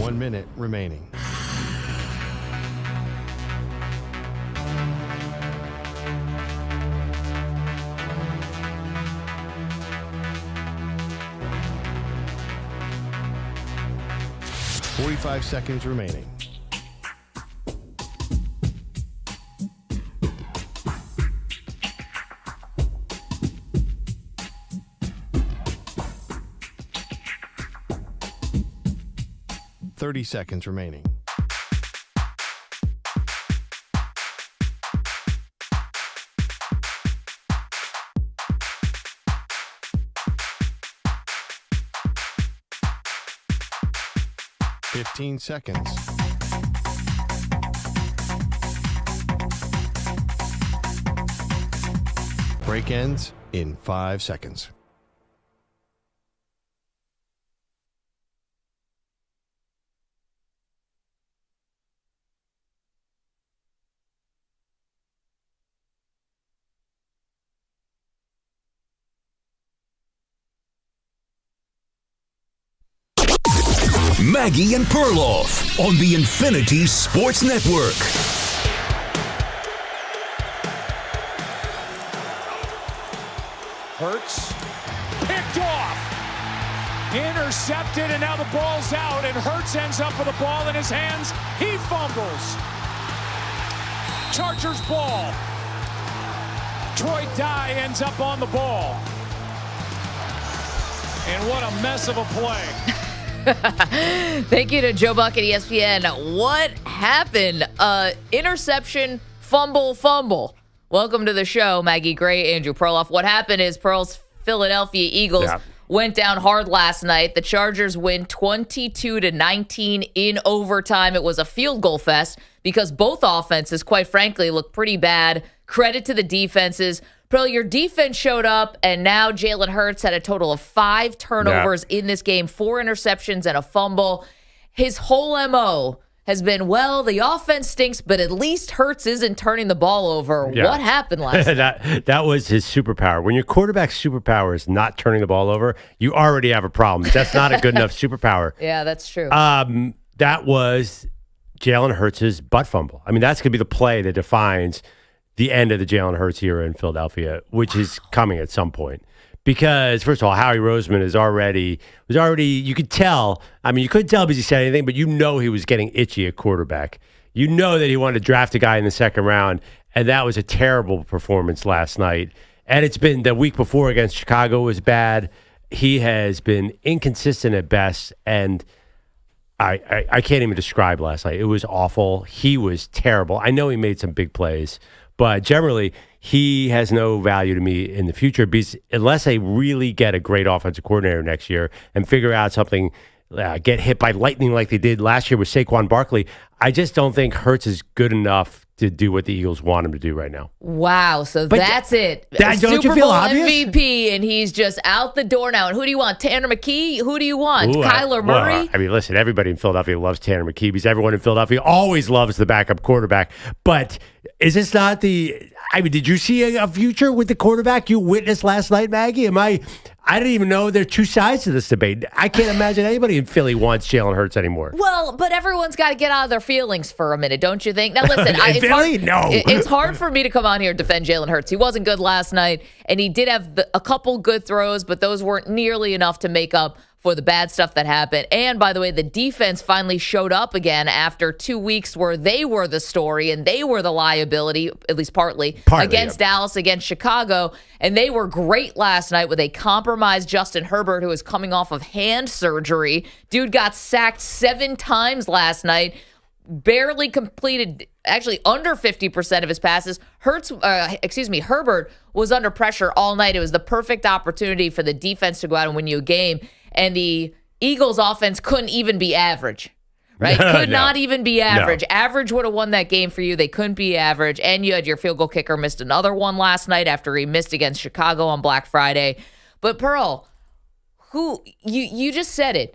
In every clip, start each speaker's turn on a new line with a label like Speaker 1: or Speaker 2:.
Speaker 1: 1 minute remaining. Forty-five seconds remaining. Thirty seconds remaining. Fifteen seconds. Break ends in 5 seconds.
Speaker 2: Maggie and Perloff on the Infinity Sports Network.
Speaker 3: Hurts, picked off, intercepted, and now the ball's out, and Hurts ends up with the ball in his hands. He fumbles. Chargers ball. Troy Dye ends up on the ball. And what a mess of a play.
Speaker 4: Thank you to Joe Buck at ESPN. What happened? Interception, fumble. Welcome to the show, Maggie Gray, Andrew Perloff. What happened is Pearl's Philadelphia Eagles went down hard last night. The Chargers win 22-19 in overtime. It was a field goal fest because both offenses, quite frankly, look pretty bad. Credit to the defenses. Pearl, your defense showed up, and now Jalen Hurts had a total of 5 turnovers in this game, 4 interceptions and a fumble. His whole MO has been, well, the offense stinks, but at least Hurts isn't turning the ball over. Yeah. What happened last night?
Speaker 5: That was his superpower. When your quarterback's superpower is not turning the ball over, you already have a problem. That's not a good enough superpower.
Speaker 4: Yeah, that's true.
Speaker 5: That was Jalen Hurts' butt fumble. I mean, that's going to be the play that defines the end of the Jalen Hurts era in Philadelphia, which is coming at some point. Because, first of all, Howie Roseman was already, you could tell, I mean, you couldn't tell because he said anything, but you know he was getting itchy at quarterback. You know that he wanted to draft a guy in the second round, and that was a terrible performance last night. And it's been the week before against Chicago was bad. He has been inconsistent at best, and I can't even describe last night. It was awful. He was terrible. I know he made some big plays, but generally, he has no value to me in the future because unless they really get a great offensive coordinator next year and figure out something, get hit by lightning like they did last year with Saquon Barkley, I just don't think Hurts is good enough to do what the Eagles want him to do right now.
Speaker 4: Wow, so but that's it.
Speaker 5: Don't
Speaker 4: Super
Speaker 5: you feel
Speaker 4: Bowl
Speaker 5: obvious?
Speaker 4: MVP, and he's just out the door now. And who do you want? Tanner McKee? Who do you want? Kyler Murray?
Speaker 5: Well, I mean, listen, everybody in Philadelphia loves Tanner McKee because everyone in Philadelphia always loves the backup quarterback. But is this not did you see a future with the quarterback you witnessed last night, Maggie? I didn't even know there are two sides to this debate. I can't imagine anybody in Philly wants Jalen Hurts anymore.
Speaker 4: Well, but everyone's got to get out of their feelings for a minute, don't you think? Now, listen, it's hard for me to come on here and defend Jalen Hurts. He wasn't good last night, and he did have a couple good throws, but those weren't nearly enough to make up for the bad stuff that happened. And by the way, the defense finally showed up again after 2 weeks where they were the story and they were the liability, at least partly against Dallas, against Chicago. And they were great last night with a compromised Justin Herbert, who is coming off of hand surgery. Dude got sacked 7 times last night, barely completed, actually under 50% of his passes. Herbert was under pressure all night. It was the perfect opportunity for the defense to go out and win you a game. And the Eagles offense couldn't even be average, right? Could not even be average. No. Average would have won that game for you. They couldn't be average. And you had your field goal kicker missed another one last night after he missed against Chicago on Black Friday. But Pearl, you just said it.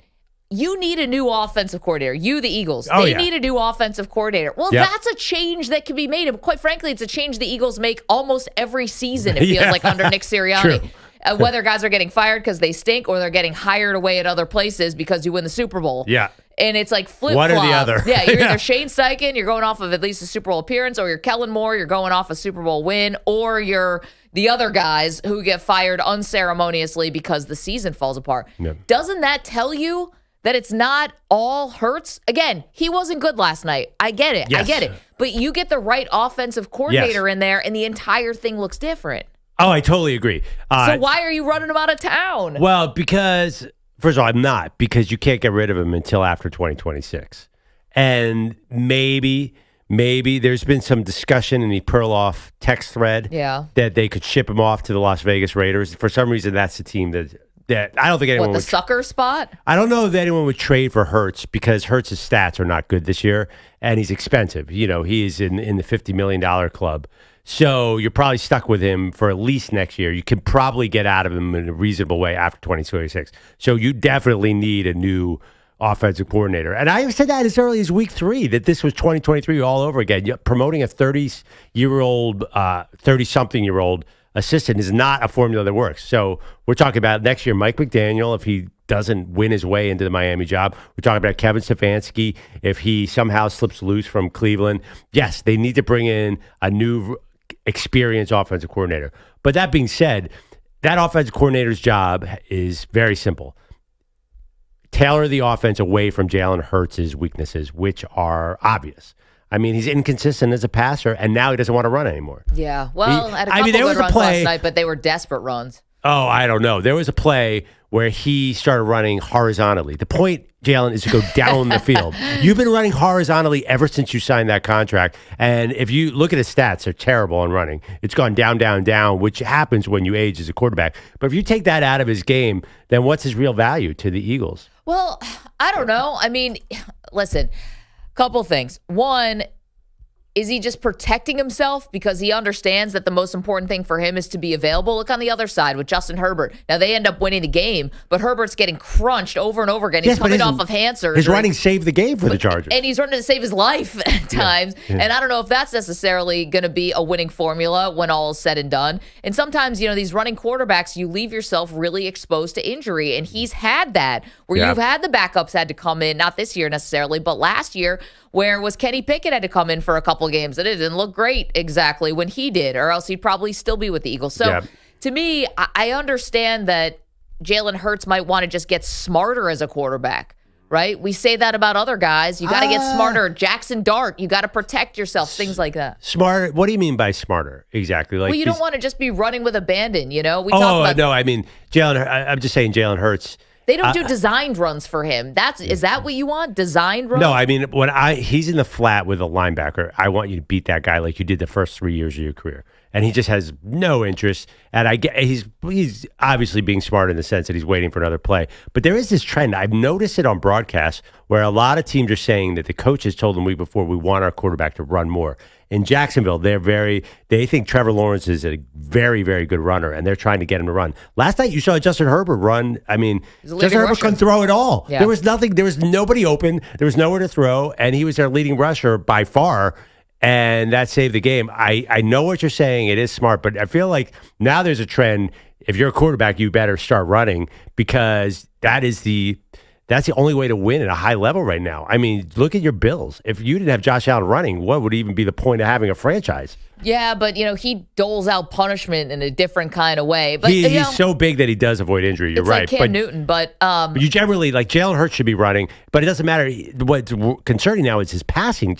Speaker 4: You need a new offensive coordinator. You, the Eagles. They need a new offensive coordinator. Well, that's a change that can be made. And quite frankly, it's a change the Eagles make almost every season, it feels like, under Nick Sirianni.
Speaker 5: True.
Speaker 4: Whether guys are getting fired because they stink or they're getting hired away at other places because you win the Super Bowl.
Speaker 5: Yeah.
Speaker 4: And it's like flip-flop.
Speaker 5: One or the other.
Speaker 4: Yeah, you're either Shane Steichen, you're going off of at least a Super Bowl appearance, or you're Kellen Moore, you're going off a Super Bowl win, or you're the other guys who get fired unceremoniously because the season falls apart. Yep. Doesn't that tell you that it's not all Hurts? Again, he wasn't good last night. I get it.
Speaker 5: Yes.
Speaker 4: I get it. But you get the right offensive coordinator in there, and the entire thing looks different.
Speaker 5: Oh, I totally agree.
Speaker 4: So why are you running him out of town?
Speaker 5: Well, because, first of all, I'm not, because you can't get rid of him until after 2026. And maybe there's been some discussion in the Perloff text thread that they could ship him off to the Las Vegas Raiders. For some reason, that's the team that I don't think anyone
Speaker 4: the sucker spot?
Speaker 5: I don't know if anyone would trade for Hurts because Hurts' stats are not good this year, and he's expensive. You know, he's in the $50 million club. So you're probably stuck with him for at least next year. You can probably get out of him in a reasonable way after 2026. So you definitely need a new offensive coordinator. And I said that as early as week 3, that this was 2023 all over again. Promoting a 30-year-old, 30-something-year-old assistant is not a formula that works. So we're talking about next year, Mike McDaniel, if he doesn't win his way into the Miami job. We're talking about Kevin Stefanski, if he somehow slips loose from Cleveland. Yes, they need to bring in a new experienced offensive coordinator. But that being said, that offensive coordinator's job is very simple. Tailor the offense away from Jalen Hurts' weaknesses, which are obvious. I mean, he's inconsistent as a passer, and now he doesn't want to run anymore.
Speaker 4: Yeah, well, had a couple good runs last night, but they were desperate runs.
Speaker 5: Oh, I don't know. There was a play where he started running horizontally. The point, Jalen, is to go down the field. You've been running horizontally ever since you signed that contract. And if you look at his stats, they're terrible on running. It's gone down, down, down, which happens when you age as a quarterback. But if you take that out of his game, then what's his real value to the Eagles?
Speaker 4: Well, I don't know. I mean, listen, couple things. One, is he just protecting himself because he understands that the most important thing for him is to be available? Look on the other side with Justin Herbert. Now, they end up winning the game, but Herbert's getting crunched over and over again. He's coming off of hand surgery.
Speaker 5: His running saved the game for the Chargers.
Speaker 4: And he's running to save his life at times. Yeah. And I don't know if that's necessarily going to be a winning formula when all is said and done. And sometimes, these running quarterbacks, you leave yourself really exposed to injury. And he's had that where you've had the backups had to come in, not this year necessarily, but last year, where was Kenny Pickett had to come in for a couple of games, and it didn't look great exactly when he did, or else he'd probably still be with the Eagles. So to me, I understand that Jalen Hurts might want to just get smarter as a quarterback, right? We say that about other guys. You got to get smarter. Jackson Dart, you got to protect yourself, things like that.
Speaker 5: Smarter? What do you mean by smarter exactly?
Speaker 4: Like, well, you don't want to just be running with abandon, We talk about
Speaker 5: no, I mean, I'm just saying Jalen Hurts.
Speaker 4: They don't do designed runs for him. Is that what you want? Designed runs?
Speaker 5: No, I mean, he's in the flat with a linebacker, I want you to beat that guy like you did the first 3 years of your career. And he just has no interest. And he's obviously being smart in the sense that he's waiting for another play. But there is this trend. I've noticed it on broadcast where a lot of teams are saying that the coaches told them week before, we want our quarterback to run more. In Jacksonville, they think Trevor Lawrence is a very, very good runner, and they're trying to get him to run. Last night, you saw Justin Herbert run. I mean, Justin Herbert couldn't throw at all. Yeah. There was nothing. There was nobody open. There was nowhere to throw, and he was their leading rusher by far, and that saved the game. I know what you're saying. It is smart, but I feel like now there's a trend. If you're a quarterback, you better start running because that's the only way to win at a high level right now. I mean, look at your Bills. If you didn't have Josh Allen running, what would even be the point of having a franchise?
Speaker 4: Yeah, but, he doles out punishment in a different kind of way. But
Speaker 5: he's so big that he does avoid injury. You're right.
Speaker 4: Like Cam Newton, but
Speaker 5: you generally, like Jalen Hurts should be running, but it doesn't matter. What's concerning now is his passing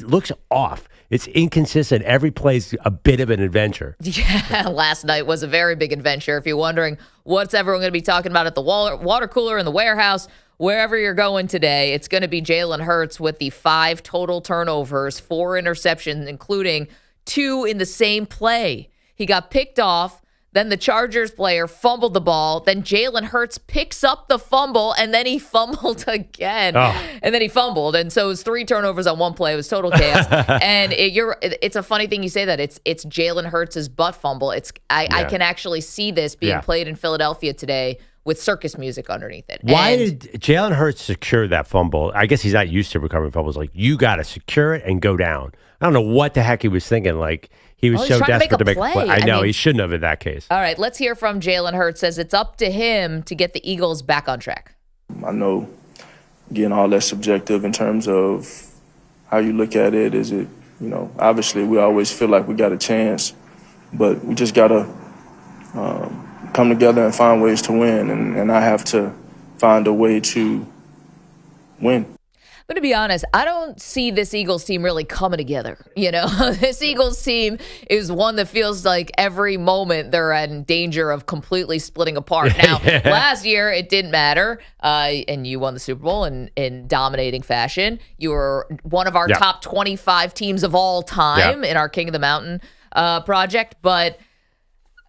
Speaker 5: looks off. It's inconsistent. Every play's a bit of an adventure.
Speaker 4: Yeah, last night was a very big adventure. If you're wondering what's everyone going to be talking about at the water cooler in the warehouse, wherever you're going today, it's going to be Jalen Hurts with the 5 total turnovers, 4 interceptions, including 2 in the same play. He got picked off. Then the Chargers player fumbled the ball. Then Jalen Hurts picks up the fumble, and then he fumbled again. Oh. And then he fumbled. And so it was 3 turnovers on one play. It was total chaos. And it's a funny thing you say that. It's Jalen Hurts' butt fumble. I can actually see this being played in Philadelphia today with circus music underneath it.
Speaker 5: Why did Jalen Hurts secure that fumble? I guess he's not used to recovering fumbles. Like, you got to secure it and go down. I don't know what the heck he was thinking. Like, he was so desperate to make a play. I know, he shouldn't have in that case.
Speaker 4: All right, let's hear from Jalen Hurts. Says it's up to him to get the Eagles back on track.
Speaker 6: I know again, all that's subjective in terms of how you look at it. Is it, obviously we always feel like we got a chance, but we just got to come together and find ways to win, and I have to find a way to win.
Speaker 4: But to be honest, I don't see this Eagles team really coming together. This Eagles team is one that feels like every moment they're in danger of completely splitting apart. Now, last year it didn't matter, and you won the Super Bowl in dominating fashion. You were one of our top 25 teams of all time in our King of the Mountain project, but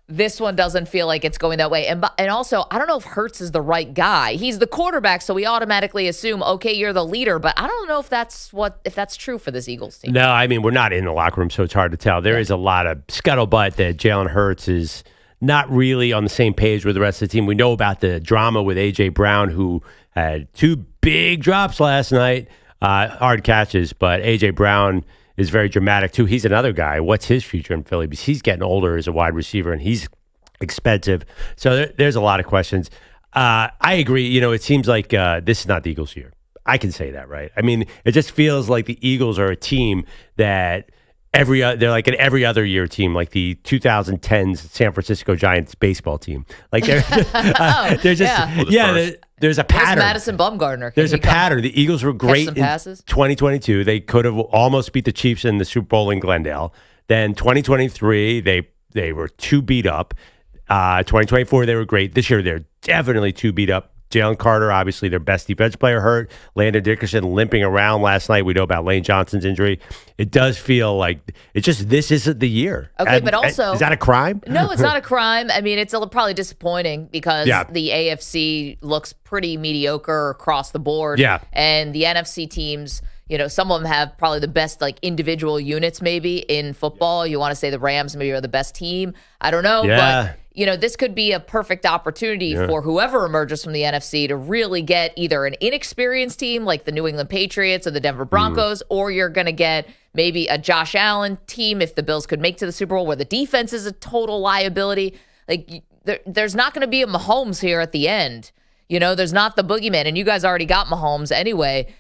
Speaker 4: this one doesn't feel like it's going that way. And also, I don't know if Hurts is the right guy. He's the quarterback, so we automatically assume, okay, you're the leader. But I don't know if that's true for this Eagles team.
Speaker 5: No, I mean, we're not in the locker room, so it's hard to tell. There is a lot of scuttlebutt that Jalen Hurts is not really on the same page with the rest of the team. We know about the drama with A.J. Brown, who had 2 big drops last night, hard catches, but A.J. Brown is very dramatic too. He's another guy. What's his future in Philly? Because he's getting older as a wide receiver and he's expensive. So there's a lot of questions. I agree. It seems like this is not the Eagles' year. I can say that, right? I mean, it just feels like the Eagles are a team that they're like an every other year team, like the 2010s San Francisco Giants baseball team. Like there's a pattern.
Speaker 4: Madison Bumgarner.
Speaker 5: There's a pattern. The Eagles were great in 2022. They could have almost beat the Chiefs in the Super Bowl in Glendale. Then 2023, they were too beat up. 2024, they were great. This year, they're definitely too beat up. Jalen Carter, obviously their best defensive player, hurt. Landon Dickerson limping around last night. We know about Lane Johnson's injury. It does feel like this isn't the year.
Speaker 4: Okay, but also...
Speaker 5: Is that a crime?
Speaker 4: No, it's not a crime. I mean, it's probably disappointing because the AFC looks pretty mediocre across the board. Yeah. And the NFC teams... some of them have probably the best individual units maybe in football. You want to say the Rams maybe are the best team. I don't know. Yeah. But, this could be a perfect opportunity for whoever emerges from the NFC to really get either an inexperienced team like the New England Patriots or the Denver Broncos, or you're going to get maybe a Josh Allen team if the Bills could make to the Super Bowl where the defense is a total liability. There's not going to be a Mahomes here at the end. There's not the boogeyman, and you guys already got Mahomes anyway.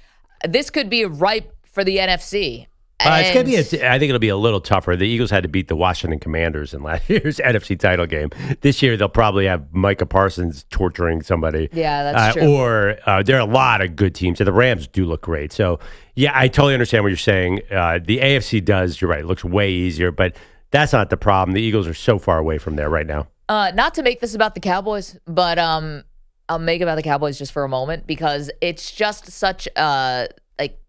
Speaker 4: This could be ripe for the NFC.
Speaker 5: It's going to be. I think it'll be a little tougher. The Eagles had to beat the Washington Commanders in last year's NFC title game. This year, they'll probably have Micah Parsons torturing somebody.
Speaker 4: Yeah, that's true.
Speaker 5: Or there are a lot of good teams, and the Rams do look great. So, yeah, I totally understand what you're saying. The AFC does. You're right. It looks way easier, but that's not the problem. The Eagles are so far away from there right now.
Speaker 4: Not to make this about the Cowboys, but I'll make it about the Cowboys just for a moment because it's just such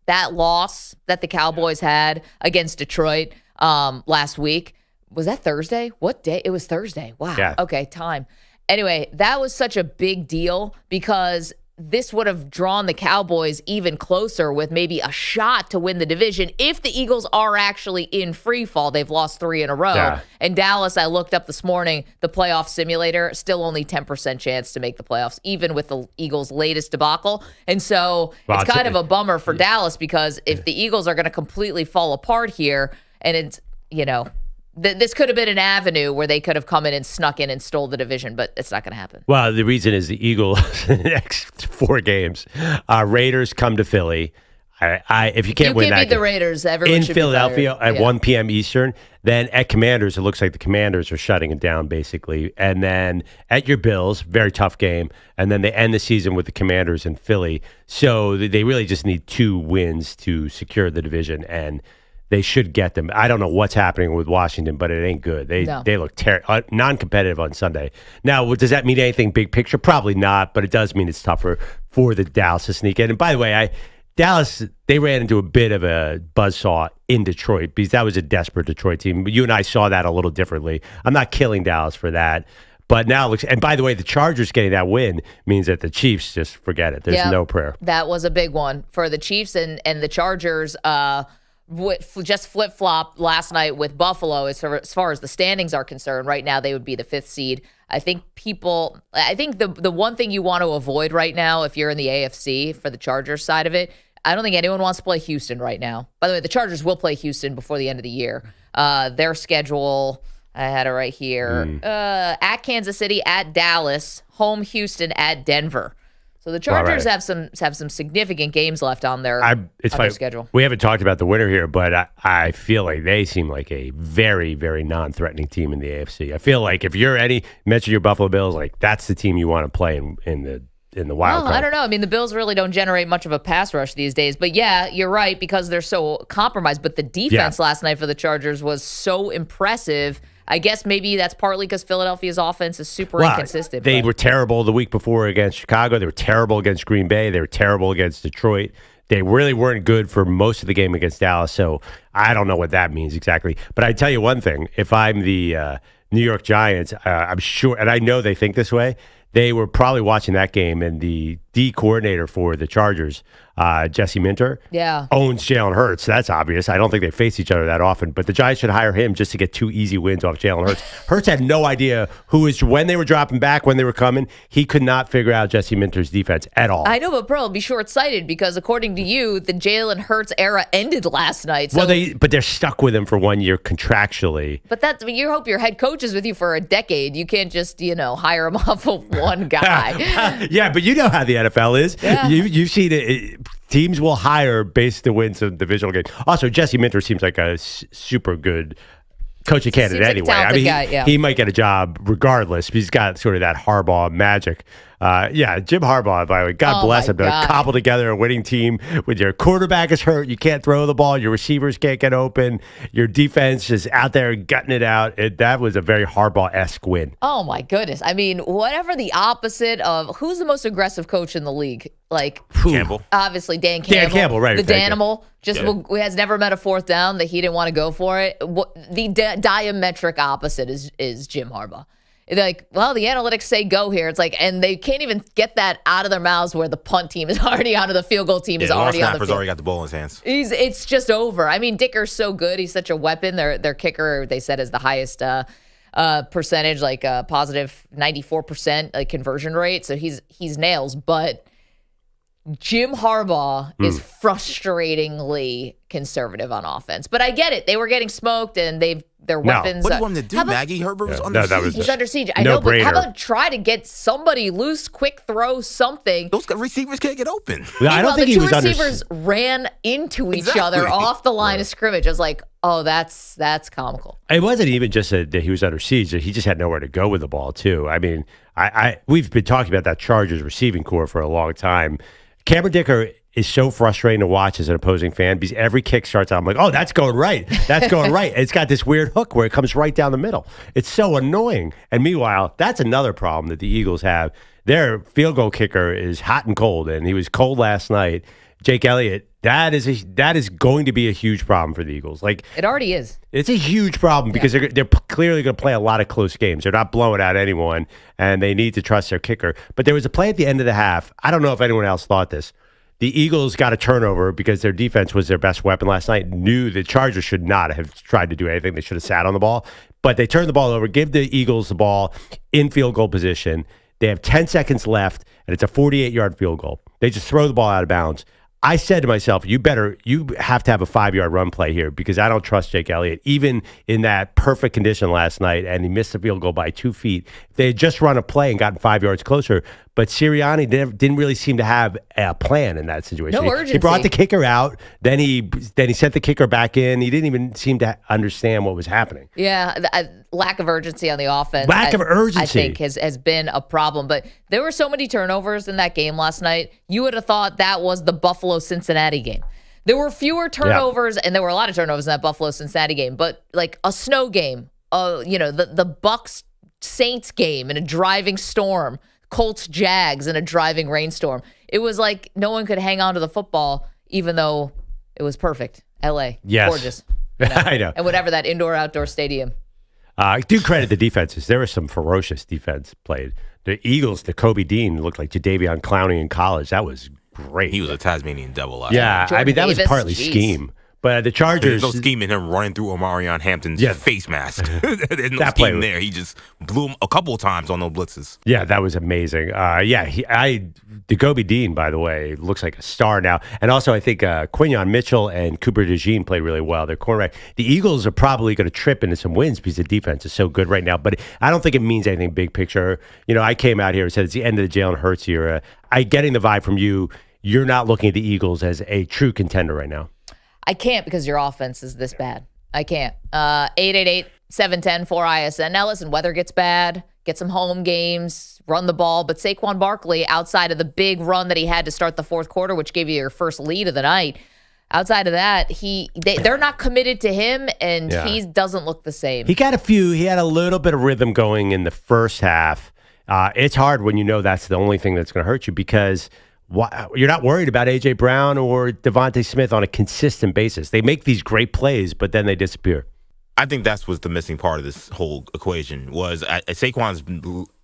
Speaker 4: that loss that the Cowboys had against Detroit last week. Was that Thursday? What day? It was Thursday. Wow. Yeah. Okay, time. Anyway, that was such a big deal because this would have drawn the Cowboys even closer with maybe a shot to win the division if the Eagles are actually in free fall. They've lost 3 in a row. Yeah. And Dallas, I looked up this morning, the playoff simulator, still only 10% chance to make the playoffs, even with the Eagles' latest debacle. And so it's kind of a bummer for Dallas because if the Eagles are going to completely fall apart here, and it's, this could have been an avenue where they could have come in and snuck in and stole the division, but it's not going to happen.
Speaker 5: Well, the reason is the Eagles in the next 4 games. Raiders come to Philly. If you can't win that,
Speaker 4: you can't beat the Raiders. Everyone
Speaker 5: in
Speaker 4: should
Speaker 5: Philadelphia
Speaker 4: be
Speaker 5: at 1 p.m. Eastern. Then at Commanders, it looks like the Commanders are shutting it down basically. And then at your Bills, very tough game. And then they end the season with the Commanders in Philly. So they really just need 2 wins to secure the division, and they should get them. I don't know what's happening with Washington, but it ain't good. They look non-competitive on Sunday. Now, does that mean anything big picture? Probably not, but it does mean it's tougher for the Dallas to sneak in. And by the way, Dallas, they ran into a bit of a buzzsaw in Detroit because that was a desperate Detroit team. You and I saw that a little differently. I'm not killing Dallas for that. But now it looks, and by the way, the Chargers getting that win means that the Chiefs just forget it. There's no prayer.
Speaker 4: That was a big one for the Chiefs and the Chargers. Just flip-flop last night with Buffalo as far as the standings are concerned. Right now, they would be the 5th seed. I think the one thing you want to avoid right now, if you're in the AFC for the Chargers side of it, I don't think anyone wants to play Houston right now. By the way, the Chargers will play Houston before the end of the year. Their schedule, I had it right here, at Kansas City, at Dallas, home Houston, at Denver. So the Chargers have some significant games left on their schedule.
Speaker 5: We haven't talked about the winner here, but I feel like they seem like a very, very non-threatening team in the AFC. I feel like if you're mention your Buffalo Bills, like that's the team you want to play in the wild card.
Speaker 4: I don't know. I mean, the Bills really don't generate much of a pass rush these days. But yeah, you're right because they're so compromised. But the defense last night for the Chargers was so impressive. I guess maybe that's partly because Philadelphia's offense is super inconsistent.
Speaker 5: They were terrible the week before against Chicago. They were terrible against Green Bay. They were terrible against Detroit. They really weren't good for most of the game against Dallas. So I don't know what that means exactly. But I tell you one thing. If I'm the New York Giants, I'm sure, and I know they think this way, they were probably watching that game, and the D coordinator for the Chargers, Jesse Minter, owns Jalen Hurts. That's obvious. I don't think they face each other that often, but the Giants should hire him just to get 2 easy wins off Jalen Hurts. Hurts had no idea when they were dropping back, when they were coming. He could not figure out Jesse Minter's defense at all.
Speaker 4: I know, but Pearl, be short-sighted because according to you, the Jalen Hurts era ended last night. So,
Speaker 5: but they're stuck with him for 1 year contractually.
Speaker 4: But you hope your head coach is with you for a decade. You can't just, hire him off of one guy.
Speaker 5: Yeah, but you know how the NFL is. Yeah. You've seen it. Teams will hire based to win some divisional games. Also, Jesse Minter seems like a super good coaching candidate anyway. He might get a job regardless. He's got sort of that Harbaugh magic. Jim Harbaugh, by the way, God bless him. To cobble together a winning team when your quarterback is hurt, you can't throw the ball, your receivers can't get open, your defense is out there gutting it out. That was a very Harbaugh-esque win.
Speaker 4: Oh, my goodness. I mean, whatever the opposite of who's the most aggressive coach in the league? Like
Speaker 7: Campbell.
Speaker 4: Obviously, Dan Campbell.
Speaker 5: Dan Campbell, right.
Speaker 4: The Danimal. Has never met a fourth down that he didn't want to go for it. The diametric opposite is Jim Harbaugh. Like, well, the analytics say go here. It's like, and they can't even get that out of their mouths where the punt team is already out of the field goal team is already on the field.
Speaker 7: Already got the ball in his hands.
Speaker 4: It's just over. I mean, Dicker's so good. He's such a weapon. Their kicker, they said, is the highest percentage, like positive 94% conversion rate. So he's nails. But Jim Harbaugh is frustratingly conservative on offense. But I get it. They were getting smoked, and their weapons.
Speaker 7: What do you want him to do, Maggie? Herbert was under siege.
Speaker 4: He's under siege. I know, but how about try to get somebody loose, quick throw, something?
Speaker 7: Those receivers can't get open.
Speaker 5: I don't think
Speaker 4: the
Speaker 5: he was
Speaker 4: two receivers ran into each other off the line of scrimmage. I was like, oh, that's comical.
Speaker 5: It wasn't even just that he was under siege. He just had nowhere to go with the ball, too. I mean, we've been talking about that Chargers receiving core for a long time. Cameron Dicker is so frustrating to watch as an opposing fan because every kick starts out, I'm like, oh, that's going right. That's going right. It's got this weird hook where it comes right down the middle. It's so annoying. And meanwhile, that's another problem that the Eagles have. Their field goal kicker is hot and cold, and he was cold last night. Jake Elliott, that is going to be a huge problem for the Eagles. Like,
Speaker 4: it already is.
Speaker 5: It's a huge problem because they're clearly going to play a lot of close games. They're not blowing out anyone, and they need to trust their kicker. But there was a play at the end of the half. I don't know if anyone else thought this. The Eagles got a turnover because their defense was their best weapon last night. Knew the Chargers should not have tried to do anything. They should have sat on the ball. But they turned the ball over, give the Eagles the ball in field goal position. They have 10 seconds left, and it's a 48-yard field goal. They just throw the ball out of bounds. I said to myself, you have to have a 5-yard run play here because I don't trust Jake Elliott, even in that perfect condition last night, and he missed the field goal by 2 feet. If they had just run a play and gotten 5 yards closer, but Sirianni didn't really seem to have a plan in that situation.
Speaker 4: No urgency.
Speaker 5: He brought the kicker out, then he sent the kicker back in. He didn't even seem to understand what was happening.
Speaker 4: Yeah, lack of urgency on the offense.
Speaker 5: Lack of urgency,
Speaker 4: I think, has been a problem. But there were so many turnovers in that game last night. You would have thought that was the Buffalo-Cincinnati game. There were fewer turnovers, and there were a lot of turnovers in that Buffalo-Cincinnati game. But like a snow game, the Bucs-Saints game in a driving storm, Colts-Jags in a driving rainstorm. It was like no one could hang on to the football, even though it was perfect. L.A.
Speaker 5: Yes.
Speaker 4: Gorgeous.
Speaker 5: I know.
Speaker 4: And whatever that indoor-outdoor stadium.
Speaker 5: I do credit the defenses. There was some ferocious defense played. The Eagles, the Kobe Dean looked like Jadeveon Clowney in college. That was great.
Speaker 7: He was a Tasmanian devil.
Speaker 5: Yeah,
Speaker 4: Jordan
Speaker 5: that was
Speaker 4: Davis,
Speaker 5: partly scheme. But the Chargers,
Speaker 7: There's no scheme in him running through Omarion Hampton's face mask. There's no
Speaker 5: That
Speaker 7: scheme
Speaker 5: play-
Speaker 7: there. He just blew him a couple of times on those blitzes.
Speaker 5: yeah, that was amazing. Jacoby Dean, by the way, looks like a star now. And also, I think Quinyon Mitchell and Cooper DeJean played really well. Their cornerback. The Eagles are probably going to trip into some wins because the defense is so good right now. But I don't think it means anything big picture. I came out here and said it's the end of the Jalen Hurts era. Getting the vibe from you, you're not looking at the Eagles as a true contender right now.
Speaker 4: I can't because your offense is this bad. I can't. 888-710-4ISN. Now listen, weather gets bad. Get some home games, run the ball. But Saquon Barkley, outside of the big run that he had to start the fourth quarter, which gave you your first lead of the night, outside of that, they're not committed to him, and he doesn't look the same.
Speaker 5: He had a little bit of rhythm going in the first half. It's hard when you know that's the only thing that's going to hurt you because you're not worried about A.J. Brown or Devontae Smith on a consistent basis. They make these great plays, but then they disappear.
Speaker 7: I think that's what's the missing part of this whole equation was Saquon's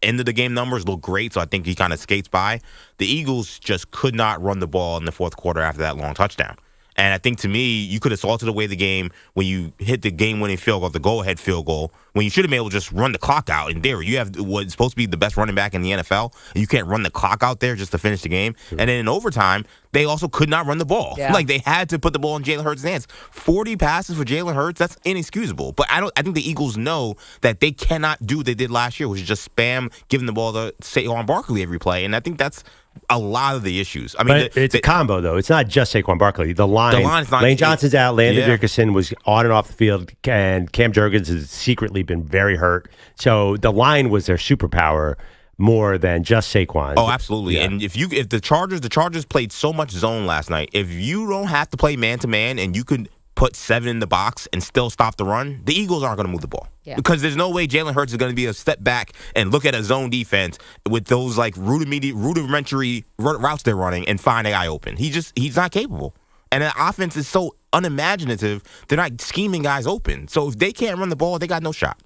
Speaker 7: end of the game numbers look great, so I think he kind of skates by. The Eagles just could not run the ball in the fourth quarter after that long touchdown. And I think, to me, you could have salted away the game when you hit the game-winning field goal, the go-ahead field goal, when you should have been able to just run the clock out. In theory, you have what's supposed to be the best running back in the NFL, and you can't run the clock out there just to finish the game. And then in overtime, they also could not run the ball.
Speaker 4: Yeah.
Speaker 7: Like, they had to put the ball in Jalen Hurts' hands. 40 passes for Jalen Hurts, that's inexcusable. But I think the Eagles know that they cannot do what they did last year, which is just spam giving the ball to Saquon Barkley every play. And I think that's a lot of the issues. I mean,
Speaker 5: it's a combo, though. It's not just Saquon Barkley. The line is not. Lane Johnson's out. Landon Dickerson was on and off the field, and Cam Jurgens has secretly been very hurt. So the line was their superpower more than just Saquon.
Speaker 7: Oh, absolutely. Yeah. And if the Chargers played so much zone last night. If you don't have to play man to man, and you could put 7 in the box and still stop the run, the Eagles aren't going to move the ball. Yeah. Because there's no way Jalen Hurts is going to be a step back and look at a zone defense with those like rudimentary routes they're running and find a guy open. He's not capable. And the offense is so unimaginative, they're not scheming guys open. So if they can't run the ball, they got no shot.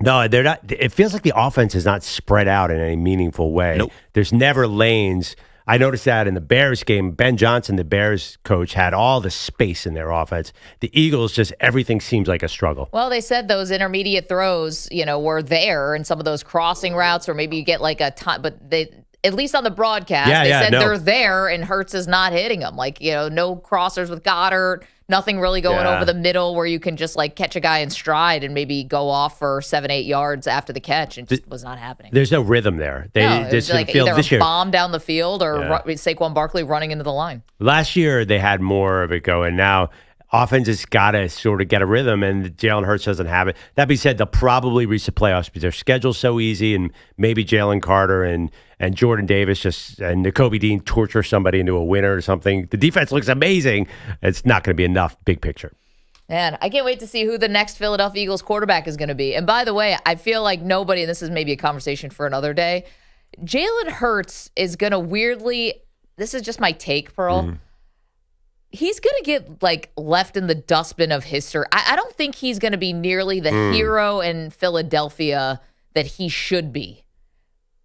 Speaker 5: No, they're not. It feels like the offense is not spread out in any meaningful way.
Speaker 7: Nope.
Speaker 5: There's never lanes. I noticed that in the Bears game, Ben Johnson, the Bears coach, had all the space in their offense. The Eagles, just everything seems like a struggle.
Speaker 4: Well, they said those intermediate throws, were there, and some of those crossing routes, or maybe you get like a ton, but they, at least on the broadcast, said they're there, and Hurts is not hitting them. Like, no crossers with Goddard, nothing really going over the middle where you can just like catch a guy in stride and maybe go off for 7-8 yards after the catch. It just was not happening.
Speaker 5: There's no rhythm there.
Speaker 4: It was like either a bomb down the field or Saquon Barkley running into the line.
Speaker 5: Last year, they had more of it going. Now, offense has got to sort of get a rhythm, and Jalen Hurts doesn't have it. That being said, they'll probably reach the playoffs because their schedule's so easy, and maybe Jalen Carter and Jordan Davis and Jacoby Dean torture somebody into a winner or something. The defense looks amazing. It's not going to be enough big picture.
Speaker 4: Man, I can't wait to see who the next Philadelphia Eagles quarterback is going to be. And by the way, I feel like nobody, and this is maybe a conversation for another day, Jalen Hurts is going to weirdly, this is just my take, Pearl, he's going to get like left in the dustbin of history. I don't think he's going to be nearly the hero in Philadelphia that he should be.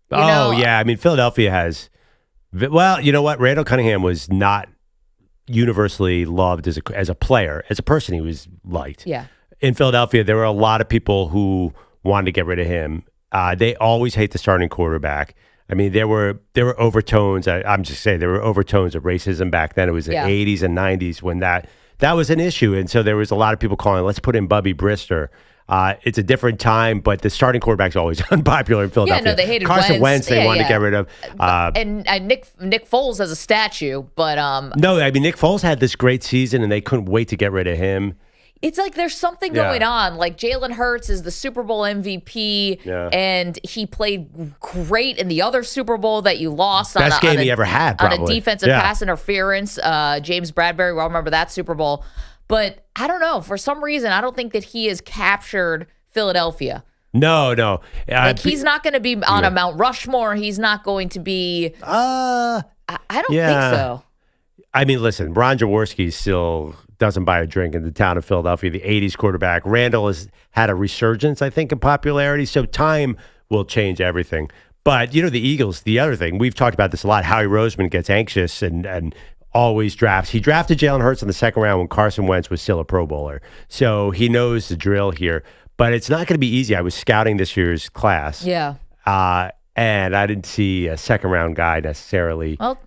Speaker 5: Yeah. I mean, Philadelphia has, well, you know what? Randall Cunningham was not universally loved as a player. As a person, he was liked. Yeah. In Philadelphia, there were a lot of people who wanted to get rid of him. They always hate the starting quarterback. I mean, there were overtones. I'm just saying there were overtones of racism back then. It was the 80s and 90s when that was an issue. And so there was a lot of people calling, let's put in Bubby Brister. It's a different time, but the starting quarterback's always unpopular in Philadelphia.
Speaker 4: Yeah, no, they hated
Speaker 5: Carson Wentz. They wanted to get rid of.
Speaker 4: And Nick Foles as a statue, but
Speaker 5: no, I mean Nick Foles had this great season, and they couldn't wait to get rid of him.
Speaker 4: It's like there's something going on. Like Jalen Hurts is the Super Bowl MVP, and he played great in the other Super Bowl that you lost.
Speaker 5: Best game he ever had, probably.
Speaker 4: On a defensive pass interference. James Bradbury, we all remember that Super Bowl. But I don't know. For some reason, I don't think that he has captured Philadelphia.
Speaker 5: No.
Speaker 4: Like he's not going to be on a Mount Rushmore. He's not going to be. I don't think so.
Speaker 5: I mean, listen, Ron Jaworski still doesn't buy a drink in the town of Philadelphia. The 80s quarterback. Randall has had a resurgence, I think, in popularity. So time will change everything. But, the Eagles, the other thing, we've talked about this a lot. Howie Roseman gets anxious and always drafts. He drafted Jalen Hurts in the second round when Carson Wentz was still a Pro Bowler. So he knows the drill here. But it's not going to be easy. I was scouting this year's class.
Speaker 4: Yeah.
Speaker 5: And I didn't see a second-round guy necessarily.
Speaker 4: Well,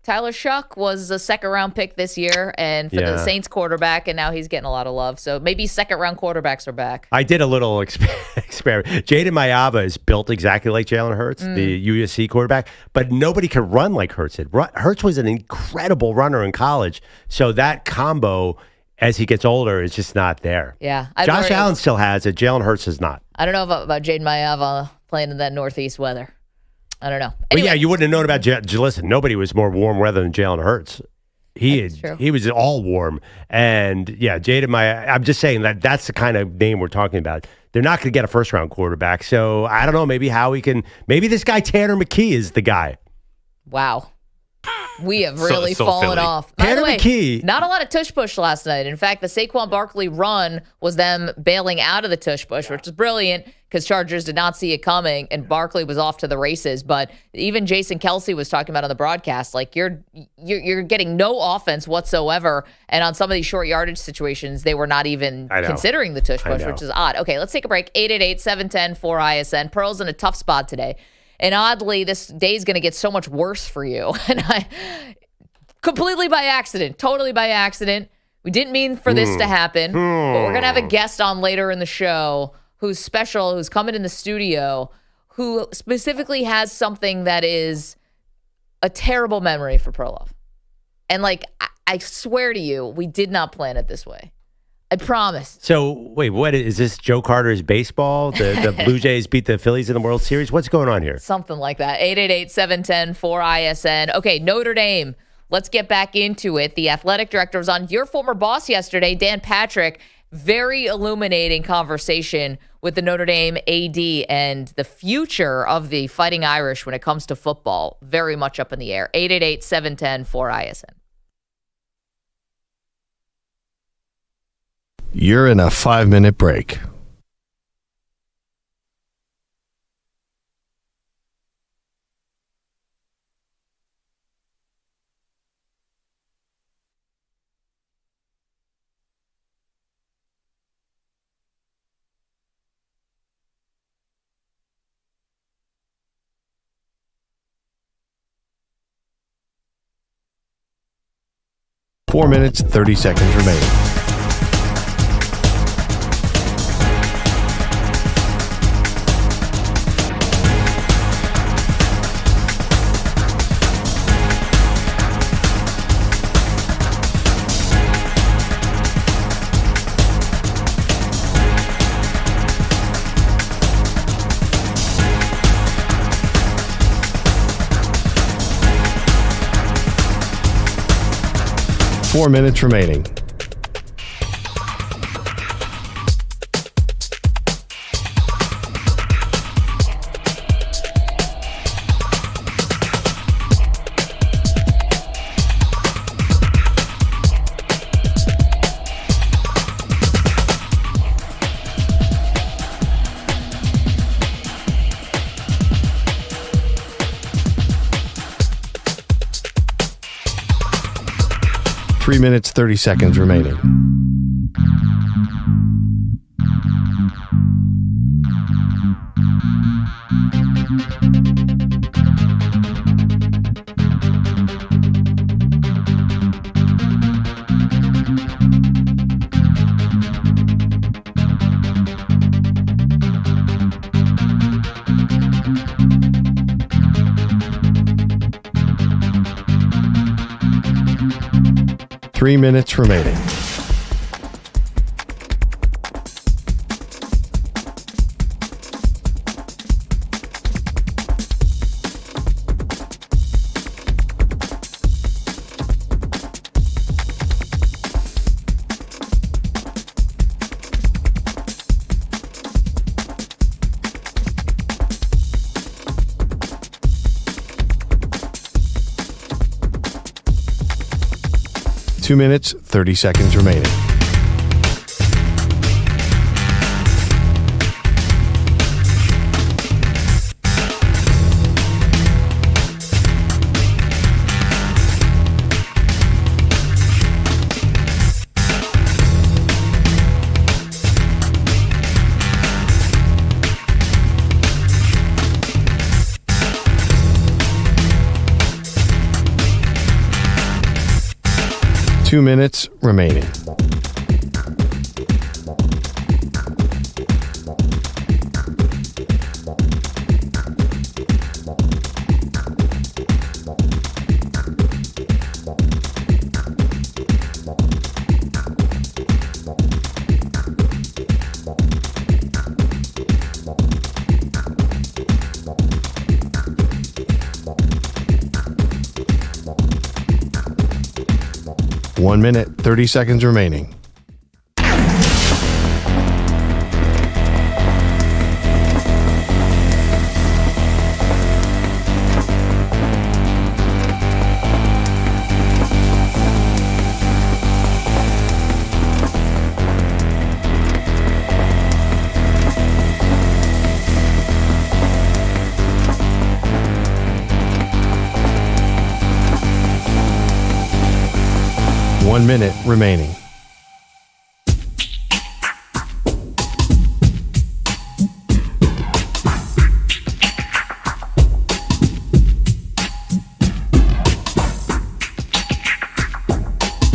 Speaker 4: Tyler Shuck was a second-round pick this year, and for the Saints quarterback, and now he's getting a lot of love. So maybe second-round quarterbacks are back.
Speaker 5: I did a little experiment. Jaden Mayava is built exactly like Jalen Hurts, the USC quarterback, but nobody could run like Hurts did. Hurts was an incredible runner in college, so that combo, as he gets older, is just not there.
Speaker 4: Yeah.
Speaker 5: Josh Allen still has it. Jalen Hurts does not.
Speaker 4: I don't know about Jaden Mayava playing in that Northeast weather. I don't know. Anyway.
Speaker 5: But yeah, you wouldn't have known about listen, nobody was more warm weather than Jalen Hurts. He was all warm. And yeah, Jaden I'm just saying that's the kind of name we're talking about. They're not going to get a first-round quarterback. So I don't know, maybe this guy Tanner McKee is the guy.
Speaker 4: Wow. We have really fallen off. By
Speaker 5: Tanner
Speaker 4: the way,
Speaker 5: McKee.
Speaker 4: Not a lot of tush push last night. In fact, the Saquon Barkley run was them bailing out of the tush push, which was brilliant because Chargers did not see it coming, and Barkley was off to the races. But even Jason Kelsey was talking about on the broadcast, like you're getting no offense whatsoever. And on some of these short yardage situations, they were not even considering the tush push, which is odd. Okay, let's take a break. 888-710-4ISN. Pearl's in a tough spot today. And oddly, this day is going to get so much worse for you. And completely by accident, totally by accident. We didn't mean for this to happen, but we're going to have a guest on later in the show who's special, who's coming in the studio, who specifically has something that is a terrible memory for Perloff. And I swear to you, we did not plan it this way. I promise.
Speaker 5: So, wait, what is this? Joe Carter's baseball? The Blue Jays beat the Phillies in the World Series? What's going on here?
Speaker 4: Something like that. 888-710-4ISN. Okay, Notre Dame. Let's get back into it. The athletic director was on your former boss yesterday, Dan Patrick. Very illuminating conversation with the Notre Dame AD and the future of the Fighting Irish when it comes to football. Very much up in the air. 888-710-4ISN.
Speaker 1: You're in a 5-minute break. Four minutes, 30 seconds remaining. Four minutes remaining. Three minutes, 30 seconds remaining. Three minutes remaining. Two minutes, 30 seconds remaining. 2 minutes remaining. One minute, 30 seconds remaining. One minute remaining.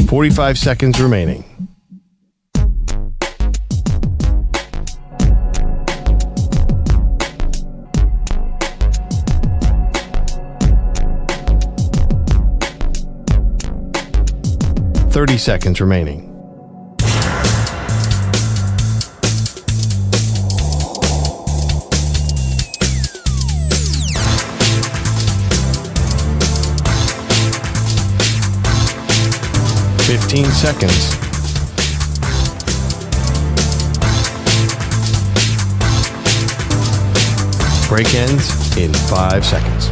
Speaker 1: Forty-five seconds remaining. Thirty seconds remaining. Fifteen seconds. Break ends in 5 seconds.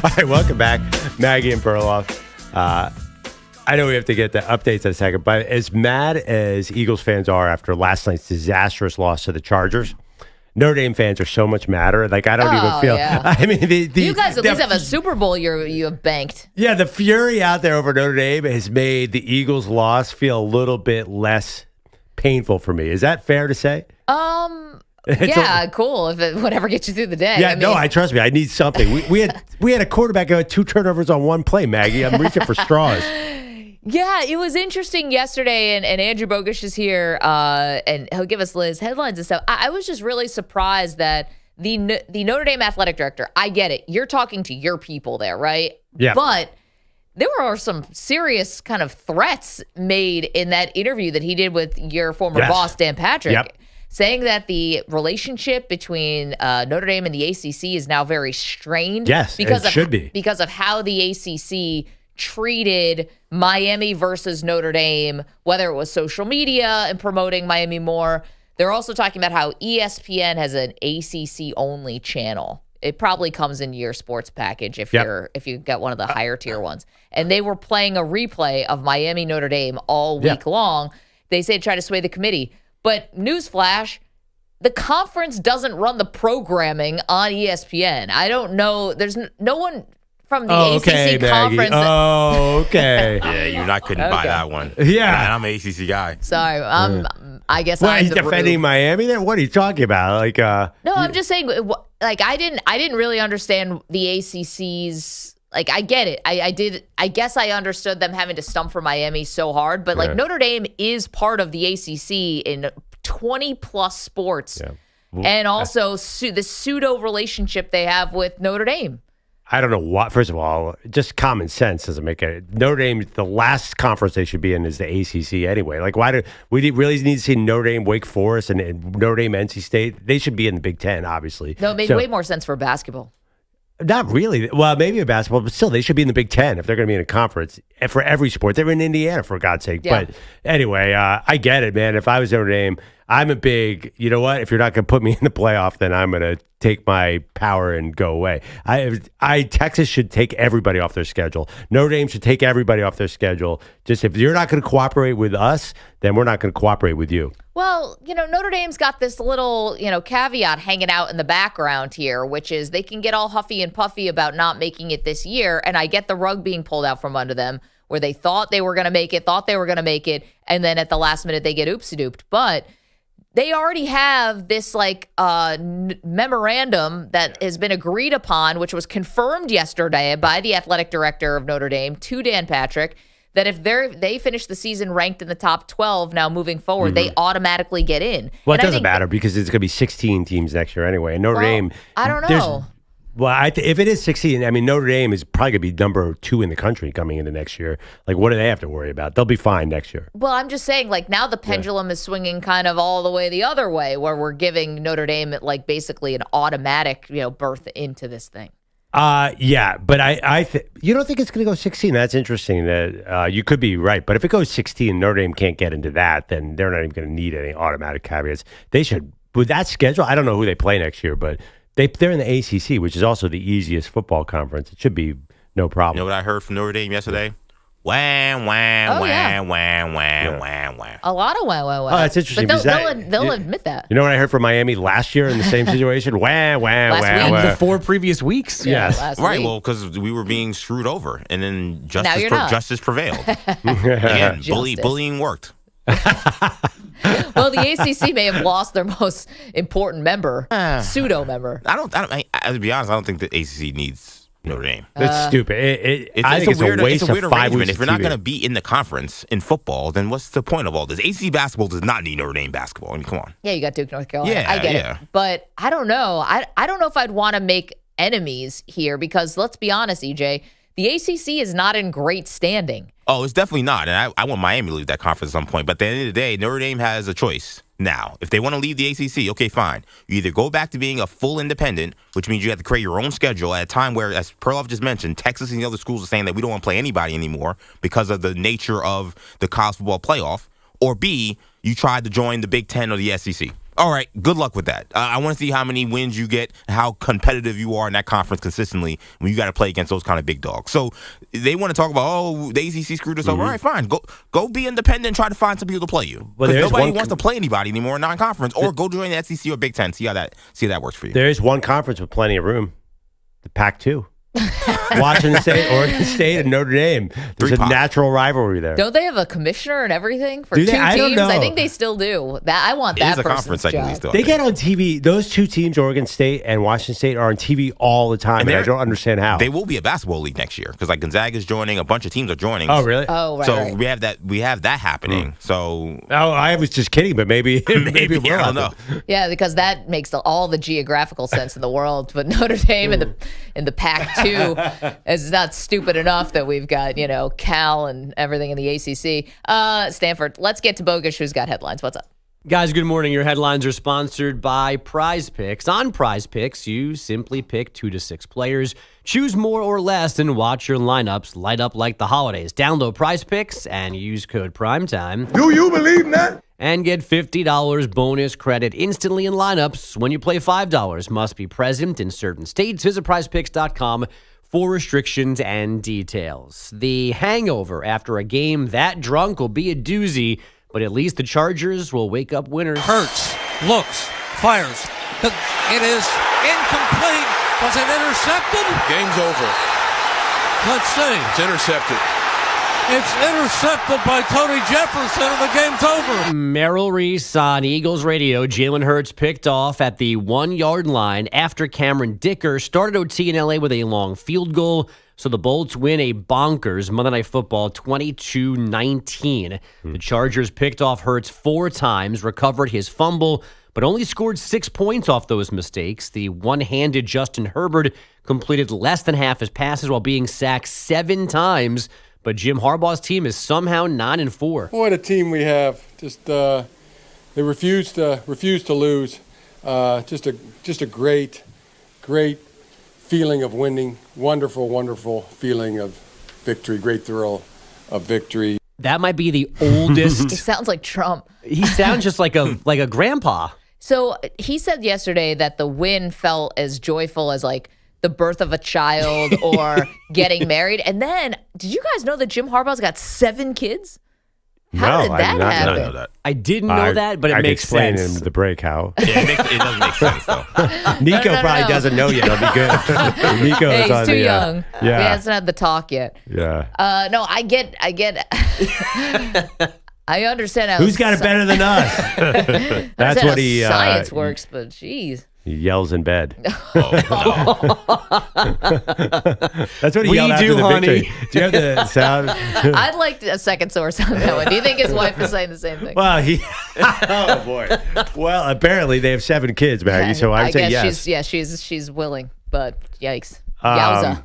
Speaker 5: All right, welcome back, Maggie and Perloff. I know we have to get the updates in a second, but as mad as Eagles fans are after last night's disastrous loss to the Chargers, Notre Dame fans are so much madder. Like, I don't even feel.
Speaker 4: Yeah.
Speaker 5: I mean,
Speaker 4: you guys at least have a Super Bowl you have banked.
Speaker 5: Yeah, the fury out there over Notre Dame has made the Eagles' loss feel a little bit less painful for me. Is that fair to say?
Speaker 4: Yeah, cool. If whatever gets you through the day.
Speaker 5: Yeah, I trust me. I need something. We had a quarterback who had 2 turnovers on one play, Maggie. I'm reaching for straws.
Speaker 4: Yeah, it was interesting yesterday, and Andrew Bogusch is here, and he'll give us Liz headlines and stuff. I was just really surprised that the Notre Dame athletic director, I get it. You're talking to your people there, right?
Speaker 5: Yeah.
Speaker 4: But there were some serious kind of threats made in that interview that he did with your former boss, Dan Patrick.
Speaker 5: Yep.
Speaker 4: Saying that the relationship between Notre Dame and the ACC is now very strained.
Speaker 5: Yes,
Speaker 4: because
Speaker 5: it should be.
Speaker 4: Because of how the ACC treated Miami versus Notre Dame, whether it was social media and promoting Miami more. They're also talking about how ESPN has an ACC-only channel. It probably comes in your sports package if you get one of the higher tier ones. And they were playing a replay of Miami Notre Dame all week long. They say try to sway the committee. But newsflash, the conference doesn't run the programming on ESPN. I don't know. There's no one from the ACC conference.
Speaker 5: Okay.
Speaker 7: Yeah, I couldn't buy that one.
Speaker 5: Yeah.
Speaker 7: I'm an ACC guy.
Speaker 4: Sorry. I guess
Speaker 5: Well,
Speaker 4: I'm
Speaker 5: he's defending Miami then? What are you talking about?
Speaker 4: No, I'm just saying, like, I didn't really understand the ACC's. Like, I get it. I did. I guess I understood them having to stump for Miami so hard. But, like, Notre Dame is part of the ACC in 20-plus sports. Yeah. Well, and also the pseudo relationship they have with Notre Dame.
Speaker 5: I don't know what. First of all, just common sense doesn't make it. Notre Dame, the last conference they should be in is the ACC anyway. Like, why do we really need to see Notre Dame, Wake Forest, and Notre Dame, NC State? They should be in the Big Ten, obviously.
Speaker 4: No, it made way more sense for basketball.
Speaker 5: Not really. Well, maybe in basketball, but still, they should be in the Big Ten if they're going to be in a conference. And for every sport, they're in Indiana, for God's sake. Yeah. But anyway, I get it, man. If I was Notre Dame, I'm a big, you know what? If you're not going to put me in the playoff, then I'm going to take my power and go away. Texas should take everybody off their schedule. Notre Dame should take everybody off their schedule. Just if you're not going to cooperate with us, then we're not going to cooperate with you.
Speaker 4: Well, Notre Dame's got this little, caveat hanging out in the background here, which is they can get all huffy and puffy about not making it this year. And I get the rug being pulled out from under them where they thought they were going to make it, and then at the last minute they get oopsie-dooped. But they already have this memorandum that has been agreed upon, which was confirmed yesterday by the athletic director of Notre Dame to Dan Patrick, that if they finish the season ranked in the top 12 now moving forward, they automatically get in.
Speaker 5: Well, it doesn't matter because it's going to be 16 teams next year anyway. And Notre Dame,
Speaker 4: I don't know.
Speaker 5: Well, if it is 16, Notre Dame is probably going to be number 2 in the country coming into next year. What do they have to worry about? They'll be fine next year.
Speaker 4: Well, I'm just saying, now the pendulum is swinging kind of all the way the other way, where we're giving Notre Dame basically an automatic, berth into this thing.
Speaker 5: Yeah, but you don't think it's going to go 16? That's interesting. That you could be right, but if it goes 16, Notre Dame can't get into that, then they're not even going to need any automatic caveats. They should with that schedule. I don't know who they play next year, but they're in the ACC, which is also the easiest football conference. It should be no problem.
Speaker 7: You know what I heard from Notre Dame yesterday? Wham, wham, wham, wham, wham, wham.
Speaker 4: A lot of wham, wham, wham.
Speaker 5: Oh, that's interesting.
Speaker 4: But they'll admit that.
Speaker 5: You know what I heard from Miami last year in the same situation? Wham, wham, wham, wham.
Speaker 8: The 4 previous weeks.
Speaker 5: Yes.
Speaker 7: Right, well, because we were being screwed over, and then justice prevailed. Again, bullying worked.
Speaker 4: Well, the ACC may have lost their most important member, pseudo member.
Speaker 7: To be honest, I don't think the ACC needs Notre Dame.
Speaker 5: That's stupid. I think it's a waste
Speaker 7: of 5
Speaker 5: arrangement.
Speaker 7: weeks. If you're not going to be in the conference in football, then what's the point of all this? ACC basketball does not need Notre Dame basketball. Come on.
Speaker 4: Yeah, you got Duke, North Carolina.
Speaker 7: Yeah,
Speaker 4: I get it. But I don't know. I don't know if I'd want to make enemies here because let's be honest, EJ, the ACC is not in great standing.
Speaker 7: Oh, it's definitely not. And I want Miami to leave that conference at some point. But at the end of the day, Notre Dame has a choice now. If they want to leave the ACC, okay, fine. You either go back to being a full independent, which means you have to create your own schedule at a time where, as Perloff just mentioned, Texas and the other schools are saying that we don't want to play anybody anymore because of the nature of the college football playoff. Or B, you try to join the Big Ten or the SEC. All right, good luck with that. I want to see how many wins you get, how competitive you are in that conference consistently when you got to play against those kind of big dogs. So they want to talk about, the ACC screwed us over. All right, fine. Go be independent and try to find some people to play you. Because nobody wants to play anybody anymore in non-conference. Or go join the SEC or Big Ten. See how that works for you.
Speaker 5: There is one conference with plenty of room, the Pac-2. Washington State, Oregon State, and Notre Dame. There's a natural rivalry there.
Speaker 4: Don't they have a commissioner and everything for 2 teams?
Speaker 5: I don't know.
Speaker 4: I think they still do. I want that person's job.
Speaker 5: They get on TV. Those 2 teams, Oregon State and Washington State, are on TV all the time, and I don't understand how.
Speaker 7: They will be a basketball league next year because Gonzaga's joining, a bunch of teams are joining.
Speaker 5: Oh, really?
Speaker 4: Oh, right.
Speaker 7: So
Speaker 4: right.
Speaker 7: we have that happening. So
Speaker 5: I was just kidding, but maybe
Speaker 7: I don't know.
Speaker 4: Yeah, because that makes all the geographical sense in the world. But Notre Dame in the Pac-2 is not stupid enough that we've got, Cal and everything in the ACC. Stanford, let's get to Bogusch, who's got headlines. What's up?
Speaker 8: Guys, good morning. Your headlines are sponsored by Prize Picks. On Prize Picks, you simply pick 2 to 6 players, choose more or less, and watch your lineups light up like the holidays. Download Prize Picks and use code PRIMETIME.
Speaker 2: Do you believe that?
Speaker 8: And get $50 bonus credit instantly in lineups when you play $5. Must be present in certain states. Visit prizepicks.com for restrictions and details. The hangover after a game that drunk will be a doozy, but at least the Chargers will wake up winners.
Speaker 9: Hurts, looks, fires. It is incomplete. Was it intercepted?
Speaker 10: Game's over.
Speaker 9: Let's see.
Speaker 10: It's intercepted.
Speaker 9: It's intercepted by Tony Jefferson, and the game's over.
Speaker 8: Merrill Reese on Eagles radio. Jalen Hurts picked off at the 1-yard line after Cameron Dicker started OT in L.A. with a long field goal. So the Bolts win a bonkers Monday Night Football 22-19. The Chargers picked off Hurts 4 times, recovered his fumble, but only scored 6 points off those mistakes. The one-handed Justin Herbert completed less than half his passes while being sacked 7 times. But Jim Harbaugh's team is somehow 9-4.
Speaker 11: What a team we have! Just they refuse to lose. Just a great feeling of winning. Wonderful feeling of victory. Great thrill of victory.
Speaker 8: That might be the oldest.
Speaker 4: He sounds like Trump.
Speaker 8: He sounds just like a grandpa.
Speaker 4: So he said yesterday that the win felt as joyful as like the birth of a child or getting married. And then, did you guys know that Jim Harbaugh's got 7 kids? How did that happen?
Speaker 7: I didn't know that.
Speaker 8: I didn't know that, but it makes
Speaker 5: explain
Speaker 8: sense.
Speaker 5: in the break how.
Speaker 7: Yeah, it doesn't make sense though.
Speaker 5: Nico probably doesn't know yet. It'll be good. Nico is
Speaker 4: Hey,
Speaker 5: on
Speaker 4: he's too
Speaker 5: the,
Speaker 4: young.
Speaker 5: Yeah.
Speaker 4: He hasn't had the talk yet.
Speaker 5: Yeah.
Speaker 4: No, I get. I understand how.
Speaker 5: Who's got it better than us? That's what he.
Speaker 4: Science works, but geez.
Speaker 5: He yells in bed.
Speaker 7: Oh,
Speaker 5: That's what he
Speaker 8: We
Speaker 5: yelled after
Speaker 8: do,
Speaker 5: the
Speaker 8: honey.
Speaker 5: victory. Do you have the sound?
Speaker 4: I'd like a second source on that one. Do you think his wife is saying the same thing?
Speaker 5: Well, oh boy. Well, apparently they have 7 kids, Maggie. So I would say
Speaker 4: guess
Speaker 5: yes.
Speaker 4: she's willing, but yikes, yowza.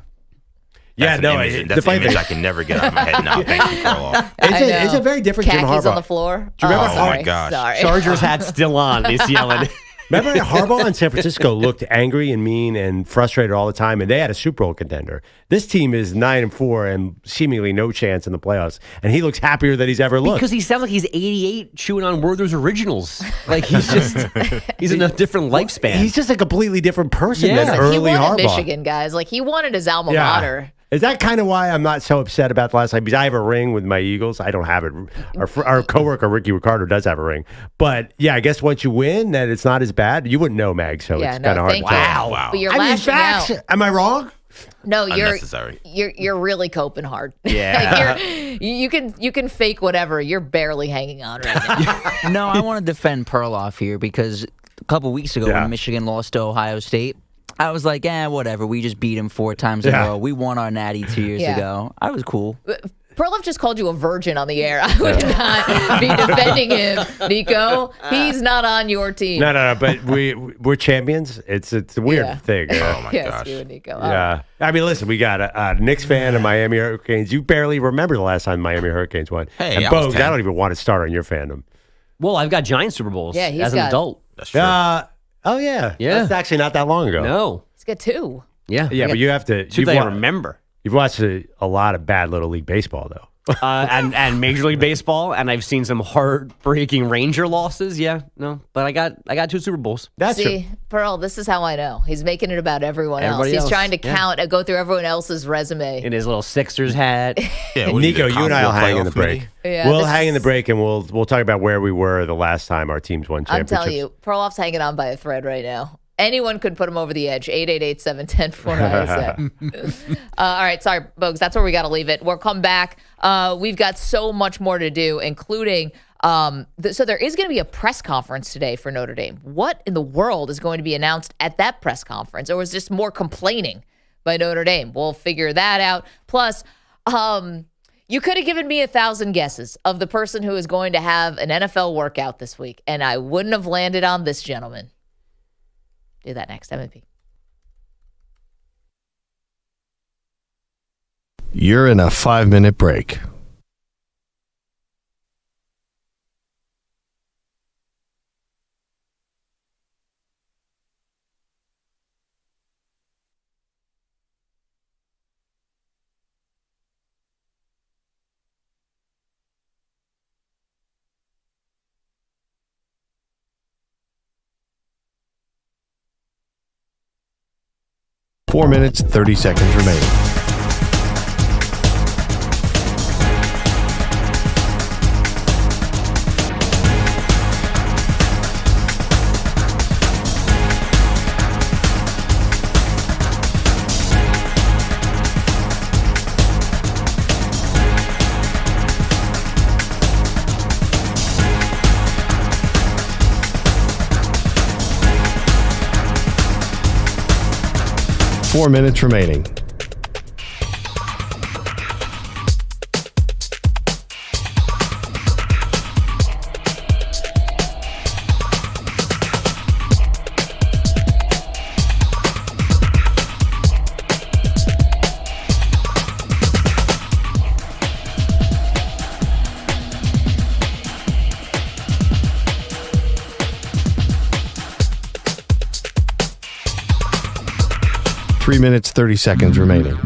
Speaker 5: Yeah,
Speaker 7: that's
Speaker 5: no,
Speaker 7: an image,
Speaker 5: the
Speaker 7: that's an
Speaker 5: funny
Speaker 7: image
Speaker 5: thing-
Speaker 7: I can never get out of my head now. Thank you, Perloff.
Speaker 5: It's a very different Jim
Speaker 4: Khakis
Speaker 5: Harbaugh.
Speaker 4: on the floor.
Speaker 5: Do you remember
Speaker 7: Oh, my gosh.
Speaker 4: Sorry.
Speaker 8: Chargers hat still on. He's yelling.
Speaker 5: Remember Harbaugh in San Francisco looked angry and mean and frustrated all the time, and they had a Super Bowl contender. This team is 9-4 and seemingly no chance in the playoffs, and he looks happier than he's ever looked.
Speaker 8: Because he sounds like he's 88 chewing on Werther's Originals. Like he's in a different lifespan.
Speaker 5: He's just a completely different person
Speaker 8: Yeah.
Speaker 5: than
Speaker 8: Like,
Speaker 5: early
Speaker 4: he wanted
Speaker 5: Harbaugh.
Speaker 4: Michigan, guys. Like he wanted his alma mater.
Speaker 5: Is that kind of why I'm not so upset about the last time? Because I have a ring with my Eagles. I don't have it. Our coworker Ricky Ricardo does have a ring. But yeah, I guess once you win, then it's not as bad. You wouldn't know, Mag. So it's kind of hard to tell.
Speaker 7: Wow.
Speaker 4: But you're
Speaker 5: I mean,
Speaker 4: lashing
Speaker 5: facts.
Speaker 4: out.
Speaker 5: Am I wrong?
Speaker 4: No,
Speaker 7: Unnecessary.
Speaker 4: you're really coping hard.
Speaker 8: Yeah.
Speaker 4: you can fake whatever. You're barely hanging on right now.
Speaker 10: No, I want to defend Perloff here because a couple weeks ago when Michigan lost to Ohio State, I was like, whatever. We just beat him 4 times in a row. We won our natty 2 years ago. I was cool.
Speaker 4: Perloff just called you a virgin on the air. I would not be defending him, Nico. He's not on your team.
Speaker 5: No. But we're champions. It's a weird thing.
Speaker 7: Oh my
Speaker 4: yes,
Speaker 7: gosh.
Speaker 4: you and Nico.
Speaker 5: Yeah. I mean, listen, we got a Knicks fan of Miami Hurricanes. You barely remember the last time Miami Hurricanes won.
Speaker 7: Hey,
Speaker 5: and
Speaker 7: I was
Speaker 5: Bogues,
Speaker 7: 10.
Speaker 5: I don't even want to start on your fandom.
Speaker 8: Well, I've got giant Super Bowls
Speaker 4: Yeah, he's
Speaker 8: as an
Speaker 4: got-
Speaker 8: adult.
Speaker 7: That's true.
Speaker 5: Oh, yeah.
Speaker 8: Yeah.
Speaker 5: That's actually not that long ago.
Speaker 8: No.
Speaker 4: He's got 2.
Speaker 8: Yeah.
Speaker 5: Yeah, but you have to.
Speaker 8: 2 that I remember.
Speaker 5: You've watched a lot of bad Little League baseball, though.
Speaker 8: And Major League Baseball, and I've seen some heartbreaking Ranger losses. Yeah, no, but I got 2 Super Bowls.
Speaker 5: That's true.
Speaker 4: See, Pearl, this is how I know. He's making it about everyone else.
Speaker 8: Everybody
Speaker 4: He's
Speaker 8: else,
Speaker 4: trying to
Speaker 8: yeah.
Speaker 4: count and go through everyone else's resume.
Speaker 8: In his little Sixers hat.
Speaker 7: Yeah, what do
Speaker 5: Nico,
Speaker 7: do,
Speaker 5: you and I will hang in the break.
Speaker 7: committee?
Speaker 4: Yeah,
Speaker 5: we'll
Speaker 4: this
Speaker 5: hang in the
Speaker 4: is-
Speaker 5: break, and we'll talk about where we were the last time our teams won
Speaker 4: I'm
Speaker 5: championships.
Speaker 4: telling you, Perloff's hanging on by a thread right now. Anyone could put him over the edge. 888-710-4907. All right, sorry, Bogues. That's where we got to leave it. We'll come back. We've got so much more to do, including so there is going to be a press conference today for Notre Dame. What in the world is going to be announced at that press conference? Or is this more complaining by Notre Dame? We'll figure that out. Plus, you could have given me 1,000 guesses of the person who is going to have an NFL workout this week, and I wouldn't have landed on this gentleman. Do that next, MVP.
Speaker 1: You're in a 5-minute break. Four minutes, 30 seconds remaining. Four minutes remaining. Three minutes, 30 seconds remaining.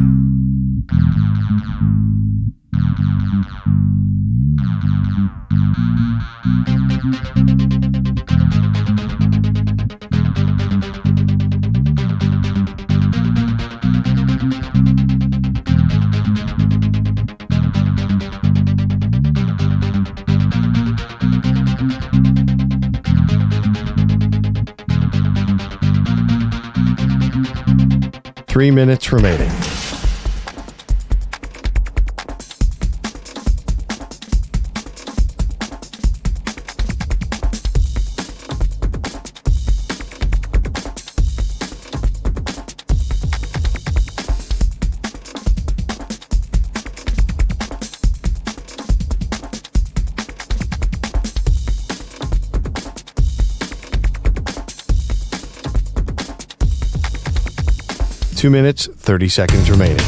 Speaker 1: 3 minutes remaining. Two minutes, 30 seconds remaining.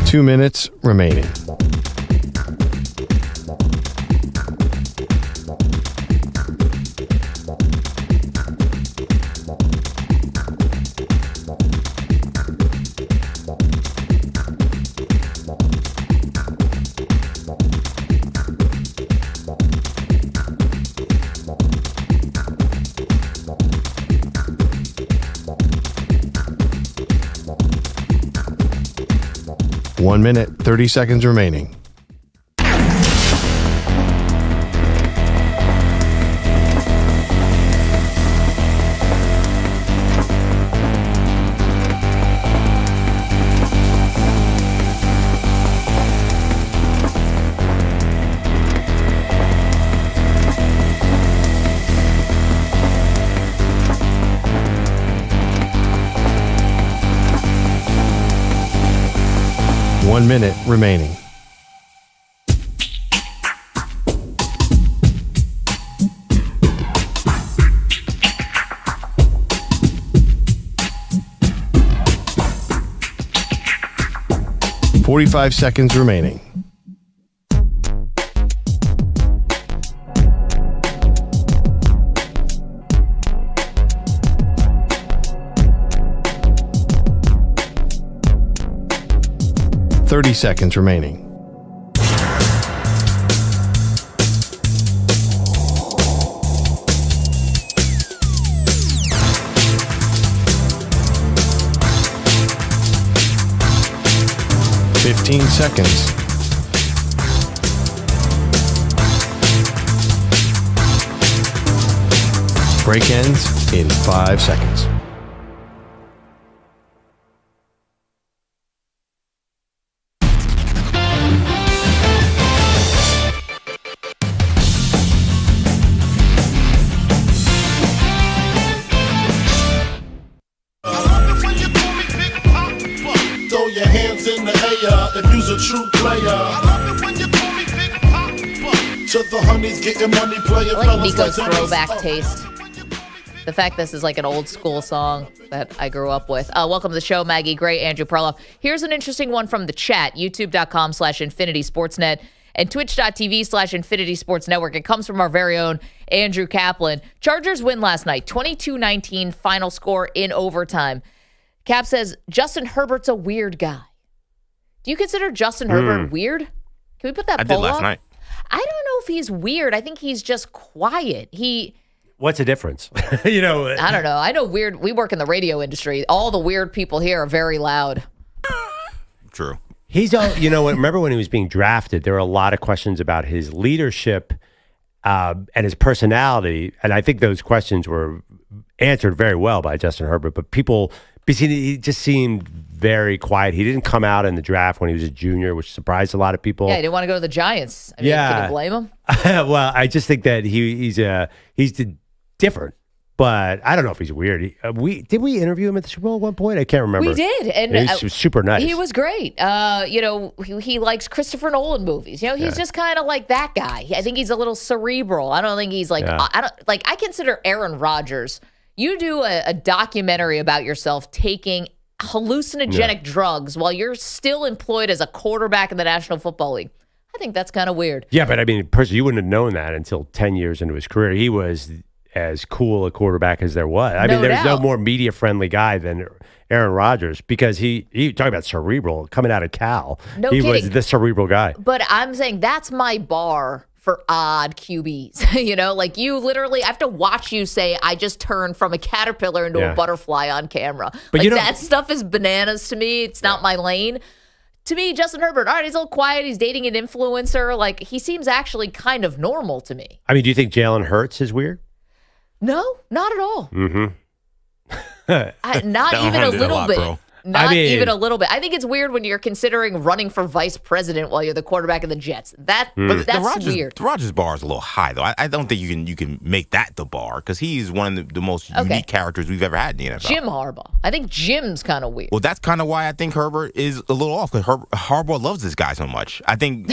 Speaker 1: Two minutes remaining. One minute, 30 seconds remaining. One minute remaining. .45 seconds remaining. .30 seconds remaining. .15 seconds. Break ends in 5 seconds.
Speaker 12: If you's a true player, I love it when you call me Big Papa. To the honeys getting money, playing.
Speaker 4: I like Nico's throwback taste. The fact this is like an old school song that I grew up with. Welcome to the show, Maggie Gray, Andrew Perloff. Here's an interesting one from the chat, youtube.com/InfinitySportsNet and twitch.tv/InfinitySportsNetwork. It comes from our very own Andrew Kaplan. Chargers win last night, 22-19, final score in overtime. Cap says, Justin Herbert's a weird guy. Do you consider Justin Herbert weird? Can we put that poll
Speaker 7: did last
Speaker 4: up?
Speaker 7: night.
Speaker 4: I don't know if he's weird. I think he's just quiet.
Speaker 5: What's the difference?
Speaker 4: I don't know. I know weird. We work in the radio industry. All the weird people here are very loud.
Speaker 7: True.
Speaker 5: He's all, remember when he was being drafted, there were a lot of questions about his leadership and his personality. And I think those questions were answered very well by Justin Herbert. But he just seemed very quiet. He didn't come out in the draft when he was a junior, which surprised a lot of people.
Speaker 4: Yeah, he didn't want to go to the Giants. Can you blame him?
Speaker 5: Well, I just think that he's different. But I don't know if he's weird. Did we interview him at the Super Bowl at one point? I can't remember.
Speaker 4: We did, and
Speaker 5: he was super nice.
Speaker 4: He was great. He likes Christopher Nolan movies. He's just kind of like that guy. I think he's a little cerebral. I don't think he's like. I consider Aaron Rodgers. You do a documentary about yourself taking hallucinogenic drugs while you're still employed as a quarterback in the National Football League. I think that's kind of weird.
Speaker 5: Yeah, but personally, you wouldn't have known that until 10 years into his career. He was as cool a quarterback as there was. I mean,
Speaker 4: No
Speaker 5: there's no
Speaker 4: doubt.
Speaker 5: more media friendly guy than Aaron Rodgers because he talking about cerebral coming out of Cal.
Speaker 4: No
Speaker 5: he was
Speaker 4: kidding.
Speaker 5: the cerebral guy.
Speaker 4: But I'm saying that's my bar for odd QBs. Like you literally, I have to watch you say, I just turned from a caterpillar into a butterfly on camera.
Speaker 5: But
Speaker 4: like that stuff is bananas to me. It's not my lane. To me, Justin Herbert, all right, he's a little quiet. He's dating an influencer. Like he seems actually kind of normal to me.
Speaker 5: I mean, do you think Jalen Hurts is weird?
Speaker 4: No, not at all.
Speaker 5: Mm-hmm.
Speaker 4: Not even a little bit.
Speaker 7: Bro.
Speaker 4: Not even a little bit. I think it's weird when you're considering running for vice president while you're the quarterback of the Jets. That's weird.
Speaker 7: The Rodgers bar is a little high, though. I don't think you can make that the bar because he's one of the most unique characters we've ever had in the NFL.
Speaker 4: Jim Harbaugh. I think Jim's kind of weird.
Speaker 7: Well, that's kind of why I think Herbert is a little off because Harbaugh loves this guy so much. I think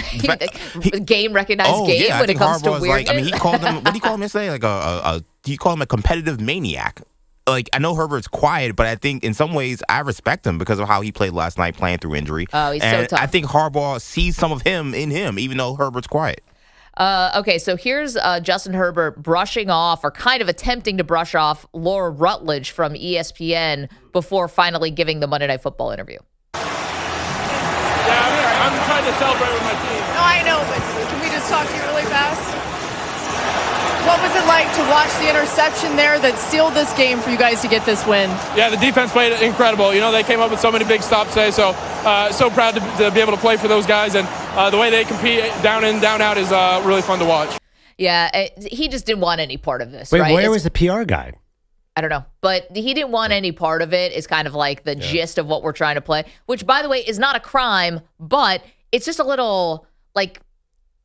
Speaker 4: game recognized game
Speaker 7: yeah,
Speaker 4: when it comes
Speaker 7: Harbaugh
Speaker 4: to weirdness.
Speaker 7: he called him. What did he call him yesterday? Like he called him a competitive maniac. Like, I know Herbert's quiet, but I think in some ways I respect him because of how he played last night playing through injury.
Speaker 4: Oh, he's
Speaker 7: and
Speaker 4: so tough.
Speaker 7: I think Harbaugh sees some of him in him, even though Herbert's quiet.
Speaker 4: Okay, so here's Justin Herbert brushing off or kind of attempting to brush off Laura Rutledge from ESPN before finally giving the Monday Night Football interview.
Speaker 13: Yeah, I'm trying to celebrate with my team. No, I know, but can we just talk to you really fast? What was it like to watch the interception there that sealed this game for you guys to get this win? Yeah, the defense played incredible. They came up with so many big stops today, so proud to be able to play for those guys. And the way they compete down in, down out is really fun to watch.
Speaker 4: Yeah, he just didn't want any part of this,
Speaker 5: Wait,
Speaker 4: right?
Speaker 5: where was the PR guy?
Speaker 4: I don't know, but he didn't want any part of it. It's kind of like the gist of what we're trying to play, which, by the way, is not a crime, but it's just a little like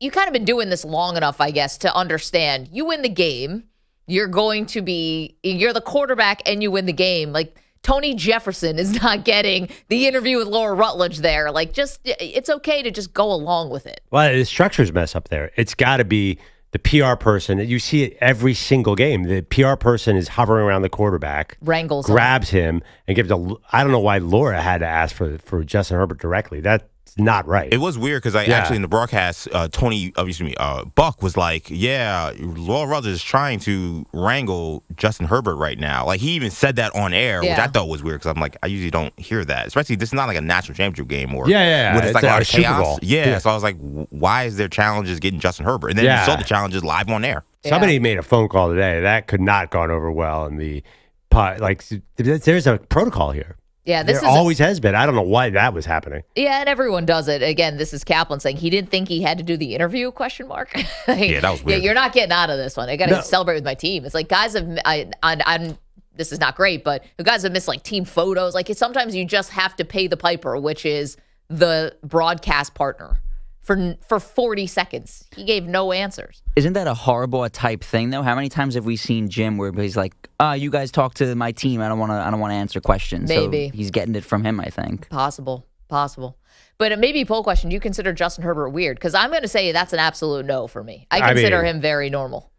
Speaker 4: you kind of been doing this long enough, I guess, to understand you win the game. You're the quarterback and you win the game. Like Tony Jefferson is not getting the interview with Laura Rutledge there. Like it's okay to just go along with it.
Speaker 5: Well, the structure's mess up there. It's got to be the PR person. You see it every single game. The PR person is hovering around the quarterback,
Speaker 4: wrangles,
Speaker 5: grabs him, and gives I don't know why Laura had to ask for Justin Herbert directly. That's not right.
Speaker 7: It was weird because actually in the broadcast, Buck was like, "Yeah, Laura Rutledge is trying to wrangle Justin Herbert right now." Like he even said that on air, which I thought was weird because I'm like, I usually don't hear that. Especially this is not like a national championship game or
Speaker 5: where
Speaker 7: it's like a lot of
Speaker 5: Super
Speaker 7: chaos.
Speaker 5: Bowl.
Speaker 7: Yeah, so I was like, why is there challenges getting Justin Herbert? And then you saw the challenges live on air.
Speaker 5: Somebody made a phone call today that could not have gone over well in the there's a protocol here.
Speaker 4: Yeah,
Speaker 5: there always has been. I don't know why that was happening.
Speaker 4: Yeah, and everyone does it. Again, this is Kaplan saying he didn't think he had to do the interview, question mark.
Speaker 7: Yeah, that was weird.
Speaker 4: Yeah, you're not getting out of this one. I got to celebrate with my team. It's like guys have, I'm this is not great, but the guys have missed like team photos. Like sometimes you just have to pay the piper, which is the broadcast partner. For 40 seconds. He gave no answers.
Speaker 10: Isn't that a horrible type thing though? How many times have we seen Jim where he's like, you guys talk to my team. I don't want to answer questions.
Speaker 4: Maybe.
Speaker 10: So he's getting it from him, I think.
Speaker 4: Possible. But it may be a poll question. Do you consider Justin Herbert weird? Because I'm going to say that's an absolute no for me. I consider him very normal.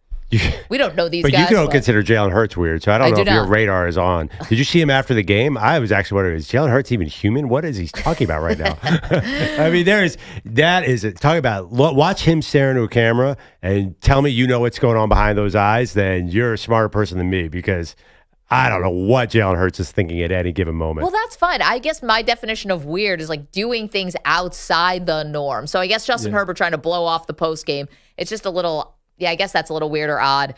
Speaker 4: We don't know these
Speaker 5: but
Speaker 4: guys.
Speaker 5: But you don't consider Jalen Hurts weird, so I don't know if your radar is on. Did you see him after the game? I was actually wondering, is Jalen Hurts even human? What is he talking about right now? I mean, talking about, watch him stare into a camera and tell me you know what's going on behind those eyes, then you're a smarter person than me because I don't know what Jalen Hurts is thinking at any given moment.
Speaker 4: Well, that's fine. I guess my definition of weird is like doing things outside the norm. So I guess Justin Herbert trying to blow off the post game, it's just a little... Yeah, I guess that's a little weird or odd.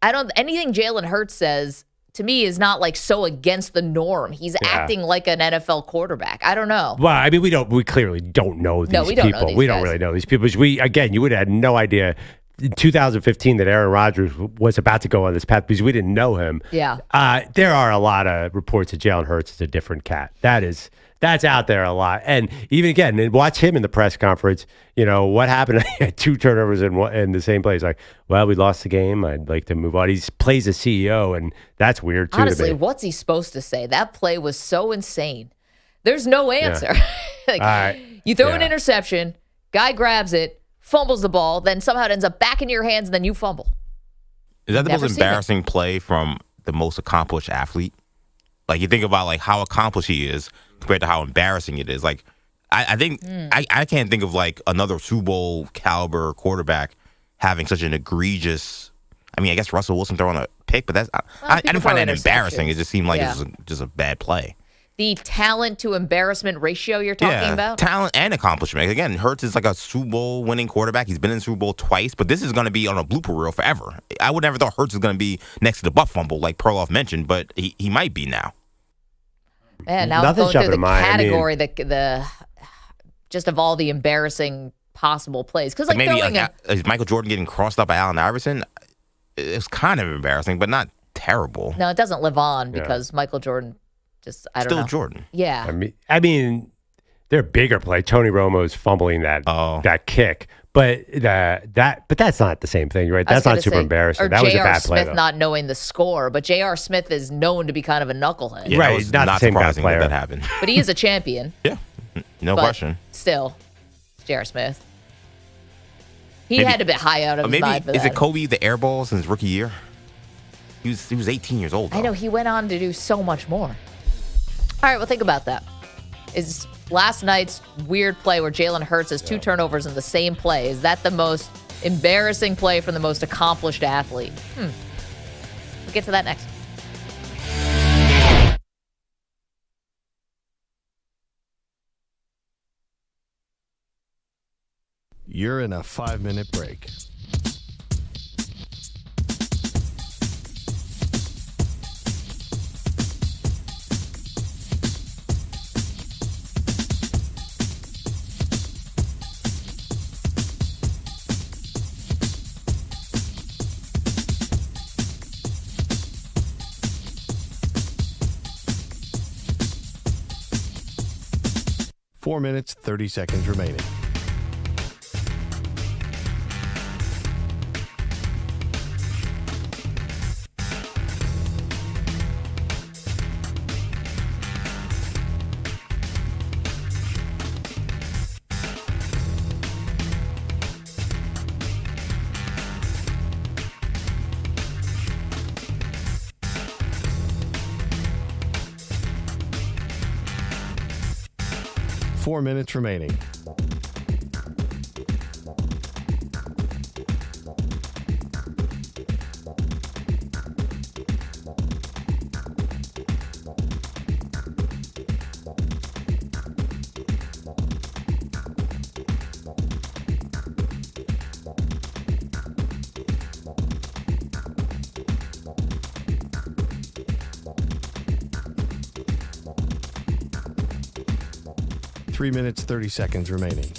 Speaker 4: Anything Jalen Hurts says to me is not like so against the norm. He's acting like an NFL quarterback. I don't know.
Speaker 5: Well, I mean, we clearly don't know these people. We don't really know these people. You would have had no idea in 2015 that Aaron Rodgers was about to go on this path because we didn't know him.
Speaker 4: Yeah.
Speaker 5: There are a lot of reports that Jalen Hurts is a different cat. That's out there a lot. And even again, watch him in the press conference. You know, what happened? He had 2 turnovers in the same place. Like, well, we lost the game. I'd like to move on. He plays a CEO, and that's weird, too.
Speaker 4: Honestly, what's he supposed to say? That play was so insane. There's no answer.
Speaker 5: Yeah.
Speaker 4: You throw an interception, guy grabs it, fumbles the ball, then somehow it ends up back in your hands, and then you fumble.
Speaker 7: Is that the most embarrassing play from the most accomplished athlete? Like, you think about, like, how accomplished he is compared to how embarrassing it is. Like, I think I can't think of, like, another Super Bowl caliber quarterback having such an egregious... I mean, I guess Russell Wilson throwing a pick, but I didn't find that embarrassing. It just seemed like it was just a bad play.
Speaker 4: The talent to embarrassment ratio you're talking about?
Speaker 7: Talent and accomplishment. Again, Hurts is like a Super Bowl winning quarterback. He's been in the Super Bowl twice, but this is going to be on a blooper reel forever. I would never thought Hurts was going to be next to the butt fumble like Perloff mentioned, but he might be now.
Speaker 4: Man, now I'm going through the category, the just of all the embarrassing possible plays. Because
Speaker 7: maybe is Michael Jordan getting crossed up by Allen Iverson? It's kind of embarrassing, but not terrible.
Speaker 4: No, it doesn't live on because Michael Jordan just, I don't know.
Speaker 7: Still Jordan.
Speaker 4: Yeah.
Speaker 5: I mean, they're bigger play. Tony Romo's fumbling that kick. But that's not the same thing, right? That's not super embarrassing. That was a bad play.
Speaker 4: J.R. Smith not knowing the score, but J.R. Smith is known to be kind of a knucklehead.
Speaker 7: Yeah, right, not the same bad player that happened.
Speaker 4: But he is a champion.
Speaker 7: Yeah, no question.
Speaker 4: Still, J.R. Smith. He had to be high out of his mind for that.
Speaker 7: Is it Kobe the air balls in his rookie year? He was 18 years old, though.
Speaker 4: I know, he went on to do so much more. All right, well, think about that. Is last night's weird play where Jalen Hurts has 2 turnovers in the same play, is that the most embarrassing play from the most accomplished athlete? We'll get to that next.
Speaker 1: You're in a 5-minute break. Four minutes, 30 seconds remaining. Four minutes remaining. Three minutes, 30 seconds remaining.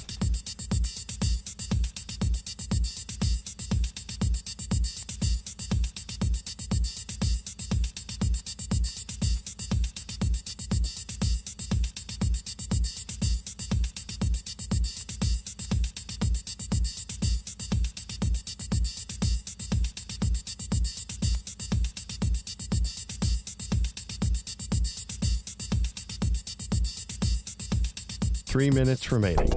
Speaker 1: Three minutes remaining.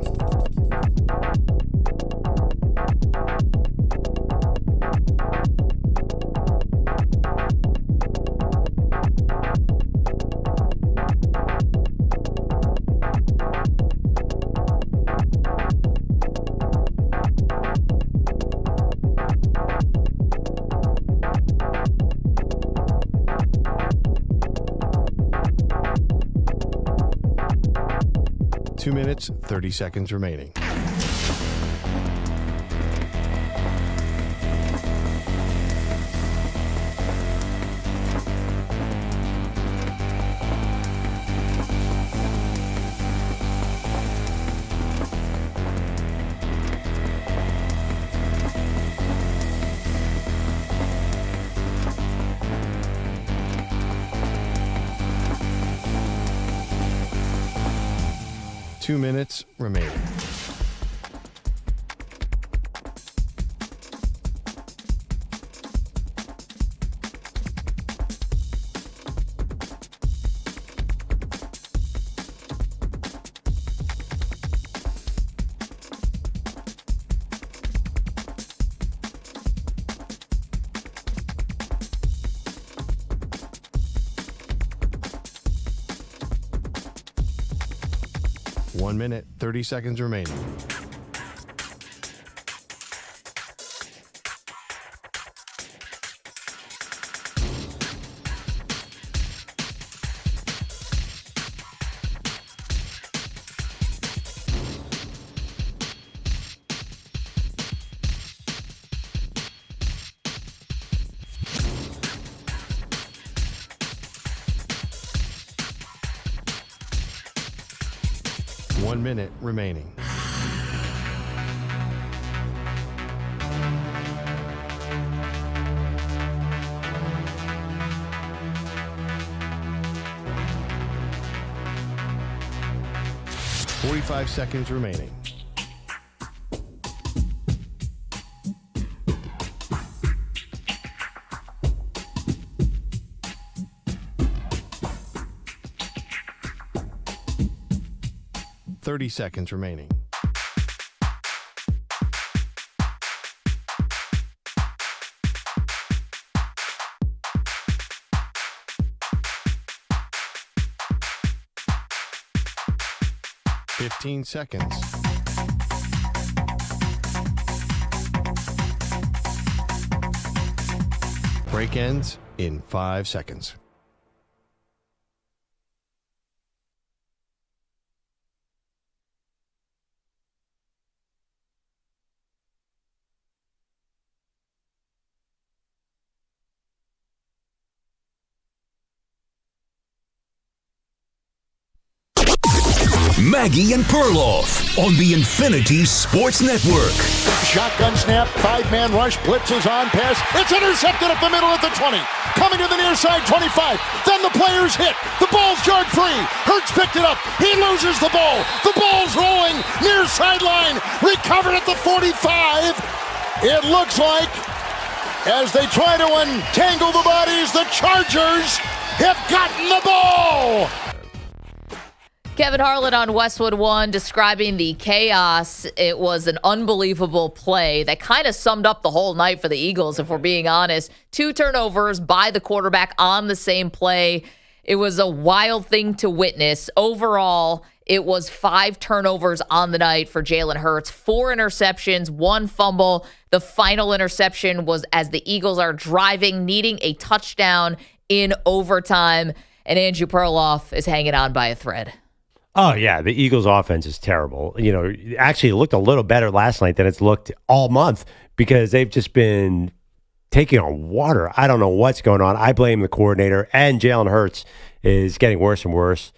Speaker 1: Two minutes, 30 seconds remaining. Two minutes remaining. One minute, 30 seconds remaining. 1 minute remaining. Forty-five seconds remaining. Seconds remaining. Fifteen seconds. Break ends in 5 seconds.
Speaker 2: Maggie and Perloff on the Infinity Sports Network.
Speaker 12: Shotgun snap, 5-man rush, blitzes on pass. It's intercepted up the middle at the 20. Coming to the near side, 25. Then the players hit. The ball's yard free. Hurts picked it up. He loses the ball. The ball's rolling near sideline. Recovered at the 45. It looks like as they try to untangle the bodies, the Chargers have gotten the ball.
Speaker 4: Kevin Harlan on Westwood One describing the chaos. It was an unbelievable play that kind of summed up the whole night for the Eagles, if we're being honest. 2 turnovers by the quarterback on the same play. It was a wild thing to witness. Overall, it was 5 turnovers on the night for Jalen Hurts, 4 interceptions, 1 fumble. The final interception was as the Eagles are driving, needing a touchdown in overtime, and Andrew Perloff is hanging on by a thread.
Speaker 5: Oh, yeah. The Eagles' offense is terrible. You know, actually, it looked a little better last night than it's looked all month because they've just been taking on water. I don't know what's going on. I blame the coordinator, and Jalen Hurts is getting worse and worse.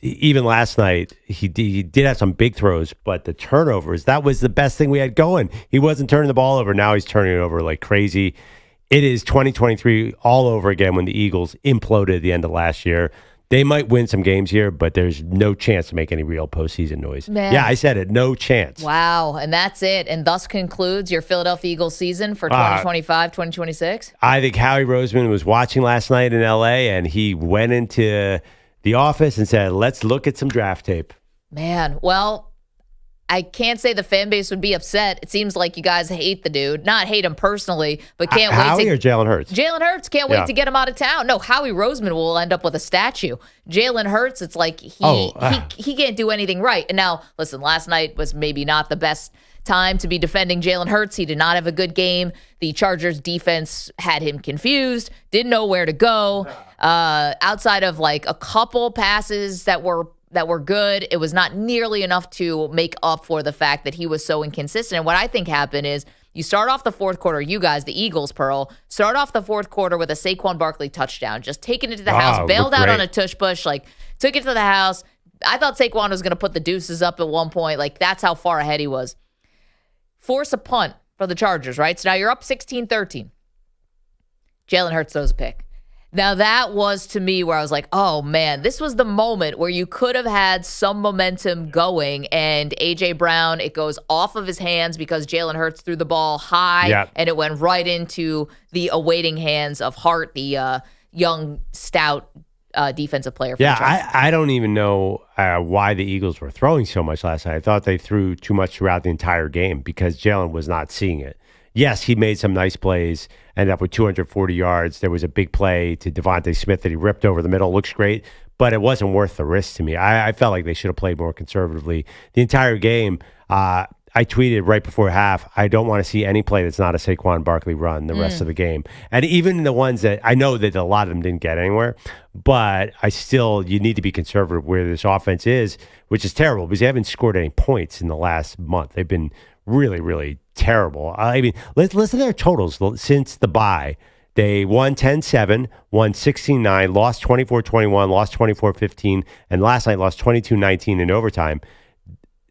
Speaker 5: Even last night, he did have some big throws, but the turnovers, that was the best thing we had going. He wasn't turning the ball over. Now he's turning it over like crazy. It is 2023 all over again when the Eagles imploded at the end of last year. They might win some games here, but there's no chance to make any real postseason noise.
Speaker 4: Man.
Speaker 5: Yeah, I said it. No chance.
Speaker 4: Wow. And that's it. And thus concludes your Philadelphia Eagles season for 2025, 2026?
Speaker 5: I think Howie Roseman was watching last night in L.A., and he went into the office and said, let's look at some draft tape.
Speaker 4: Man, well, I can't say the fan base would be upset. It seems like you guys hate the dude. Not hate him personally, but can't wait to...
Speaker 5: Howie or Jalen Hurts?
Speaker 4: Jalen Hurts, can't wait to get him out of town. No, Howie Roseman will end up with a statue. Jalen Hurts, it's like he can't do anything right. And now, listen, last night was maybe not the best time to be defending Jalen Hurts. He did not have a good game. The Chargers defense had him confused, didn't know where to go. Outside of like a couple passes that were good, it was not nearly enough to make up for the fact that he was so inconsistent. And what I think happened is you start off the fourth quarter, you guys, the Eagles, Pearl, start off the fourth quarter with a Saquon Barkley touchdown, just taking it to the house, bailed out on a tush push, like took it to the house. I thought Saquon was going to put the deuces up at one point. Like that's how far ahead he was. Force a punt for the Chargers, right? So now you're up 16-13. Jalen Hurts throws a pick. Now, that was, to me, where I was like, oh, man, this was the moment where you could have had some momentum going, and A.J. Brown, it goes off of his hands because Jalen Hurts threw the ball high, and it went right into the awaiting hands of Hart, the young, stout defensive player. For the Chargers.
Speaker 5: I don't even know why the Eagles were throwing so much last night. I thought they threw too much throughout the entire game because Jalen was not seeing it. Yes, he made some nice plays, ended up with 240 yards. There was a big play to Devontae Smith that he ripped over the middle. Looks great, but it wasn't worth the risk to me. I felt like they should have played more conservatively. The entire game, I tweeted right before half, I don't want to see any play that's not a Saquon Barkley run the rest of the game. And even the ones that, I know that a lot of them didn't get anywhere, but you need to be conservative where this offense is, which is terrible because they haven't scored any points in the last month. They've been really, really terrible. I mean, let's listen to their totals since the bye. They won 10-7, won 16-9, lost 24-21, lost 24-15, and last night lost 22-19 in overtime.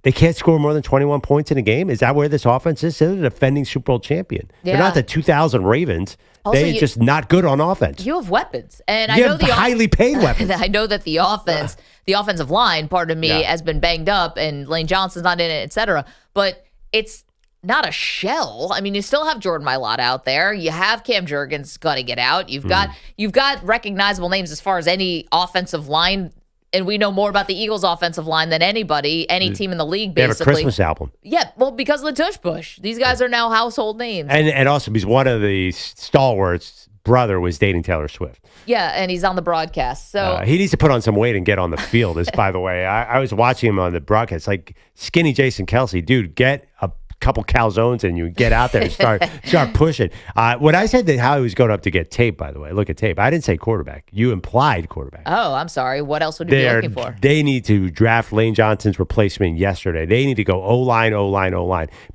Speaker 5: They can't score more than 21 points in a game? Is that where this offense is? They're the defending Super Bowl champion.
Speaker 4: Yeah.
Speaker 5: They're not the 2000 Ravens.
Speaker 4: Also,
Speaker 5: They're just not good on offense.
Speaker 4: You have weapons. And
Speaker 5: I know the highly paid weapons.
Speaker 4: I know that the offensive line, pardon me, has been banged up and Lane Johnson's not in it, et cetera. But it's not a shell. I mean, you still have Jordan Mailata out there. You have Cam Jurgens got to get out. You've got recognizable names as far as any offensive line, and we know more about the Eagles' offensive line than anybody, any team in the league, basically.
Speaker 5: They have a Christmas album.
Speaker 4: Yeah, well, because of the tush push. These guys are now household names.
Speaker 5: And also because one of the stalwarts' brother was dating Taylor Swift.
Speaker 4: Yeah, and he's on the broadcast. So
Speaker 5: he needs to put on some weight and get on the field. By the way, I was watching him on the broadcast, like skinny Jason Kelce. Dude, get a couple calzones and you get out there and start pushing. When I said that how he was going up to get tape, by the way, look at tape. I didn't say quarterback. You implied quarterback.
Speaker 4: Oh, I'm sorry. What else would you be looking for?
Speaker 5: They need to draft Lane Johnson's replacement yesterday. They need to go O-line,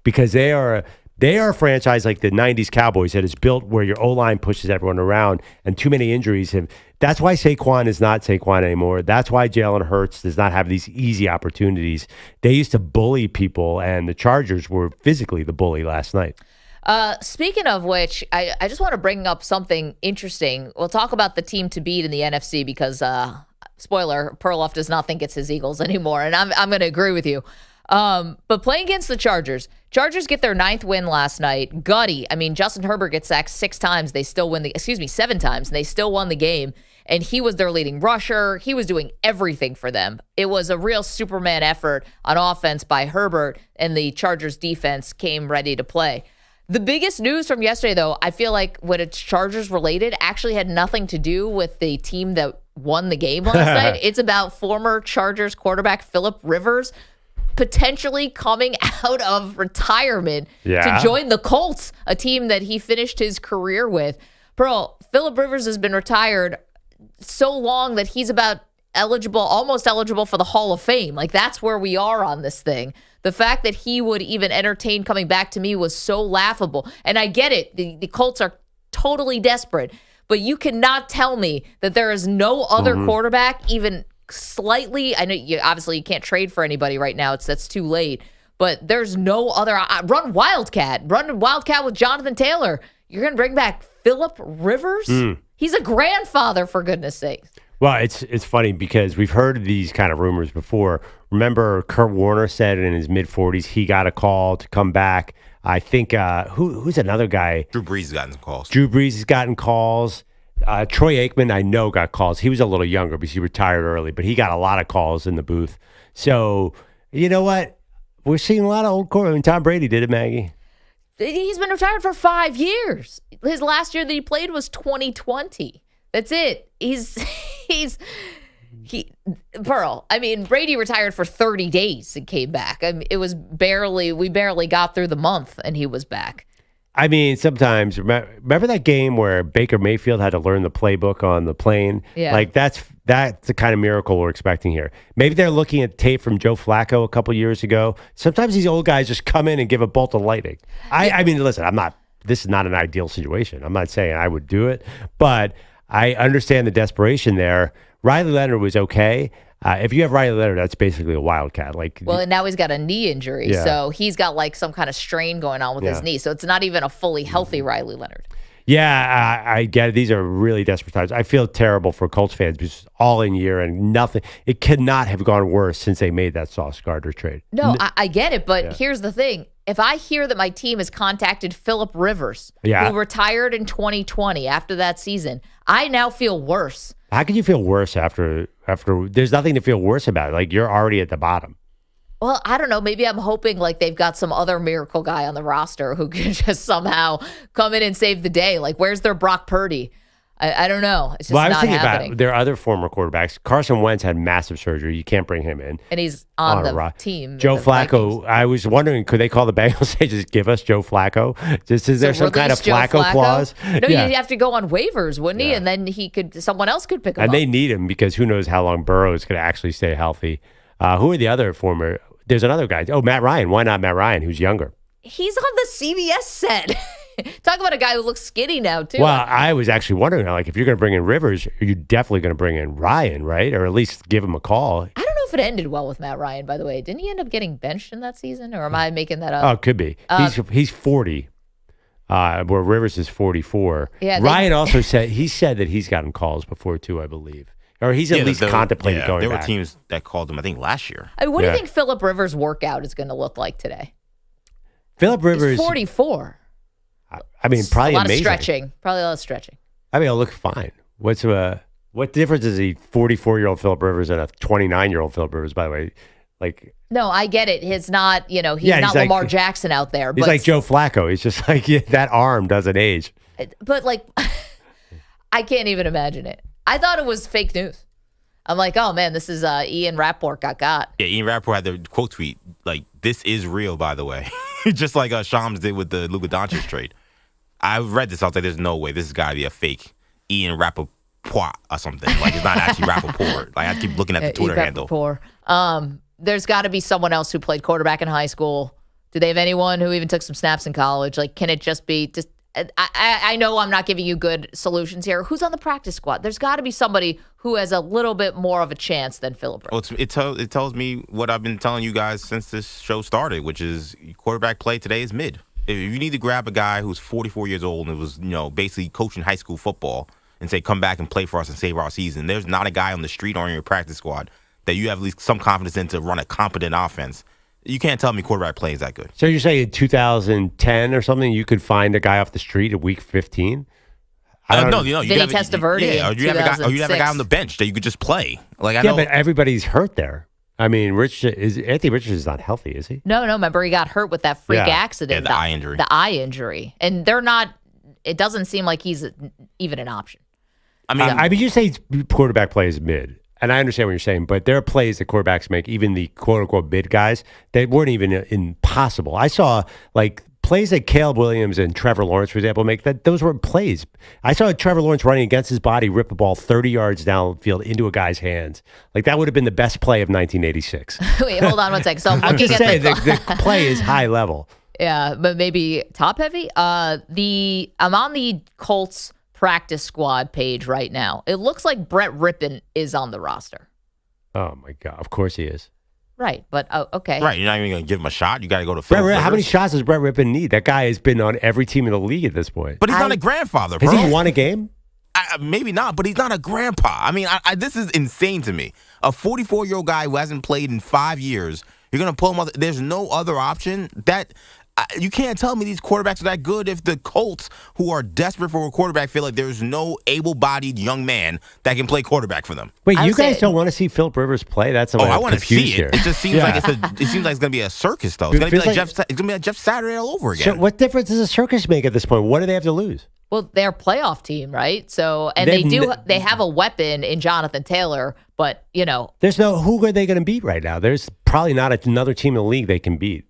Speaker 5: because they are a franchise like the 90s Cowboys that is built where your O-line pushes everyone around, and too many injuries have. That's why Saquon is not Saquon anymore. That's why Jalen Hurts does not have these easy opportunities. They used to bully people, and the Chargers were physically the bully last night.
Speaker 4: Speaking of which, I just want to bring up something interesting. We'll talk about the team to beat in the NFC because, spoiler, Perloff does not think it's his Eagles anymore, and I'm going to agree with you. But playing against the Chargers get their 9th win last night. Gutty. I mean, Justin Herbert gets sacked 7 times. They still won and they still won the game. And he was their leading rusher. He was doing everything for them. It was a real Superman effort on offense by Herbert, and the Chargers defense came ready to play. The biggest news from yesterday, though, I feel like when it's Chargers related, actually had nothing to do with the team that won the game last night. It's about former Chargers quarterback Phillip Rivers potentially coming out of retirement to join the Colts, a team that he finished his career with. Phillip Rivers has been retired so long that he's almost eligible for the Hall of Fame. Like, that's where we are on this thing. The fact that he would even entertain coming back to me was so laughable. And I get it. The Colts are totally desperate, but you cannot tell me that there is no other quarterback even slightly. I know you can't trade for anybody right now. That's too late. But there's no other. Run Wildcat with Jonathan Taylor. You're going to bring back Phillip Rivers? He's a grandfather, for goodness sakes.
Speaker 5: Well, it's funny because we've heard these kind of rumors before. Remember, Kurt Warner said in his mid-40s he got a call to come back. I think who's another guy?
Speaker 7: Drew Brees has gotten calls.
Speaker 5: Drew Brees has gotten calls. Troy Aikman, I know, got calls. He was a little younger because he retired early, but he got a lot of calls in the booth. So, you know what? We're seeing a lot of old quarterbacks. I mean, Tom Brady did it, Maggie.
Speaker 4: He's been retired for 5 years. His last year that he played was 2020. That's it. Pearl. I mean, Brady retired for 30 days and came back. I mean, we barely got through the month and he was back.
Speaker 5: I mean, sometimes, remember that game where Baker Mayfield had to learn the playbook on the plane?
Speaker 4: Yeah.
Speaker 5: Like, that's the kind of miracle we're expecting here. Maybe they're looking at tape from Joe Flacco a couple years ago. Sometimes these old guys just come in and give a bolt of lightning. I mean, listen, this is not an ideal situation. I'm not saying I would do it, but I understand the desperation there. Riley Leonard was okay. If you have Riley Leonard, that's basically a wildcat.
Speaker 4: And now he's got a knee injury, so he's got like some kind of strain going on with his knee. So it's not even a fully healthy Riley Leonard.
Speaker 5: Yeah, I get it. These are really desperate times. I feel terrible for Colts fans because all in year and nothing. It could not have gone worse since they made that Sauce Gardner trade.
Speaker 4: No, I get it, but here's the thing. If I hear that my team has contacted Phillip Rivers, who retired in 2020 after that season, I now feel worse.
Speaker 5: How can you feel worse after there's nothing to feel worse about? Like, you're already at the bottom.
Speaker 4: Well, I don't know. Maybe I'm hoping like they've got some other miracle guy on the roster who can just somehow come in and save the day. Like, where's their Brock Purdy? I don't know. It's just
Speaker 5: I was
Speaker 4: not
Speaker 5: thinking
Speaker 4: happening.
Speaker 5: about their other former quarterbacks. Carson Wentz had massive surgery. You can't bring him in.
Speaker 4: And he's on the team.
Speaker 5: Joe Flacco, I was wondering, could they call the Bengals and just give us Joe Flacco? Is there some kind of Flacco clause?
Speaker 4: No, you'd have to go on waivers, wouldn't he? And then someone else could pick him up.
Speaker 5: And they need him because who knows how long Burrow is going to actually stay healthy. Who are the other there's another guy. Oh, Matt Ryan. Why not Matt Ryan, who's younger?
Speaker 4: He's on the CBS set. Talk about a guy who looks skinny now, too.
Speaker 5: Well, I was actually wondering, like, if you're going to bring in Rivers, you're definitely going to bring in Ryan, right? Or at least give him a call.
Speaker 4: I don't know if it ended well with Matt Ryan, by the way. Didn't he end up getting benched in that season? Or am I making that up?
Speaker 5: Oh, it could be. He's 40, where Rivers is 44.
Speaker 4: Yeah,
Speaker 5: Ryan also said that he's gotten calls before, too, I believe. Or he's at least contemplating going back.
Speaker 7: There were teams that called him, I think, last year.
Speaker 4: What do you think Phillip Rivers' workout is going to look like today?
Speaker 5: Phillip Rivers.
Speaker 4: He's 44.
Speaker 5: I mean, probably
Speaker 4: a lot
Speaker 5: amazing.
Speaker 4: of stretching. Probably a lot of stretching.
Speaker 5: I mean, it'll look fine. What difference is a 44-year-old Phillip Rivers and a 29-year-old Phillip Rivers, by the way? Like,
Speaker 4: no, I get it. He's not, he's not Lamar Jackson out there.
Speaker 5: He's like Joe Flacco. He's just like, that arm doesn't age.
Speaker 4: But, like, I can't even imagine it. I thought it was fake news. I'm like, oh, man, this is Ian Rappaport got.
Speaker 7: Yeah, Ian Rappaport had the quote tweet, like, this is real, by the way. Just like Shams did with the Luka Doncic trade. I read this. I was like, there's no way. This has got to be a fake Ian Rappaport or something. Like, it's not actually Rappaport. Like, I keep looking at the Twitter handle.
Speaker 4: There's got to be someone else who played quarterback in high school. Do they have anyone who even took some snaps in college? Like, can it just be just... I know I'm not giving you good solutions here. Who's on the practice squad? There's got to be somebody who has a little bit more of a chance than Phillip Rivers.
Speaker 7: Well, it tells me what I've been telling you guys since this show started, which is quarterback play today is mid. If you need to grab a guy who's 44 years old and was basically coaching high school football and say, come back and play for us and save our season, there's not a guy on the street or in your practice squad that you have at least some confidence in to run a competent offense. You can't tell me quarterback play is that good.
Speaker 5: So you're saying in 2010 or something, you could find a guy off the street at week 15?
Speaker 7: No,
Speaker 4: Vinny Testaverde.
Speaker 7: Yeah, or you have a guy on the bench that you could just play. Like, I know,
Speaker 5: but everybody's hurt there. I mean, Anthony Richards is not healthy, is he?
Speaker 4: No. Remember, he got hurt with that freak accident.
Speaker 7: Yeah, the eye injury.
Speaker 4: The eye injury. And they're not, it doesn't seem like he's even an option.
Speaker 5: I mean, you say quarterback play is mid. And I understand what you're saying, but there are plays that quarterbacks make, even the quote-unquote mid guys, that weren't even impossible. I saw, like, plays that Caleb Williams and Trevor Lawrence, for example, make. Those weren't plays. I saw Trevor Lawrence running against his body, rip a ball 30 yards downfield into a guy's hands. Like, that would have been the best play of 1986.
Speaker 4: Wait, hold on one second. So
Speaker 5: I'm just saying, the play is high level.
Speaker 4: Yeah, but maybe top-heavy. I'm on the Colts practice squad page right now. It looks like Brett Rippon is on the roster.
Speaker 5: Oh my God! Of course he is.
Speaker 4: Right, but okay.
Speaker 7: Right, you're not even going to give him a shot. You got to go to Phil.
Speaker 5: How many shots does Brett Rippon need? That guy has been on every team in the league at this point.
Speaker 7: But he's not a grandfather, bro.
Speaker 5: Has he won a game?
Speaker 7: Maybe not, but he's not a grandpa. I mean, this is insane to me. A 44-year-old guy who hasn't played in 5 years, you're going to pull him out. There's no other option. You can't tell me these quarterbacks are that good if the Colts, who are desperate for a quarterback, feel like there's no able-bodied young man that can play quarterback for them.
Speaker 5: Wait, you guys don't want to see Phillip Rivers play? That's
Speaker 7: I want to see it.
Speaker 5: Here.
Speaker 7: It just seems like it's going to be a circus, though. It's going to be like Jeff Saturday all over again.
Speaker 5: So what difference does a circus make at this point? What do they have to lose?
Speaker 4: Well, they're a playoff team, right? So, and they have a weapon in Jonathan Taylor, but
Speaker 5: there's who are they going to beat right now? There's probably not another team in the league they can beat.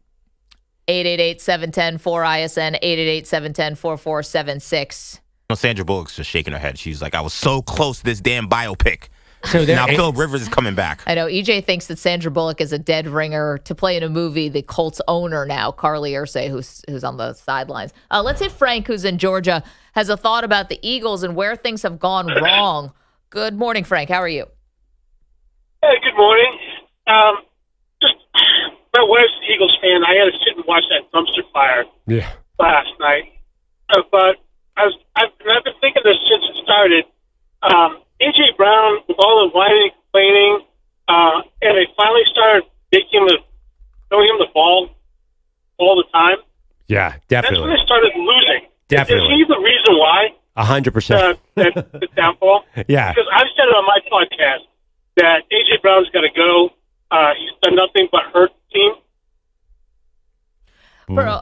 Speaker 4: 888-710-4ISN, 888-710-4476.
Speaker 7: Sandra Bullock's just shaking her head. She's like, I was so close to this damn biopic.
Speaker 5: So
Speaker 7: now Phillip Rivers is coming back.
Speaker 4: I know. EJ thinks that Sandra Bullock is a dead ringer to play in a movie. The Colts owner now, Carly Ursay, who's on the sidelines. Let's hit Frank, who's in Georgia, has a thought about the Eagles and where things have gone wrong. Good morning, Frank. How are you?
Speaker 14: Hey, good morning. My wife's an Eagles fan. I had to sit and watch that dumpster fire last night. But I've been thinking this since it started. A.J. Brown, with all the whining and complaining, and they finally started throwing him the ball all the time.
Speaker 5: Yeah, definitely.
Speaker 14: That's when they started losing.
Speaker 5: Definitely.
Speaker 14: Is he the reason why?
Speaker 5: 100%.
Speaker 14: The downfall?
Speaker 5: Yeah.
Speaker 14: Because I've said it on my podcast that A.J. Brown's got to go. He's done nothing but hurt the team.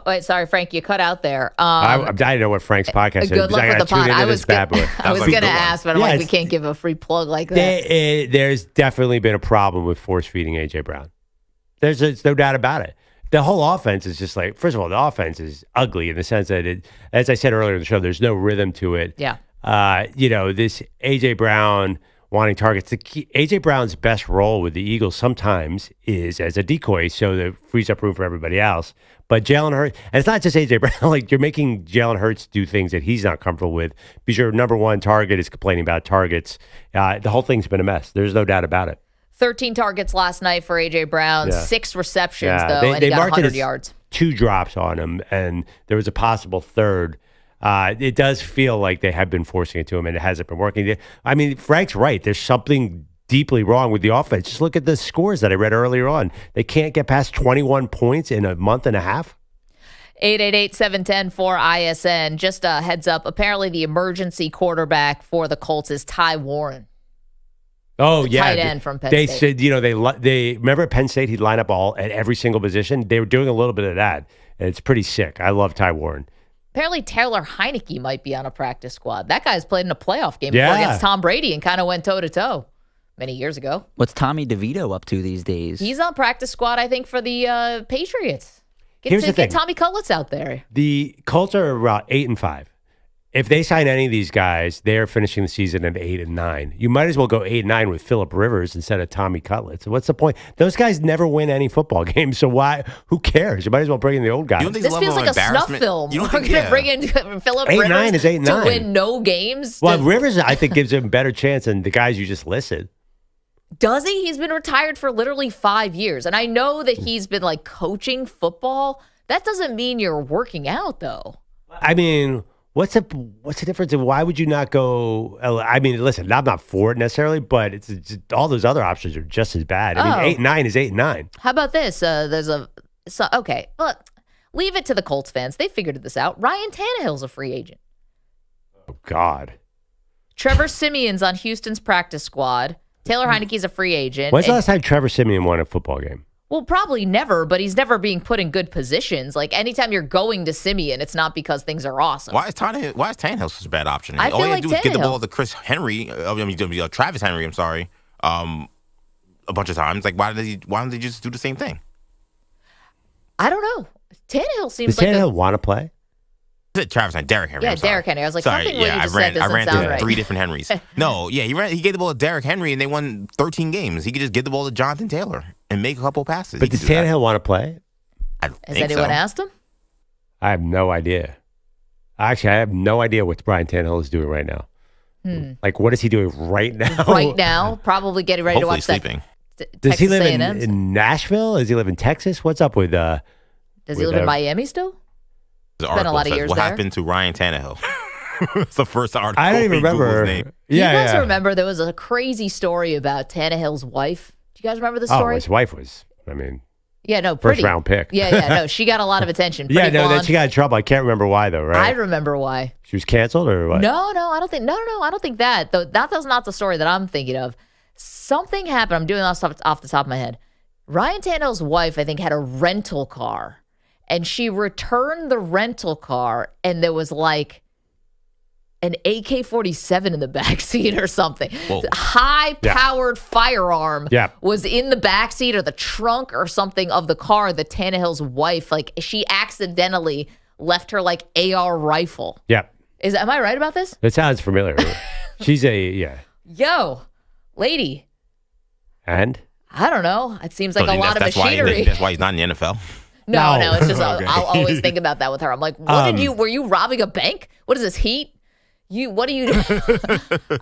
Speaker 4: Wait, sorry, Frank, you cut out there.
Speaker 5: I didn't know what Frank's podcast is.
Speaker 4: Good luck with the pod. I was going to ask, but I'm like, we can't give a free plug like that.
Speaker 5: There's definitely been a problem with force-feeding A.J. Brown. There's no doubt about it. The whole offense is just like, first of all, the offense is ugly in the sense that, as I said earlier in the show, there's no rhythm to it.
Speaker 4: Yeah.
Speaker 5: This A.J. Brown wanting targets. A.J. Brown's best role with the Eagles sometimes is as a decoy, so that frees up room for everybody else. But Jalen Hurts, and it's not just A.J. Brown, like you're making Jalen Hurts do things that he's not comfortable with because your number one target is complaining about targets. The whole thing's been a mess. There's no doubt about it.
Speaker 4: 13 targets last night for A.J. Brown, 6 receptions, though, and he got 100 yards.
Speaker 5: 2 drops on him, and there was a possible third. It does feel like they have been forcing it to him, and it hasn't been working. I mean, Frank's right. There's something deeply wrong with the offense. Just look at the scores that I read earlier on. They can't get past 21 points in a month and a half.
Speaker 4: 888-710-4ISN. Just a heads up. Apparently, the emergency quarterback for the Colts is Ty Warren.
Speaker 5: Oh,
Speaker 4: the
Speaker 5: yeah.
Speaker 4: Tight end from Penn
Speaker 5: They
Speaker 4: State.
Speaker 5: said, they remember at Penn State, he'd line up at every single position. They were doing a little bit of that. And it's pretty sick. I love Ty Warren.
Speaker 4: Apparently, Taylor Heineke might be on a practice squad. That guy's played in a playoff game before against Tom Brady and kind of went toe-to-toe many years ago.
Speaker 10: What's Tommy DeVito up to these days?
Speaker 4: He's on practice squad, I think, for the Patriots. Get Tommy Cullitz out there.
Speaker 5: The Colts are around 8-5. If they sign any of these guys, they are finishing the season at 8-9. You might as well go 8-9 with Phillip Rivers instead of Tommy Cutlitz. What's the point? Those guys never win any football games, so why? Who cares? You might as well bring in the old guys.
Speaker 4: This feels like a snuff film. We're going to bring in Phillip Rivers
Speaker 5: 8-9 is 8-9.
Speaker 4: to win no games.
Speaker 5: Well, Rivers, I think, gives him a better chance than the guys you just listed.
Speaker 4: Does he? He's been retired for literally 5 years. And I know that he's been like coaching football. That doesn't mean you're working out, though.
Speaker 5: I mean, what's the difference? And why would you not go? I mean, listen, I'm not for it necessarily, but it's just, all those other options are just as bad. I mean, 8-9 is 8-9.
Speaker 4: How about this? Okay, but leave it to the Colts fans. They figured this out. Ryan Tannehill's a free agent.
Speaker 5: Oh, God.
Speaker 4: Trevor Simeon's on Houston's practice squad. Taylor Heineke's a free agent.
Speaker 5: When's the last time Trevor Simeon won a football game?
Speaker 4: Well, probably never, but he's never being put in good positions. Like, anytime you're going to Simeon, it's not because things are awesome.
Speaker 7: Why is Tannehill such a bad option?
Speaker 4: I feel
Speaker 7: All you
Speaker 4: like
Speaker 7: have to do is get the
Speaker 4: Tannehill.
Speaker 7: ball to Travis Henry, I'm sorry, a bunch of times. Like, why don't they just do the same thing?
Speaker 4: I don't know. Tannehill seems
Speaker 5: Does
Speaker 4: like
Speaker 5: Tannehill want to play?
Speaker 7: Derrick Henry.
Speaker 4: Yeah,
Speaker 7: I'm sorry.
Speaker 4: Derrick Henry. I was like,
Speaker 7: sorry,
Speaker 4: something what you just said
Speaker 7: I
Speaker 4: doesn't
Speaker 7: ran
Speaker 4: sound
Speaker 7: through
Speaker 4: right.
Speaker 7: 3 different Henrys. No, yeah, he gave the ball to Derrick Henry, and they won 13 games. He could just give the ball to Jonathan Taylor and make a couple passes.
Speaker 5: But does Tannehill want to play?
Speaker 7: I don't
Speaker 4: Has
Speaker 7: think
Speaker 4: anyone
Speaker 7: so.
Speaker 4: asked him?
Speaker 5: I have no idea. Actually, I have no idea what Brian Tannehill is doing right now. Like, what is he doing right now?
Speaker 4: Right now, probably getting ready
Speaker 7: Hopefully
Speaker 4: to watch
Speaker 7: sleeping.
Speaker 4: that.
Speaker 5: Does he
Speaker 4: Texas
Speaker 5: live
Speaker 4: A&M?
Speaker 5: in Nashville? Does he live in Texas? What's up with?
Speaker 4: Does he live in Miami still?
Speaker 7: The
Speaker 4: Been a
Speaker 7: article
Speaker 4: lot of
Speaker 7: says,
Speaker 4: years
Speaker 7: what
Speaker 4: there.
Speaker 7: happened to Ryan Tannehill? It's the first article.
Speaker 5: I don't even
Speaker 7: in Google's
Speaker 5: remember.
Speaker 7: name.
Speaker 5: Yeah,
Speaker 4: you guys
Speaker 5: yeah.
Speaker 4: remember there was a crazy story about Tannehill's wife? Do you guys remember the
Speaker 5: Oh,
Speaker 4: story?
Speaker 5: his wife was. I mean,
Speaker 4: Yeah, no,
Speaker 5: first
Speaker 4: pretty.
Speaker 5: round pick.
Speaker 4: Yeah, no, she got a lot of attention.
Speaker 5: Yeah,
Speaker 4: Pretty
Speaker 5: no, then
Speaker 4: blonde.
Speaker 5: she got in trouble. I can't remember why though. Right?
Speaker 4: I remember why.
Speaker 5: She was canceled or what?
Speaker 4: No, I don't think. No, I don't think that. Though that's not the story that I'm thinking of. Something happened. I'm doing this off the top of my head. Ryan Tannehill's wife, I think, had a rental car, and she returned the rental car, and there was like an AK-47 in the backseat or something.
Speaker 7: Whoa.
Speaker 4: High-powered firearm
Speaker 5: Yeah.
Speaker 4: was in the backseat or the trunk or something of the car that Tannehill's wife, like, she accidentally left her, like, AR rifle.
Speaker 5: Yeah.
Speaker 4: Am I right about this?
Speaker 5: That sounds familiar. She's yeah.
Speaker 4: Yo, lady,
Speaker 5: And
Speaker 4: I don't know. It seems like
Speaker 7: So
Speaker 4: a lot of machinery.
Speaker 7: That's why he's not in the NFL.
Speaker 4: No, it's just
Speaker 7: Okay.
Speaker 4: I'll always think about that with her. I'm like, were you robbing a bank? What is this, heat? What do you do?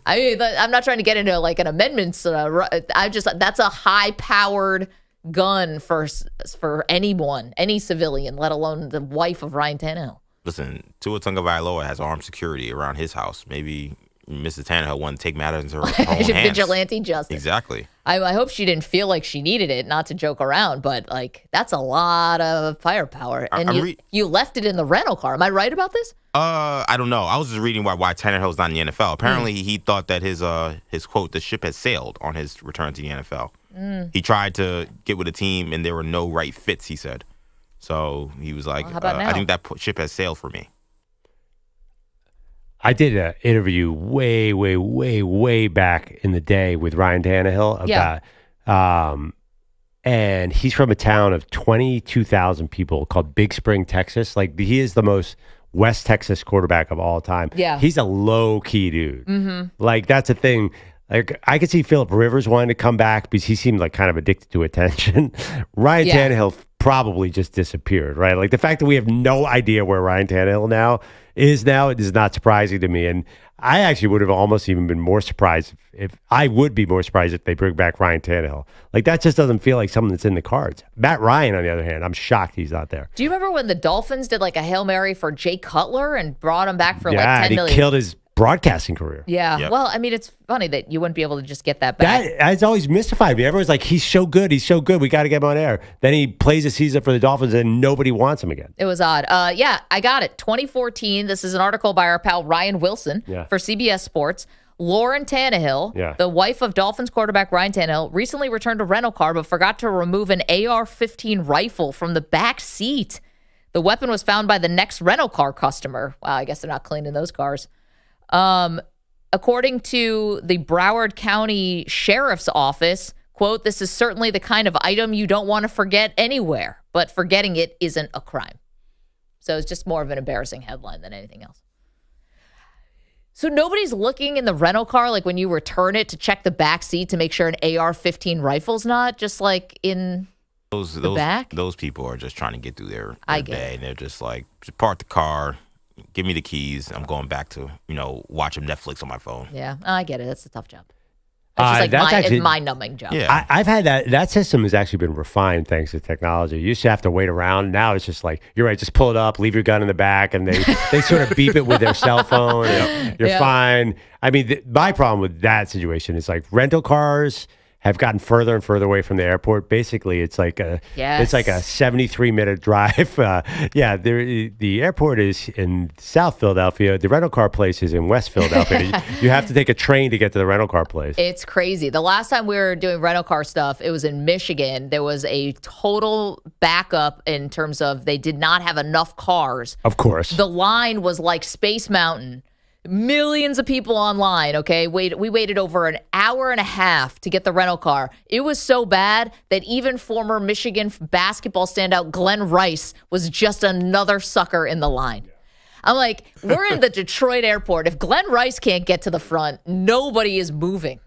Speaker 4: I mean, I'm not trying to get into like an amendments. That's a high-powered gun for anyone, any civilian, let alone the wife of Ryan Tannehill.
Speaker 7: Listen, Tua Tagovailoa has armed security around his house. Maybe Mrs. Tannehill wanted to take matters into her own hands.
Speaker 4: Vigilante justice.
Speaker 7: Exactly.
Speaker 4: I hope she didn't feel like she needed it, not to joke around, but like that's a lot of firepower. And you left it in the rental car. Am I right about this?
Speaker 7: I don't know. I was just reading why Tannehill's not in the NFL. Apparently, he thought that his quote, the ship had sailed on his return to the NFL. He tried to get with a team, and there were no right fits, he said. So he was like,
Speaker 4: how about now?
Speaker 7: I think that ship has sailed for me.
Speaker 5: I did an interview way, way, way, way back in the day with Ryan Tannehill about, and he's from a town of 22,000 people called Big Spring, Texas. Like he is the most West Texas quarterback of all time.
Speaker 4: Yeah.
Speaker 5: He's a low key dude.
Speaker 4: Mm-hmm.
Speaker 5: Like that's a thing. Like I could see Phillip Rivers wanting to come back because he seemed like kind of addicted to attention. Ryan Tannehill probably just disappeared, right? Like the fact that we have no idea where Ryan Tannehill is not surprising to me. And I actually would have almost even been more surprised if they bring back Ryan Tannehill. Like that just doesn't feel like something that's in the cards. Matt Ryan, on the other hand, I'm shocked he's not there.
Speaker 4: Do you remember when the Dolphins did like a Hail Mary for Jay Cutler and brought him back for like $10 million?
Speaker 5: He killed his broadcasting career.
Speaker 4: Yeah.
Speaker 7: Yep.
Speaker 4: Well, I mean, it's funny that you wouldn't be able to just get that back.
Speaker 5: That has always mystified me. Everyone's like, he's so good. We got to get him on air. Then he plays a season for the Dolphins and nobody wants him again.
Speaker 4: It was odd. Yeah, I got it. 2014. This is an article by our pal Ryan Wilson for CBS Sports. Lauren Tannehill, the wife of Dolphins quarterback Ryan Tannehill, recently returned a rental car but forgot to remove an AR-15 rifle from the back seat. The weapon was found by the next rental car customer. Wow, I guess they're not cleaning those cars. According to the Broward County Sheriff's Office, quote, "This is certainly the kind of item you don't want to forget anywhere, but forgetting it isn't a crime." So it's just more of an embarrassing headline than anything else. So nobody's looking in the rental car, like when you return it, to check the back seat to make sure an AR-15 rifle's not just like in the back?
Speaker 7: Those people are just trying to get through their day. And they're just like, just park the car, give me the keys. I'm going back to, watching Netflix on my phone.
Speaker 4: Yeah, I get it. It's a tough job. It's just like mind-numbing job.
Speaker 5: Yeah. I've had that system has actually been refined thanks to technology. You used to have to wait around. Now it's just like, you're right, just pull it up, leave your gun in the back, and they sort of beep it with their cell phone. And you're fine. I mean, my problem with that situation is like rental cars have gotten further and further away from the airport. Basically, it's like a 73-minute drive. The airport is in South Philadelphia. The rental car place is in West Philadelphia. You have to take a train to get to the rental car place.
Speaker 4: It's crazy. The last time we were doing rental car stuff, it was in Michigan. There was a total backup in terms of they did not have enough cars.
Speaker 5: Of course.
Speaker 4: The line was like Space Mountain. Millions of people online, okay? We waited over an hour and a half to get the rental car. It was so bad that even former Michigan basketball standout Glenn Rice was just another sucker in the line. I'm like, we're in the Detroit airport. If Glenn Rice can't get to the front, nobody is moving.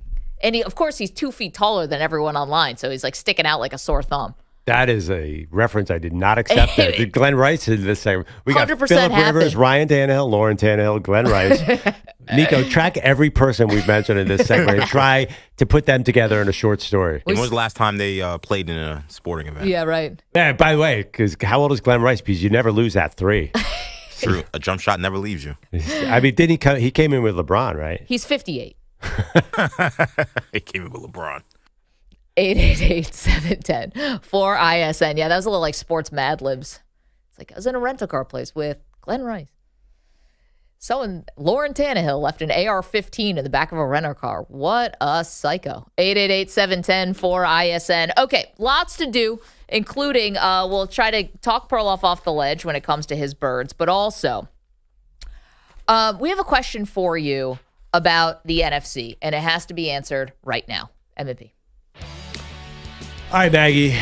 Speaker 4: And of course, he's 2 feet taller than everyone online, so he's like sticking out like a sore thumb.
Speaker 5: That is a reference I did not accept. There. Glenn Rice in this segment. We got Phillip Rivers, Ryan Tannehill, Lauren Tannehill, Glenn Rice. Nico, track every person we've mentioned in this segment and try to put them together in a short story.
Speaker 7: When was the last time they played in a sporting event?
Speaker 4: Yeah, right.
Speaker 5: Yeah, by the way, because how old is Glenn Rice? Because you never lose that three.
Speaker 7: True. A jump shot never leaves you.
Speaker 5: I mean, he came in with LeBron, right?
Speaker 4: He's 58.
Speaker 7: He came in with LeBron.
Speaker 4: 888-710-4ISN. Yeah, that was a little like sports Mad Libs. It's like, I was in a rental car place with Glenn Rice. Lauren Tannehill left an AR-15 in the back of a rental car. What a psycho. 888-710-4ISN. Okay, lots to do, including we'll try to talk Perloff off the ledge when it comes to his birds, but also we have a question for you about the NFC, and it has to be answered right now. MVP.
Speaker 5: All right, Maggie.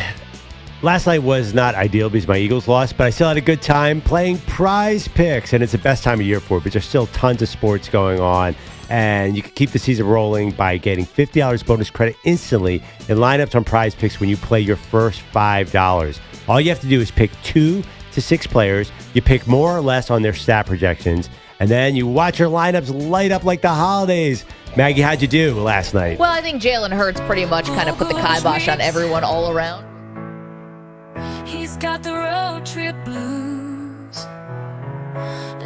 Speaker 5: Last night was not ideal because my Eagles lost, but I still had a good time playing Prize Picks, and it's the best time of year for it, but there's still tons of sports going on, and you can keep the season rolling by getting $50 bonus credit instantly in lineups on Prize Picks when you play your first $5. All you have to do is pick 2 to 6 players. You pick more or less on their stat projections, and then you watch your lineups light up like the holidays. Maggie, how'd you do last night?
Speaker 4: Well, I think Jalen Hurts pretty much kind of put the kibosh on everyone all around.
Speaker 15: He's got the road trip blues,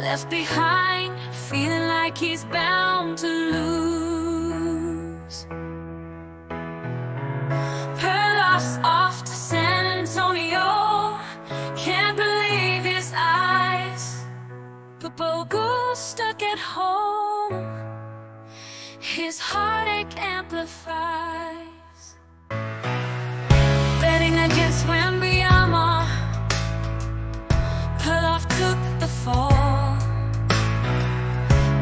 Speaker 15: left behind, feeling like he's bound to lose. Perloff's off to San Antonio, can't believe his eyes, but Bogo's stuck at home. His heartache amplifies. Betting against Wembyama, Perloff took the fall,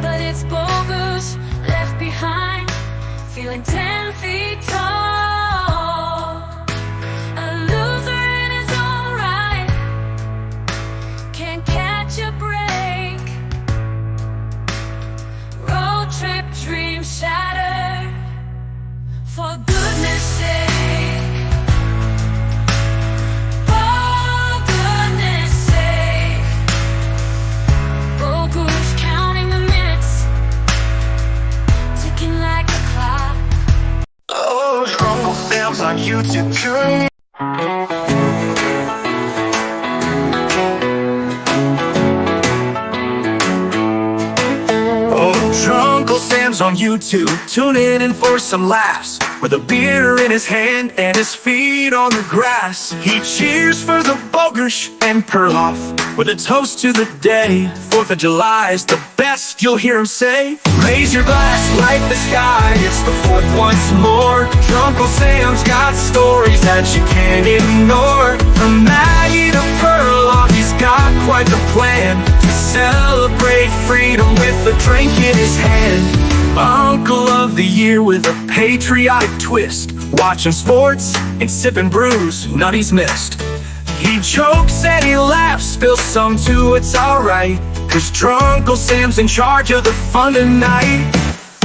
Speaker 15: but it's Bogus left behind, feeling 10 feet tall. A loser in his own right, can't catch a break. Road trip dreams shattered,
Speaker 16: Oh, Drunk Uncle Sam's on YouTube. Tune in for some laughs, with a beer in his hand and his feet on the grass. He cheers for the Bogersh and Perloff with a toast to the day. 4th of July is the best, you'll hear him say. Raise your glass, light the sky, it's the 4th once more. Drunk Uncle Sam's got stories that you can't ignore. From Maggie to Perloff, he's got quite the plan to celebrate freedom with a drink in his hand. Uncle of the Year with a patriotic twist, watching sports and sipping brews, none he's missed. He jokes and he laughs, spills some too, it's alright, 'cause Drunk Uncle Sam's in charge of the fun tonight.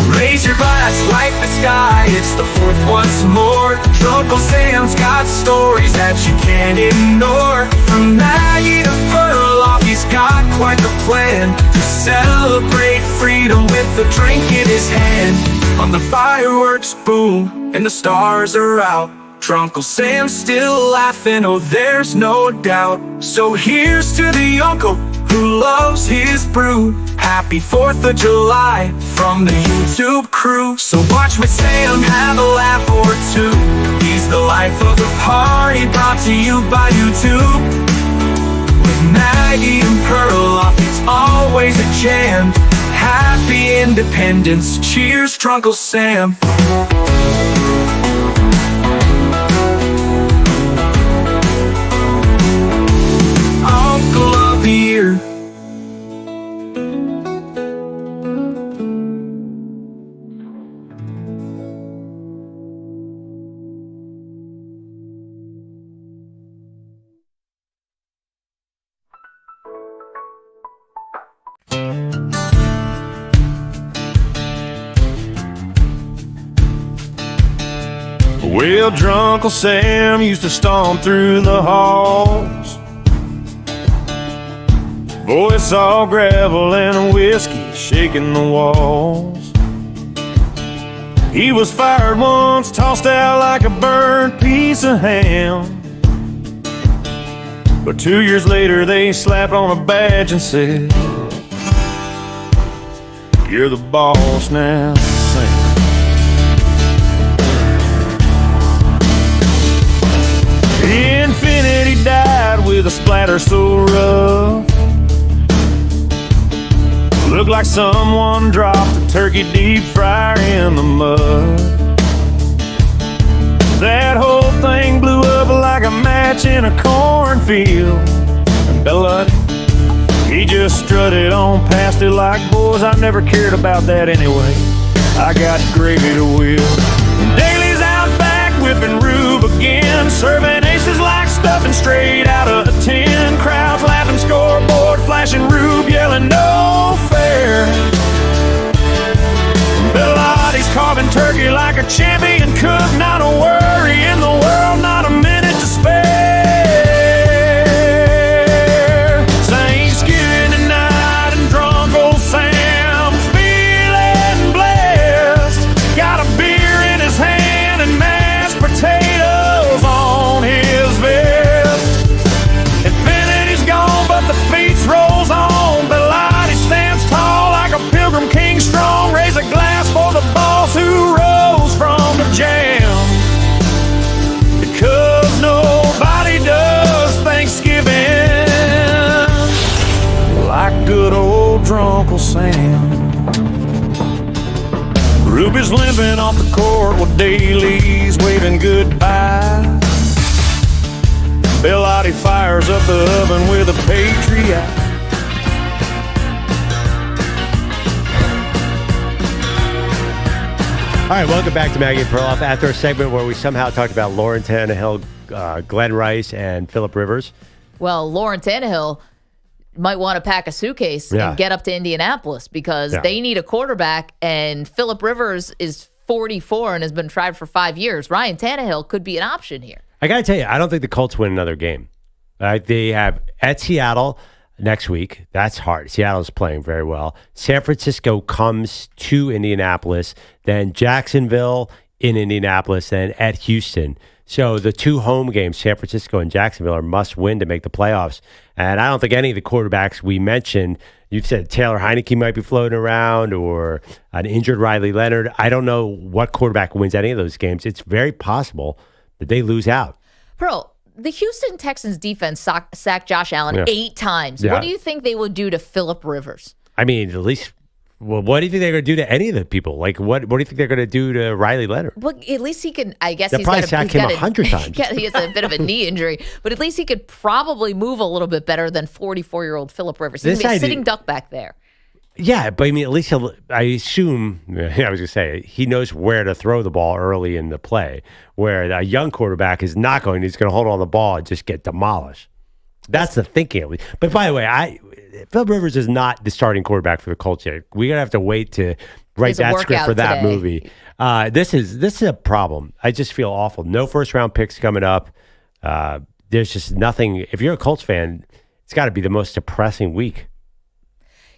Speaker 16: Raise your glass, light the sky, it's the 4th once more. Drunk Uncle Sam's got stories that you can't ignore. From Maggie to Perloff, he's got quite the plan to celebrate freedom with a drink in his hand. On the fireworks boom and the stars are out, Drunk Uncle Sam's still laughing, oh there's no doubt. So here's to the uncle who loves his brew. Happy 4th of July from the YouTube crew. So watch with Sam have a laugh or two. He's the life of the party, brought to you by YouTube. With Maggie and Perloff, it's always a jam. Happy Independence, cheers Drunk Uncle Sam. Uncle of the Year.
Speaker 17: Well, Drunk Uncle Sam used to stomp through the halls, voice all gravel and whiskey shaking the walls. He was fired once, tossed out like a burnt piece of ham, but 2 years later they slapped on a badge and said, "You're the boss now, Sam." Infinity died with a splatter so rough, looked like someone dropped a turkey deep fryer in the mud. That whole thing blew up like a match in a cornfield. And Bella, he just strutted on past it like, boys, I never cared about that anyway. I got gravy to wheel. Daly's out back whipping rube again, serving aces like stuffing straight out of a tin. Crowds laughing, scoreboard flashing, rube yelling no fair. Bellotti's carving turkey like a champion cook, not a worry in the world, not a minute to spare. Thanksgiving tonight and Drunk Old Sam's feeling blessed. Got a beer in his hand and mashed potatoes on his vest. Infinity's gone, but the feast rolls on. Bellotti stands tall like a pilgrim king strong. Raise a glass for the boss who rose from the jam. Because nobody does Thanksgiving like good old Drunk Uncle Sam. Ruby's limping off the court while Daly's waving goodbye. Bellotti fires up the oven with a patriot.
Speaker 5: All right, welcome back to Maggie and Perloff. After a segment where we somehow talked about Lauren Tannehill, Glenn Rice, and Phillip Rivers.
Speaker 4: Well, Lauren Tannehill might want to pack a suitcase and get up to Indianapolis because they need a quarterback, and Phillip Rivers is 44 and has been tried for 5 years. Ryan Tannehill could be an option here.
Speaker 5: I got to tell you, I don't think the Colts win another game. They have at Seattle next week. That's hard. Seattle's playing very well. San Francisco comes to Indianapolis, then Jacksonville in Indianapolis, then at Houston. So the 2 home games, San Francisco and Jacksonville, are must win to make the playoffs. And I don't think any of the quarterbacks we mentioned, you've said Taylor Heineke might be floating around or an injured Riley Leonard. I don't know what quarterback wins any of those games. It's very possible that they lose out.
Speaker 4: Pearl, the Houston Texans defense sacked Josh Allen 8 times.
Speaker 5: Yeah.
Speaker 4: What do you think they would do to Phillip Rivers?
Speaker 5: I mean, at least, well, what do you think they're going to do to any of the people? Like, what do you think they're going to do to Riley Leonard?
Speaker 4: Well, at least he can, I guess
Speaker 5: They'll
Speaker 4: he's
Speaker 5: probably
Speaker 4: got
Speaker 5: sack him 100 times.
Speaker 4: He has a bit of a knee injury, but at least he could probably move a little bit better than 44-year-old Phillip Rivers. He's going to be a sitting duck back there.
Speaker 5: Yeah, but I mean, at least I assume, I was going to say, he knows where to throw the ball early in the play, where a young quarterback is not going, he's going to hold on the ball and just get demolished. That's the thinking. But by the way, Phillip Rivers is not the starting quarterback for the Colts yet. We're going to have to wait to write that script for that movie. This is a problem. I just feel awful. No first-round picks coming up. There's just nothing. If you're a Colts fan, it's got to be the most depressing week.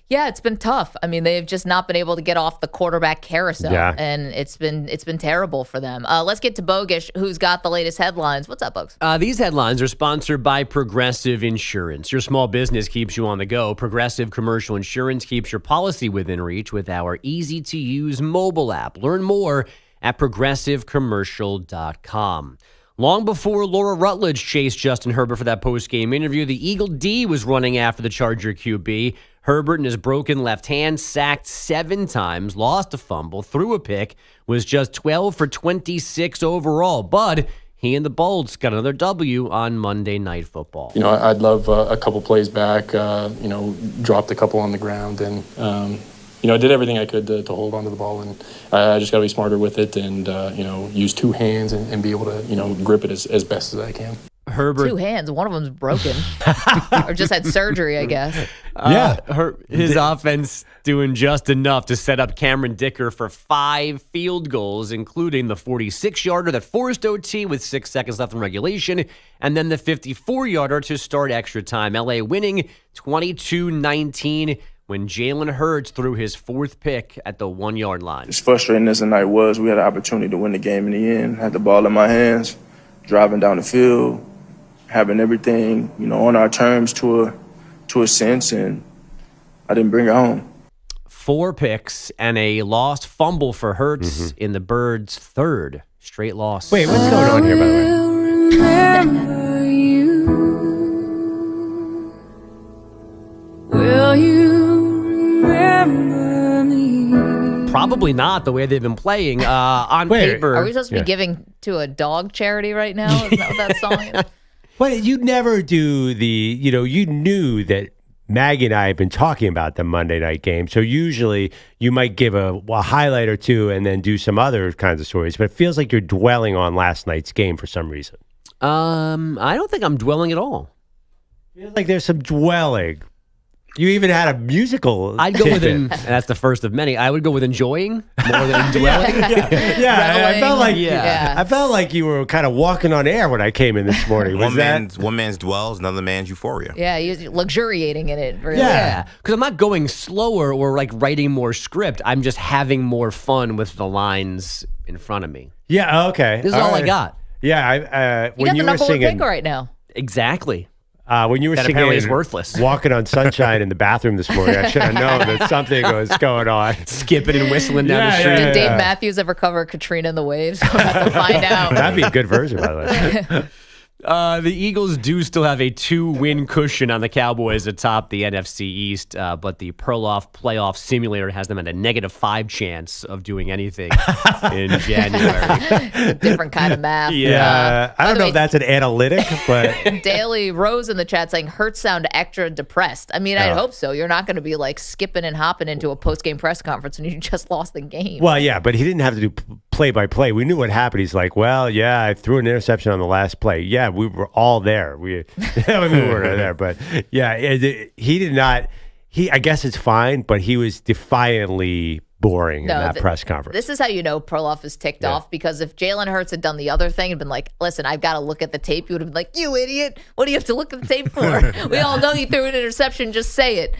Speaker 4: Yeah, it's been tough. I mean, they've just not been able to get off the quarterback carousel, and it's been terrible for them. Let's get to Bogish, who's got the latest headlines. What's up, Bogues?
Speaker 8: These headlines are sponsored by Progressive Insurance. Your small business keeps you on the go. Progressive Commercial Insurance keeps your policy within reach with our easy-to-use mobile app. Learn more at progressivecommercial.com. Long before Laura Rutledge chased Justin Herbert for that post-game interview, the Eagle D was running after the Charger QB. Herbert in his broken left hand sacked 7 times, lost a fumble, threw a pick, was just 12 for 26 overall. But he and the Bolts got another W on Monday Night Football.
Speaker 6: You know, I'd love a couple plays back, dropped a couple on the ground and, I did everything I could to hold onto the ball. And I just got to be smarter with it and, use 2 hands and be able to, grip it as best as I can.
Speaker 8: Herbert.
Speaker 4: 2 hands. One of them's broken. Or just had surgery, I guess.
Speaker 8: His offense doing just enough to set up Cameron Dicker for 5 field goals, including the 46-yarder that forced OT with 6 seconds left in regulation, and then the 54-yarder to start extra time. LA winning 22-19 when Jalen Hurts threw his 4th pick at the 1-yard line.
Speaker 6: As frustrating as the night was, we had an opportunity to win the game in the end. Had the ball in my hands, driving down the field, having everything, on our terms to a sense, and I didn't bring it home.
Speaker 8: 4 picks and a lost fumble for Hurts in the Birds' 3rd straight loss.
Speaker 5: Wait, what's going on here, by the way?
Speaker 15: Will you remember me?
Speaker 8: Probably not the way they've been playing on paper.
Speaker 4: Are we supposed to be giving to a dog charity right now? Is that what that song is?
Speaker 5: But you never do you knew that Maggie and I have been talking about the Monday night game. So usually you might give a highlight or 2 and then do some other kinds of stories. But it feels like you're dwelling on last night's game for some reason.
Speaker 8: I don't think I'm dwelling at all.
Speaker 5: Feels like there's some dwelling. You even had a musical.
Speaker 8: I'd go with, and that's the first of many. I would go with enjoying more than dwelling.
Speaker 5: I felt like you were kind of walking on air when I came in this morning.
Speaker 7: One man's dwells, another man's euphoria.
Speaker 4: Yeah, you're luxuriating in it. Really.
Speaker 8: Yeah, because I'm not going slower or like writing more script. I'm just having more fun with the lines in front of me.
Speaker 5: Yeah. Okay.
Speaker 8: This is all I got.
Speaker 5: Yeah.
Speaker 4: When you were singing, pick right now.
Speaker 8: Exactly.
Speaker 5: When you were
Speaker 8: that
Speaker 5: singing
Speaker 8: is worthless.
Speaker 5: Walking on Sunshine in the bathroom this morning, I should have known that something was going on.
Speaker 8: Skipping and whistling down the street.
Speaker 4: Did Dave Matthews ever cover Katrina and the Waves? We'll have to find out.
Speaker 5: That'd be a good version, by the way.
Speaker 8: The Eagles do still have a 2-win cushion on the Cowboys atop the NFC East, but the Perloff playoff simulator has them at a -5 chance of doing anything in January.
Speaker 4: It's a different kind of math.
Speaker 5: Yeah. I don't know if that's an analytic, but...
Speaker 4: Daily Rose in the chat saying, Hurts sound extra depressed. I mean, I'd hope so. You're not going to be like skipping and hopping into a post-game press conference when you just lost the game.
Speaker 5: Well, yeah, but he didn't have to do play-by-play. We knew what happened. He's like, well, yeah, I threw an interception on the last play. Yeah, we were all there. We weren't there, but yeah, he did not. I guess it's fine, but he was defiantly boring in that press conference.
Speaker 4: This is how you know Perloff is ticked off, because if Jalen Hurts had done the other thing and been like, listen, I've got to look at the tape, you would have been like, you idiot. What do you have to look at the tape for? We all know you threw an interception. Just say it.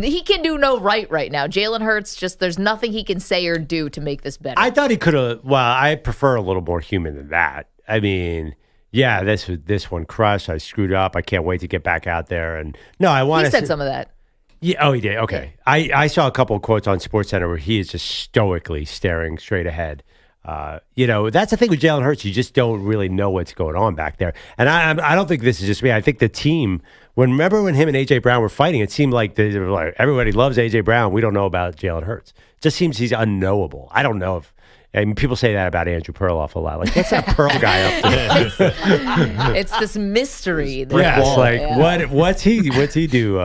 Speaker 4: He can do no right now. Jalen Hurts, just there's nothing he can say or do to make this better.
Speaker 5: I thought he could have. Well, I prefer a little more human than that. I mean, yeah, this one crushed. I screwed up. I can't wait to get back out there. And no, I want to.
Speaker 4: He said some of that.
Speaker 5: Yeah. Oh, he did. Okay. Yeah. I saw a couple of quotes on SportsCenter where he is just stoically staring straight ahead. That's the thing with Jalen Hurts. You just don't really know what's going on back there. And I don't think this is just me. I think the team. Remember when him and A.J. Brown were fighting? It seemed like they were like, everybody loves A.J. Brown. We don't know about Jalen Hurts. It just seems he's unknowable. I don't know if. I mean, people say that about Andrew Perloff a lot. Like, what's that Pearl guy up to?
Speaker 4: It's this mystery.
Speaker 5: What's he do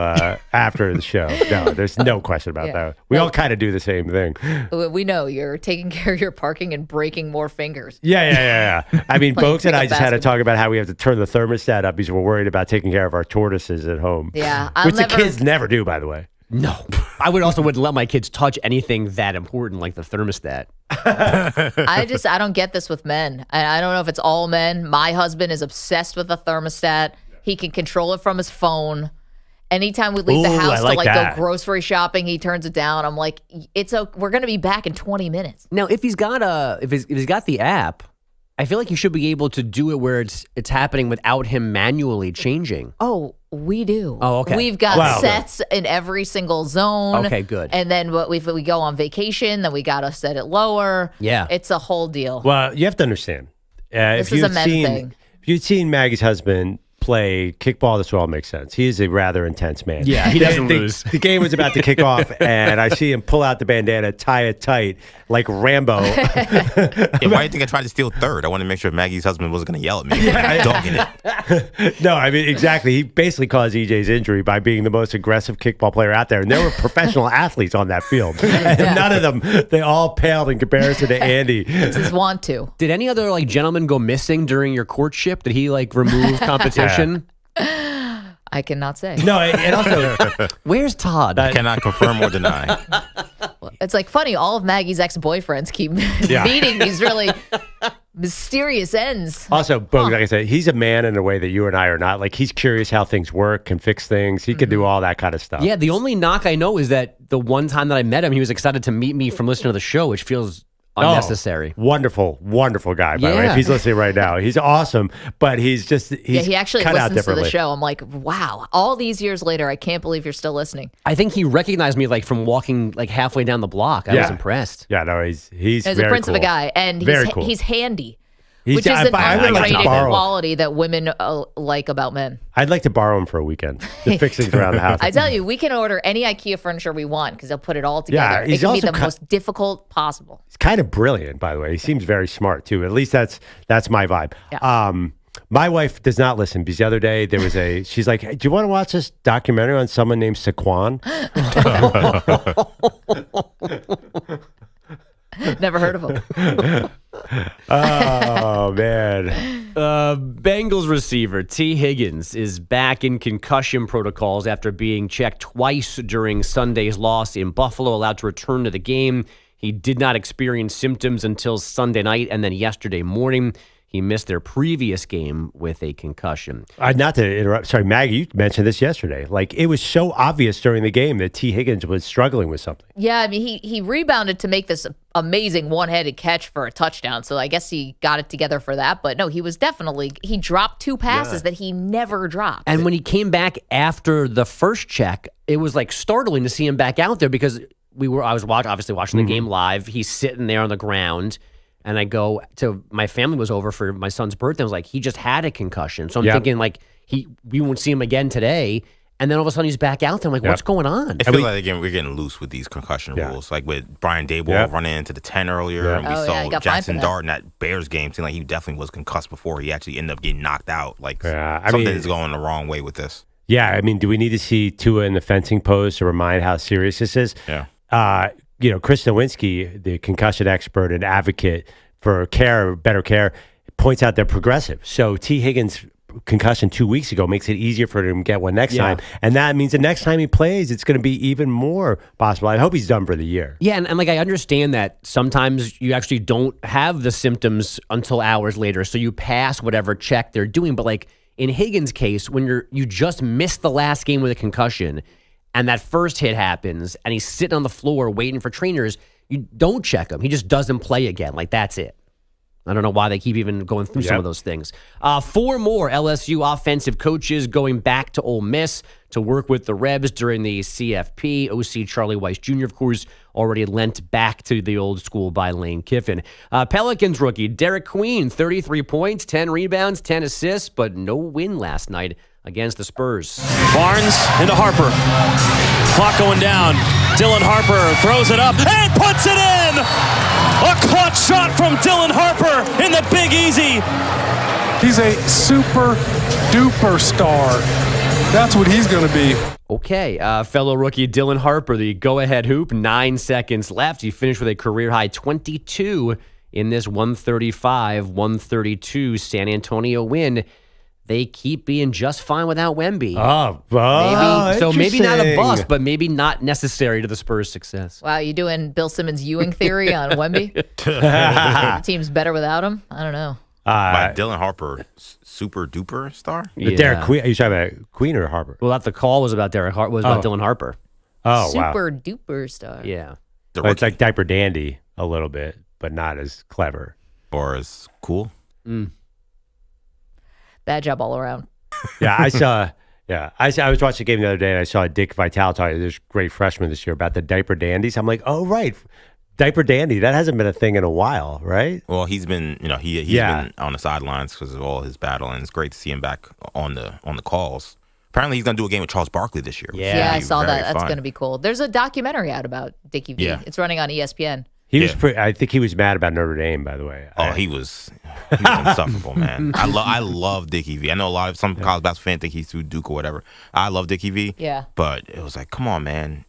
Speaker 5: after the show? No, there's no question about that. We all kind of do the same thing.
Speaker 4: We know you're taking care of your parking and breaking more fingers.
Speaker 5: Yeah. I mean, Bogues and I just had to talk about how we have to turn the thermostat up because we're worried about taking care of our tortoises at home.
Speaker 4: Yeah,
Speaker 5: which the kids never do, by the way.
Speaker 8: No, I wouldn't let my kids touch anything that important like the thermostat.
Speaker 4: I don't get this with men. I don't know if it's all men. My husband is obsessed with the thermostat. He can control it from his phone. Anytime we leave the house to go grocery shopping, he turns it down. I'm like, we're going to be back in 20 minutes.
Speaker 8: Now, if he's got if he's got the app, I feel like you should be able to do it where it's happening without him manually changing.
Speaker 4: Oh, we do.
Speaker 8: Oh, okay.
Speaker 4: We've got sets in every single zone.
Speaker 8: Okay, good.
Speaker 4: And then if we go on vacation, then we got to set it lower.
Speaker 8: Yeah.
Speaker 4: It's a whole deal.
Speaker 5: Well, you have to understand.
Speaker 4: This is a men thing.
Speaker 5: If you'd seen Maggie's husband play kickball, this would all make sense. He is a rather intense man.
Speaker 8: Yeah, he doesn't lose.
Speaker 5: The game was about to kick off, and I see him pull out the bandana, tie it tight, like Rambo.
Speaker 7: Why do you think I tried to steal third? I wanted to make sure Maggie's husband wasn't going to yell at me. Dogging it.
Speaker 5: No, I mean, exactly. He basically caused EJ's injury by being the most aggressive kickball player out there. And there were professional athletes on that field. And none of them, they all paled in comparison to Andy.
Speaker 4: It's his want to.
Speaker 8: Did any other gentlemen go missing during your courtship? Did he remove competition?
Speaker 4: I cannot say.
Speaker 5: No, and also,
Speaker 8: where's Todd?
Speaker 7: I cannot confirm or deny.
Speaker 4: It's funny. All of Maggie's ex-boyfriends keep meeting these really mysterious ends.
Speaker 5: Also, Bogue, like I said, he's a man in a way that you and I are not. He's curious how things work, can fix things. He can do all that kind of stuff.
Speaker 8: Yeah, the only knock I know is that the one time that I met him, he was excited to meet me from listening to the show, which feels unnecessary.
Speaker 5: Wonderful guy, by the way. If he's listening right now, he's awesome, but he
Speaker 4: actually listens to the show. I'm like, wow, all these years later, I can't believe you're still listening.
Speaker 8: I think he recognized me from walking halfway down the block. I was impressed.
Speaker 5: Yeah, no, he's
Speaker 4: very
Speaker 5: a
Speaker 4: prince
Speaker 5: cool.
Speaker 4: of a guy, and he's handy. Which is an
Speaker 5: I
Speaker 4: underrated quality that women like about men.
Speaker 5: I'd like to borrow him for a weekend to fix things around the house.
Speaker 4: I tell you, we can order any IKEA furniture we want because they'll put it all together.
Speaker 5: Yeah,
Speaker 4: it can be the most difficult possible.
Speaker 5: He's kind of brilliant, by the way. He seems very smart, too. At least that's my vibe.
Speaker 4: Yeah.
Speaker 5: My wife does not listen because the other day she's like, hey, do you want to watch this documentary on someone named Saquon?
Speaker 4: Never heard of him.
Speaker 5: Oh, man.
Speaker 8: Bengals receiver T. Higgins is back in concussion protocols after being checked twice during Sunday's loss in Buffalo, allowed to return to the game. He did not experience symptoms until Sunday night, and then yesterday morning, he missed their previous game with a concussion.
Speaker 5: Not to interrupt. Sorry, Maggie, you mentioned this yesterday. It was so obvious during the game that T. Higgins was struggling with something.
Speaker 4: Yeah, I mean, he rebounded to make this amazing one-handed catch for a touchdown, so I guess he got it together for that. But no, he dropped two passes that he never dropped.
Speaker 8: And when he came back after the first check, it was startling to see him back out there because I was obviously watching the game live. He's sitting there on the ground. And I go to my family was over for my son's birthday. I was like, he just had a concussion. So I'm thinking we won't see him again today. And then all of a sudden he's back out there. I'm like, what's going on?
Speaker 7: I feel like we're getting loose with these concussion rules. Like with Brian Daboll running into the 10 earlier. And we saw Jackson Dart in that Bears game. Seemed like he definitely was concussed before he actually ended up getting knocked out. Something is going the wrong way with this.
Speaker 5: Yeah, I mean, do we need to see Tua in the fencing pose to remind how serious this is?
Speaker 7: Yeah.
Speaker 5: Chris Nowinski, the concussion expert and advocate for better care, points out they're progressive. So T. Higgins' concussion 2 weeks ago makes it easier for him to get one next time. And that means the next time he plays, it's going to be even more possible. I hope he's done for the year.
Speaker 8: Yeah, and I understand that sometimes you actually don't have the symptoms until hours later, so you pass whatever check they're doing. But in Higgins' case, when you just missed the last game with a concussion, and that first hit happens, and he's sitting on the floor waiting for trainers, you don't check him. He just doesn't play again. Like, that's it. I don't know why they keep even going through some of those things. 4 more LSU offensive coaches going back to Ole Miss to work with the Rebs during the CFP. OC Charlie Weiss Jr., of course, already lent back to the old school by Lane Kiffin. Pelicans rookie Derek Queen, 33 points, 10 rebounds, 10 assists, but no win last night against the Spurs.
Speaker 18: Barnes into Harper. Clock going down. Dylan Harper throws it up and puts it in! A clutch shot from Dylan Harper in the Big Easy.
Speaker 11: He's a super duper star. That's what he's going to be.
Speaker 8: Okay, fellow rookie Dylan Harper, the go-ahead hoop, 9 seconds left. He finished with a career-high 22 in this 135-132 San Antonio win. They keep being just fine without Wemby. Maybe not a bust, but maybe not necessary to the Spurs' success.
Speaker 4: Wow, you doing Bill Simmons Ewing theory on Wemby? The team's better without him? I don't know.
Speaker 7: Dylan Harper, super duper star?
Speaker 5: Derek Queen. Are you talking about Queen or Harper?
Speaker 8: Well, the call was about Derek Harper. Was about Dylan Harper.
Speaker 5: Oh, wow.
Speaker 4: Super duper star.
Speaker 8: Yeah.
Speaker 5: It's like Diaper Dandy a little bit, but not as clever.
Speaker 7: Or as cool.
Speaker 4: Bad job all around.
Speaker 5: I was watching the game the other day, and I saw Dick Vitale talking to this great freshman this year about the Diaper Dandies. I'm like, oh, right. Diaper Dandy, that hasn't been a thing in a while, right?
Speaker 7: Well, he's been, he's been on the sidelines because of all his battle, and it's great to see him back on the calls. Apparently, he's going to do a game with Charles Barkley this year.
Speaker 4: Yeah, I saw that. That's going to be cool. There's a documentary out about Dickie V.
Speaker 7: Yeah.
Speaker 4: It's running on ESPN.
Speaker 5: He was I think he was mad about Notre Dame, by the way.
Speaker 7: Oh, he was insufferable, man. I love Dickie V. I know some college basketball fans think he's through Duke or whatever. I love Dickie V.
Speaker 4: Yeah.
Speaker 7: But it was like, come on, man.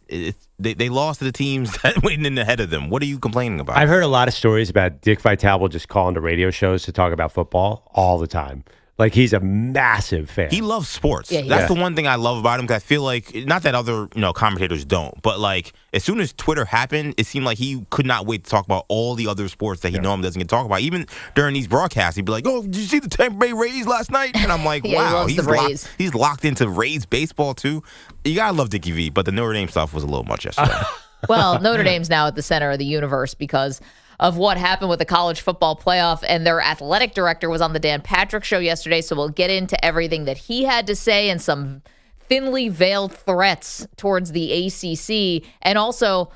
Speaker 7: They lost to the teams that went in ahead of them. What are you complaining about?
Speaker 5: I've heard a lot of stories about Dick Vitale just calling to radio shows to talk about football all the time. Like, he's a massive fan.
Speaker 7: He loves sports.
Speaker 4: Yeah,
Speaker 7: That's the one thing I love about him, because I feel like, not that other commentators don't, but like, as soon as Twitter happened, it seemed like he could not wait to talk about all the other sports that he normally doesn't get to talk about. Even during these broadcasts, he'd be like, oh, did you see the Tampa Bay Rays last night? And I'm like, wow, he's locked into Rays baseball too. You gotta love Dickie V, but the Notre Dame stuff was a little much yesterday.
Speaker 4: Well, Notre Dame's now at the center of the universe because of what happened with the college football playoff, and their athletic director was on the Dan Patrick Show yesterday, so we'll get into everything that he had to say and some thinly veiled threats towards the ACC, and also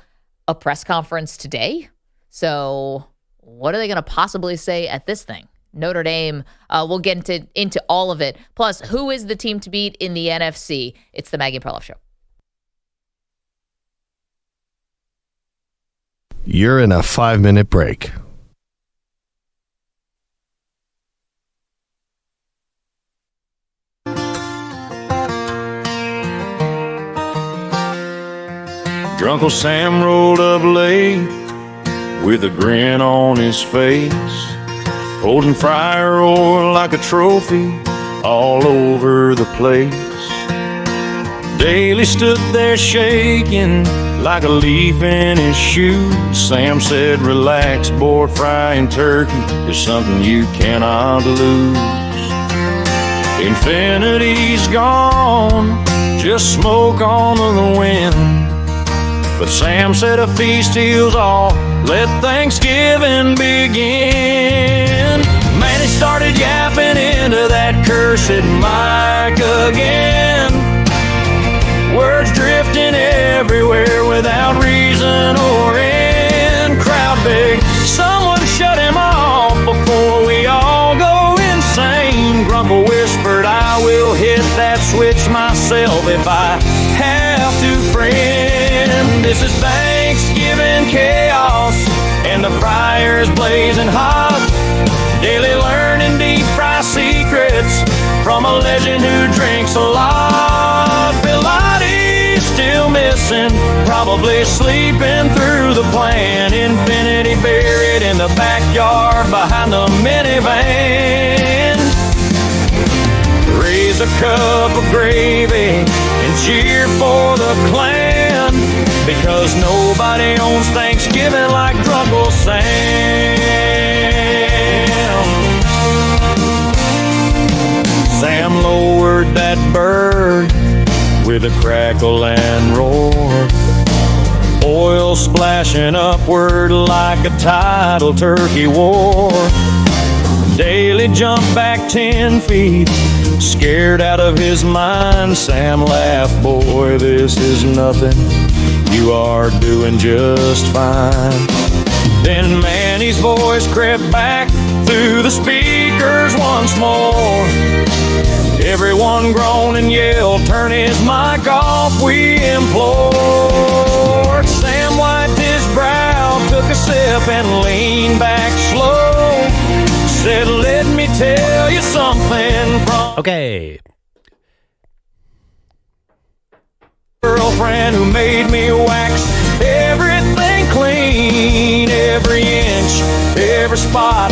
Speaker 4: a press conference today. So what are they going to possibly say at this thing? Notre Dame, we'll get into all of it. Plus, who is the team to beat in the NFC? It's the Maggie and Perloff Show.
Speaker 1: You're in a 5-minute break.
Speaker 17: Drunk Sam rolled up late with a grin on his face, holding fryer oil like a trophy all over the place. Daly stood there shaking like a leaf in his shoe. Sam said, relax, boy, frying turkey is something you cannot lose. Infinity's gone, just smoke on the wind. But Sam said a feast heals all, let Thanksgiving begin. Man, he started yapping into that cursed mic again. Words drifting everywhere without reason or end. Crowd begged someone shut him off before we all go insane. Grunkle whispered, I will hit that switch myself if I have to, friend. This is Thanksgiving chaos and the fryer's blazing hot. Daily learning deep fry secrets from a legend who drinks a lot. Pilati's still missing, probably sleeping through the plan. Infinity buried in the backyard behind the minivan. Raise a cup of gravy and cheer for the clan, because nobody owns Thanksgiving like Drunkle Sam. Sam lowered that bird with to crackle and roar. Oil splashing upward like a tidal turkey war. Daly jumped back 10 feet, scared out of his mind. Sam laughed, boy, this is nothing. You are doing just fine. Then Manny's voice crept back through the speakers once more. Everyone groaned and yelled, turn his mic off, we implored. Sam wiped his brow, took a sip and leaned back slow. Said, let me tell you something from
Speaker 5: Okay.
Speaker 17: girlfriend who made me wax everything clean, every inch, every spot,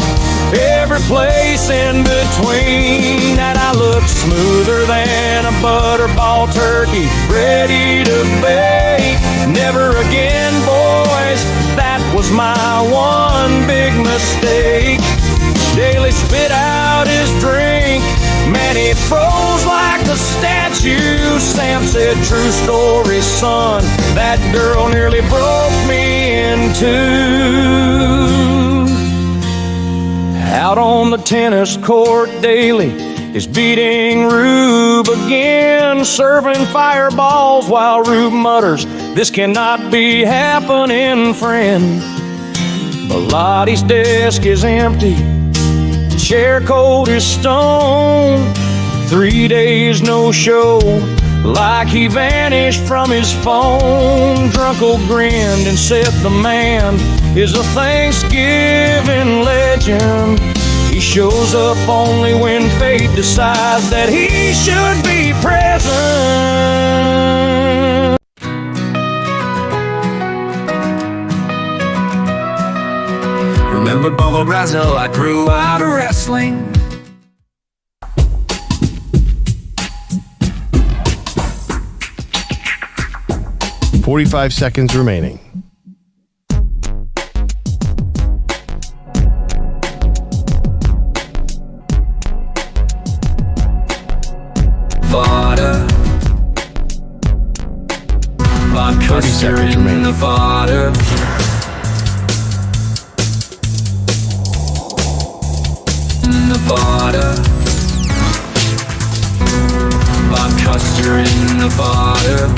Speaker 17: every place in between. That I looked smoother than a butterball turkey, ready to bake. Never again, boys, that was my one big mistake. Daly spit out his drink, man, he froze like a statue. Sam said, true story, son, that girl nearly broke me in two. Out on the tennis court, Daly is beating Rube again, serving fireballs while Rube mutters, this cannot be happening, friend. Belotti's desk is empty, chair cold as stone. 3 days no show, like he vanished from his phone. Drunkle grinned and said the man is a Thanksgiving legend. He shows up only when fate decides that he should be present.
Speaker 16: Remember Bobo Brazil, I grew out of wrestling.
Speaker 1: $45 seconds remaining.
Speaker 16: Fodder. Bob
Speaker 1: 30 seconds remaining.
Speaker 16: The fodder. The fodder. Bob Custer in the fodder.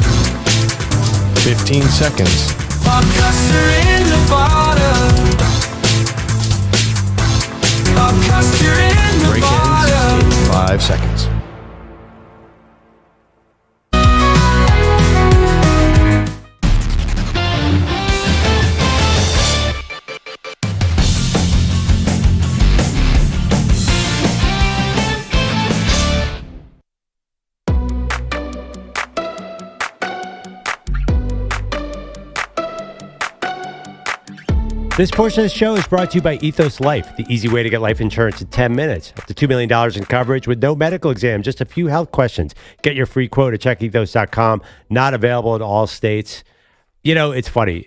Speaker 1: 15 seconds.
Speaker 16: Bob Custer in the fodder. Bob Custer in the fodder.
Speaker 1: Break ends in 5 seconds.
Speaker 5: This portion of the show is brought to you by Ethos Life, the easy way to get life insurance in 10 minutes. Up to $2 million in coverage with no medical exam, just a few health questions. Get your free quote at checkethos.com. Not available in all states. You know, it's funny.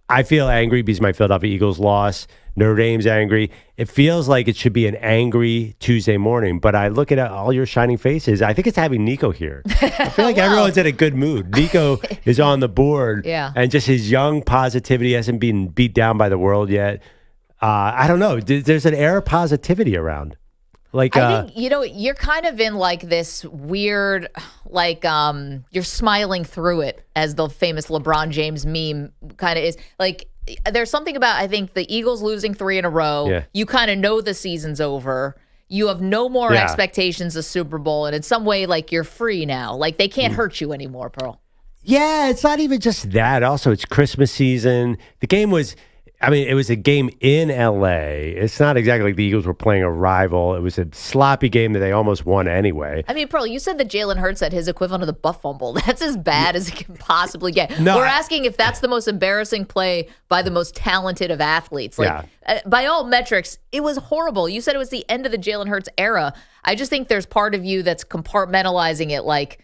Speaker 5: I feel angry because my Philadelphia Eagles lost. Notre Dame's angry. It feels like it should be an angry Tuesday morning, but I look at all your shining faces. I think it's having Nico here. I feel like everyone's in a good mood. Nico is on the board, and just his young positivity hasn't been beat down by the world yet. I don't know. There's an air of positivity around. Like,
Speaker 4: I think, you're kind of in like this weird, like, you're smiling through it, as the famous LeBron James meme kind of is. Like, there's something about, I think, the Eagles losing 3 in a row. Yeah. You kind of know the season's over. You have no more expectations of Super Bowl. And in some way, like, you're free now. Like, they can't hurt you anymore, Pearl.
Speaker 5: Yeah, it's not even just that. Also, it's Christmas season. The game was... it was a game in L.A. It's not exactly like the Eagles were playing a rival. It was a sloppy game that they almost won anyway.
Speaker 4: I mean, Pearl, you said that Jalen Hurts had his equivalent of the butt fumble. That's as bad as it can possibly get.
Speaker 5: No,
Speaker 4: we're asking if that's the most embarrassing play by the most talented of athletes. Like, by all metrics, it was horrible. You said it was the end of the Jalen Hurts era. I just think there's part of you that's compartmentalizing it like,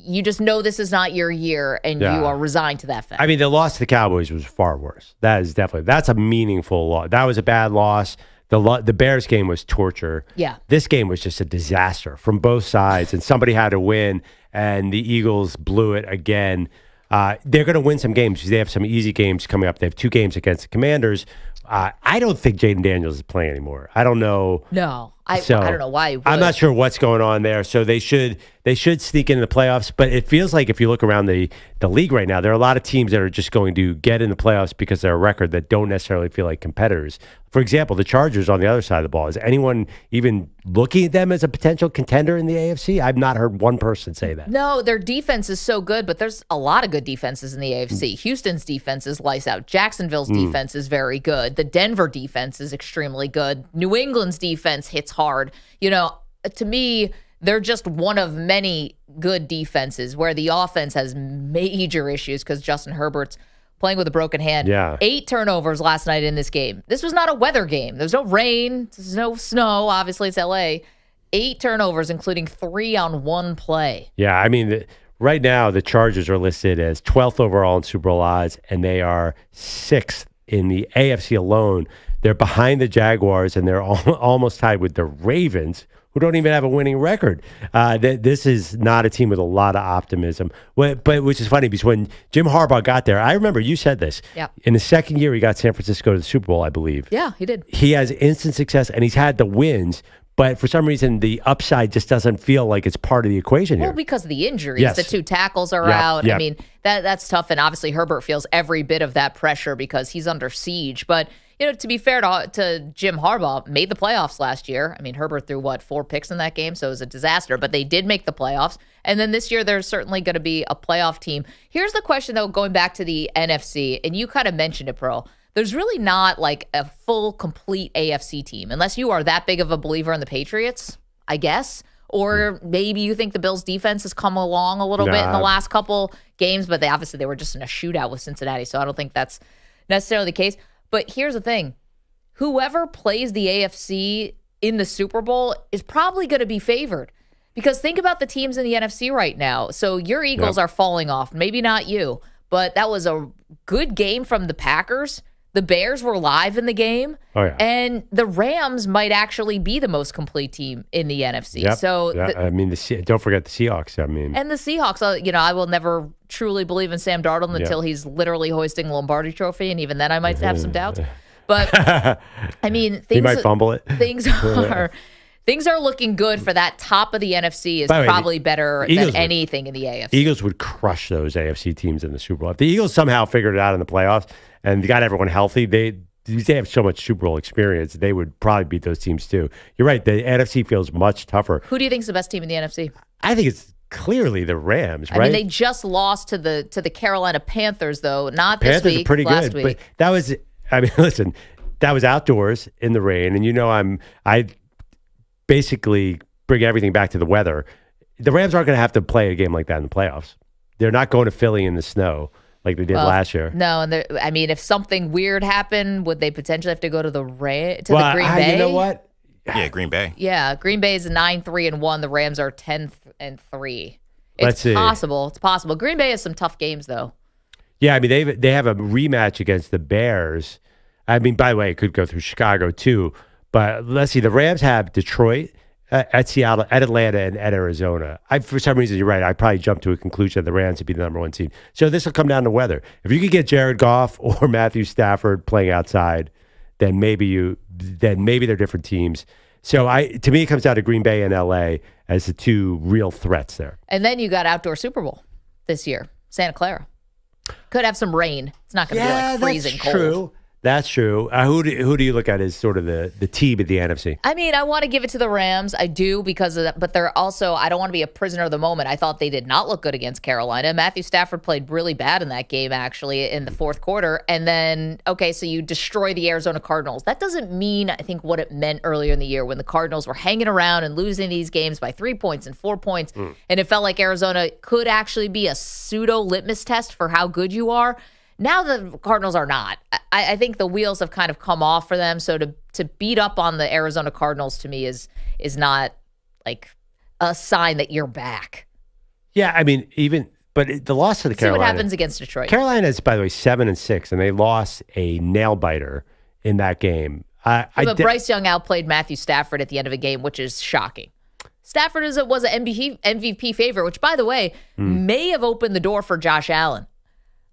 Speaker 4: you just know this is not your year, and you are resigned to that fact.
Speaker 5: I mean, the loss to the Cowboys was far worse. That's a meaningful loss. That was a bad loss. The Bears game was torture.
Speaker 4: Yeah.
Speaker 5: This game was just a disaster from both sides, and somebody had to win. and the Eagles blew it again. They're going to win some games because they have some easy games coming up. They have 2 games against the Commanders. I don't think Jaden Daniels is playing anymore. I don't know.
Speaker 4: No, I don't know why.
Speaker 5: I'm not sure what's going on there. So they should sneak into the playoffs. But it feels like if you look around the league right now, there are a lot of teams that are just going to get in the playoffs because they're a record that don't necessarily feel like competitors. For example, the Chargers on the other side of the ball. Is anyone even looking at them as a potential contender in the AFC? I've not heard one person say that.
Speaker 4: No, their defense is so good, but there's a lot of good defenses in the AFC. Houston's defense is lights out. Jacksonville's defense is very good. The Denver defense is extremely good. New England's defense hits hard. To me, they're just one of many good defenses where the offense has major issues because Justin Herbert's playing with a broken hand.
Speaker 5: Yeah.
Speaker 4: 8 turnovers last night in this game. This was not a weather game. There's no rain. There's no snow. Obviously, it's LA. 8 turnovers, including 3 on one play.
Speaker 5: Yeah, I mean, right now the Chargers are listed as 12th overall in Super Bowl odds, and they are 6th in the AFC alone. They're behind the Jaguars, and they're almost tied with the Ravens, who don't even have a winning record. This is not a team with a lot of optimism. But which is funny because when Jim Harbaugh got there, I remember you said this.
Speaker 4: Yeah.
Speaker 5: In the second year, he got San Francisco to the Super Bowl, I believe.
Speaker 4: Yeah, he did.
Speaker 5: He has instant success, and he's had the wins. But for some reason, the upside just doesn't feel like it's part of the equation here.
Speaker 4: Well, because of the injuries.
Speaker 5: Yes.
Speaker 4: The 2 tackles are out.
Speaker 5: Yep.
Speaker 4: I mean, that's tough. And obviously, Herbert feels every bit of that pressure because he's under siege. But, to be fair to Jim Harbaugh, made the playoffs last year. I mean, Herbert threw, 4 picks in that game, so it was a disaster. But they did make the playoffs. And then this year, there's certainly going to be a playoff team. Here's the question, though, going back to the NFC. And you kind of mentioned it, Pearl. There's really not like a full, complete AFC team, unless you are that big of a believer in the Patriots, I guess. Or maybe you think the Bills' defense has come along a little bit in the last couple games, but they were just in a shootout with Cincinnati, so I don't think that's necessarily the case. But here's the thing. Whoever plays the AFC in the Super Bowl is probably going to be favored. Because think about the teams in the NFC right now. So your Eagles are falling off. Maybe not you, but that was a good game from the Packers. The Bears were live in the game. Oh, yeah. And the Rams might actually be the most complete team in the NFC.
Speaker 5: Yep.
Speaker 4: So
Speaker 5: don't forget the Seahawks.
Speaker 4: And the Seahawks, I will never truly believe in Sam Darnold until he's literally hoisting Lombardi Trophy, and even then I might have some doubts. But I mean,
Speaker 5: he might fumble it.
Speaker 4: Things are looking good for that top of the NFC is probably better than anything in the AFC.
Speaker 5: Eagles would crush those AFC teams in the Super Bowl. If the Eagles somehow figured it out in the playoffs and got everyone healthy, they have so much Super Bowl experience, they would probably beat those teams too. You're right. The NFC feels much tougher.
Speaker 4: Who do you think is the best team in the NFC?
Speaker 5: I think it's clearly the Rams, right?
Speaker 4: I mean, they just lost to the Carolina Panthers, though, not this
Speaker 5: Panthers
Speaker 4: week,
Speaker 5: are pretty
Speaker 4: last
Speaker 5: good.
Speaker 4: week.
Speaker 5: But listen, that was outdoors in the rain, and I basically bring everything back to the weather. The Rams aren't going to have to play a game like that in the playoffs. They're not going to Philly in the snow like they did last year.
Speaker 4: No, and if something weird happened, would they potentially have to go to the Green Bay?
Speaker 5: You know what?
Speaker 7: Yeah, Green Bay.
Speaker 4: Yeah, Green Bay is 9-3-1. The Rams are 10-3.
Speaker 5: Let's see.
Speaker 4: Possible. It's possible. Green Bay has some tough games, though.
Speaker 5: Yeah, I mean they have a rematch against the Bears. I mean, by the way, it could go through Chicago too. But let's see, the Rams have Detroit, at Seattle, at Atlanta, and at Arizona. For some reason, you're right. I probably jumped to a conclusion that the Rams would be the number 1 seed. So this will come down to weather. If you could get Jared Goff or Matthew Stafford playing outside, then maybe they're different teams. So to me, it comes down to Green Bay and LA as the 2 real threats there.
Speaker 4: And then you got outdoor Super Bowl this year, Santa Clara. Could have some rain. It's not going to be like freezing cold.
Speaker 5: True. That's true. Who do you look at as sort of the team of the NFC?
Speaker 4: I mean, I want to give it to the Rams. I do because of that, but they're also, I don't want to be a prisoner of the moment. I thought they did not look good against Carolina. Matthew Stafford played really bad in that game, actually, in the fourth quarter. And then, so you destroy the Arizona Cardinals. That doesn't mean, I think, what it meant earlier in the year when the Cardinals were hanging around and losing these games by 3 points and 4 points. And it felt like Arizona could actually be a pseudo litmus test for how good you are. Now the Cardinals are not. I think the wheels have kind of come off for them. So to beat up on the Arizona Cardinals to me is not like a sign that you're back.
Speaker 5: Yeah, I mean, but the loss to the Carolina.
Speaker 4: See what happens against Detroit.
Speaker 5: Carolina is, by the way, 7-6, and they lost a nail biter in that game.
Speaker 4: But Bryce Young outplayed Matthew Stafford at the end of a game, which is shocking. Stafford was an MVP favorite, which, by the way, may have opened the door for Josh Allen.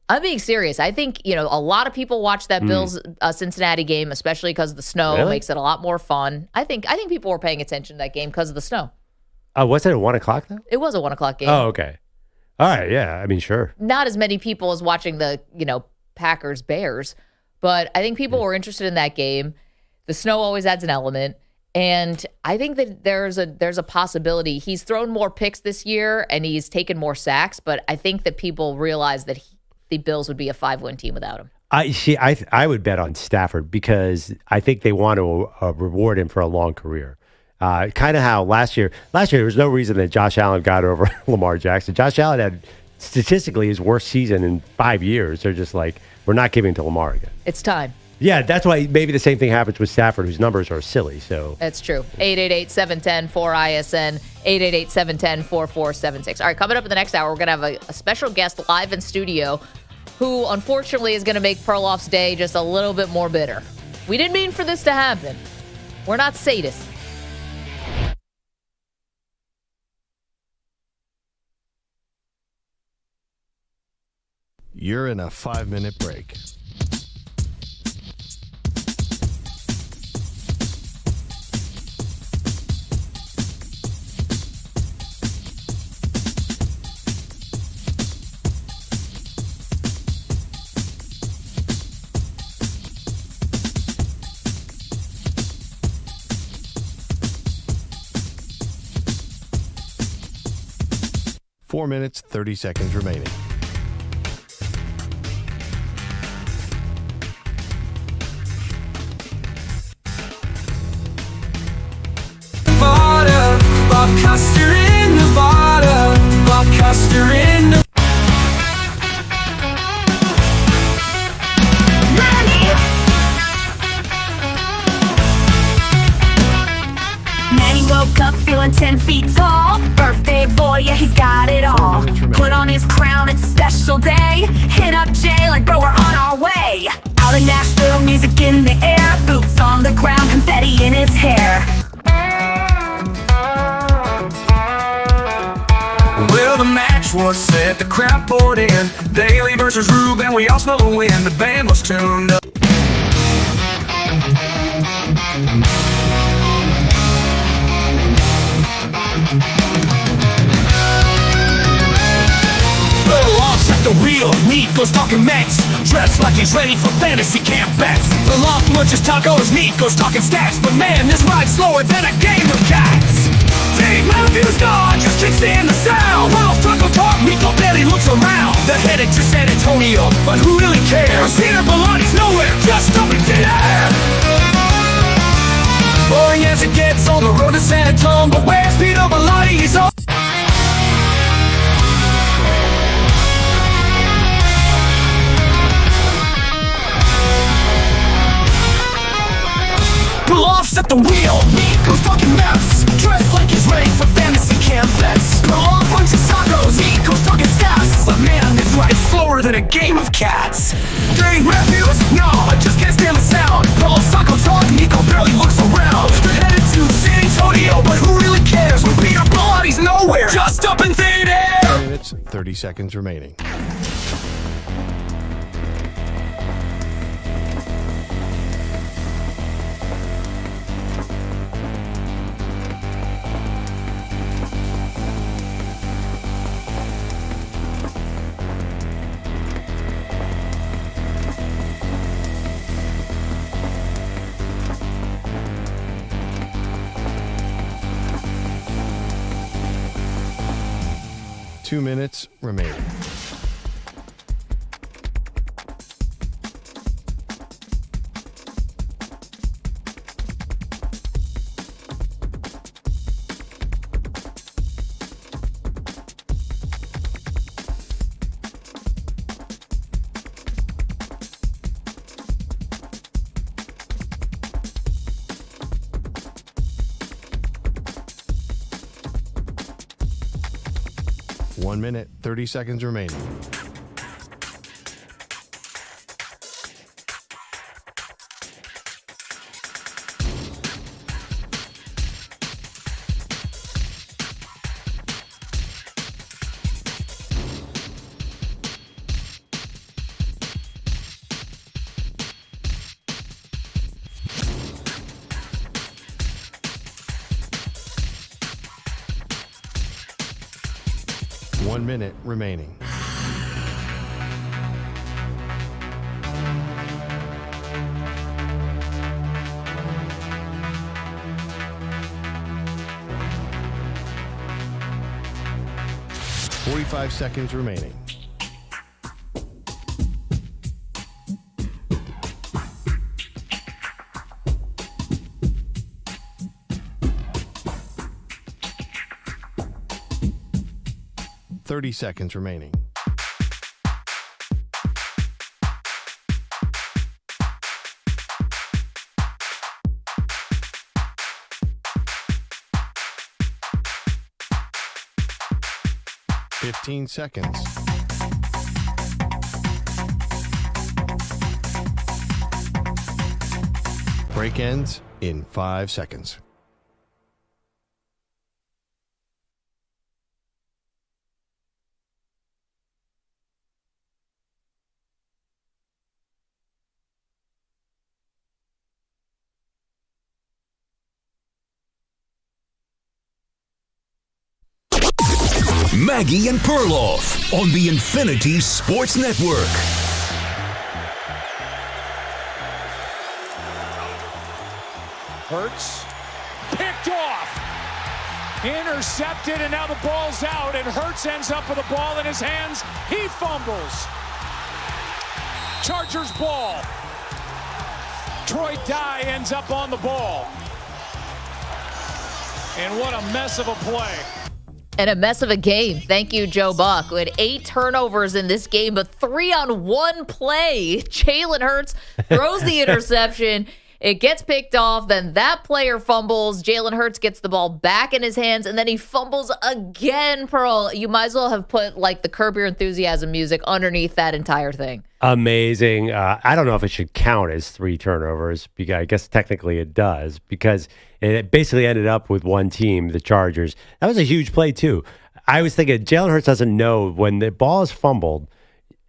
Speaker 4: I'm being serious. I think, a lot of people watch that Bills Cincinnati game, especially because of the snow.
Speaker 5: Really?
Speaker 4: Makes it a lot more fun. I think people were paying attention to that game because of the snow.
Speaker 5: Was it at 1 o'clock though?
Speaker 4: It was a 1 o'clock game.
Speaker 5: Oh, okay. All right. Yeah. I mean, sure.
Speaker 4: Not as many people as watching the, Packers Bears, but I think people were interested in that game. The snow always adds an element. And I think that there's a possibility. He's thrown more picks this year and he's taken more sacks, but I think that people realize that the Bills would be a 5-win team without him.
Speaker 5: I would bet on Stafford because I think they want to reward him for a long career. Kind of how last year there was no reason that Josh Allen got over Lamar Jackson. Josh Allen had statistically his worst season in 5 years. They're just like, we're not giving to Lamar again.
Speaker 4: It's time.
Speaker 5: Yeah, that's why maybe the same thing happens with Stafford, whose numbers are silly. So
Speaker 4: that's true. 888-710-4ISN, 888-710-4476. All right, coming up in the next hour, we're going to have a special guest live in studio who, unfortunately, is going to make Perloff's day just a little bit more bitter. We didn't mean for this to happen. We're not sadists.
Speaker 1: You're in a 5-minute break. Four minutes, 30 seconds remaining.
Speaker 16: Bob Custer in Nevada. Bob Custer in Nevada.
Speaker 15: Manny woke up feeling 10 feet tall. Birthday boy, yeah, he's got it all. Put on his crown, it's a special day. Hit up Jay like, bro, we're on our way. Out in Nashville, music in the air. Boots on the ground, confetti in his hair.
Speaker 16: Well, the match was set, the crowd poured in. Daly versus Rube, and we all smelled the wind. The band was tuned up. Perloff at the wheel, Nico's talking Mets. Dressed like he's ready for fantasy camp bets. Perloff munches tacos, Nico's talking stats. But man, this ride's slower than a game of cats. Dave Matthews Dodge just kicks in the sound. While Taco Talk, Nico barely looks around. They're headed to San Antonio, but who really cares? Peter Belotti's nowhere, just up in there. Boring as it gets on the road to San Antonio, but where's Peter Bellotti? He's on. Perloff's at the wheel, Nico's talking mess. Dressed like he's ready for fantasy camp bets. Perloff punches tacos, Nico's talking stats. But man, this ride's slower than a game of cats. Dave Matthews? No, I just can't stand the sound. Perloff's taco talk, Nico barely looks around. They're headed to San Antonio, but who really cares when Peter Belotti's nowhere? Just up in thin air.
Speaker 1: 4 minutes, 30 seconds remaining. Two minutes remaining. One minute, 30 seconds remaining. 1 minute remaining. Forty-five seconds remaining. Seconds remaining. Fifteen seconds. Break ends in 5 seconds.
Speaker 2: Maggie and Perloff on the Infinity Sports Network.
Speaker 3: Hurts, picked off, intercepted, and now the ball's out, and Hurts ends up with the ball in his hands. He fumbles. Chargers ball. Troy Dye ends up on the ball. And what a mess of a play.
Speaker 4: And a mess of a game. Thank you, Joe Buck. We had 8 turnovers in this game, but 3 on 1 play. Jalen Hurts throws the interception. It gets picked off. Then that player fumbles. Jalen Hurts gets the ball back in his hands, and then he fumbles again, Pearl. You might as well have put like the Curb Your Enthusiasm music underneath that entire thing.
Speaker 5: Amazing. I don't know if it should count as 3 turnovers. Because I guess technically it does, because it basically ended up with one team, the Chargers. That was a huge play, too. I was thinking Jalen Hurts doesn't know when the ball is fumbled.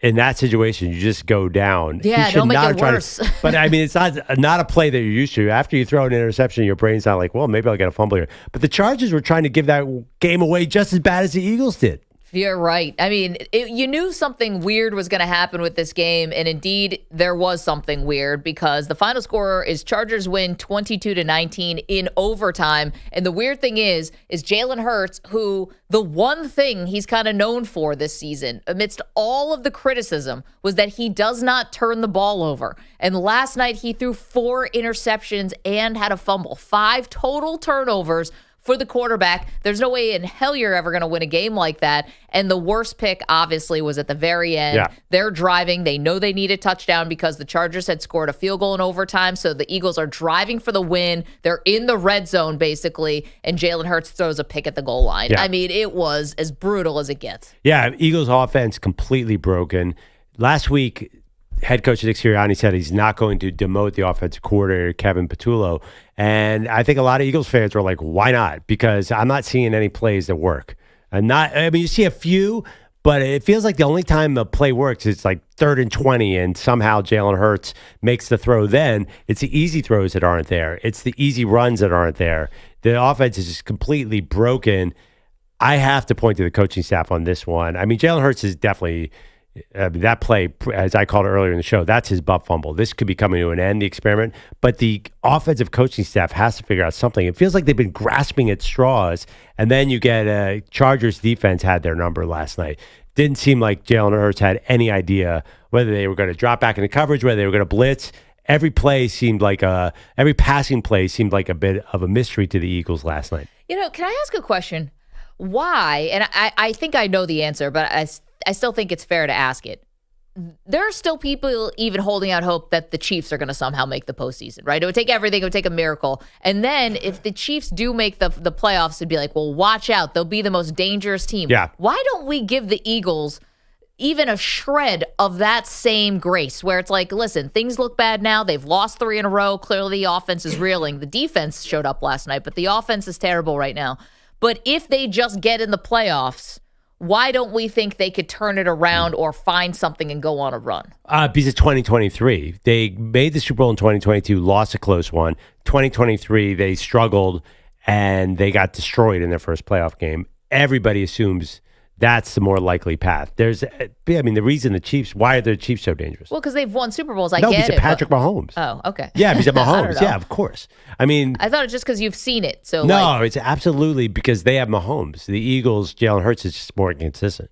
Speaker 5: In that situation, you just go down.
Speaker 4: Yeah, don't make it worse.
Speaker 5: But I mean, it's not a play that you're used to. After you throw an interception, your brain's not like, well, maybe I'll get a fumble here. But the Chargers were trying to give that game away just as bad as the Eagles did.
Speaker 4: You're right. I mean, you knew something weird was going to happen with this game, and indeed there was something weird, because the final score is Chargers win 22-19 in overtime. And the weird thing is Jalen Hurts, who the one thing he's kind of known for this season, amidst all of the criticism, was that he does not turn the ball over. And last night he threw 4 interceptions and had a fumble, 5 total turnovers for the quarterback. There's no way in hell you're ever going to win a game like that. And the worst pick, obviously, was at the very end.
Speaker 5: Yeah.
Speaker 4: They're driving. They know they need a touchdown because the Chargers had scored a field goal in overtime. So the Eagles are driving for the win. They're in the red zone, basically, and Jalen Hurts throws a pick at the goal line.
Speaker 5: Yeah.
Speaker 4: I mean, it was as brutal as it gets.
Speaker 5: Yeah, Eagles offense completely broken. Last week, head coach Nick Sirianni said he's not going to demote the offensive coordinator, Kevin Patullo. And I think a lot of Eagles fans were like, why not? Because I'm not seeing any plays that work. You see a few, but it feels like the only time the play works is like 3rd and 20, and somehow Jalen Hurts makes the throw. Then it's the easy throws that aren't there. It's the easy runs that aren't there. The offense is just completely broken. I have to point to the coaching staff on this one. I mean, Jalen Hurts is definitely... that play, as I called it earlier in the show, that's his butt fumble. This could be coming to an end, the experiment. But the offensive coaching staff has to figure out something. It feels like they've been grasping at straws. And then you get Chargers defense had their number last night. Didn't seem like Jalen Hurts had any idea whether they were going to drop back into coverage, whether they were going to blitz. Every passing play seemed like a bit of a mystery to the Eagles last night.
Speaker 4: You know, can I ask a question? Why? And I think I know the answer, but I still think it's fair to ask it. There are still people even holding out hope that the Chiefs are going to somehow make the postseason, right? It would take everything. It would take a miracle. And then if the Chiefs do make the playoffs, it'd be like, well, watch out. They'll be the most dangerous team.
Speaker 5: Yeah.
Speaker 4: Why don't we give the Eagles even a shred of that same grace, where it's like, listen, things look bad now. They've lost 3 in a row. Clearly the offense is reeling. The defense showed up last night, but the offense is terrible right now. But if they just get in the playoffs, why don't we think they could turn it around or find something and go on a run?
Speaker 5: Because it's 2023. They made the Super Bowl in 2022, lost a close one. 2023, they struggled, and they got destroyed in their first playoff game. Everybody assumes That's the more likely path. The reason why are the Chiefs so dangerous?
Speaker 4: Well, because they've won Super Bowls. I
Speaker 5: no,
Speaker 4: get
Speaker 5: he's
Speaker 4: it.
Speaker 5: No, Patrick Mahomes.
Speaker 4: Oh, okay.
Speaker 5: Yeah, he's at Mahomes. Yeah, of course. I
Speaker 4: thought it's just because you've seen it. So
Speaker 5: no, it's absolutely because they have Mahomes. The Eagles, Jalen Hurts is just more inconsistent.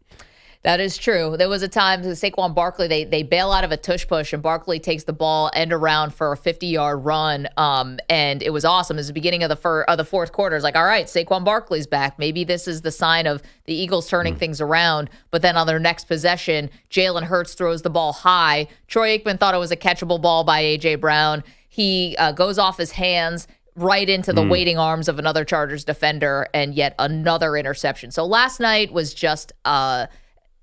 Speaker 4: That is true. There was a time Saquon Barkley, they bail out of a tush push, and Barkley takes the ball end around for a 50-yard run, and it was awesome. It was the beginning of the fourth quarter. It's like, all right, Saquon Barkley's back. Maybe this is the sign of the Eagles turning things around. But then on their next possession, Jalen Hurts throws the ball high. Troy Aikman thought it was a catchable ball by A.J. Brown. He goes off his hands right into the waiting arms of another Chargers defender, and yet another interception. So last night was just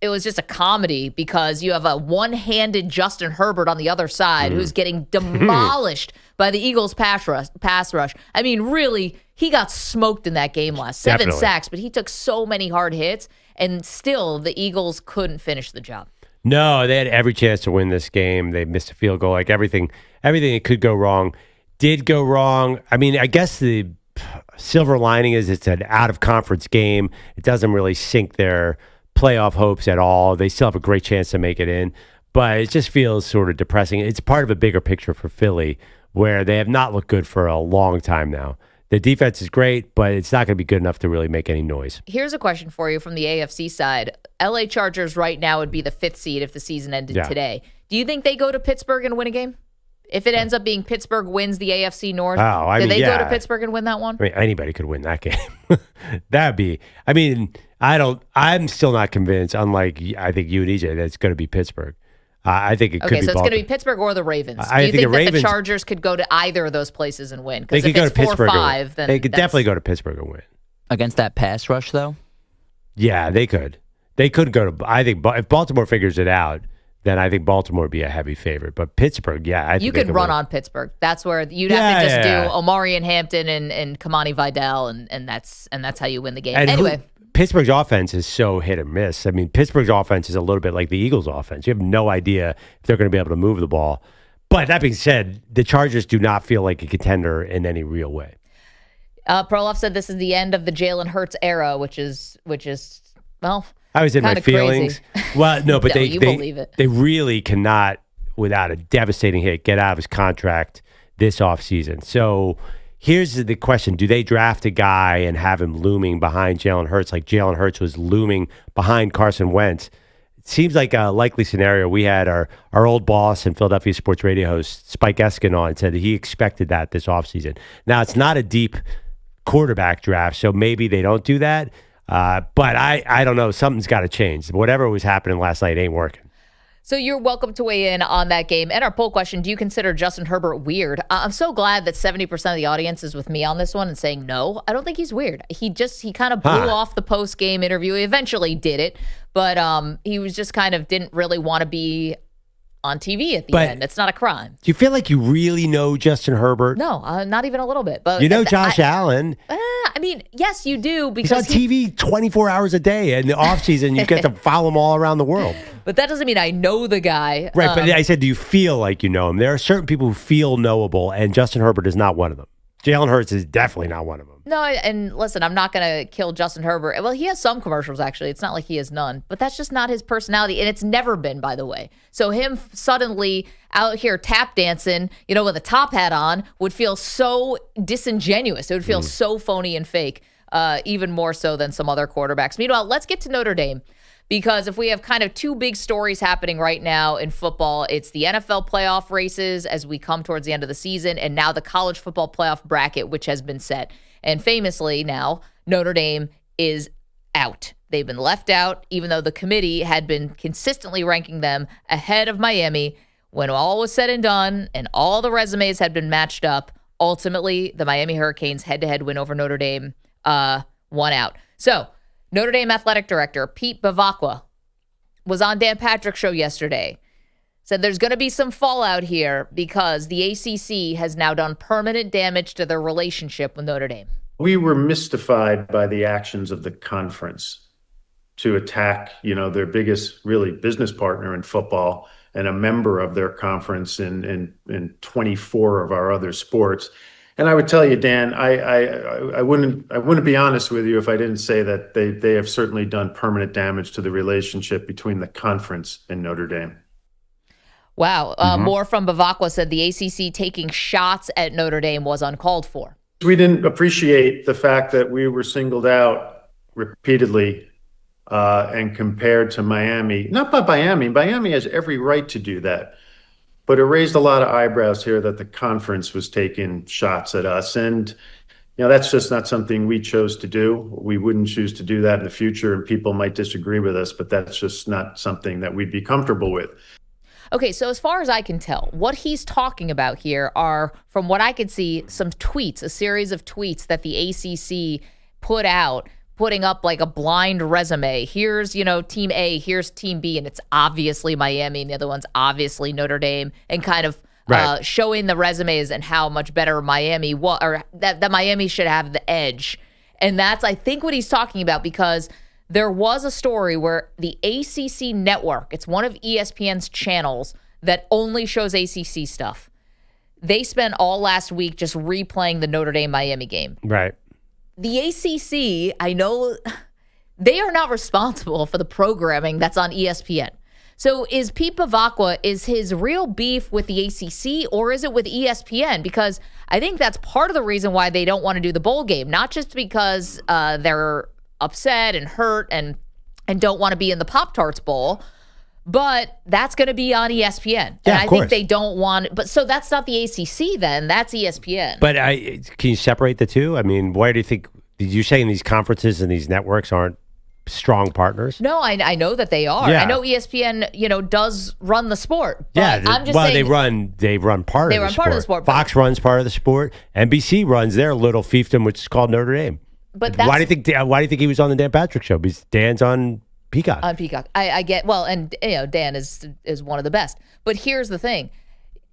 Speaker 4: it was just a comedy because you have a one-handed Justin Herbert on the other side who's getting demolished by the Eagles pass rush. I mean, really, he got smoked in that game last. 7 sacks, but he took so many hard hits, and still the Eagles couldn't finish the job.
Speaker 5: No, they had every chance to win this game. They missed a field goal. Like everything that could go wrong did go wrong. I mean, I guess the silver lining is it's an out-of-conference game. It doesn't really sink their playoff hopes at all. They still have a great chance to make it in, but it just feels sort of depressing. It's part of a bigger picture for Philly where they have not looked good for a long time now. The defense is great, but it's not going to be good enough to really make any noise.
Speaker 4: Here's a question for you from the AFC side. LA Chargers right now would be the 5th seed if the season ended today. Do you think they go to Pittsburgh and win a game? If it ends up being Pittsburgh wins the AFC North, do they go to Pittsburgh and win that one?
Speaker 5: I mean, anybody could win that game. That'd be, I'm still not convinced, unlike I think you and EJ, that it's going to be Pittsburgh. I think it could be
Speaker 4: Okay, so it's going to be Pittsburgh or the Ravens. Do you think that the Chargers could go to either of those places and win? Because if it's 4-5, then
Speaker 5: they could definitely go to Pittsburgh and win.
Speaker 10: Against that pass rush, though?
Speaker 5: Yeah, they could. They could go to, I think, if Baltimore figures it out, then I think Baltimore would be a heavy favorite. But Pittsburgh, I think
Speaker 4: you could run on Pittsburgh. That's where you'd have to just do Omari and Hampton and Kamani Vidal, and that's how you win the game. Anyway.
Speaker 5: Pittsburgh's offense is so hit or miss. I mean, Pittsburgh's offense is a little bit like the Eagles' offense. You have no idea if they're going to be able to move the ball. But that being said, the Chargers do not feel like a contender in any real way.
Speaker 4: Perloff said this is the end of the Jalen Hurts era, which is well,
Speaker 5: I was in my feelings. Well, no, but
Speaker 4: you believe it.
Speaker 5: They really cannot, without a devastating hit, get out of his contract this offseason. So here's the question. Do they draft a guy and have him looming behind Jalen Hurts like Jalen Hurts was looming behind Carson Wentz? It seems like a likely scenario. We had our old boss and Philadelphia sports radio host, Spike Eskin, on and said that he expected that this offseason. Now, it's not a deep quarterback draft, so maybe they don't do that. But I don't know. Something's got to change. Whatever was happening last night ain't working.
Speaker 4: So you're welcome to weigh in on that game. And our poll question, do you consider Justin Herbert weird? I'm so glad that 70% of the audience is with me on this one and saying no. I don't think he's weird. He kind of blew off the post-game interview. He eventually did it, but he was just kind of didn't really want to be on TV at the end. It's not a crime.
Speaker 5: Do you feel like you really know Justin Herbert?
Speaker 4: No, not even a little bit. But
Speaker 5: you know Josh Allen.
Speaker 4: I mean, yes, you do.
Speaker 5: He's
Speaker 4: Because
Speaker 5: on TV 24 hours a day. In the offseason, you get to follow him all around the world.
Speaker 4: But that doesn't mean I know the guy.
Speaker 5: Right, but I said, do you feel like you know him? There are certain people who feel knowable, and Justin Herbert is not one of them. Jalen Hurts is definitely not one of them.
Speaker 4: No, and listen, I'm not going to kill Justin Herbert. Well, he has some commercials, actually. It's not like he has none. But that's just not his personality, and it's never been, by the way. So him suddenly out here tap dancing, with a top hat on, would feel so disingenuous. It would feel so phony and fake, even more so than some other quarterbacks. Meanwhile, let's get to Notre Dame. Because if we have kind of two big stories happening right now in football, it's the NFL playoff races as we come towards the end of the season, and now the college football playoff bracket, which has been set. And famously now, Notre Dame is out. They've been left out, even though the committee had been consistently ranking them ahead of Miami. When all was said and done and all the resumes had been matched up, ultimately the Miami Hurricanes head-to-head win over Notre Dame won out. So Notre Dame athletic director Pete Bavacqua was on Dan Patrick's show yesterday. Said there's going to be some fallout here because the ACC has now done permanent damage to their relationship with Notre Dame.
Speaker 19: We were mystified by the actions of the conference to attack, their biggest really business partner in football and a member of their conference in 24 of our other sports. And I would tell you, Dan, I wouldn't be honest with you if I didn't say that they have certainly done permanent damage to the relationship between the conference and Notre Dame.
Speaker 4: Wow. More from Bavacqua said the ACC taking shots at Notre Dame was uncalled for.
Speaker 19: We didn't appreciate the fact that we were singled out repeatedly and compared to Miami. Not by Miami. Miami has every right to do that. But it raised a lot of eyebrows here that the conference was taking shots at us. And, that's just not something we chose to do. We wouldn't choose to do that in the future, and people might disagree with us, but that's just not something that we'd be comfortable with.
Speaker 4: Okay, so as far as I can tell, what he's talking about here are, from what I could see, some tweets, a series of tweets that the ACC put out, putting up like a blind resume. Here's, Team A, here's Team B, and it's obviously Miami, and the other one's obviously Notre Dame, and kind of showing the resumes and how much better Miami was, or that Miami should have the edge. And that's, I think, what he's talking about, because there was a story where the ACC network, it's one of ESPN's channels that only shows ACC stuff. They spent all last week just replaying the Notre Dame-Miami game.
Speaker 5: Right.
Speaker 4: The ACC, I know, they are not responsible for the programming that's on ESPN. So is Pete Bavacqua, is his real beef with the ACC, or is it with ESPN? Because I think that's part of the reason why they don't want to do the bowl game, not just because they're upset and hurt and don't want to be in the Pop-Tarts Bowl, but that's going to be on ESPN.
Speaker 5: Yeah,
Speaker 4: and I think they don't want, but so that's not the ACC then, that's ESPN.
Speaker 5: But can you separate the two? I mean, why do you think, did you say these conferences and these networks aren't strong partners?
Speaker 4: No, I know that they are.
Speaker 5: Yeah.
Speaker 4: I know ESPN, does run the sport. But
Speaker 5: Yeah,
Speaker 4: I'm just saying,
Speaker 5: they run part of the sport.
Speaker 4: Part of the sport.
Speaker 5: Fox runs part of the sport. NBC runs their little fiefdom, which is called Notre Dame.
Speaker 4: But
Speaker 5: why do you think he was on the Dan Patrick Show? Because Dan's on Peacock.
Speaker 4: On Peacock. I get, well, and Dan is one of the best. But here's the thing.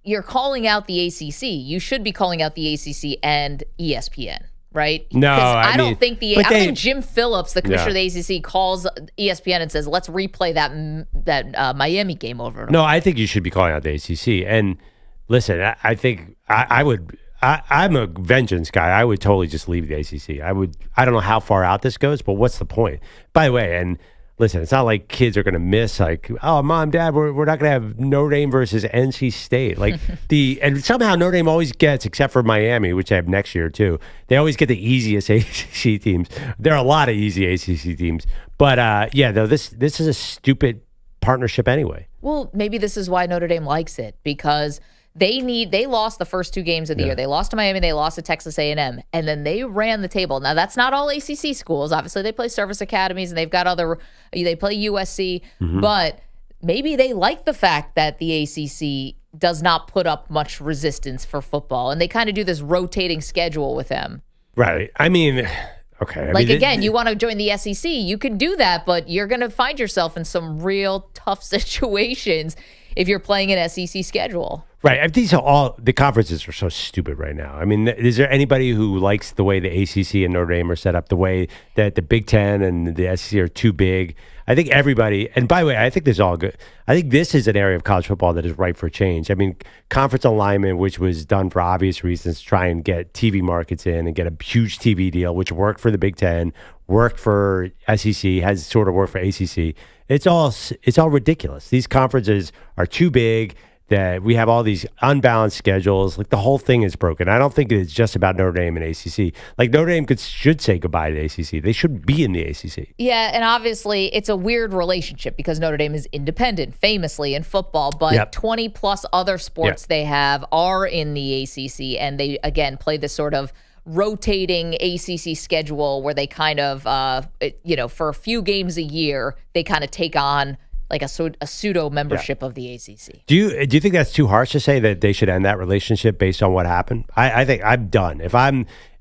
Speaker 4: You're calling out the ACC. You should be calling out the ACC and ESPN, right?
Speaker 5: No,
Speaker 4: I don't think I don't think Jim Phillips, the commissioner of the ACC, calls ESPN and says, let's replay that Miami game over.
Speaker 5: No, I think you should be calling out the ACC. And listen, I think I would... I'm a vengeance guy. I would totally just leave the ACC. I don't know how far out this goes, but what's the point? By the way, and listen, it's not like kids are going to miss like, oh, Mom, Dad, we're not going to have Notre Dame versus NC State. Like and somehow Notre Dame always gets, except for Miami, which they have next year too, they always get the easiest ACC teams. There are a lot of easy ACC teams. But this is a stupid partnership anyway.
Speaker 4: Well, maybe this is why Notre Dame likes it, because they lost the first two games of the year. They lost to Miami, they lost to Texas A&M, and then they ran the table. Now, that's not all ACC schools. Obviously, they play service academies, and they've got they play USC, but maybe they like the fact that the ACC does not put up much resistance for football, and they kind of do this rotating schedule with them.
Speaker 5: Right. I mean... Okay.
Speaker 4: Again, you want to join the SEC, you can do that, but you're going to find yourself in some real tough situations if you're playing an SEC schedule.
Speaker 5: Right. These are all, the conferences are so stupid right now. I mean, is there anybody who likes the way the ACC and Notre Dame are set up, the way that the Big Ten and the SEC are too big? I think everybody, and by the way, I think this is all good. I think this is an area of college football that is ripe for change. I mean, conference alignment, which was done for obvious reasons, to try and get TV markets in and get a huge TV deal, which worked for the Big Ten, worked for SEC, has sort of worked for ACC. It's all ridiculous. These conferences are too big, that we have all these unbalanced schedules. Like, the whole thing is broken. I don't think it's just about Notre Dame and ACC. Like, Notre Dame should say goodbye to the ACC. They should be in the ACC.
Speaker 4: Yeah, and obviously it's a weird relationship because Notre Dame is independent, famously in football, but 20 plus other sports they have are in the ACC, and they, again, play this sort of rotating ACC schedule where they kind of, for a few games a year, they kind of take on like a pseudo membership of the ACC. Do
Speaker 5: you think that's too harsh to say that they should end that relationship based on what happened? I think I'm done.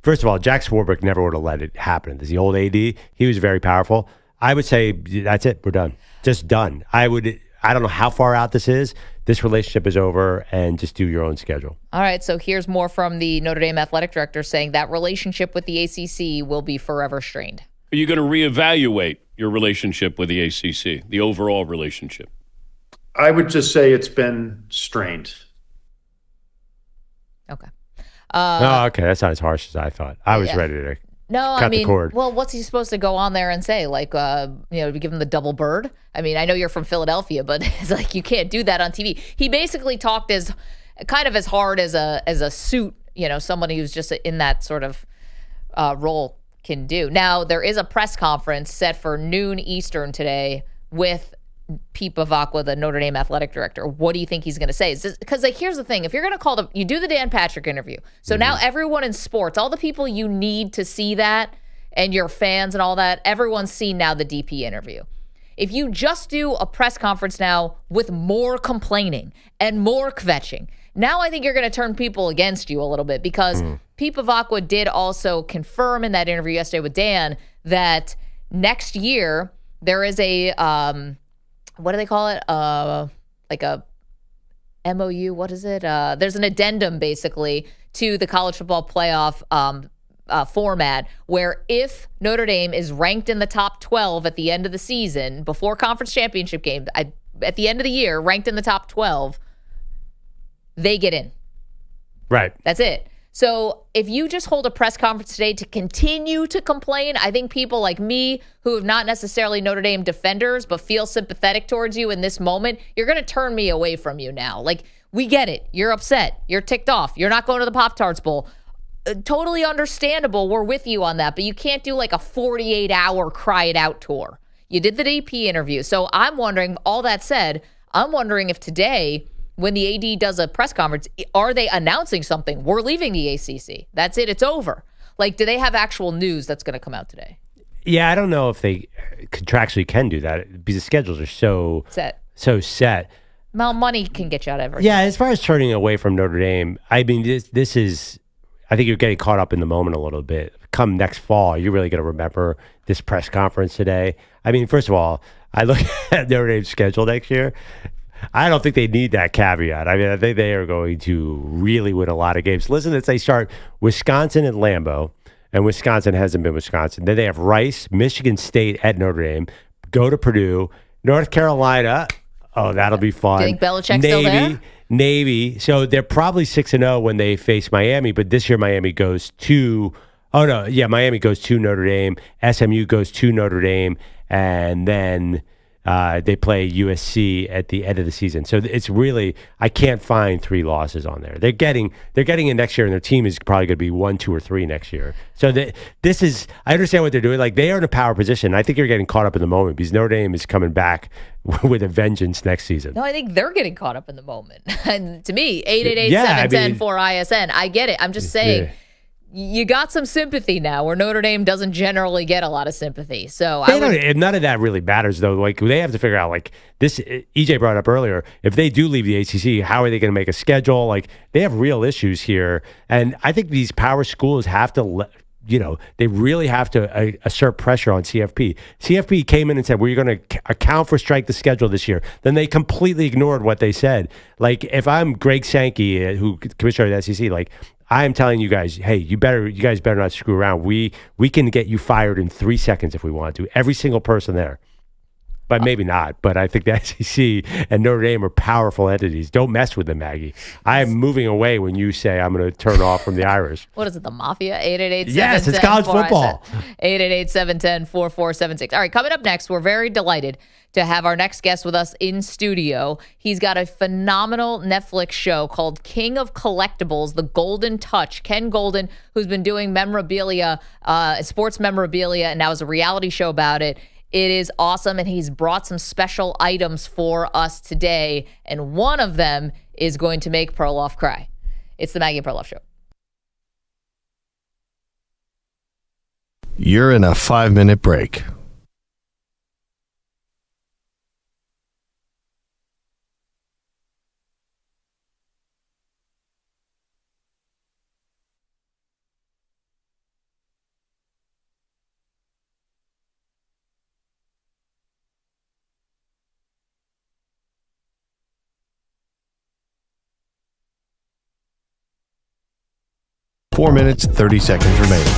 Speaker 5: First of all, Jack Swarbrick never would have let it happen. As the old AD, he was very powerful. I would say that's it. We're done. Just done. I don't know how far out this is. This relationship is over, and just do your own schedule.
Speaker 4: All right. So here's more from the Notre Dame athletic director saying that relationship with the ACC will be forever strained.
Speaker 20: Are you going to reevaluate your relationship with the ACC, the overall relationship?
Speaker 19: I would just say it's been strained.
Speaker 4: Okay.
Speaker 5: Okay. That's not as harsh as I thought. I was ready to cut the cord.
Speaker 4: Well, what's he supposed to go on there and say? Like, give him the double bird? I mean, I know you're from Philadelphia, but it's like you can't do that on TV. He basically talked as hard as a suit, somebody who's just in that sort of role can do. Now, there is a press conference set for noon Eastern today with Pete Bavacqua, the Notre Dame athletic director. What do you think he's going to say? Because here's the thing. If you're going to you do the Dan Patrick interview. So now everyone in sports, all the people you need to see that and your fans and all that, everyone's seen now the DP interview. If you just do a press conference now with more complaining and more kvetching, now I think you're going to turn people against you a little bit because Pete Bavacqua did also confirm in that interview yesterday with Dan that next year there is a, what do they call it? Like a MOU, what is it? There's an addendum basically to the college football playoff format where if Notre Dame is ranked in the top 12 at the end of the season, before conference championship game, at the end of the year, ranked in the top 12, they get in.
Speaker 5: Right.
Speaker 4: That's it. So if you just hold a press conference today to continue to complain, I think people like me who have not necessarily Notre Dame defenders but feel sympathetic towards you in this moment, you're going to turn me away from you now. Like, we get it. You're upset. You're ticked off. You're not going to the Pop-Tarts Bowl. Totally understandable. We're with you on that. But you can't do like a 48-hour cry it out tour. You did the DP interview. So I'm wondering, all that said, I'm wondering if today, when the AD does a press conference, are they announcing something? We're leaving the ACC. That's it. It's over. Like, do they have actual news that's going to come out today?
Speaker 5: Yeah, I don't know if they contractually can do that because the schedules are so set.
Speaker 4: Well, money can get you out of everything.
Speaker 5: Yeah, as far as turning away from Notre Dame, I mean, this is, I think you're getting caught up in the moment a little bit. Come next fall, you're really going to remember this press conference today. I mean, first of all, I look at Notre Dame's schedule next year. I don't think they need that caveat. I mean, I think they are going to really win a lot of games. Listen, as they start Wisconsin at Lambeau, and Wisconsin hasn't been Wisconsin. Then they have Rice, Michigan State at Notre Dame, go to Purdue, North Carolina. Oh, that'll be fun.
Speaker 4: Do you think Belichick's still there?
Speaker 5: Navy. So they're probably 6-0 when they face Miami, but this year Miami goes to Miami goes to Notre Dame, SMU goes to Notre Dame, and then they play USC at the end of the season. So it's really, I can't find 3 losses on there. They're getting in next year, and their team is probably going to be 1, 2, or 3 next year. So this is, I understand what they're doing. Like, they are in a power position. I think you're getting caught up in the moment because Notre Dame is coming back with a vengeance next season.
Speaker 4: No, I think they're getting caught up in the moment. And to me, 888-710-4ISN. I get it. I'm just saying. You got some sympathy now where Notre Dame doesn't generally get a lot of sympathy. So
Speaker 5: none of that really matters, though. Like, they have to figure out, like, this, EJ brought up earlier, if they do leave the ACC, how are they going to make a schedule? Like, they have real issues here. And I think these power schools have to, they really have to assert pressure on CFP. CFP came in and said, we're going to account for strike the schedule this year. Then they completely ignored what they said. Like, if I'm Greg Sankey, who commissioner of the SEC, like, I am telling you guys, hey, you guys better not screw around. We can get you fired in 3 seconds if we want to. Every single person there. But maybe not. But I think the SEC and Notre Dame are powerful entities. Don't mess with them, Maggie. I am moving away when you say I'm going to turn off from the Irish.
Speaker 4: What is it, the Mafia? 888-710-4ISN.
Speaker 5: Yes, it's college football.
Speaker 4: 888-710-4476. All right, coming up next, we're very delighted to have our next guest with us in studio. He's got a phenomenal Netflix show called King of Collectibles, The Golden Touch. Ken Golden, who's been doing memorabilia, sports memorabilia, and now has a reality show about it. It is awesome, and he's brought some special items for us today, and one of them is going to make Perloff cry. It's the Maggie and Perloff Show.
Speaker 1: You're in a 5-minute break. Four minutes, 30 seconds remaining.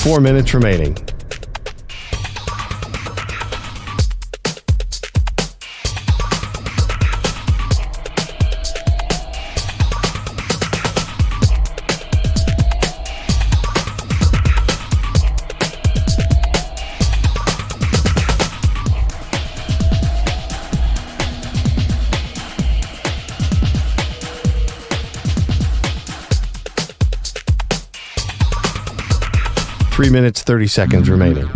Speaker 1: 4 minutes remaining. Three minutes, 30 seconds remaining.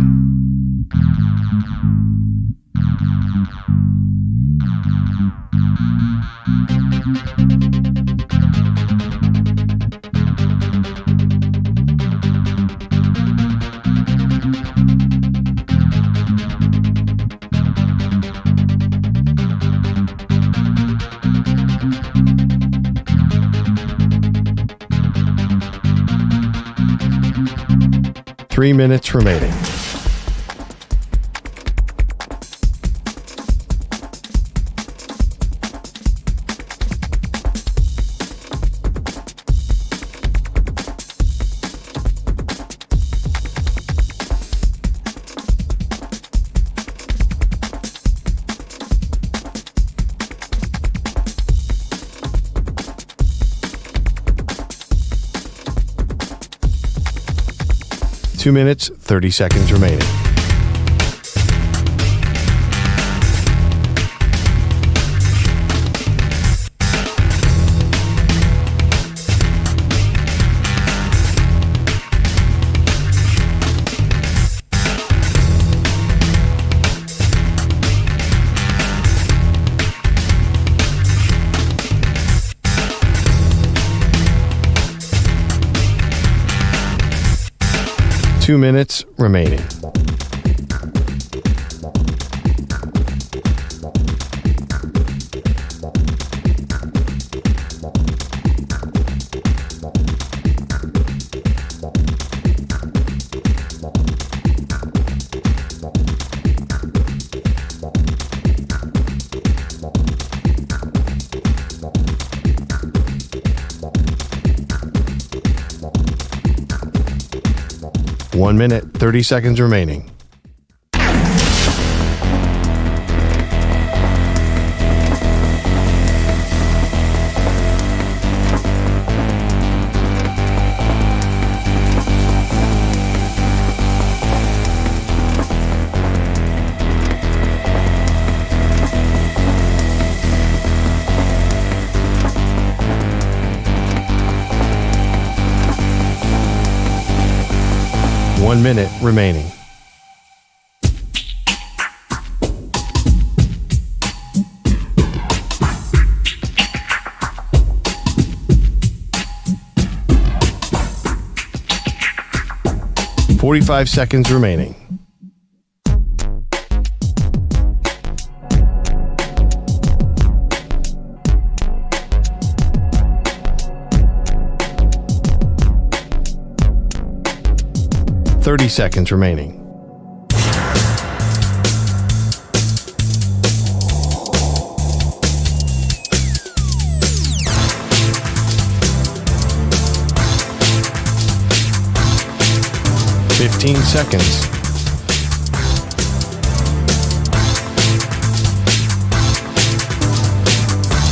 Speaker 1: Three minutes remaining. Two minutes, 30 seconds remaining. Two minutes remaining. One minute, 30 seconds remaining. One minute remaining. .45 seconds remaining. .30 seconds remaining. .15 seconds.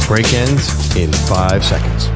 Speaker 1: Break ends in 5 seconds.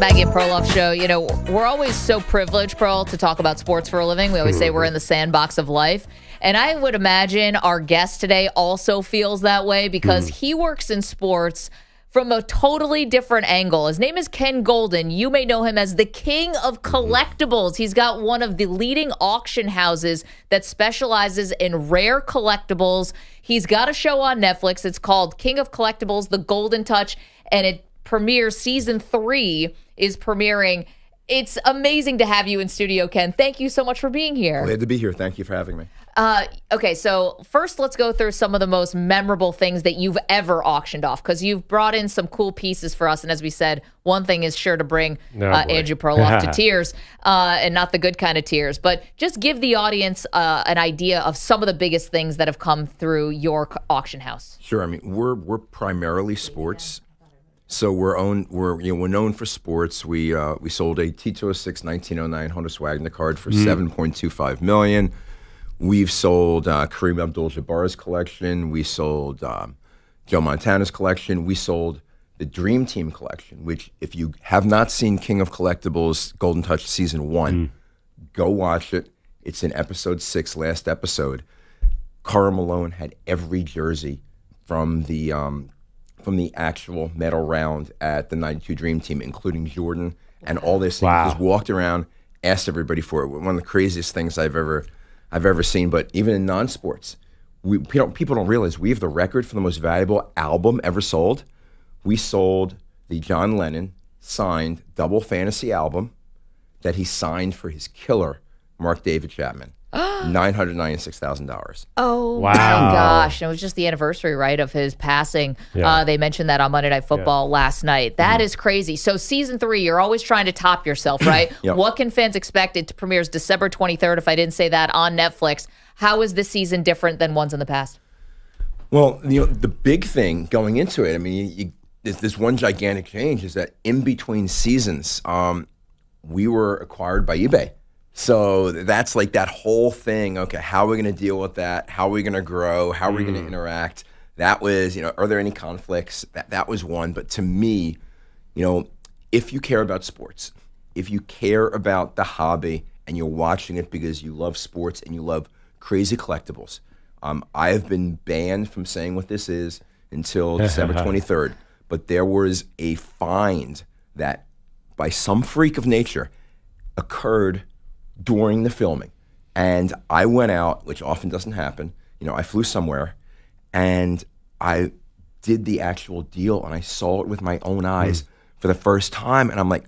Speaker 4: Maggie and Perloff show. You know, we're always so privileged, Pearl, to talk about sports for a living. We always say we're in the sandbox of life. And I would imagine our guest today also feels that way because he works in sports from a totally different angle. His name is Ken Golden. You may know him as the king of collectibles. He's got one of the leading auction houses that specializes in rare collectibles. He's got a show on Netflix. It's called King of Collectibles, The Golden Touch, and it premieres. Season 3 is premiering. It's amazing to have you in studio, Ken. Thank you so much for being here.
Speaker 21: Glad to be here. Thank you for having me.
Speaker 4: Okay, so first let's go through some of the most memorable things that you've ever auctioned off, because you've brought in some cool pieces for us. And as we said, one thing is sure to bring Andrew Perloff to tears, and not the good kind of tears. But just give the audience an idea of some of the biggest things that have come through your auction house.
Speaker 21: Sure. I mean, we're primarily sports. So we're known for sports. We sold a T206 1909 Honda Wagner card for $7.25 million. We've sold Kareem Abdul-Jabbar's collection. We sold Joe Montana's collection. We sold the Dream Team collection, which if you have not seen King of Collectibles Golden Touch Season 1, go watch it. It's in episode 6, last episode. Karl Malone had every jersey from the actual medal round at the 92 Dream Team, including Jordan and all this thing. He just walked around, asked everybody for it. One of the craziest things I've ever seen. But even in non-sports, people don't realize we have the record for the most valuable album ever sold. We sold the John Lennon signed double fantasy album that he signed for his killer, Mark David Chapman. $996,000.
Speaker 4: Oh, wow. My gosh. It was just the anniversary, right, of his passing. Yeah. They mentioned that on Monday Night Football last night. That is crazy. So season 3, you're always trying to top yourself, right? Yep. What can fans expect? It premieres December 23rd, if I didn't say that, on Netflix. How is this season different than ones in the past?
Speaker 21: Well, the big thing going into it, I mean, this one gigantic change is that in between seasons, we were acquired by eBay. So that's like that whole thing. Okay, how are we going to deal with that? How are we going to grow? How are we going to interact? That was, are there any conflicts? That was one. But to me, if you care about sports, if you care about the hobby and you're watching it because you love sports and you love crazy collectibles, I have been banned from saying what this is until December 23rd. But there was a find that, by some freak of nature, occurred during the filming. And I went out, which often doesn't happen. I flew somewhere and I did the actual deal and I saw it with my own eyes for the first time. And I'm like,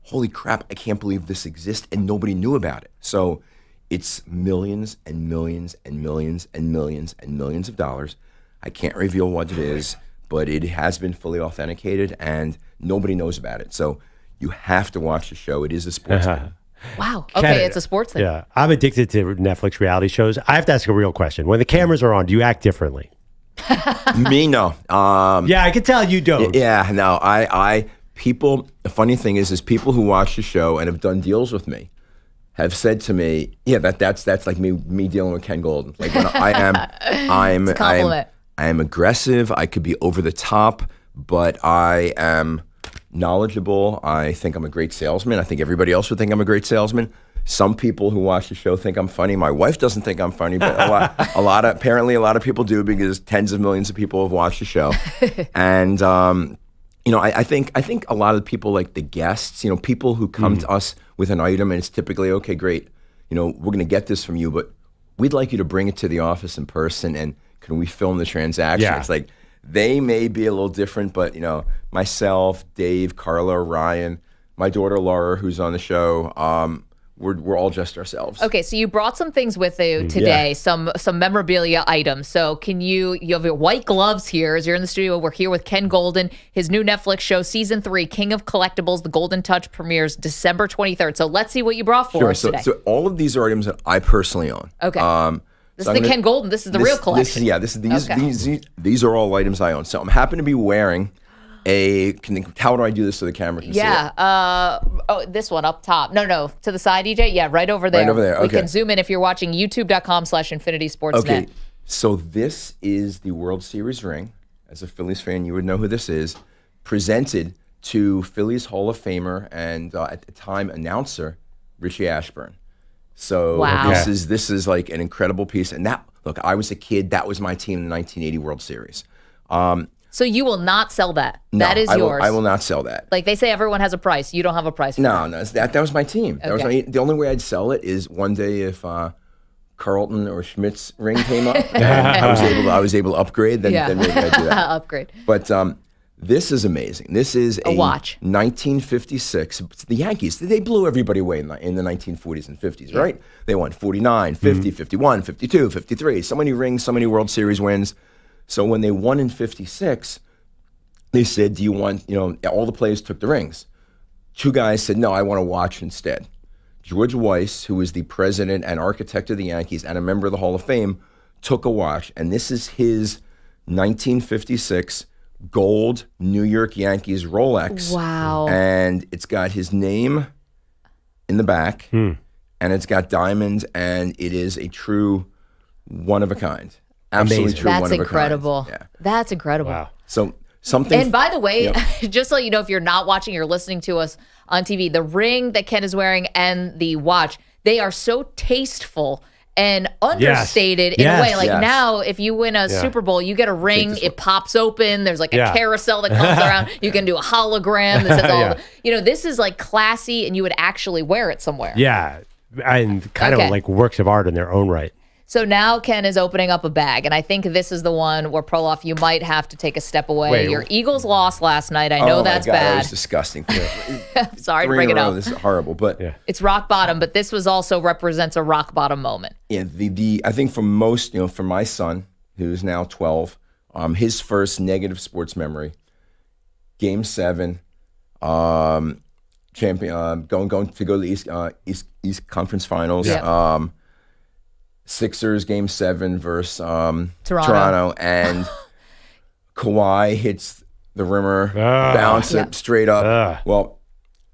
Speaker 21: holy crap, I can't believe this exists and nobody knew about it. So it's millions and millions and millions and millions and millions of dollars. I can't reveal what it is, but it has been fully authenticated and nobody knows about it. So you have to watch the show. It is a sports thing.
Speaker 4: Wow. Okay, it's a sports thing.
Speaker 5: Yeah. I'm addicted to Netflix reality shows. I have to ask a real question. When the cameras are on, do you act differently?
Speaker 21: Me, no.
Speaker 5: Yeah, I can tell you don't.
Speaker 21: Yeah, no. People, the funny thing is people who watch the show and have done deals with me have said to me, yeah, that's like me dealing with Ken Golden. Like when I'm aggressive. I could be over the top, but I am knowledgeable. I think I'm a great salesman. I think everybody else would think I'm a great salesman. Some people who watch the show think I'm funny. My wife doesn't think I'm funny, but apparently a lot of people do because tens of millions of people have watched the show. And I think a lot of the people, like the guests, people who come to us with an item and it's typically, okay, great, we're going to get this from you, but we'd like you to bring it to the office in person and can we film the transaction? Yeah. It's like, they may be a little different, but myself, Dave, Carla, Ryan, my daughter Laura, who's on the show, we're all just ourselves.
Speaker 4: Okay, so you brought some things with you today, some memorabilia items. So you have your white gloves here as you're in the studio. We're here with Ken Golden, his new Netflix show, Season 3, King of Collectibles, The Golden Touch premieres December 23rd. So let's see what you brought for us today.
Speaker 21: So all of these are items that I personally own.
Speaker 4: Okay. This is the Ken Golden. This is the real collection.
Speaker 21: These are all items I own. So I'm happen to be wearing how do I do this so the camera can see it?
Speaker 4: This one up top. No, to the side, EJ. Yeah, right over there.
Speaker 21: Right over there. Okay.
Speaker 4: We can zoom in if you're watching youtube.com/InfinitySportsNet.
Speaker 21: Okay, so this is the World Series ring. As a Phillies fan, you would know who this is. Presented to Phillies Hall of Famer and at the time announcer Richie Ashburn. So this is like an incredible piece. And I was a kid. That was my team in the 1980 World Series.
Speaker 4: So you will not sell that.
Speaker 21: No,
Speaker 4: that is yours.
Speaker 21: I will not sell that.
Speaker 4: Like they say, everyone has a price. You don't have a price.
Speaker 21: No, that was my team. That was the only way I'd sell it is one day if Carlton or Schmidt's ring came up, and I was able to upgrade. Then maybe I'd do that.
Speaker 4: Upgrade.
Speaker 21: But This is amazing. This is a
Speaker 4: watch.
Speaker 21: 1956. The Yankees, they blew everybody away in the 1940s and 50s, right? They won 49, 50, 51, 52, 53. So many rings, so many World Series wins. So when they won in 56, they said, do you want, all the players took the rings. 2 guys said, no, I want to watch instead. George Weiss, who was the president and architect of the Yankees and a member of the Hall of Fame, took a watch, and this is his 1956 gold New York Yankees Rolex.
Speaker 4: Wow.
Speaker 21: And it's got his name in the back, and it's got diamonds, and it is a true one of a kind. Absolutely
Speaker 5: Amazing.
Speaker 21: true
Speaker 4: That's
Speaker 21: one of
Speaker 4: incredible.
Speaker 21: a kind. Yeah.
Speaker 4: That's incredible.
Speaker 5: Wow.
Speaker 21: So something.
Speaker 4: And by the way,
Speaker 21: Yep.
Speaker 4: just so you know, if you're not watching, you're listening to us on TV, the ring that Ken is wearing and the watch, they are so tasteful and understated in a way. Like now, if you win a Super Bowl, you get a ring, it pops open, there's like a carousel that comes around, you can do a hologram that says all the, this is like classy and you would actually wear it somewhere.
Speaker 5: Yeah. And kind of like works of art in their own right.
Speaker 4: So now Ken is opening up a bag, and I think this is the one where, Perloff, you might have to take a step away.
Speaker 21: Wait,
Speaker 4: Your Eagles lost last night. I know that's
Speaker 21: my God,
Speaker 4: bad.
Speaker 21: That was disgusting.
Speaker 4: Sorry to
Speaker 21: 3
Speaker 4: bring
Speaker 21: in
Speaker 4: it
Speaker 21: a row,
Speaker 4: up.
Speaker 21: This is horrible, but
Speaker 4: It's rock bottom, but this was also represents a rock bottom moment.
Speaker 21: yeah, the I think for most, for my son who's now 12, his first negative sports memory, Game 7, champion, going to go to the East Conference Finals.
Speaker 4: Yeah.
Speaker 21: Sixers Game 7 versus Toronto, and Kawhi hits the rimmer, bounce it straight up. Well,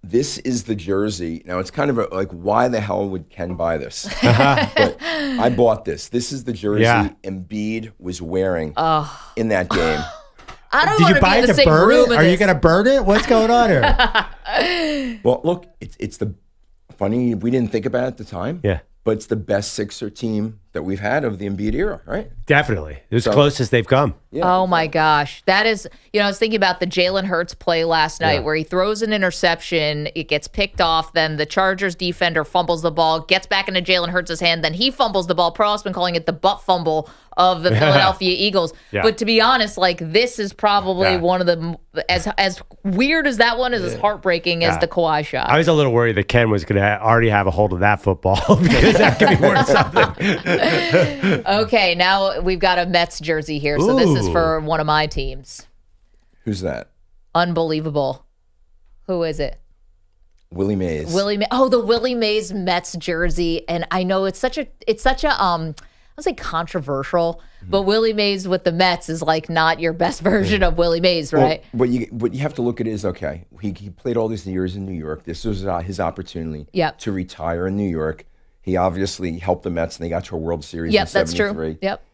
Speaker 21: this is the jersey. Now, it's kind of like, why the hell would Ken buy this? But I bought this. This is the jersey Embiid was wearing in that game.
Speaker 4: I don't
Speaker 5: Did
Speaker 4: want
Speaker 5: you
Speaker 4: to
Speaker 5: buy
Speaker 4: be in
Speaker 5: it
Speaker 4: the
Speaker 5: to
Speaker 4: same
Speaker 5: burn
Speaker 4: room
Speaker 5: it?
Speaker 4: as
Speaker 5: Are you
Speaker 4: this.
Speaker 5: going to burn it? What's going on here?
Speaker 21: Well, look, it's the funny, we didn't think about it at the time.
Speaker 5: Yeah.
Speaker 21: But it's the best Sixer team that we've had of the Embiid era, right?
Speaker 5: Definitely. It's close as they've come.
Speaker 21: Yeah.
Speaker 4: Oh my gosh. That is, I was thinking about the Jalen Hurts play last night where he throws an interception, it gets picked off, then the Chargers defender fumbles the ball, gets back into Jalen Hurts' hand, then he fumbles the ball. Perloff's been calling it the butt fumble of the Philadelphia Eagles.
Speaker 5: Yeah.
Speaker 4: But to be honest, like this is probably one of the, as weird as that one is, as heartbreaking as the Kawhi shot.
Speaker 5: I was a little worried that Ken was going to already have a hold of that football because that could be worth something.
Speaker 4: Okay, now we've got a Mets jersey here. So this is for one of my teams.
Speaker 21: Who's that?
Speaker 4: Unbelievable. Who is it?
Speaker 21: Willie Mays.
Speaker 4: The Willie Mays Mets jersey. And I know it's such a I would say controversial, but Willie Mays with the Mets is like not your best version of Willie Mays, right?
Speaker 21: Well, what you have to look at is, okay, he played all these years in New York. This was his opportunity to retire in New York. He obviously helped the Mets, and they got to a World Series in 73.
Speaker 4: That's true. Yep.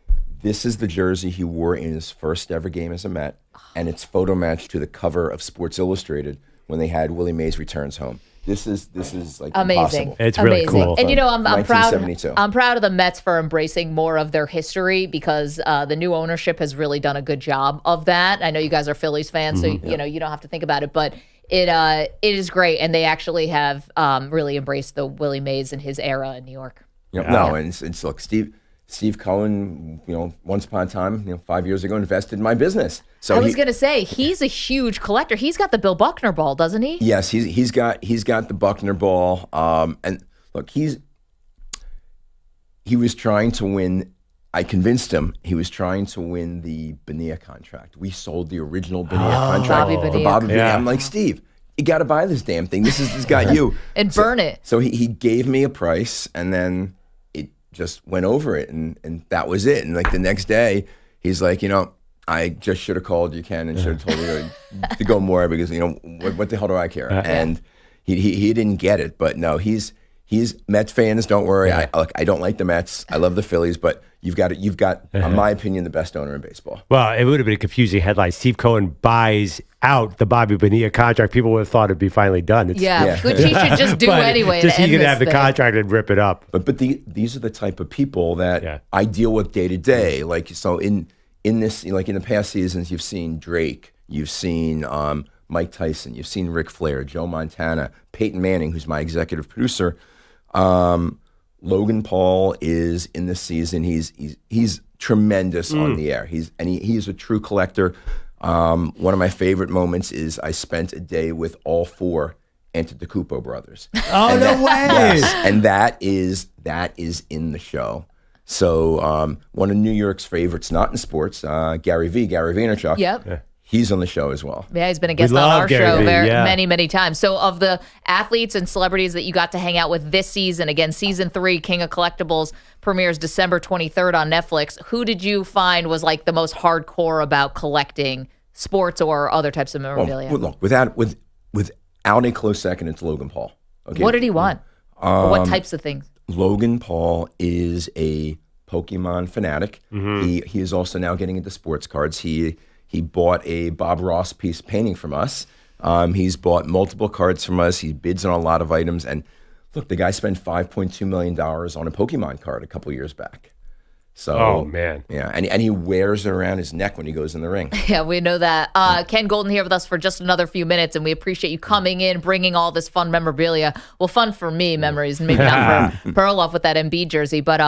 Speaker 21: This is the jersey he wore in his first ever game as a Met, and it's photo matched to the cover of Sports Illustrated when they had Willie Mays Returns Home. This is like
Speaker 4: amazing.
Speaker 21: Impossible.
Speaker 5: It's really cool.
Speaker 4: And I'm proud.
Speaker 21: 1972.
Speaker 4: I'm proud of the Mets for embracing more of their history because the new ownership has really done a good job of that. I know you guys are Phillies fans, so you don't have to think about it, but it is great, and they actually have really embraced the Willie Mays and his era in New York.
Speaker 21: No, and it's look, Steve Cohen, once upon a time, 5 years ago, invested in my business. So
Speaker 4: I was going to say he's a huge collector. He's got the Bill Buckner ball, doesn't he?
Speaker 21: Yes, he's got the Buckner ball. And look, he was trying to win. I convinced him he was trying to win the Bonilla contract. We sold the original Bonilla contract
Speaker 4: Bobby
Speaker 21: to Bobby Bonilla.
Speaker 5: Yeah.
Speaker 21: I'm like, Steve, you got to buy this damn thing. This has got you.
Speaker 4: And burn it.
Speaker 21: So he gave me a price, and then it just went over it, and that was it. And like the next day, he's like, I just should have called you, Ken, and should have told you to go more because what the hell do I care? And he didn't get it, but no, he's Mets fans. Don't worry, I don't like the Mets. I love the Phillies, but you've got, in my opinion, the best owner in baseball.
Speaker 5: Well, it would have been a confusing headline. Steve Cohen buys out the Bobby Bonilla contract. People would have thought it'd be finally done.
Speaker 4: Which he should just do anyway.
Speaker 5: Just
Speaker 4: to
Speaker 5: he
Speaker 4: end
Speaker 5: could have the
Speaker 4: this thing.
Speaker 5: contract and rip it up.
Speaker 21: But these are the type of people that I deal with day to day. Like so in this, like in the past seasons, you've seen Drake, you've seen Mike Tyson, you've seen Ric Flair, Joe Montana, Peyton Manning, who's my executive producer. Logan Paul is in this season. He's tremendous on the air. He's a true collector. One of my favorite moments is I spent a day with all 4 Antetokounmpo brothers.
Speaker 5: Oh, no way!
Speaker 21: Yes, and that is in the show. So one of New York's favorites, not in sports, Gary Vaynerchuk.
Speaker 4: Yep.
Speaker 21: He's on the show as well.
Speaker 4: Yeah, he's been a guest on our show many times. So of the athletes and celebrities that you got to hang out with this season, again, season 3, King of Collectibles premieres December 23rd on Netflix. Who did you find was like the most hardcore about collecting sports or other types of memorabilia?
Speaker 21: Well, look, without a close second, it's Logan Paul. Okay.
Speaker 4: What did he want? Or what types of things?
Speaker 21: Logan Paul is a Pokemon fanatic.
Speaker 5: Mm-hmm.
Speaker 21: He is also now getting into sports cards. He bought a Bob Ross piece painting from us. He's bought multiple cards from us. He bids on a lot of items. And look, the guy spent $5.2 million on a Pokemon card a couple years back. So,
Speaker 5: oh, man.
Speaker 21: Yeah, and he wears it around his neck when he goes in the ring.
Speaker 4: Yeah, we know that. Ken Golden here with us for just another few minutes, and we appreciate you coming in, bringing all this fun memorabilia. Well, fun for me, memories, maybe not for Perloff with that Embiid jersey. But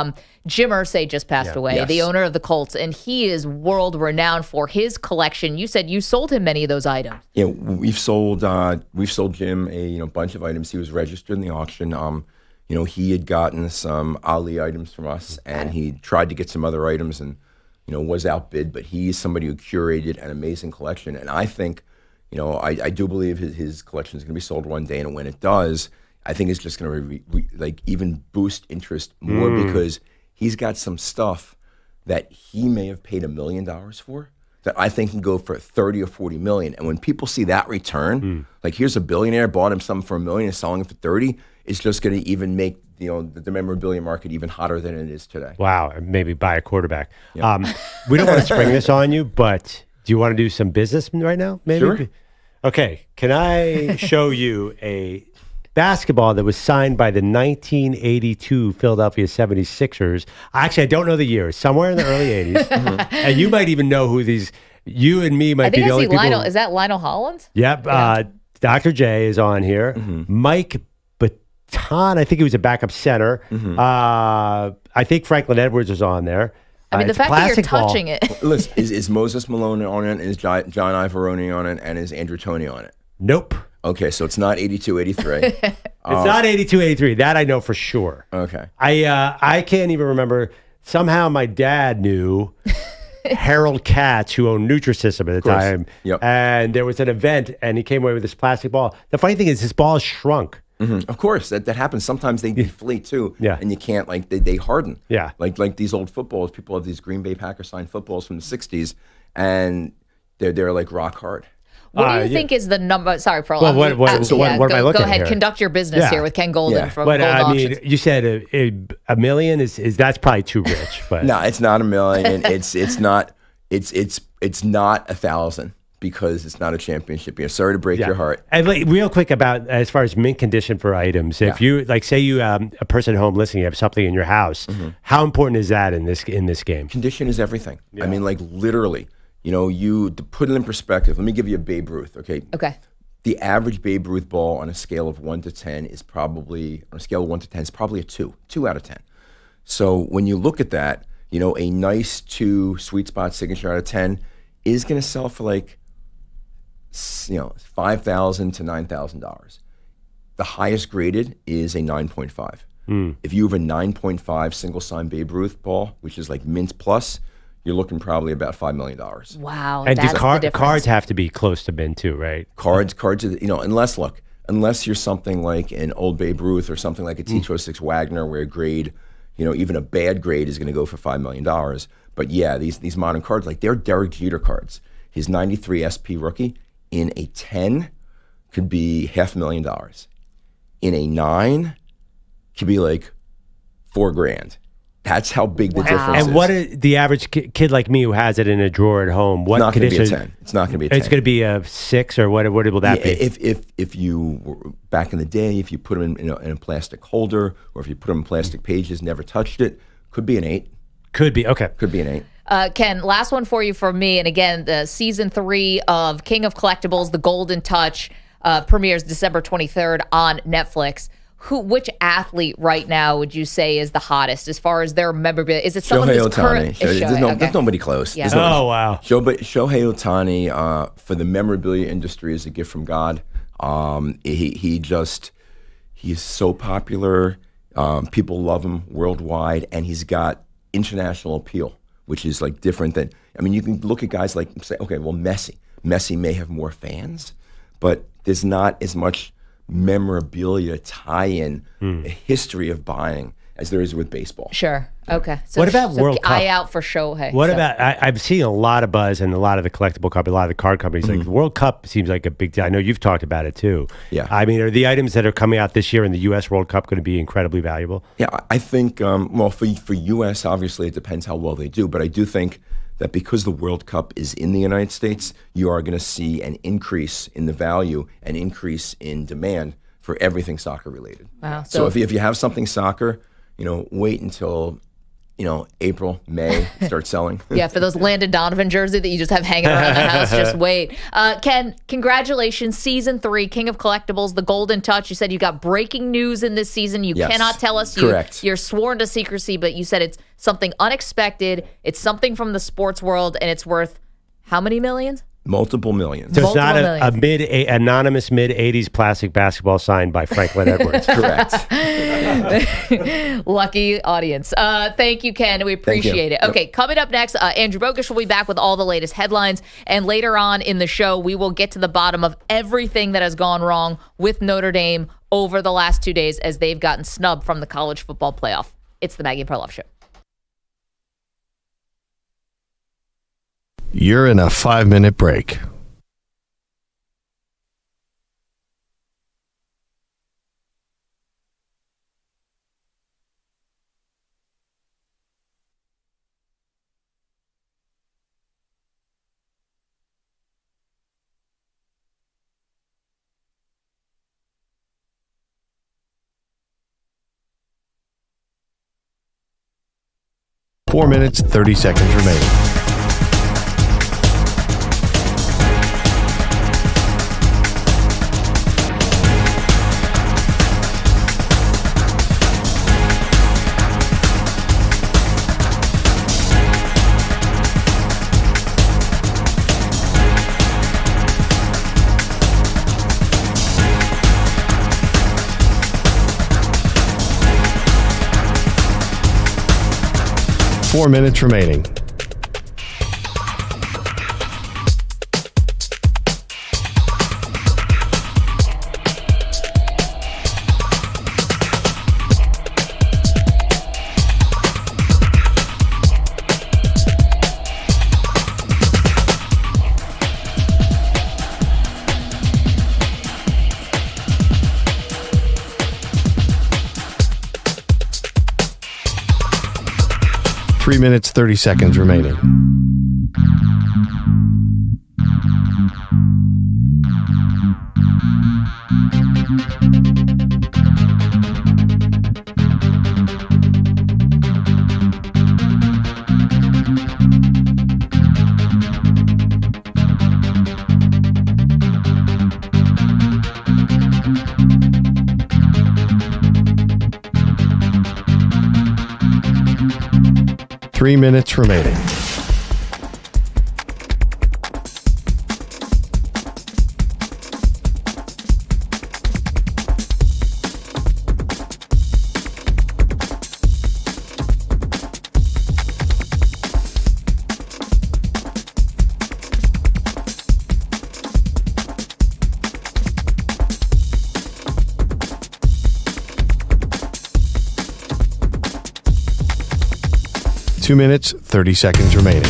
Speaker 4: Jim Irsay just passed away,
Speaker 21: Yes.
Speaker 4: the owner of the Colts, and he is world-renowned for his collection. You said you sold him many of those items.
Speaker 21: Yeah, we've sold Jim a bunch of items. He was registered in the auction. He had gotten some Ali items from us, and he tried to get some other items and, was outbid. But he's somebody who curated an amazing collection. And I think, I do believe his collection is going to be sold one day. And when it does, I think it's just going to even boost interest more because he's got some stuff that he may have paid $1 million for that I think can go for 30 or 40 million. And when people see that return, like here's a billionaire bought him something for $1 million and selling it for 30, it's just going to even make the memorabilia market even hotter than it is today.
Speaker 5: Wow, maybe buy a quarterback.
Speaker 21: Yep.
Speaker 5: We don't want to spring this on you, but do you want to do some business right now? Maybe.
Speaker 21: Sure.
Speaker 5: Okay, can I show you a basketball that was signed by the 1982 Philadelphia 76ers? Actually, I don't know the year. Somewhere in the early 80s. And you might even know who these, you and me might be the only people.
Speaker 4: Lionel. Is that Lionel Hollins?
Speaker 5: Yep.
Speaker 4: Yeah.
Speaker 5: Dr. J is on here. Mike Baton, I think he was a backup center. I think Franklin Edwards was on there.
Speaker 4: I mean, the fact that you're touching it.
Speaker 21: Listen, is Moses Malone on it? Is John Ivoroni on it? And is Andrew Toney on it?
Speaker 5: Nope.
Speaker 21: Okay, so it's not 82, 83.
Speaker 5: It's not 82, 83. That I know for sure.
Speaker 21: Okay.
Speaker 5: I can't even remember. Somehow my dad knew Harold Katz, who owned Nutrisystem at the time.
Speaker 21: Yep.
Speaker 5: And there was an event, and he came away with this plastic ball. The funny thing is, his ball is shrunk.
Speaker 21: Of course, that happens. Sometimes they deflate too, and you can't they harden.
Speaker 5: Yeah,
Speaker 21: like these old footballs. People have these Green Bay Packers signed footballs from the '60s, and they're like rock hard.
Speaker 4: What do you think is the number? Sorry, Perloff.
Speaker 5: Well, what am I looking
Speaker 4: Go ahead,
Speaker 5: at here?
Speaker 4: conduct your business here with Ken Golden from Golden Auctions.
Speaker 5: You said a million is that's probably too rich, but
Speaker 21: no, it's not $1 million. it's not 1,000. Because it's not a championship year. Sorry to break your heart.
Speaker 5: And real quick about as far as mint condition for items, if you say you a person at home listening, you have something in your house, how important is that in this game?
Speaker 21: Condition is everything. I mean, literally, to put it in perspective. Let me give you a Babe Ruth. Okay. The average Babe Ruth ball on a scale of 1 to 10 is probably a 2 out of 10. So when you look at that, a nice 2 sweet spot signature out of 10 is going to sell for $5,000 to $9,000. The highest graded is a 9.5. If you have a 9.5 single sign Babe Ruth ball, which is like mint plus, you're looking probably about $5 million.
Speaker 4: Wow,
Speaker 5: and
Speaker 4: that's the difference.
Speaker 5: Cards have to be close to mint too, right?
Speaker 21: Cards, unless you're something like an old Babe Ruth or something like a T206 Wagner, where a grade, even a bad grade is going to go for $5 million. But yeah, these modern cards, they're Derek Jeter cards. His 93 SP rookie in a 10 could be $500,000. In a 9 could be like $4,000. That's how big the difference is.
Speaker 5: And what is the average kid like me who has it in a drawer at home? What
Speaker 21: it's not going to
Speaker 5: condition?
Speaker 21: be a 10. It's not going to be a 10.
Speaker 5: It's going to be a 6, or what will that be?
Speaker 21: If you were back in the day, if you put them in a plastic holder, or if you put them in plastic pages, never touched it, could be an 8.
Speaker 5: Could be, okay.
Speaker 21: Could be an 8.
Speaker 4: Ken, last one for you from me. And again, the season 3 of King of Collectibles, The Golden Touch, premieres December 23rd on Netflix. which athlete right now would you say is the hottest as far as their memorabilia? Is it someone who's current?
Speaker 21: There's nobody close.
Speaker 4: Yeah.
Speaker 21: Oh,
Speaker 5: wow.
Speaker 21: Shohei Ohtani, for the memorabilia industry, is a gift from God. He's so popular. People love him worldwide, and he's got international appeal, which is like different than, I mean, you can look at guys like, say, okay, well, Messi. Messi may have more fans, but there's not as much memorabilia tie-in history of buying as there is with baseball.
Speaker 4: Sure. Okay. So
Speaker 5: what about World Cup?
Speaker 4: Eye out for Shohei.
Speaker 5: What about, I've seen a lot of buzz and a lot of the collectible companies, a lot of the card companies. Like the World Cup seems like a big deal. I know you've talked about it too.
Speaker 21: Yeah.
Speaker 5: I mean, are the items that are coming out this year in the U.S. World Cup going to be incredibly valuable?
Speaker 21: Yeah, I think, well, for U.S., obviously it depends how well they do, but I do think that because the World Cup is in the United States, you are going to see an increase in the value, an increase in demand for everything soccer related.
Speaker 4: Wow.
Speaker 21: So if you have something soccer, wait until, April, May, start selling.
Speaker 4: Yeah, for those Landon Donovan jersey that you just have hanging around the house, just wait. Ken, congratulations. Season 3, King of Collectibles, The Golden Touch. You said you got breaking news in this season. You cannot tell us.
Speaker 21: Correct.
Speaker 4: You're sworn to secrecy, but you said it's something unexpected. It's something from the sports world, and it's worth how many millions?
Speaker 21: Multiple millions.
Speaker 5: So it's not anonymous mid-'80s plastic basketball signed by Franklin Edwards.
Speaker 21: Correct.
Speaker 4: Lucky audience. Thank you, Ken. We appreciate it. Okay, coming up next, Andrew Bogusch will be back with all the latest headlines. And later on in the show, we will get to the bottom of everything that has gone wrong with Notre Dame over the last 2 days as they've gotten snubbed from the college football playoff. It's the Maggie and Perloff Show.
Speaker 1: You're in a 5-minute break. Four minutes, 30 seconds remaining. Four minutes remaining. Three minutes, 30 seconds remaining. Three minutes remaining. Two minutes, 30 seconds remaining.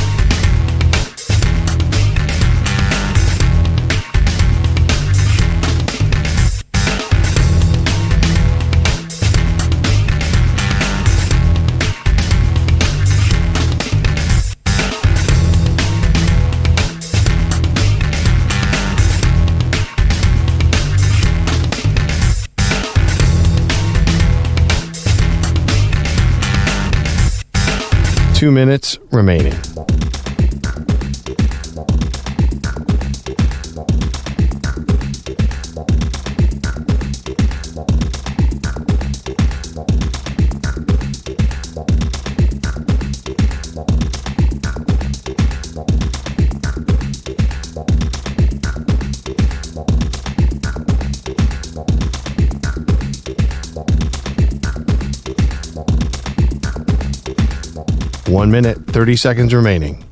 Speaker 1: Two minutes remaining. One minute, 30 seconds remaining.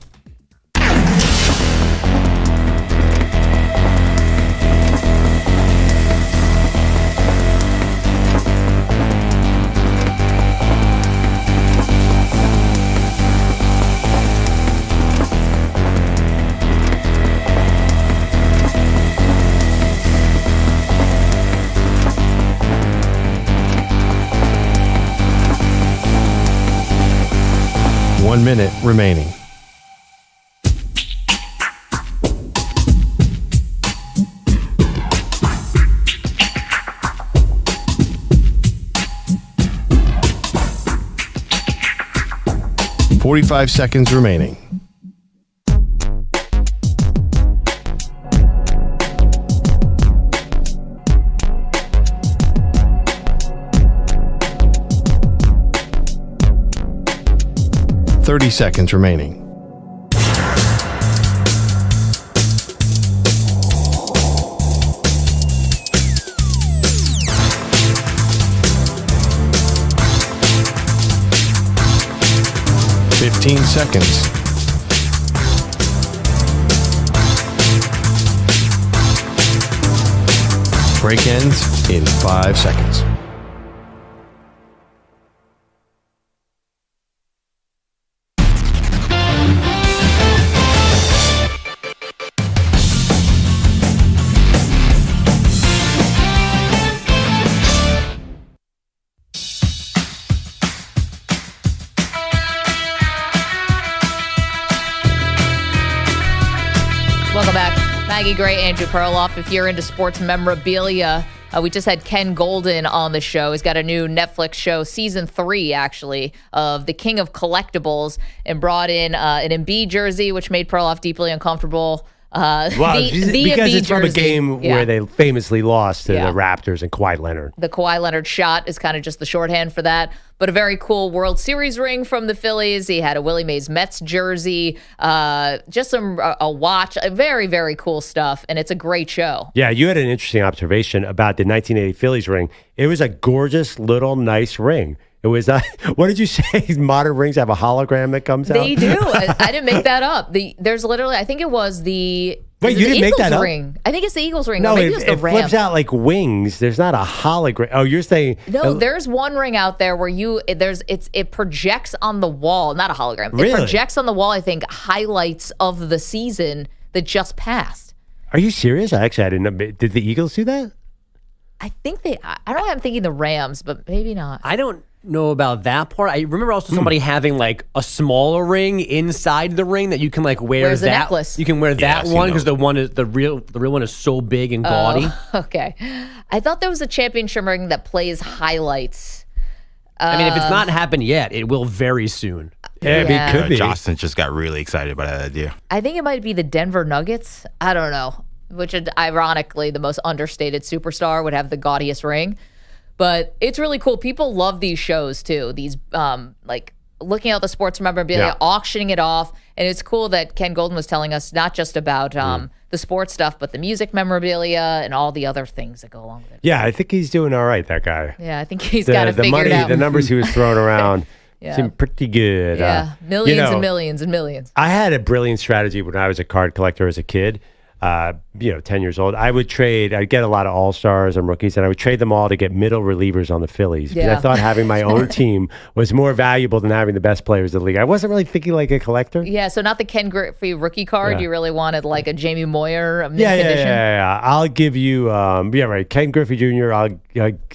Speaker 1: One minute remaining. Forty-five seconds remaining. Thirty seconds remaining. Fifteen seconds. Break ends in 5 seconds.
Speaker 4: Welcome back. Maggie Gray, Andrew Perloff. If you're into sports memorabilia, we just had Ken Golden on the show. He's got a new Netflix show, season 3, actually, of The King of Collectibles, and brought in an Embiid jersey, which made Perloff deeply uncomfortable.
Speaker 5: Well,
Speaker 4: the
Speaker 5: because
Speaker 4: Embiid
Speaker 5: it's from a
Speaker 4: jersey.
Speaker 5: game where they famously lost to the Raptors and Kawhi Leonard.
Speaker 4: The Kawhi Leonard shot is kind of just the shorthand for that. But a very cool World Series ring from the Phillies. He had a Willie Mays Mets jersey, just a watch, very, very cool stuff. And it's a great show.
Speaker 5: Yeah, you had an interesting observation about the 1980 Phillies ring. It was a gorgeous little nice ring. It was what did you say? Modern rings have a hologram that comes out?
Speaker 4: They do. I didn't make that up. There's literally, I think it was the
Speaker 5: Wait, you didn't make that up?
Speaker 4: ring. I think it's the Eagles ring.
Speaker 5: No,
Speaker 4: or maybe
Speaker 5: it
Speaker 4: it's the Rams.
Speaker 5: flips out like wings. There's not a hologram. Oh, you're saying
Speaker 4: no? There's one ring out there where it projects on the wall, not a hologram.
Speaker 5: Really?
Speaker 4: It projects on the wall. I think highlights of the season that just passed.
Speaker 5: Are you serious? I didn't know. Did the Eagles do that?
Speaker 4: I think I don't know why I'm thinking the Rams, but maybe not.
Speaker 8: I don't know about that part. I remember also somebody having like a smaller ring inside the ring that you can like wear.
Speaker 4: Where's the
Speaker 8: that
Speaker 4: necklace?
Speaker 8: You can wear that one because the real one is so big and gaudy.
Speaker 4: Okay, I thought there was a championship ring that plays highlights.
Speaker 8: I mean, if it's not happened yet, it will very soon.
Speaker 5: Yeah, it could be.
Speaker 7: Justin just got really excited by that idea.
Speaker 4: I think it might be the Denver Nuggets. I don't know. Which, ironically, the most understated superstar would have the gaudiest ring. But it's really cool. People love these shows, too. These, like, looking at the sports memorabilia, auctioning it off. And it's cool that Ken Golden was telling us not just about the sports stuff, but the music memorabilia and all the other things that go along with it.
Speaker 5: Yeah, I think he's doing all right, that guy.
Speaker 4: Yeah, I think he's got it figured out.
Speaker 5: The numbers he was throwing around seem pretty good.
Speaker 4: Yeah, millions and millions and millions.
Speaker 5: I had a brilliant strategy when I was a card collector as a kid. 10 years old, I'd get a lot of all-stars and rookies, and I would trade them all to get middle relievers on the Phillies. Because I thought having my own team was more valuable than having the best players in the league. I wasn't really thinking like a collector.
Speaker 4: Yeah, so not the Ken Griffey rookie card.
Speaker 5: Yeah.
Speaker 4: You really wanted like a Jamie Moyer, a
Speaker 5: Yeah.
Speaker 4: condition.
Speaker 5: I'll give you, Ken Griffey Jr., I'll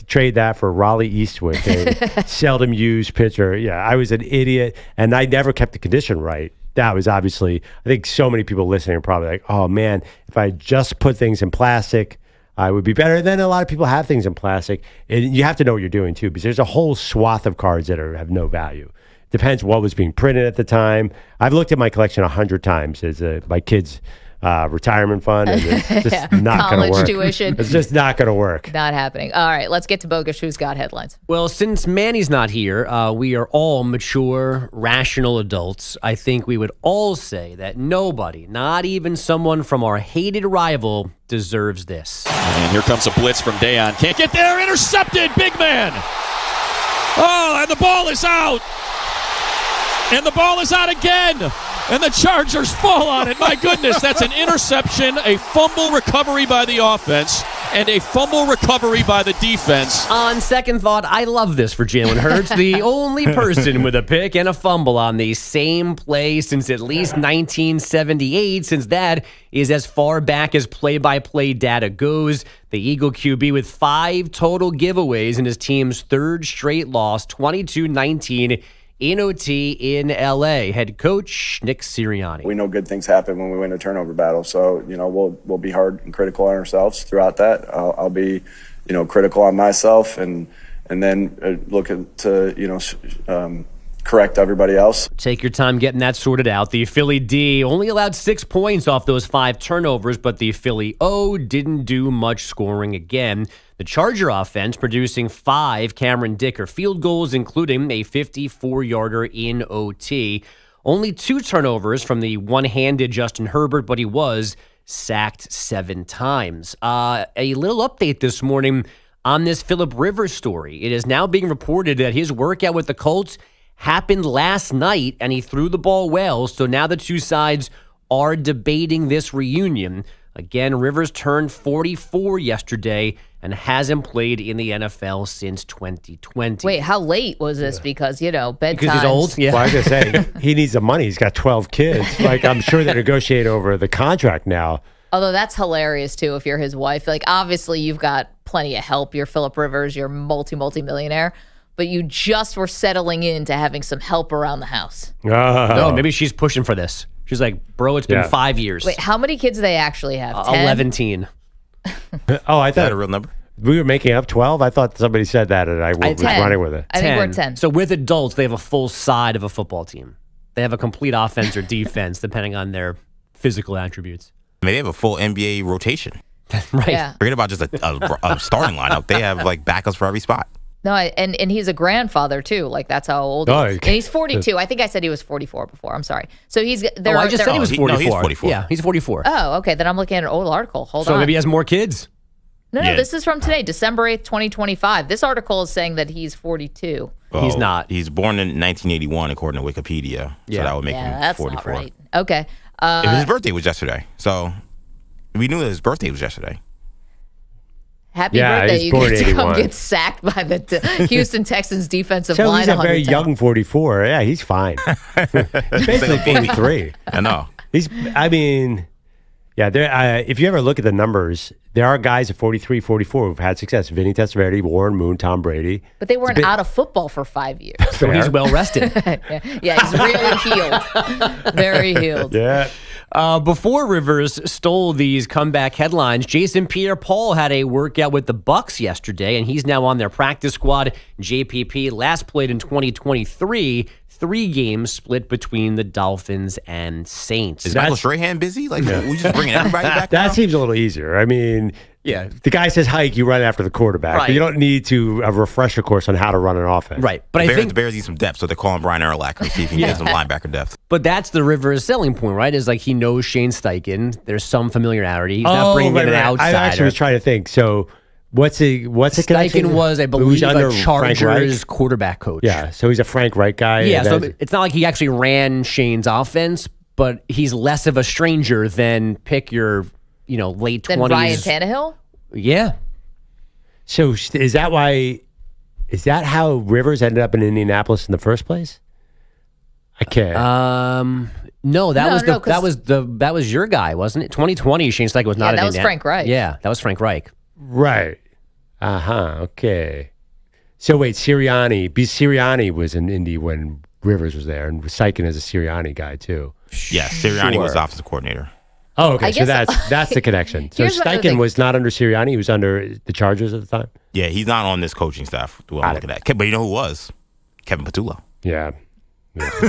Speaker 5: trade that for Raleigh Eastwood, a seldom used pitcher. Yeah, I was an idiot, and I never kept the condition right. That was obviously, I think so many people listening are probably like, oh man, if I just put things in plastic, I would be better. Then a lot of people have things in plastic. And you have to know what you're doing too, because there's a whole swath of cards that have no value. Depends what was being printed at the time. I've looked at my collection 100 times as my kids retirement fund, and it's just not going to work.
Speaker 4: College tuition.
Speaker 5: It's just not going to work.
Speaker 4: Not happening. All right, let's get to Bogus. Who's got headlines?
Speaker 8: Well, since Manny's not here, we are all mature, rational adults. I think we would all say that nobody, not even someone from our hated rival, deserves this.
Speaker 3: And here comes a blitz from Dayon. Can't get there. Intercepted. Big man. Oh, and the ball is out. And the ball is out again. And the Chargers fall on it. My goodness, that's an interception, a fumble recovery by the offense, and a fumble recovery by the defense.
Speaker 8: On second thought, I love this for Jalen Hurts, the only person with a pick and a fumble on the same play since at least 1978, since that is as far back as play-by-play data goes. The Eagle QB with 5 total giveaways in his team's third straight loss, 22-19, in OT in LA. Head coach Nick Sirianni.
Speaker 9: We know good things happen when we win a turnover battle, so we'll be hard and critical on ourselves throughout that. I'll be critical on myself and then look to correct everybody else.
Speaker 8: Take your time getting that sorted out. The Philly D only allowed 6 points off those 5 turnovers, but the Philly O didn't do much scoring again. The Charger offense producing 5 Cameron Dicker field goals, including a 54-yarder in OT. Only 2 turnovers from the one-handed Justin Herbert, but he was sacked 7 times. A little update this morning on this Phillip Rivers story. It is now being reported that his workout with the Colts happened last night, and he threw the ball well, so now the two sides are debating this reunion. Again, Rivers turned 44 yesterday and hasn't played in the NFL since 2020.
Speaker 4: Wait, how late was this? Because, bedtime.
Speaker 8: Because he's old?
Speaker 5: Yeah. Well, I was going to say, he needs the money. He's got 12 kids. I'm sure they're negotiating over the contract now.
Speaker 4: Although that's hilarious, too, if you're his wife. Obviously, you've got plenty of help. You're Phillip Rivers. You're multi-millionaire. But you just were settling into having some help around the house.
Speaker 8: No, maybe she's pushing for this. She's like, bro, it's been 5 years.
Speaker 4: Wait, how many kids do they actually have? 10?
Speaker 8: 11.
Speaker 5: Oh, I
Speaker 7: Is that
Speaker 5: thought
Speaker 7: a real number?
Speaker 5: we were making up 12. I thought somebody said that, and I was
Speaker 4: 10.
Speaker 5: running with it.
Speaker 4: I think we're at 10.
Speaker 8: So with adults, they have a full side of a football team. They have a complete offense or defense, depending on their physical attributes.
Speaker 7: I mean, they have a full NBA rotation.
Speaker 8: Right.
Speaker 4: Yeah.
Speaker 7: Forget about just a starting lineup. They have backups for every spot.
Speaker 4: No, and he's a grandfather, too. That's how old he is. And he's 42. I think I said he was 44 before. I'm sorry. So he's...
Speaker 8: I just said he was 44.
Speaker 7: He's 44.
Speaker 8: Yeah, he's 44.
Speaker 4: Oh, okay. Then I'm looking at an old article. Hold on.
Speaker 8: So maybe he has more kids.
Speaker 4: No, this is from today, December 8th, 2025. This article is saying that he's 42.
Speaker 7: Well,
Speaker 8: He's not.
Speaker 7: He's born in 1981, according to Wikipedia. So that would make him
Speaker 4: that's
Speaker 7: 44.
Speaker 4: not right. Okay.
Speaker 7: His birthday was yesterday. So we knew that his birthday was yesterday.
Speaker 4: Happy
Speaker 5: Yeah,
Speaker 4: birthday.
Speaker 5: he's
Speaker 4: You
Speaker 5: born
Speaker 4: get
Speaker 5: in
Speaker 4: to come
Speaker 5: 81.
Speaker 4: get sacked by the Houston Texans defensive
Speaker 5: So
Speaker 4: line.
Speaker 5: he's a very
Speaker 4: 100
Speaker 5: young 44. Yeah, he's fine. He's basically 43.
Speaker 7: I know.
Speaker 5: If you ever look at the numbers, there are guys at 43, 44 who've had success. Vinny Testaverde, Warren Moon, Tom Brady.
Speaker 4: But they weren't out of football for 5 years.
Speaker 8: So he's well rested.
Speaker 4: Yeah, he's really healed. Very healed.
Speaker 5: Yeah.
Speaker 8: Before Rivers stole these comeback headlines, Jason Pierre-Paul had a workout with the Bucks yesterday, and he's now on their practice squad. JPP last played in 2023, 3 games split between the Dolphins and Saints.
Speaker 7: Is Michael Strahan busy? We just bringing everybody back
Speaker 5: That
Speaker 7: now?
Speaker 5: seems a little easier. I mean,
Speaker 8: Yeah.
Speaker 5: the guy says hike, you run after the quarterback.
Speaker 8: Right.
Speaker 5: But you don't need to a refresher course on how to run an offense.
Speaker 8: Right. But
Speaker 7: The Bears need some depth, so they're calling Brian Urlacher to see if he can get some linebacker depth.
Speaker 8: But that's the Rivers selling point, right? Is he knows Shane Steichen. There's some familiarity. He's not bringing in an outsider.
Speaker 5: I actually was trying to think. So what's a connection?
Speaker 8: Steichen was, I believe, a Chargers quarterback coach.
Speaker 5: Yeah, so he's a Frank Reich guy.
Speaker 8: Yeah,
Speaker 5: and
Speaker 8: so
Speaker 5: then-
Speaker 8: it's not like he actually ran Shane's offense, but he's less of a stranger than pick your, late 20s.
Speaker 4: Then Ryan Tannehill?
Speaker 8: Yeah.
Speaker 5: So is that how Rivers ended up in Indianapolis in the first place? I can't.
Speaker 8: No, that was your guy, wasn't it? 2020, Shane Steichen was not in
Speaker 4: that was
Speaker 8: Indiana.
Speaker 4: Frank Reich.
Speaker 8: Yeah, that was Frank Reich.
Speaker 5: Right. Okay. So wait, Sirianni was in Indy when Rivers was there, and Steichen is a Sirianni guy too.
Speaker 7: Yeah, Sirianni was offensive coordinator.
Speaker 5: Oh, okay.
Speaker 4: I
Speaker 5: So
Speaker 4: guess-
Speaker 5: that's the connection. So
Speaker 4: Here's what I
Speaker 5: Steichen
Speaker 4: think.
Speaker 5: was not under Sirianni; he was under the Chargers at the time.
Speaker 7: Yeah, he's not on this coaching staff. Do I look at that? But you know who was? Kevin Patullo.
Speaker 5: Yeah.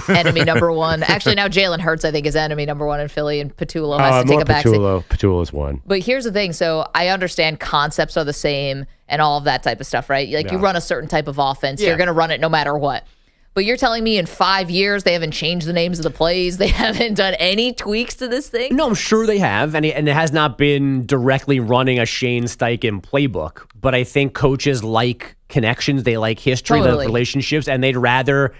Speaker 4: enemy number one. Actually, now Jalen Hurts, I think, is enemy number one in Philly, and Patullo has to take a backseat.
Speaker 5: Patullo's one.
Speaker 4: But here's the thing. So I understand concepts are the same and all of that type of stuff, right? Like you run a certain type of offense. You're going to run it no matter what. But you're telling me in 5 years they haven't changed the names of the plays? They haven't done any tweaks to this thing?
Speaker 8: No, I'm sure they have. And it has not been directly running a Shane Steichen playbook. But I think coaches like connections. They like history, they like relationships, and they'd rather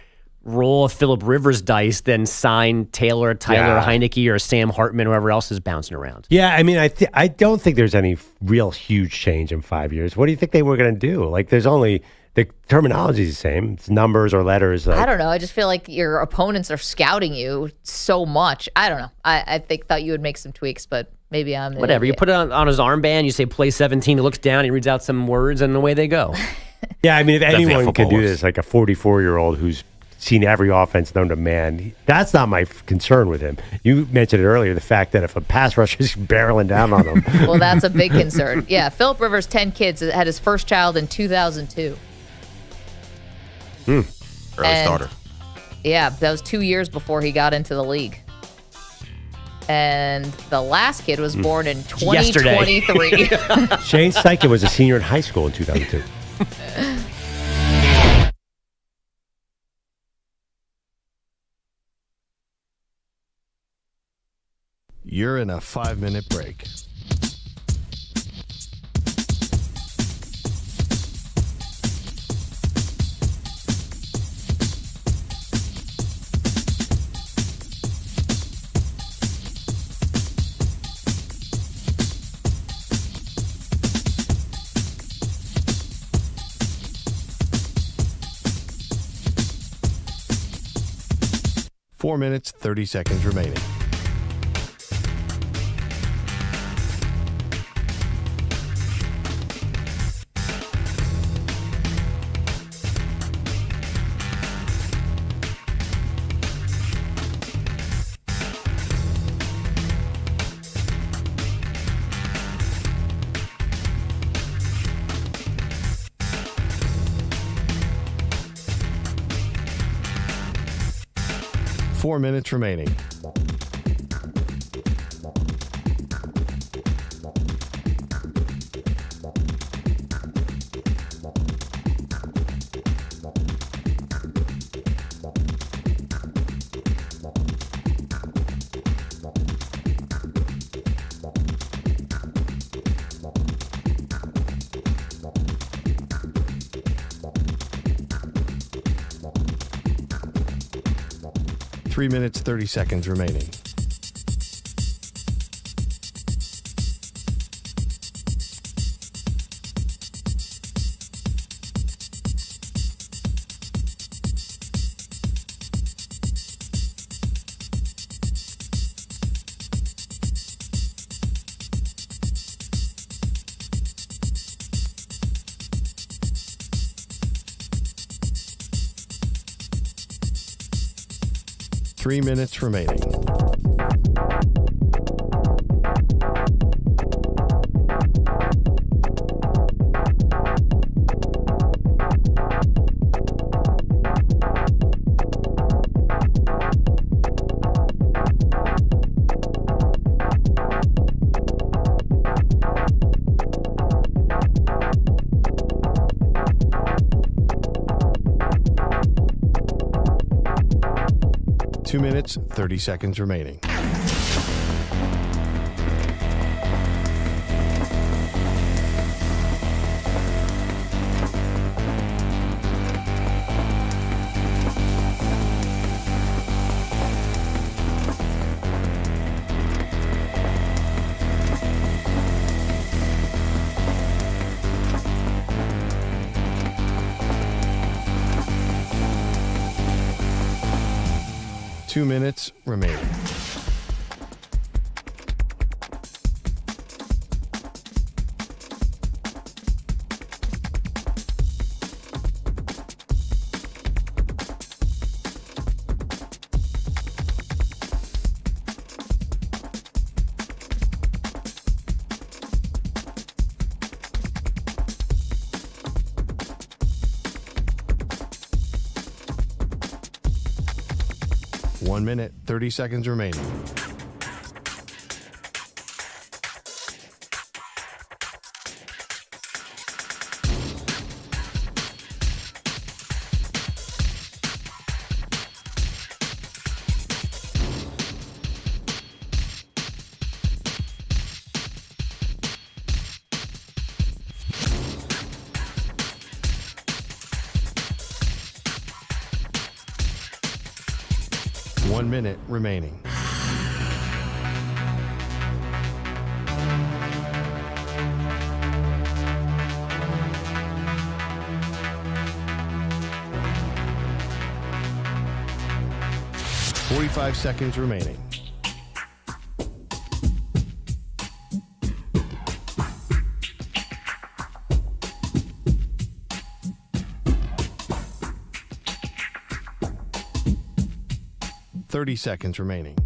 Speaker 8: roll a Phillip Rivers dice than sign Tyler Heineke or Sam Hartman, whoever else is bouncing around.
Speaker 5: Yeah, I mean, I don't think there's any real huge change in 5 years. What do you think they were going to do? Like, there's only... The terminology is the same. It's numbers or letters.
Speaker 4: I don't know. I just feel like your opponents are scouting you so much. I don't know. I thought you would make some tweaks, but maybe I'm...
Speaker 8: Whatever. You put it on his armband, you say play 17, he looks down, he reads out some words, and away they go.
Speaker 5: Yeah, I mean, if anyone could do this, like a 44-year-old who's seen every offense known to man, that's not my concern with him. You mentioned it earlier, the fact that if a pass rush is barreling down on him.
Speaker 4: Well, that's a big concern. Yeah, Phillip Rivers, 10 kids, had his first child in 2002.
Speaker 7: Early starter.
Speaker 4: Yeah, that was 2 years before he got into the league. And the last kid was born in 2023.
Speaker 5: Shane Steichen was a senior in high school in 2002.
Speaker 1: You're in a 5-minute break. Four minutes, 30 seconds remaining. Four minutes remaining. Three minutes, 30 seconds remaining. Three minutes remaining. Two minutes, 30 seconds remaining. Two minutes remaining. 1 minute, 30 seconds remaining. One minute remaining. Forty-five seconds remaining. Thirty seconds remaining.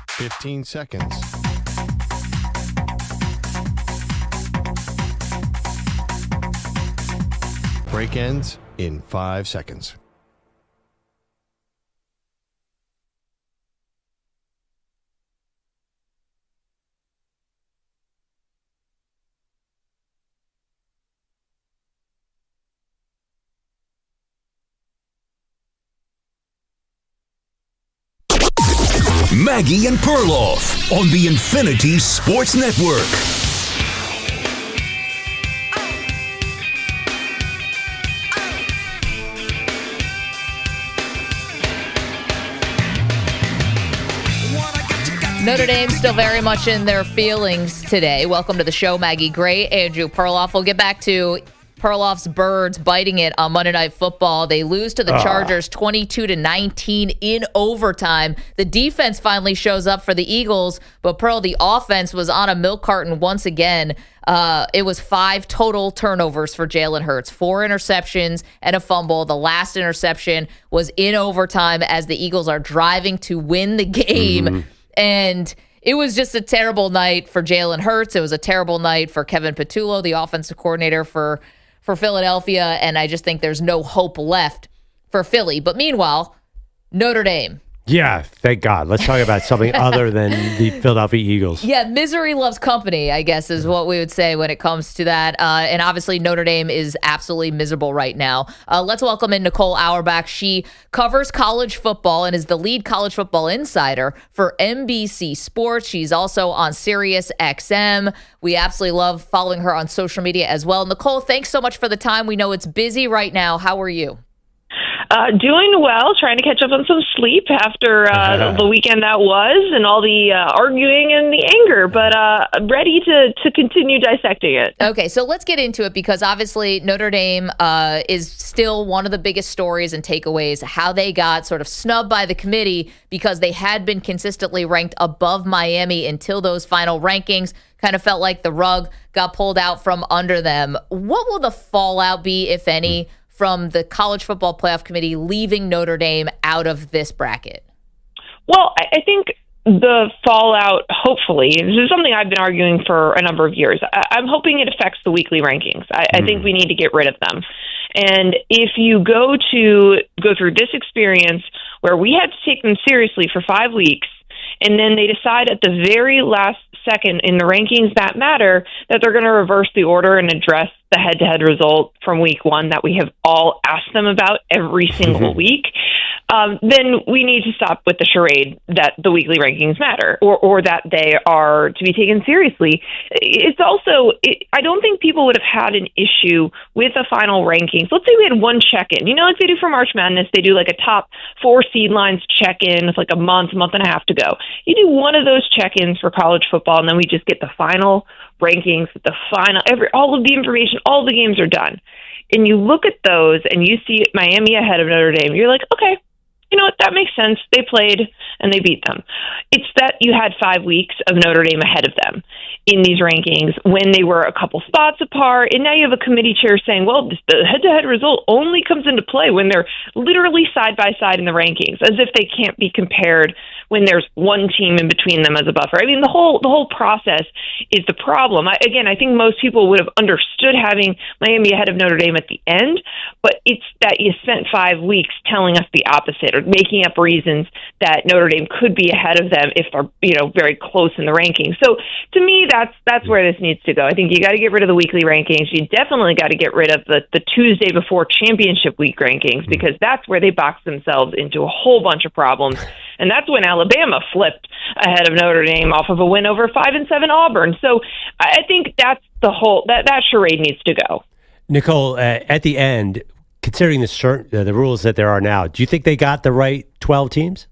Speaker 1: Fifteen seconds. Break ends in 5 seconds.
Speaker 2: Maggie and Perloff on the Infinity Sports Network.
Speaker 4: Notre Dame still very much in their feelings today. Welcome to the show, Maggie Gray, Andrew Perloff. We'll get back to Perloff's Birds biting it on Monday Night Football. They lose to the Chargers 22-19 in overtime. The defense finally shows up for the Eagles, but Pearl, the offense was on a milk carton once again. It was 5 total turnovers for Jalen Hurts, 4 interceptions and a fumble. The last interception was in overtime as the Eagles are driving to win the game. And it was just a terrible night for Jalen Hurts. It was a terrible night for Kevin Patullo, the offensive coordinator for Philadelphia, and I just think there's no hope left for Philly. But meanwhile, Notre Dame.
Speaker 5: Yeah, thank God. Let's talk about something other than the Philadelphia Eagles.
Speaker 4: Yeah, misery loves company, I guess, is what we would say when it comes to that. And obviously, Notre Dame is absolutely miserable right now. Let's welcome in Nicole Auerbach. She covers college football and is the lead college football insider for NBC Sports. She's also on Sirius XM. We absolutely love following her on social media as well. Nicole, thanks so much for the time. We know it's busy right now. How are you?
Speaker 13: Doing well, trying to catch up on some sleep after the weekend that was and all the arguing and the anger, but ready to continue dissecting it.
Speaker 4: Okay, so let's get into it because obviously Notre Dame is still one of the biggest stories and takeaways, how they got sort of snubbed by the committee because they had been consistently ranked above Miami until those final rankings. Kind of felt like the rug got pulled out from under them. What will the fallout be, if any, from the College Football Playoff Committee leaving Notre Dame out of this bracket?
Speaker 13: Well, I think the fallout, hopefully, this is something I've been arguing for a number of years. I'm hoping it affects the weekly rankings. I think we need to get rid of them. And if you go through this experience where we had to take them seriously for 5 weeks, and then they decide at the very last second in the rankings that matter that they're going to reverse the order and address the head-to-head result from week 1 that we have all asked them about every single week, then we need to stop with the charade that the weekly rankings matter or that they are to be taken seriously. It's also, I don't think people would have had an issue with the final rankings. Let's say we had one check-in. You know, like they do for March Madness, they do like a top 4 seed lines check-in with like a month and a half to go. You do one of those check-ins for college football, and then we just get the final rankings, the final, all of the information, all the games are done. And you look at those and you see Miami ahead of Notre Dame. You're like, okay, you know what? That makes sense. They played and they beat them. It's that you had 5 weeks of Notre Dame ahead of them in these rankings when they were a couple spots apart. And now you have a committee chair saying, well, the head-to-head result only comes into play when they're literally side by side in the rankings, as if they can't be compared when there's one team in between them as a buffer. I mean, the whole process is the problem. I think most people would have understood having Miami ahead of Notre Dame at the end, but it's that you spent 5 weeks telling us the opposite or making up reasons that Notre Dame could be ahead of them if they're, very close in the rankings. So to me, that's where this needs to go. I think you got to get rid of the weekly rankings. You definitely got to get rid of the Tuesday before championship week rankings, because that's where they box themselves into a whole bunch of problems. And that's when Alabama flipped ahead of Notre Dame off of a win over 5-7 Auburn. So I think that's the whole that charade needs to go.
Speaker 5: Nicole, at the end, considering the rules that there are now, do you think they got the right 12 teams?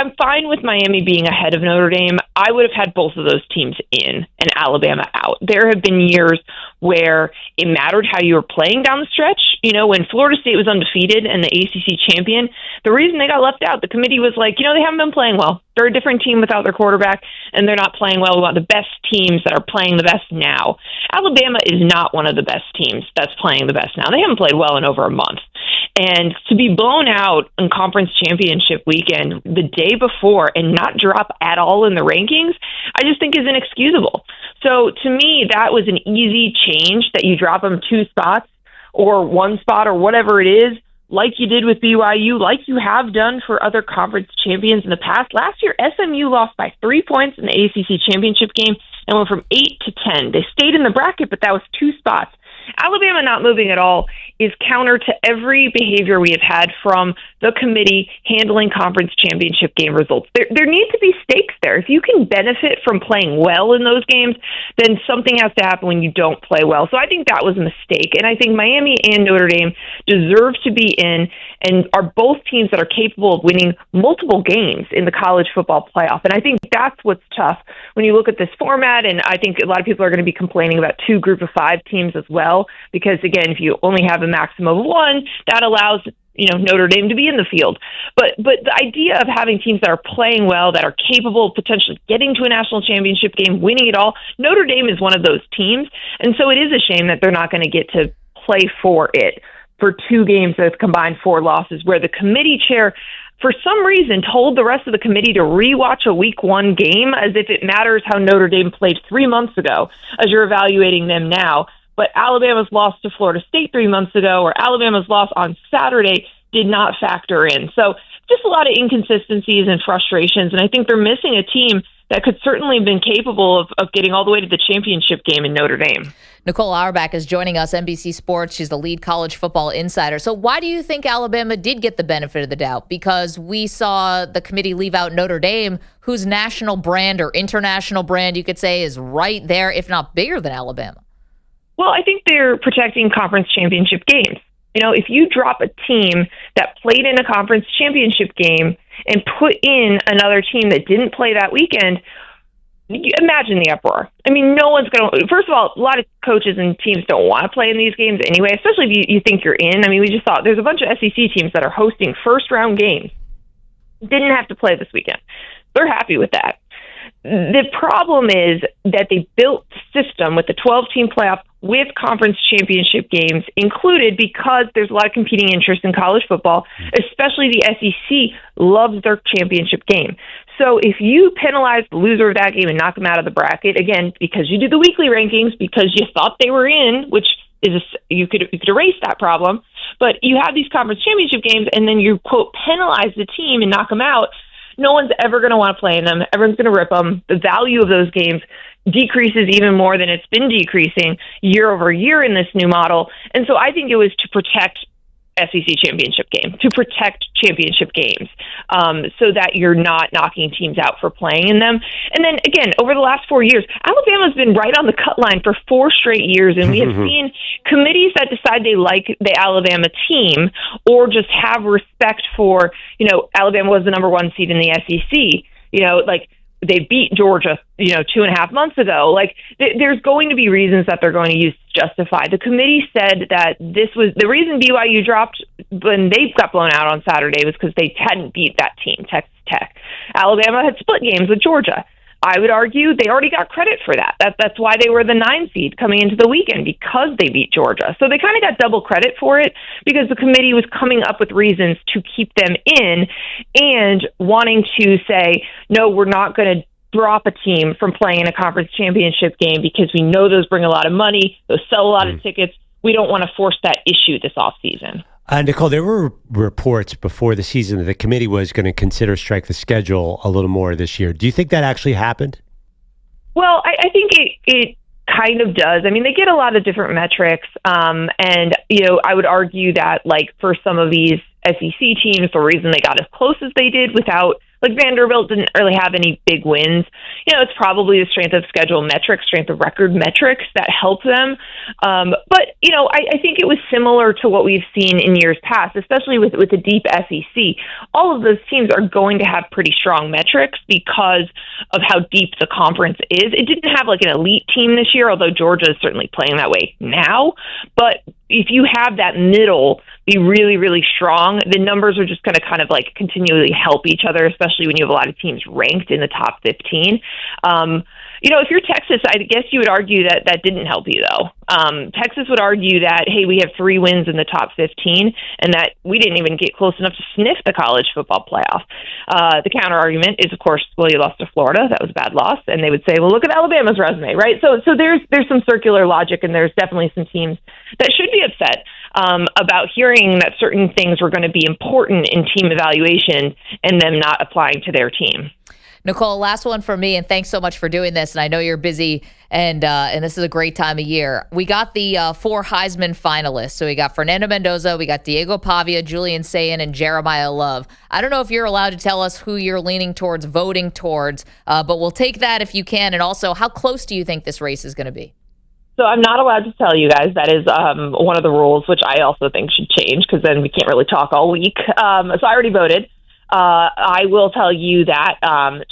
Speaker 13: I'm fine with Miami being ahead of Notre Dame. I would have had both of those teams in and Alabama out. There have been years where it mattered how you were playing down the stretch. When Florida State was undefeated and the ACC champion, the reason they got left out, the committee was like, they haven't been playing well. They're a different team without their quarterback, and they're not playing well. We want the best teams that are playing the best now. Alabama is not one of the best teams that's playing the best now. They haven't played well in over a month. And to be blown out in conference championship weekend the day before and not drop at all in the rankings, I just think is inexcusable. So to me, that was an easy change, that you drop them 2 spots or 1 spot or whatever it is, like you did with BYU, like you have done for other conference champions in the past. Last year, SMU lost by 3 points in the ACC championship game and went from 8 to 10. They stayed in the bracket, but that was 2 spots. Alabama not moving at all is counter to every behavior we have had from the committee handling conference championship game results. There need to be stakes there. If you can benefit from playing well in those games, then something has to happen when you don't play well. So I think that was a mistake. And I think Miami and Notre Dame deserve to be in and are both teams that are capable of winning multiple games in the college football playoff. And I think that's what's tough when you look at this format. And I think a lot of people are going to be complaining about 2 group of 5 teams as well, because again, if you only have a maximum of 1, that allows Notre Dame to be in the field. But the idea of having teams that are playing well, that are capable of potentially getting to a national championship game, winning it all, Notre Dame is one of those teams. And so it is a shame that they're not going to get to play for it for 2 games that have combined 4 losses, where the committee chair, for some reason, told the rest of the committee to rewatch a week 1 game as if it matters how Notre Dame played 3 months ago as you're evaluating them now. But Alabama's loss to Florida State 3 months ago, or Alabama's loss on Saturday, did not factor in. So just a lot of inconsistencies and frustrations, and I think they're missing a team that could certainly have been capable of getting all the way to the championship game in Notre Dame.
Speaker 4: Nicole Auerbach is joining us, NBC Sports. She's the lead college football insider. So why do you think Alabama did get the benefit of the doubt? Because we saw the committee leave out Notre Dame, whose national brand or international brand, you could say, is right there, if not bigger than Alabama.
Speaker 13: Well, I think they're protecting conference championship games. If you drop a team that played in a conference championship game and put in another team that didn't play that weekend, imagine the uproar. I mean, no one's going to... First of all, a lot of coaches and teams don't want to play in these games anyway, especially if you think you're in. I mean, we just saw there's a bunch of SEC teams that are hosting first-round games. Didn't have to play this weekend. They're happy with that. The problem is that they built the system with the 12-team playoff with conference championship games included, because there's a lot of competing interest in college football, especially the SEC loves their championship game. So if you penalize the loser of that game and knock them out of the bracket, again, because you do the weekly rankings, because you thought they were in, which is you could erase that problem, but you have these conference championship games and then you, quote, penalize the team and knock them out, no one's ever going to want to play in them. Everyone's going to rip them. The value of those games decreases even more than it's been decreasing year over year in this new model. And so I think it was to protect SEC championship game, to protect championship games, so that you're not knocking teams out for playing in them. And then again, over the last 4 years, Alabama's been right on the cut line for 4 straight years. And we have seen committees that decide they like the Alabama team or just have respect for, Alabama was the number 1 seed in the SEC, like they beat Georgia, 2.5 months ago. Like there's going to be reasons that they're going to use to justify. The committee said that this was the reason BYU dropped when they got blown out on Saturday was because they hadn't beat that team, Texas Tech. Alabama had split games with Georgia. I would argue they already got credit for that. That's why they were the 9 seed coming into the weekend, because they beat Georgia. So they kind of got double credit for it because the committee was coming up with reasons to keep them in and wanting to say, no, we're not going to drop a team from playing in a conference championship game because we know those bring a lot of money, those sell a lot of tickets. We don't want to force that issue this offseason.
Speaker 5: Nicole, there were reports before the season that the committee was going to consider strike the schedule a little more this year. Do you think that actually happened?
Speaker 13: Well, I think it kind of does. I mean, they get a lot of different metrics. And, I would argue that, like, for some of these SEC teams, the reason they got as close as they did without, like, Vanderbilt didn't really have any big wins. It's probably the strength of schedule metrics, strength of record metrics that help them. But I think it was similar to what we've seen in years past, especially with the deep SEC. All of those teams are going to have pretty strong metrics because of how deep the conference is. It didn't have like an elite team this year, although Georgia is certainly playing that way now. But if you have that middle be really, really strong, the numbers are just going to kind of like continually help each other, especially when you have a lot of teams ranked in the top 15. If you're Texas, I guess you would argue that that didn't help you, though. Texas would argue that, hey, we have 3 wins in the top 15 and that we didn't even get close enough to sniff the college football playoff. The counter argument is, of course, well, you lost to Florida. That was a bad loss. And they would say, well, look at Alabama's resume, right? So there's some circular logic, and there's definitely some teams that should be upset about hearing that certain things were going to be important in team evaluation and them not applying to their team.
Speaker 4: Nicole, last one for me, and thanks so much for doing this. And I know you're busy, and this is a great time of year. We got the 4 Heisman finalists. So we got Fernando Mendoza, we got Diego Pavia, Julian Sayin, and Jeremiah Love. I don't know if you're allowed to tell us who you're leaning towards, voting towards, but we'll take that if you can. And also, how close do you think this race is going to be?
Speaker 13: So I'm not allowed to tell you guys. That is one of the rules, which I also think should change, because then we can't really talk all week. So I already voted. I will tell you that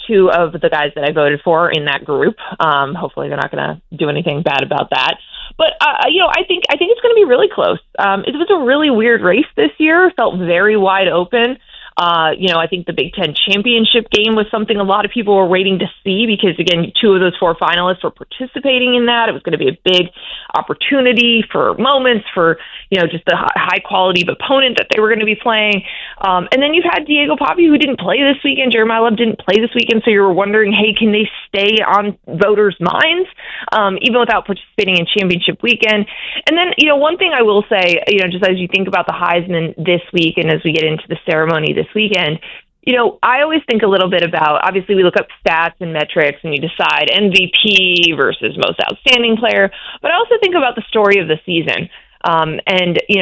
Speaker 13: 2 of the guys that I voted for in that group, hopefully they're not going to do anything bad about that. But I think it's going to be really close. It was a really weird race this year. Felt very wide open. I think the Big Ten championship game was something a lot of people were waiting to see because, again, 2 of those 4 finalists were participating in that. It was going to be a big opportunity for moments, for, just the high quality of opponent that they were going to be playing. And then you've had Diego Pavia, who didn't play this weekend. Jeremiah Love didn't play this weekend. So you were wondering, hey, can they stay on voters' minds, even without participating in championship weekend? And then, one thing I will say, just as you think about the Heisman this week and as we get into the ceremony this weekend, I always think a little bit about, obviously we look up stats and metrics and you decide MVP versus most outstanding player, but I also think about the story of the season.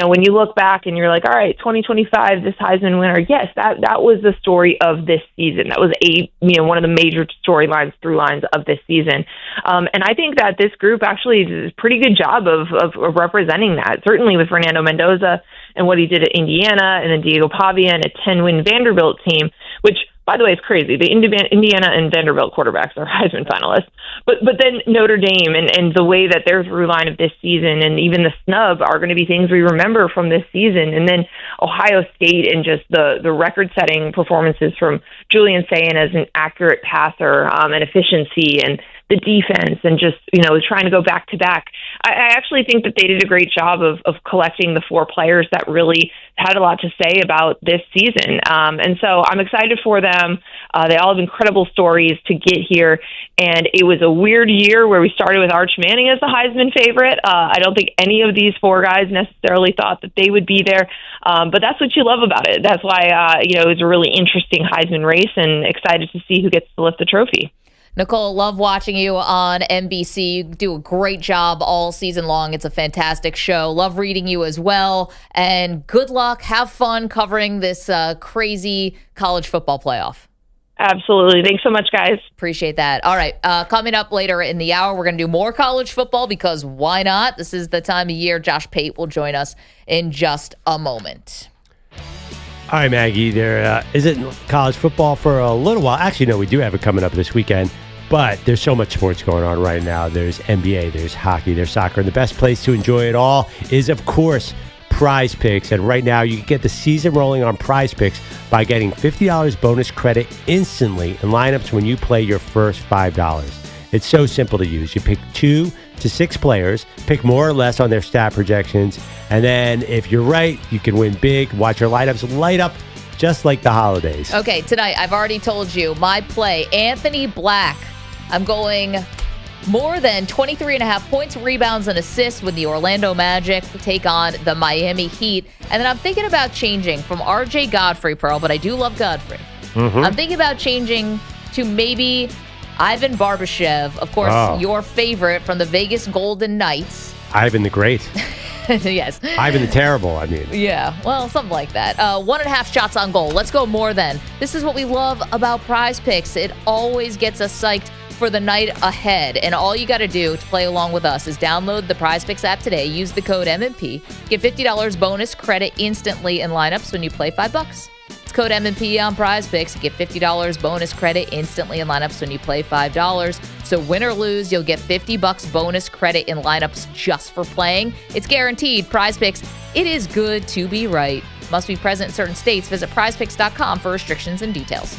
Speaker 13: When you look back and you're like, all right, 2025, this Heisman winner, yes, that was the story of this season. That was one of the major storylines, through lines of this season. And I think that this group actually does a pretty good job of representing that, certainly with Fernando Mendoza and what he did at Indiana, and then Diego Pavia and a 10-win Vanderbilt team, which, by the way, is crazy. The Indiana and Vanderbilt quarterbacks are Heisman finalists. But then Notre Dame and the way that their through line of this season and even the snub are going to be things we remember from this season. And then Ohio State and just the record-setting performances from Julian Sayin as an accurate passer and efficiency, and the defense, and just, trying to go back-to-back. I actually think that they did a great job of collecting the 4 players that really had a lot to say about this season. And so I'm excited for them. They all have incredible stories to get here. And it was a weird year where we started with Arch Manning as the Heisman favorite. I don't think any of these 4 guys necessarily thought that they would be there. But that's what you love about it. That's why, it was a really interesting Heisman race, and excited to see who gets to lift the trophy.
Speaker 4: Nicole, love watching you on NBC. You do a great job all season long. It's a fantastic show. Love reading you as well. And good luck. Have fun covering this crazy college football playoff.
Speaker 13: Absolutely. Thanks so much, guys.
Speaker 4: Appreciate that. All right. Coming up later in the hour, we're going to do more college football, because why not? This is the time of year. Josh Pate will join us in just a moment.
Speaker 5: All right, Maggie, there isn't college football for a little while. Actually, no, we do have it coming up this weekend. But there's so much sports going on right now. There's NBA, there's hockey, there's soccer. And the best place to enjoy it all is, of course, Prize Picks. And right now, you can get the season rolling on Prize Picks by getting $50 bonus credit instantly in lineups when you play your first $5. It's so simple to use. You pick 2 to 6 players, pick more or less on their stat projections, and then if you're right, you can win big. Watch your lineups light up just like the holidays.
Speaker 4: Okay, tonight, I've already told you, my play, Anthony Black. I'm going more than 23.5 points, rebounds, and assists with the Orlando Magic to take on the Miami Heat. And then I'm thinking about changing from RJ Godfrey, Pearl, but I do love Godfrey. I'm thinking about changing to maybe Ivan Barbashev, of course, your favorite from the Vegas Golden Knights.
Speaker 5: Ivan the Great.
Speaker 4: Yes.
Speaker 5: Ivan the Terrible, I mean.
Speaker 4: Yeah, well, something like that. 1.5 shots on goal. Let's go more then. This is what we love about Prize Picks. It always gets us psyched for the night ahead. And all you got to do to play along with us is download the Prize Picks app today. Use the code MMP. Get $50 bonus credit instantly in lineups when you play $5. It's code MMP on Prize Picks. Get $50 bonus credit instantly in lineups when you play $5. So win or lose, you'll get $50 bonus credit in lineups just for playing. It's guaranteed. Prize Picks, it is good to be right. Must be present in certain states. Visit prizepicks.com for restrictions and details.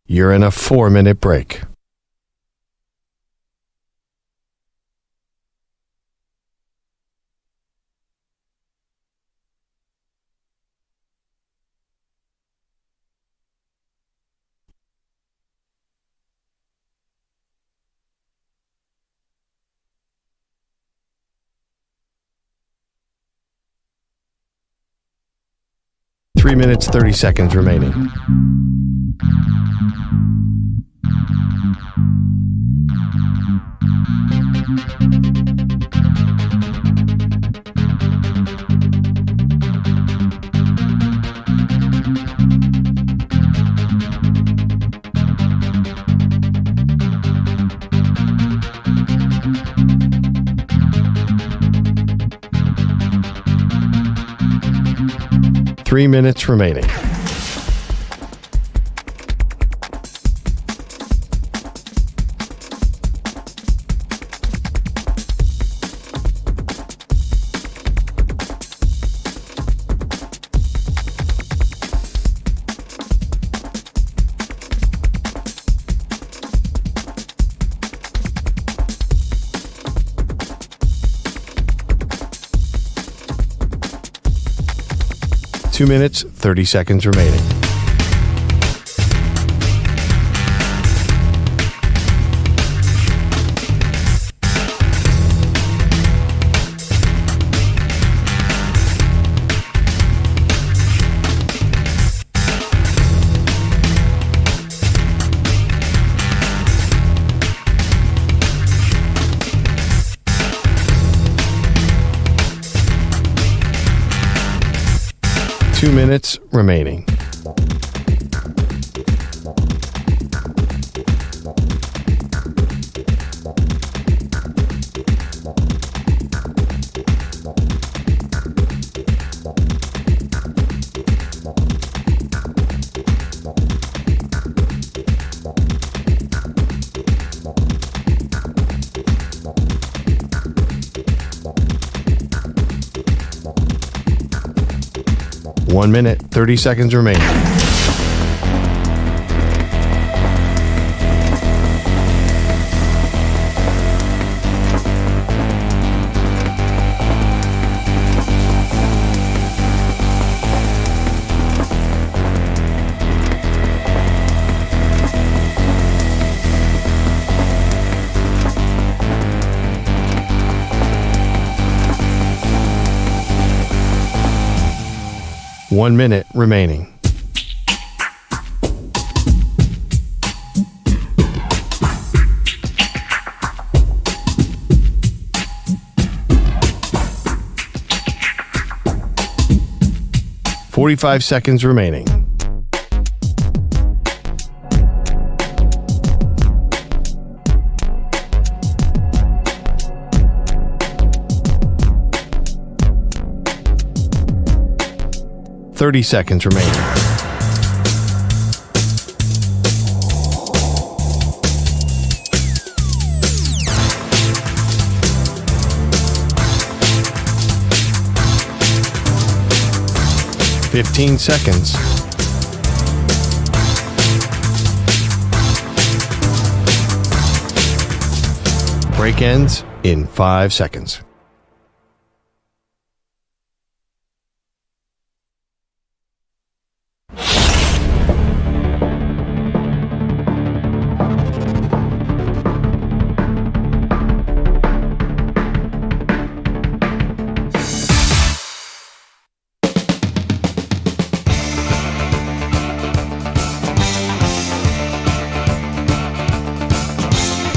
Speaker 1: You're in a 4-minute break. Three minutes, 30 seconds remaining. Three minutes remaining. Two minutes, 30 seconds remaining. Two minutes remaining. One minute, 30 seconds remaining. One minute remaining. Forty-five seconds remaining. Thirty seconds remaining. 15 seconds. Break ends in 5 seconds.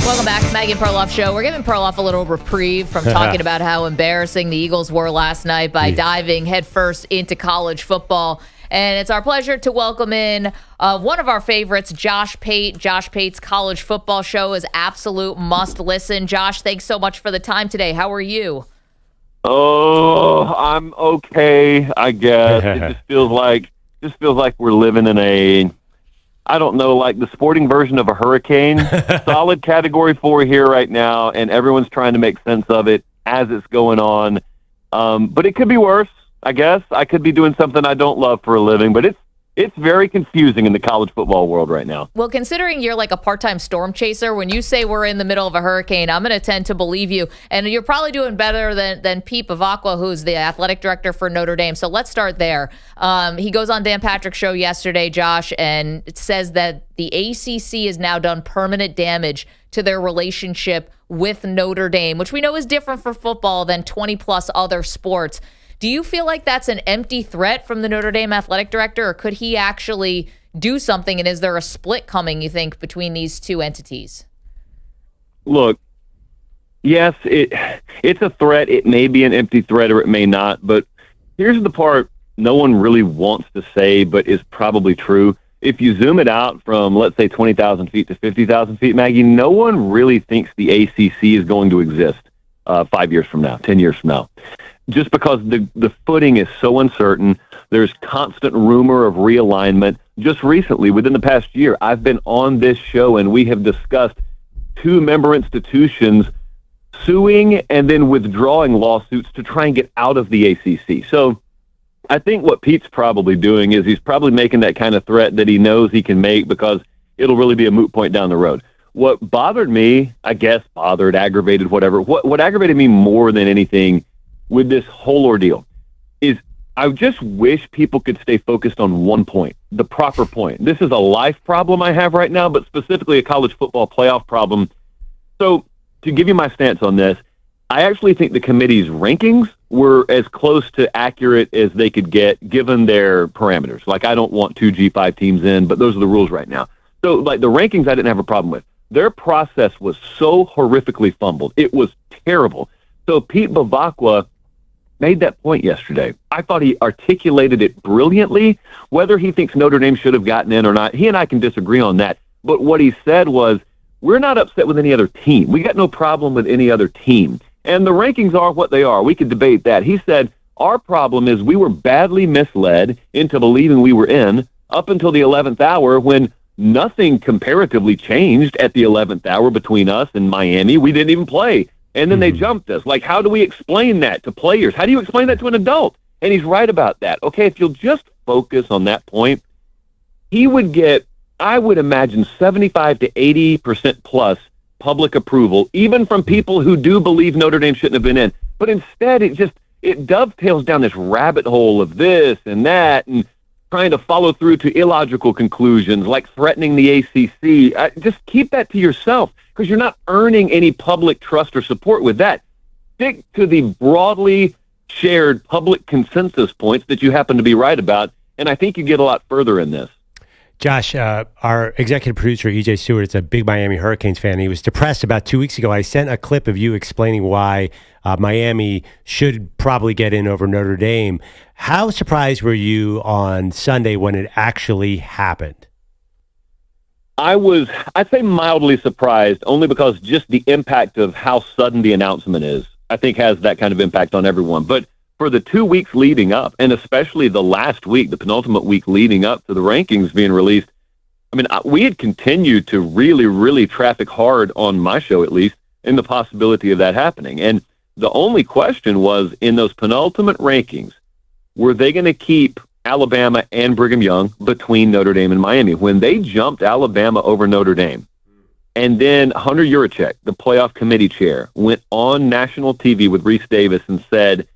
Speaker 4: Welcome back to Maggie and Perloff Show. We're giving Perloff a little reprieve from talking about how embarrassing the Eagles were last night by diving headfirst into college football. And it's our pleasure to welcome in one of our favorites, Josh Pate. Josh Pate's college football show is absolute must listen. Josh, thanks so much for the time today. How are you?
Speaker 12: Oh, I'm okay, I guess. It just feels like we're living in a, I don't know, like the sporting version of a hurricane. Solid Category 4 here right now, and everyone's trying to make sense of it as it's going on. But it could be worse, I guess. I could be doing something I don't love for a living, but it's very confusing in the college football world right now.
Speaker 4: Well, considering you're like a part-time storm chaser, when you say we're in the middle of a hurricane, I'm going to tend to believe you. And you're probably doing better than Pete Bavacqua, who's the athletic director for Notre Dame. So let's start there. He goes on Dan Patrick's show yesterday, Josh, and it says that the ACC has now done permanent damage to their relationship with Notre Dame, which we know is different for football than 20-plus other sports. Do you feel like that's an empty threat from the Notre Dame athletic director, or could he actually do something, and is there a split coming, you think, between these two entities?
Speaker 12: Look, yes, it's a threat. It may be an empty threat or it may not, but here's the part no one really wants to say but is probably true. If you zoom it out from, let's say, 20,000 feet to 50,000 feet, Maggie, no one really thinks the ACC is going to exist 5 years from now, 10 years from now. Just because the footing is so uncertain, there's constant rumor of realignment. Just recently, within the past year, I've been on this show and we have discussed 2 member institutions suing and then withdrawing lawsuits to try and get out of the ACC. So I think what Pete's probably doing is he's probably making that kind of threat that he knows he can make because it'll really be a moot point down the road. What bothered me, I guess aggravated, whatever, what aggravated me more than anything with this whole ordeal is I just wish people could stay focused on one point, the proper point. This is a life problem I have right now, but specifically a college football playoff problem. So to give you my stance on this, I actually think the committee's rankings were as close to accurate as they could get given their parameters. Like, I don't want 2 G5 teams in, but those are the rules right now. So like the rankings I didn't have a problem with. Their process was so horrifically fumbled. It was terrible. So Pete Bavacqua made that point yesterday. I thought he articulated it brilliantly. Whether he thinks Notre Dame should have gotten in or not, he and I can disagree on that. But what he said was, we're not upset with any other team. We got no problem with any other team. And the rankings are what they are. We could debate that. He said, our problem is we were badly misled into believing we were in up until the 11th hour when nothing comparatively changed at the 11th hour between us and Miami. We didn't even play. And then they jumped us. Like, how do we explain that to players? How do you explain that to an adult? And he's right about that. Okay, if you'll just focus on that point, he would get, I would imagine, 75 to 80% plus public approval, even from people who do believe Notre Dame shouldn't have been in. But instead, it dovetails down this rabbit hole of this and that and trying to follow through to illogical conclusions like threatening the ACC. Just keep that to yourself because you're not earning any public trust or support with that. Stick to the broadly shared public consensus points that you happen to be right about, and I think you get a lot further in this.
Speaker 5: Josh, our executive producer, EJ Stewart, is a big Miami Hurricanes fan. He was depressed about 2 weeks ago. I sent a clip of you explaining why Miami should probably get in over Notre Dame. How surprised were you on Sunday when it actually happened?
Speaker 12: I'd say mildly surprised, only because just the impact of how sudden the announcement is, I think has that kind of impact on everyone. But for the 2 weeks leading up, and especially the last week, the penultimate week leading up to the rankings being released, I mean, we had continued to really, really traffic hard on my show, at least, in the possibility of that happening. And the only question was, in those penultimate rankings, were they going to keep Alabama and Brigham Young between Notre Dame and Miami. When they jumped Alabama over Notre Dame, and then Hunter Yurachek, the playoff committee chair, went on national TV with Reese Davis and said,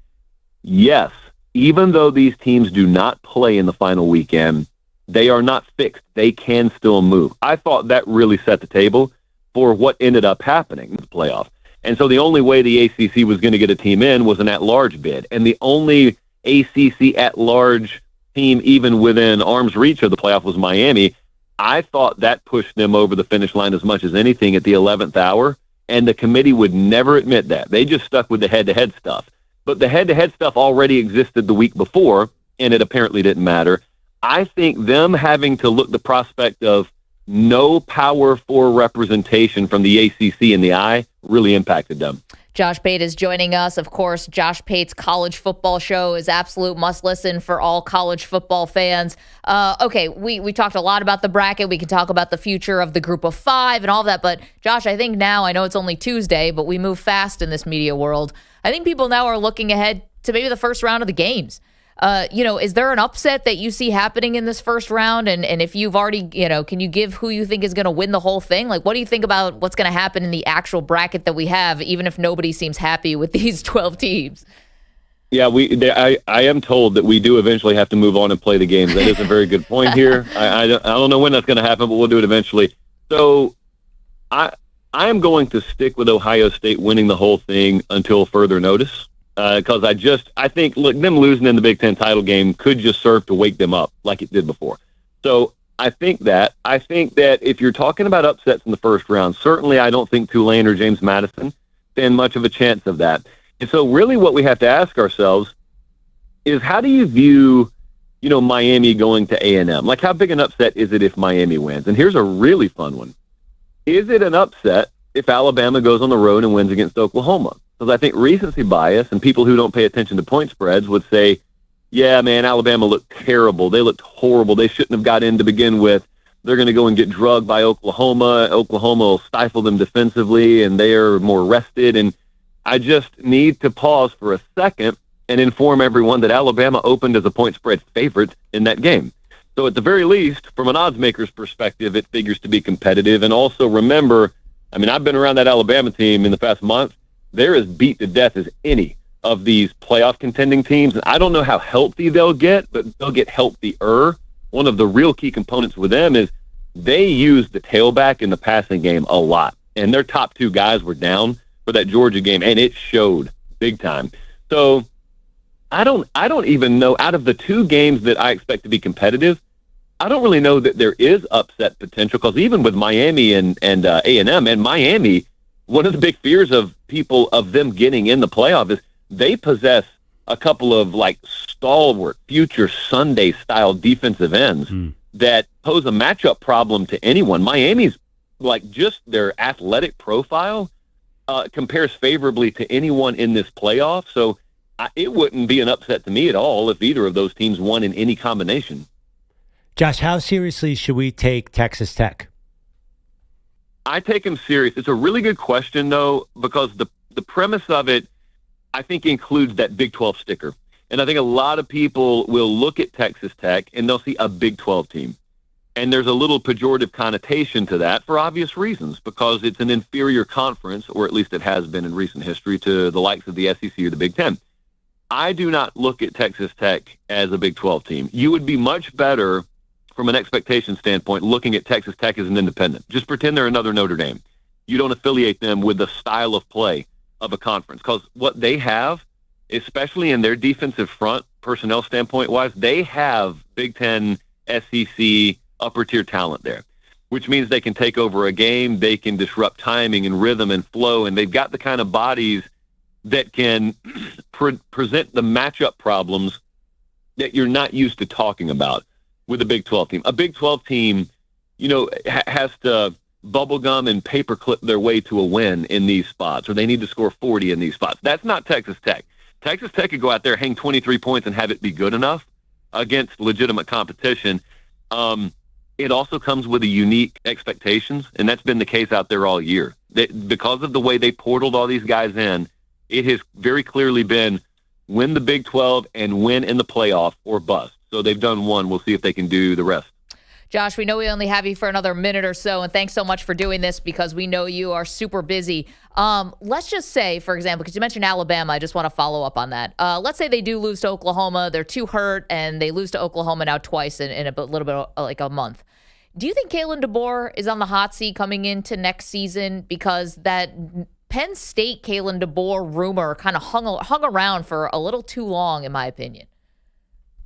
Speaker 12: yes, even though these teams do not play in the final weekend, they are not fixed. They can still move. I thought that really set the table for what ended up happening in the playoff. And so the only way the ACC was going to get a team in was an at-large bid. And the only ACC at-large team even within arm's reach of the playoff was Miami. I thought that pushed them over the finish line as much as anything at the 11th hour, and the committee would never admit that. They just stuck with the head-to-head stuff. But the head-to-head stuff already existed the week before, and it apparently didn't matter. I think them having to look the prospect of no Power 4 representation from the ACC in the eye really impacted them.
Speaker 4: Josh Pate is joining us. Of course, Josh Pate's college football show is absolute must-listen for all college football fans. Okay, we talked a lot about the bracket. We can talk about the future of the group of 5 and all that. But, Josh, I think now, I know it's only Tuesday, but we move fast in this media world. I think people now are looking ahead to maybe the first round of the games. Is there an upset that you see happening in this first round? And if you've already, can you give who you think is going to win the whole thing? Like, what do you think about what's going to happen in the actual bracket that we have, even if nobody seems happy with these 12 teams?
Speaker 12: Yeah, I am told that we do eventually have to move on and play the games. That is a very good point here. I don't know when that's going to happen, but we'll do it eventually. So I am going to stick with Ohio State winning the whole thing until further notice. Because I think, look, them losing in the Big Ten title game could just serve to wake them up like it did before. So I think that if you're talking about upsets in the first round, certainly I don't think Tulane or James Madison stand much of a chance of that. And so really what we have to ask ourselves is, how do you view, Miami going to A&M? Like, how big an upset is it if Miami wins? And here's a really fun one. Is it an upset if Alabama goes on the road and wins against Oklahoma? Because I think recency bias and people who don't pay attention to point spreads would say, yeah, man, Alabama looked terrible. They looked horrible. They shouldn't have got in to begin with. They're going to go and get drugged by Oklahoma. Oklahoma will stifle them defensively, and they are more rested. And I just need to pause for a second and inform everyone that Alabama opened as a point spread favorite in that game. So at the very least, from an odds maker's perspective, it figures to be competitive. And also remember, I've been around that Alabama team in the past month. They're as beat to death as any of these playoff contending teams. And I don't know how healthy they'll get, but they'll get healthier. One of the real key components with them is they use the tailback in the passing game a lot. And their top 2 guys were down for that Georgia game, and it showed big time. So I don't even know, out of the 2 games that I expect to be competitive, I don't really know that there is upset potential, because even with Miami and A&M and Miami, one of the big fears of people of them getting in the playoff is they possess a couple of stalwart future Sunday style defensive ends that pose a matchup problem to anyone. Miami's just their athletic profile compares favorably to anyone in this playoff. So it wouldn't be an upset to me at all if either of those teams won in any combination.
Speaker 5: Josh, how seriously should we take Texas Tech?
Speaker 12: I take them serious. It's a really good question, though, because the premise of it, I think, includes that Big 12 sticker. And I think a lot of people will look at Texas Tech and they'll see a Big 12 team. And there's a little pejorative connotation to that for obvious reasons, because it's an inferior conference, or at least it has been in recent history, to the likes of the SEC or the Big 10. I do not look at Texas Tech as a Big 12 team. You would be much better, from an expectation standpoint, looking at Texas Tech as an independent. Just pretend they're another Notre Dame. You don't affiliate them with the style of play of a conference, because what they have, especially in their defensive front, personnel standpoint-wise, they have Big Ten, SEC, upper-tier talent there, which means they can take over a game, they can disrupt timing and rhythm and flow, and they've got the kind of bodies that can present the matchup problems that you're not used to talking about with a Big 12 team. A Big 12 team, has to bubblegum and paperclip their way to a win in these spots, or they need to score 40 in these spots. That's not Texas Tech. Texas Tech could go out there, hang 23 points, and have it be good enough against legitimate competition. It also comes with a unique expectations, and that's been the case out there all year. Because of the way they portaled all these guys in, it has very clearly been win the Big 12 and win in the playoff or bust. So they've done one. We'll see if they can do the rest.
Speaker 4: Josh, we know we only have you for another minute or so, and thanks so much for doing this because we know you are super busy. Let's just say, for example, because you mentioned Alabama, I just want to follow up on that. Let's say they do lose to Oklahoma. They're too hurt, and they lose to Oklahoma now twice in a little bit like a month. Do you think Kalen DeBoer is on the hot seat coming into next season? Because that Penn State Kalen DeBoer rumor kind of hung around for a little too long, in my opinion.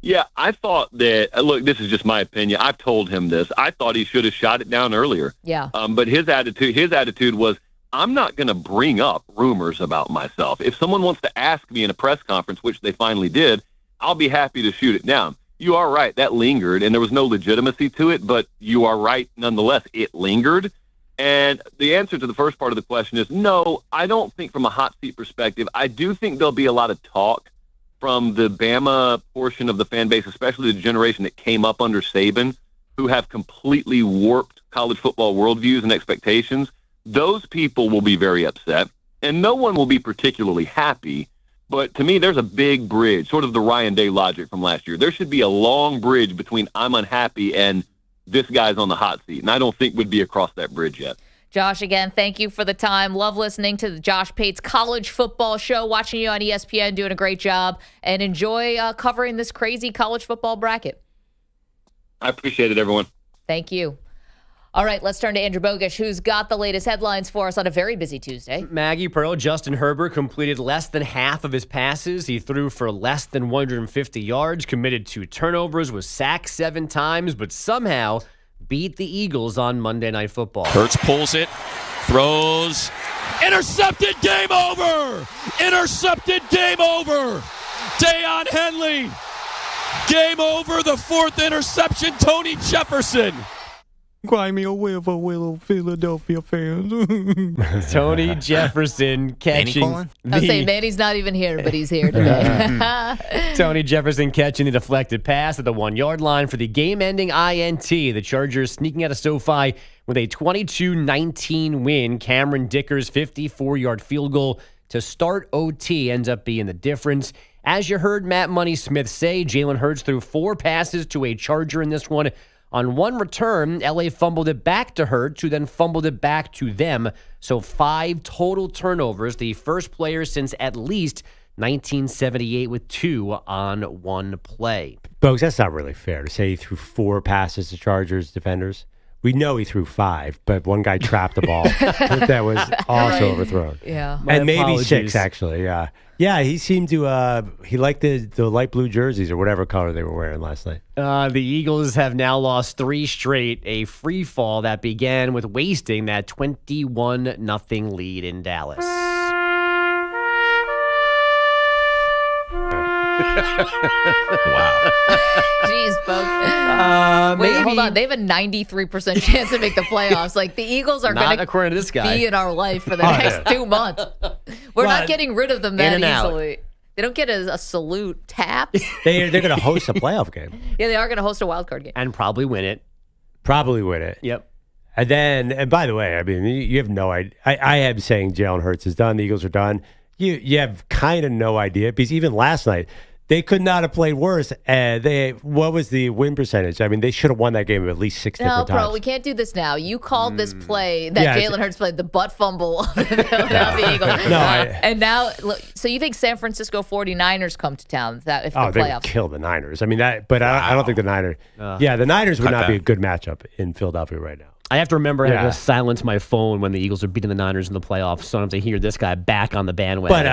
Speaker 12: Yeah, I thought that, look, this is just my opinion. I've told him this. I thought he should have shot it down earlier.
Speaker 4: Yeah.
Speaker 12: But his attitude was, I'm not going to bring up rumors about myself. If someone wants to ask me in a press conference, which they finally did, I'll be happy to shoot it down. You are right. That lingered, and there was no legitimacy to it, but you are right nonetheless. It lingered. And the answer to the first part of the question is no, I don't think from a hot seat perspective. I do think there'll be a lot of talk from the Bama portion of the fan base, especially the generation that came up under Saban, who have completely warped college football worldviews and expectations. Those people will be very upset, and no one will be particularly happy. But to me, there's a big bridge, sort of the Ryan Day logic from last year. There should be a long bridge between I'm unhappy and this guy's on the hot seat, and I don't think we'd be across that bridge yet.
Speaker 4: Josh, again, thank you for the time. Love listening to the Josh Pate's College Football Show, watching you on ESPN, doing a great job, and enjoy covering this crazy college football bracket.
Speaker 12: I appreciate it, everyone.
Speaker 4: Thank you. All right, let's turn to Andrew Bogish, who's got the latest headlines for us on a very busy Tuesday.
Speaker 8: Maggie, Pearl, Justin Herbert completed less than half of his passes. He threw for less than 150 yards, committed 2 turnovers, was sacked 7 times, but somehow beat the Eagles on Monday Night Football.
Speaker 3: Hurts pulls it, throws, intercepted, game over! Intercepted, game over! Deion Henley, game over, the 4th interception, Tony Jefferson.
Speaker 14: Cry me a river, willow, Philadelphia fans.
Speaker 8: Tony Jefferson catching.
Speaker 4: I was saying, Manny's not even here, but he's here today.
Speaker 8: Tony Jefferson catching the deflected pass at the 1-yard line for the game-ending INT. The Chargers sneaking out of SoFi with a 22-19 win. Cameron Dicker's 54-yard field goal to start OT ends up being the difference. As you heard Matt Money Smith say, Jalen Hurts threw 4 passes to a Charger in this one. On one return, LA fumbled it back to Hurts, who then fumbled it back to them. So 5 total turnovers, the first player since at least 1978 with 2 on one play.
Speaker 5: Bogues, that's not really fair to say he threw 4 passes to Chargers defenders. We know he threw 5, but one guy trapped the ball that was also overthrown.
Speaker 4: Yeah.
Speaker 5: And maybe 6, actually, yeah. Yeah, he seemed to, he liked the light blue jerseys or whatever color they were wearing last night.
Speaker 8: The Eagles have now lost 3 straight, a free fall that began with wasting that 21-0 lead in Dallas.
Speaker 7: Wow.
Speaker 4: Jeez, folks. Wait, hold on. They have a 93% chance to make the playoffs. Like, the Eagles are going
Speaker 8: according to this guy.
Speaker 4: be in our life for the next 2 months. We're not getting rid of them that easily. They don't get a salute tap.
Speaker 5: They're going to host a playoff game.
Speaker 4: Yeah, they are going to host a wild card game.
Speaker 8: And probably win it.
Speaker 5: Yep. And by the way, I mean, you have no idea. I am saying Jalen Hurts is done. The Eagles are done. You have kind of no idea because even last night, they could not have played worse. What was the win percentage? I mean, they should have won that game at least 6 different times.
Speaker 4: No, bro, we can't do this now. You called this play that Jalen Hurts played the butt fumble of the Philadelphia Eagles. And now, look, so you think San Francisco 49ers come to town if the
Speaker 5: they
Speaker 4: playoffs?
Speaker 5: would kill the Niners. I mean, I don't think the Niners. The Niners would not be a good matchup in Philadelphia right now.
Speaker 8: I have to remember I have to silence my phone when the Eagles are beating the Niners in the playoffs, so I don't have to hear this guy back on the bandwagon.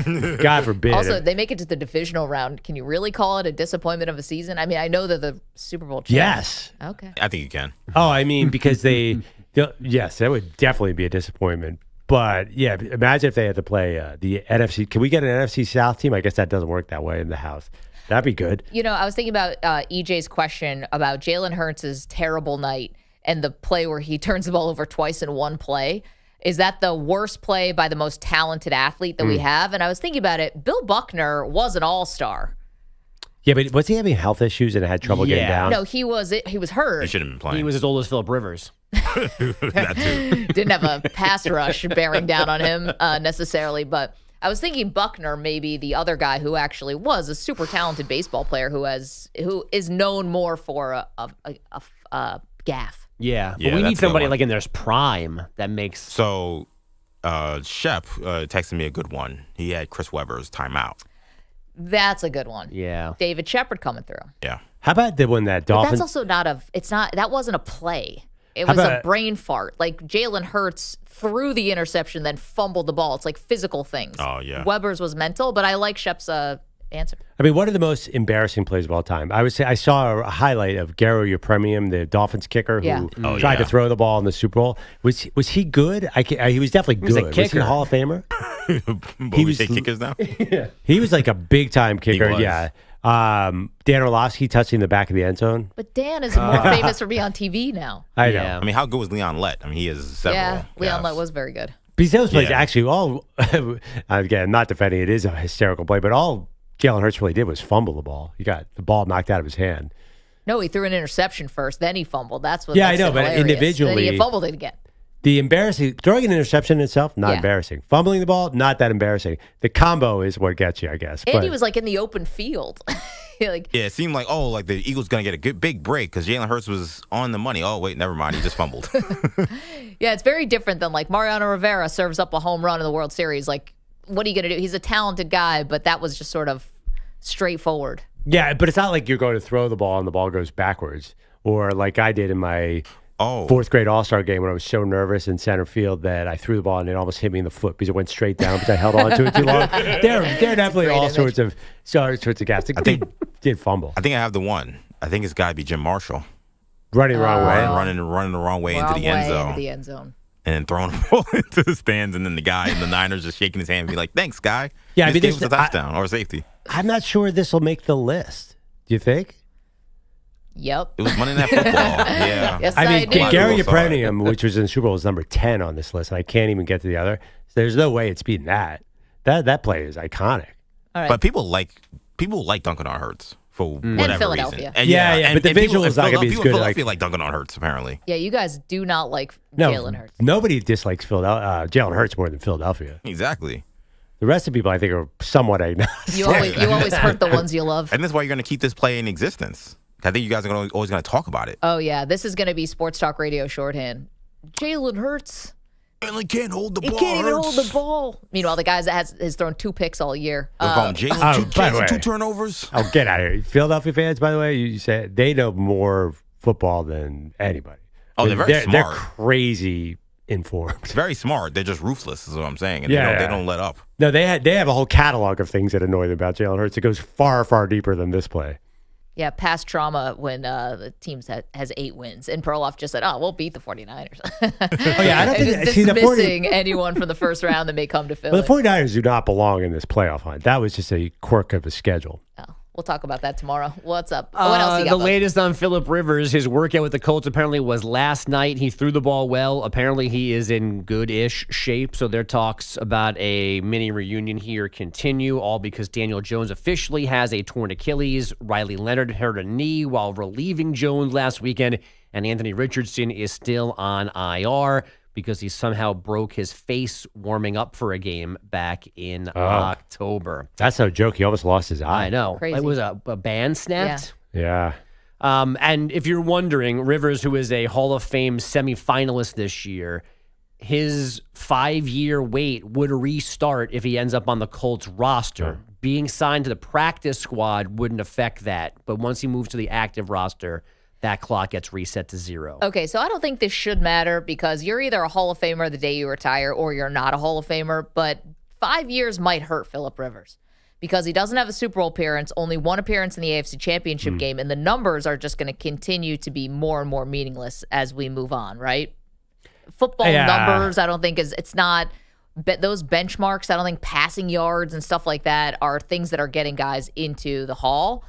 Speaker 5: But God forbid.
Speaker 4: Also, they make it to the divisional round. Can you really call it a disappointment of a season? I mean, I know they're the Super Bowl champs.
Speaker 5: Yes.
Speaker 4: Okay.
Speaker 7: I think you can.
Speaker 5: Oh, I mean, because yes, that would definitely be a disappointment. But yeah, imagine if they had to play the NFC. Can we get an NFC South team? I guess that doesn't work that way in the house. That'd be good.
Speaker 4: You know, I was thinking about EJ's question about Jalen Hurts' terrible night and the play where he turns the ball over twice in one play. Is that the worst play by the most talented athlete that we have? And I was thinking about it. Bill Buckner was an all-star.
Speaker 5: Yeah, but was he having health issues and had trouble getting down?
Speaker 4: No, he was hurt.
Speaker 7: He should have been playing.
Speaker 8: He was as old as Phillip Rivers.
Speaker 7: That too.
Speaker 4: Didn't have a pass rush bearing down on him necessarily, but I was thinking Buckner, maybe the other guy who actually was a super talented baseball player who is known more for a gaff.
Speaker 8: Yeah,
Speaker 7: Yeah,
Speaker 8: but we
Speaker 7: that's
Speaker 8: need
Speaker 7: a good
Speaker 8: somebody
Speaker 7: one.
Speaker 8: like in their prime that makes.
Speaker 7: So, Shep texted me a good one. He had Chris Webber's timeout.
Speaker 4: That's a good one.
Speaker 8: Yeah.
Speaker 4: David Shepard coming through.
Speaker 7: Yeah.
Speaker 5: How about the one that
Speaker 4: But
Speaker 5: Dolphins?
Speaker 4: that's also that wasn't a play. It
Speaker 5: How
Speaker 4: was a
Speaker 5: about-
Speaker 4: brain fart. Like Jalen Hurts threw the interception, then fumbled the ball. It's like physical things.
Speaker 7: Oh, yeah.
Speaker 4: Weber's was mental, but I like Shep's answer.
Speaker 5: I mean, one of the most embarrassing plays of all time. I would say I saw a highlight of Garo Yepremian, the Dolphins kicker,
Speaker 4: Yeah.
Speaker 5: who tried to throw the ball in the Super Bowl. Was he good? He was definitely
Speaker 8: was a
Speaker 5: good. Was he
Speaker 8: kicker.
Speaker 5: a Hall of Famer?
Speaker 7: He was kickers now.
Speaker 5: He was like a big time kicker.
Speaker 7: was.
Speaker 5: Yeah. Dan Orlovsky touching the back of the end zone.
Speaker 4: But Dan is more famous for being on TV now.
Speaker 5: I know.
Speaker 7: I mean, how good was Leon Lett? I mean, he has several.
Speaker 4: Yeah, Leon
Speaker 7: gaffes.
Speaker 4: Lett was very good.
Speaker 5: Because those plays
Speaker 7: Yeah.
Speaker 5: actually all, again, not defending it is a hysterical play, but all Jalen Hurts really did was fumble the ball. He got the ball knocked out of his hand.
Speaker 4: No, he threw an interception first, then he fumbled. That's what.
Speaker 5: Yeah, I
Speaker 4: makes
Speaker 5: know,
Speaker 4: it
Speaker 5: but
Speaker 4: hilarious.
Speaker 5: individually-
Speaker 4: then he fumbled it again.
Speaker 5: The embarrassing, throwing an interception in itself, not
Speaker 4: Yeah.
Speaker 5: embarrassing. Fumbling the ball, not that embarrassing. The combo is what gets you, I guess.
Speaker 4: And
Speaker 5: But
Speaker 4: he was like in the open field. Like
Speaker 7: Yeah, it seemed like the Eagles gonna get a good big break because Jalen Hurts was on the money. Oh wait, never mind, he just fumbled.
Speaker 4: yeah, it's very different than like Mariano Rivera serves up a home run in the World Series. Like, what are you gonna do? He's a talented guy, but that was just sort of straightforward.
Speaker 5: yeah, but it's not like you're going to throw the ball and the ball goes backwards, or like I did in my fourth grade All-Star game when I was so nervous in center field that I threw the ball and it almost hit me in the foot because it went straight down because I held on to it too long. There are definitely all sorts of gaps. I think did fumble.
Speaker 7: I think I have the one. I think it's got to be Jim Marshall
Speaker 5: Running the wrong way.
Speaker 7: running the wrong way into
Speaker 4: Wrong
Speaker 7: the end
Speaker 4: way
Speaker 7: zone.
Speaker 4: into the end zone.
Speaker 7: And then throwing the ball into the stands, and then the guy in the Niners just shaking his hand and be like, "Thanks, guy."
Speaker 5: Yeah, I
Speaker 7: Just
Speaker 5: mean,
Speaker 7: gave us
Speaker 5: there's-
Speaker 7: a touchdown or a safety.
Speaker 5: I'm not sure this will make the list. Do you think?
Speaker 4: Yep.
Speaker 7: It was Monday Night Football. Yeah.
Speaker 4: Yes,
Speaker 5: I mean,
Speaker 4: do.
Speaker 5: Gary
Speaker 7: People saw it.
Speaker 5: Yepremian, which was in the Super Bowl, is number 10 on this list, and I can't even get to the other. So there's no way it's beating that. That play is iconic.
Speaker 4: All right.
Speaker 7: But people like dunking on Hurts for whatever
Speaker 4: Philadelphia.
Speaker 7: reason.
Speaker 5: Yeah, but the
Speaker 7: people
Speaker 5: visual
Speaker 7: in
Speaker 5: is not gonna be as
Speaker 7: Philadelphia-
Speaker 5: good,
Speaker 7: Philadelphia
Speaker 5: like-
Speaker 7: like dunking on Hurts apparently.
Speaker 4: Yeah, you guys do not like
Speaker 5: No,
Speaker 4: Jalen Hurts.
Speaker 5: nobody dislikes Jalen Hurts more than Philadelphia.
Speaker 7: Exactly.
Speaker 5: The rest of the people, I think, are somewhat agnostic.
Speaker 4: You always hurt the ones you love.
Speaker 7: And that's why you're going to keep this play in existence. I think you guys are always going to talk about it.
Speaker 4: Oh yeah, this is going to be sports talk radio shorthand. Jalen Hurts.
Speaker 7: Jalen can't hold the
Speaker 4: He
Speaker 7: ball.
Speaker 4: can't even hold the ball. Meanwhile, the guy that has thrown 2 picks all year.
Speaker 7: They call him Jalen,
Speaker 5: by the way.
Speaker 7: 2 turnovers.
Speaker 5: Oh, get out of here. Philadelphia fans, by the way, you said they know more football than anybody.
Speaker 7: Oh, they're very
Speaker 5: They're
Speaker 7: smart.
Speaker 5: crazy informed.
Speaker 7: Very smart. They're just ruthless, is what I'm saying. And
Speaker 5: Yeah,
Speaker 7: they
Speaker 5: yeah.
Speaker 7: don't let up.
Speaker 5: No, they have a whole catalog of things that annoy them about Jalen Hurts. It goes far, far deeper than this play.
Speaker 4: Yeah, past trauma when the team has 8 wins. And Perloff just said, we'll beat the 49ers.
Speaker 5: Oh, yeah, I don't think
Speaker 4: Just
Speaker 5: see, the 40
Speaker 4: dismissing anyone from the first round that may come to Philly.
Speaker 5: Well, the 49ers do not belong in this playoff hunt. That was just a quirk of the schedule.
Speaker 4: We'll talk about that tomorrow. What's up? What else you got?
Speaker 8: The
Speaker 4: bud?
Speaker 8: latest on Phillip Rivers, his workout with the Colts apparently was last night. He threw the ball well. Apparently he is in good-ish shape, so their talks about a mini reunion here continue, all because Daniel Jones officially has a torn Achilles. Riley Leonard hurt a knee while relieving Jones last weekend, and Anthony Richardson is still on IR because he somehow broke his face warming up for a game back in October.
Speaker 5: That's no joke. He almost lost his eye.
Speaker 8: I know.
Speaker 4: Crazy.
Speaker 8: It was a band snapped.
Speaker 5: Yeah.
Speaker 8: And if you're wondering, Rivers, who is a Hall of Fame semifinalist this year, his 5-year wait would restart if he ends up on the Colts roster. Being signed to the practice squad wouldn't affect that. But once he moves to the active roster, that clock gets reset to 0.
Speaker 4: Okay, so I don't think this should matter because you're either a Hall of Famer the day you retire or you're not a Hall of Famer, but 5 years might hurt Phillip Rivers because he doesn't have a Super Bowl appearance, only 1 appearance in the AFC Championship game, and the numbers are just going to continue to be more and more meaningless as we move on, right? Football numbers, I don't think it's not those benchmarks. I don't think passing yards and stuff like that are things that are getting guys into the Hall.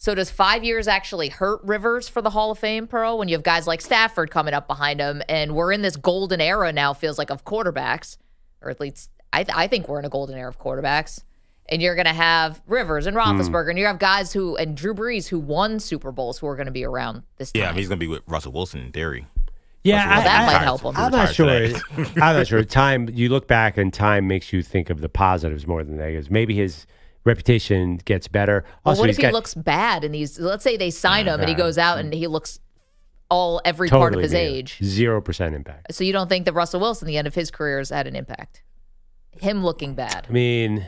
Speaker 4: So does 5 years actually hurt Rivers for the Hall of Fame, Pearl, when you have guys like Stafford coming up behind him, and we're in this golden era now, feels like, of quarterbacks, or at least I think we're in a golden era of quarterbacks, and you're going to have Rivers and Roethlisberger, and you have guys and Drew Brees who won Super Bowls who are going to be around this time.
Speaker 7: Yeah, I mean, he's going to be with Russell Wilson in theory.
Speaker 5: Yeah,
Speaker 4: Well, that might help him.
Speaker 5: I'm not sure. I'm not sure. Time, you look back and time makes you think of the positives more than the negatives. Maybe his reputation gets better.
Speaker 4: Well,
Speaker 5: Also,
Speaker 4: what
Speaker 5: he's
Speaker 4: if he looks bad in these? Let's say they sign him and he goes out and he looks every part of his age.
Speaker 5: 0% impact.
Speaker 4: So you don't think that Russell Wilson, the end of his career, has had an impact? Him looking bad.
Speaker 5: I mean,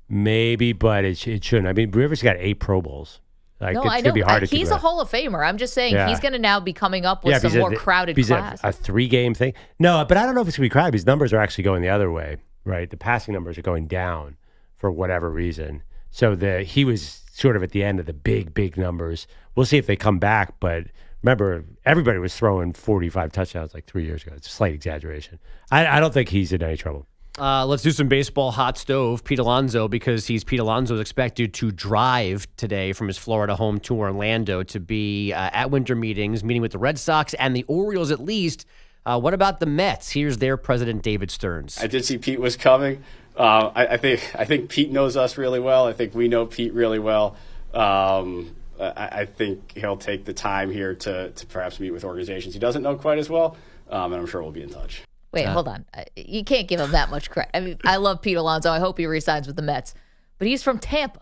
Speaker 5: maybe, but it shouldn't. I mean, Rivers got 8 Pro Bowls. Like,
Speaker 4: No,
Speaker 5: it's
Speaker 4: I
Speaker 5: gonna
Speaker 4: know.
Speaker 5: be hard to
Speaker 4: He's
Speaker 5: keep
Speaker 4: a
Speaker 5: up.
Speaker 4: Hall of Famer. I'm just saying
Speaker 5: Yeah.
Speaker 4: he's going to now be coming up with some more crowded class.
Speaker 5: A 3-game thing. No, but I don't know if it's going to be crowded. His numbers are actually going the other way, right? The passing numbers are going down for whatever reason. So he was sort of at the end of the big numbers. We'll see if they come back, but remember, everybody was throwing 45 touchdowns like 3 years ago. It's a slight exaggeration. I don't think he's in any trouble.
Speaker 8: Let's do some baseball hot stove. Pete Alonso, because Pete Alonso is expected to drive today from his Florida home to Orlando to be at winter meetings, meeting with the Red Sox and the Orioles at least. What about the Mets? Here's their president, David Stearns.
Speaker 6: I did see Pete was coming. I think Pete knows us really well. I think we know Pete really well. I think he'll take the time here to perhaps meet with organizations he doesn't know quite as well, and I'm sure we'll be in touch.
Speaker 4: Wait, hold on. You can't give him that much credit. I mean, I love Pete Alonso. I hope he resigns with the Mets. But he's from Tampa.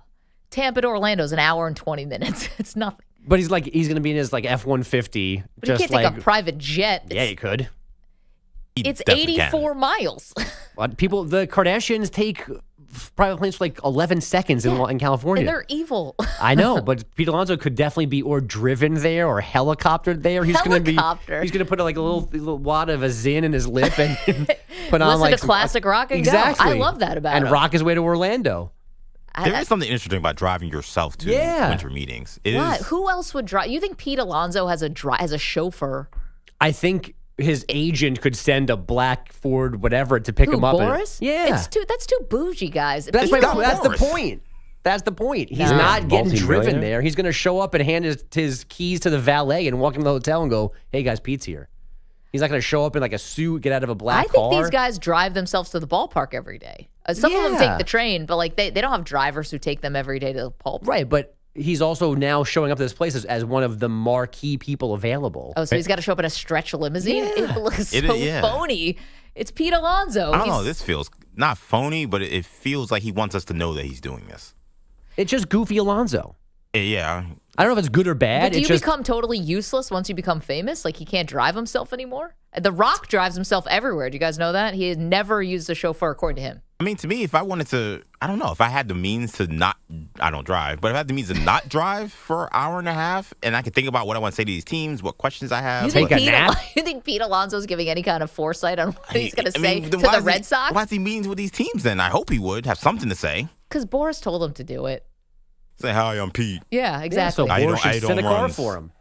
Speaker 4: Tampa to Orlando is an hour and 20 minutes. It's nothing.
Speaker 8: But he's going to be in his F-150.
Speaker 4: But he can't take a private jet.
Speaker 8: Yeah, he could.
Speaker 4: It's 84 miles.
Speaker 8: The Kardashians take private planes for like 11 seconds in California.
Speaker 4: And they're evil.
Speaker 8: I know, but Pete Alonso could definitely be driven there or helicoptered there. He's going to put like a little wad of a Zin in his lip and put on
Speaker 4: Listen to classic rock and
Speaker 8: exactly.
Speaker 4: go. I love that about him.
Speaker 8: And rock his way to Orlando.
Speaker 7: There is something interesting about driving yourself to winter meetings.
Speaker 4: Who else would drive? You think Pete Alonso has a chauffeur?
Speaker 8: I think his agent could send a black Ford whatever to pick him up.
Speaker 4: Boris? That's too bougie, guys.
Speaker 8: That's the point. That's the point. He's not getting driven there. He's going to show up and hand his keys to the valet and walk into the hotel and go, "Hey guys, Pete's here." He's not going to show up in like a suit, get out of a black car.
Speaker 4: I think these guys drive themselves to the ballpark every day. Some of them take the train, but like they don't have drivers who take them every day to the ballpark.
Speaker 8: Right, but he's also now showing up to this place as one of the marquee people available.
Speaker 4: Oh, so he's got to show up in a stretch limousine? Yeah. It looks phony. It's Pete Alonso.
Speaker 7: I don't know. This feels not phony, but it feels like he wants us to know that he's doing this.
Speaker 8: It's just goofy Alonso.
Speaker 7: Yeah.
Speaker 8: I don't know if it's good or bad.
Speaker 4: But do you become totally useless once you become famous? Like he can't drive himself anymore? The Rock drives himself everywhere. Do you guys know that? He has never used a chauffeur, according to him.
Speaker 7: I mean, to me, if I wanted to, I don't know, if I had the means to not, I don't drive, but if I had the means to not drive for an hour and a half, and I could think about what I want to say to these teams, what questions I have.
Speaker 4: You think Pete Alonso's giving any kind of foresight on what he's going to say to the Red Sox?
Speaker 7: Why is he meetings with these teams then? I hope he would have something to say.
Speaker 4: Because Boris told him to do it.
Speaker 7: Say, hi, I'm Pete.
Speaker 4: Yeah, exactly.
Speaker 8: Yeah, so Boris should send a car for him.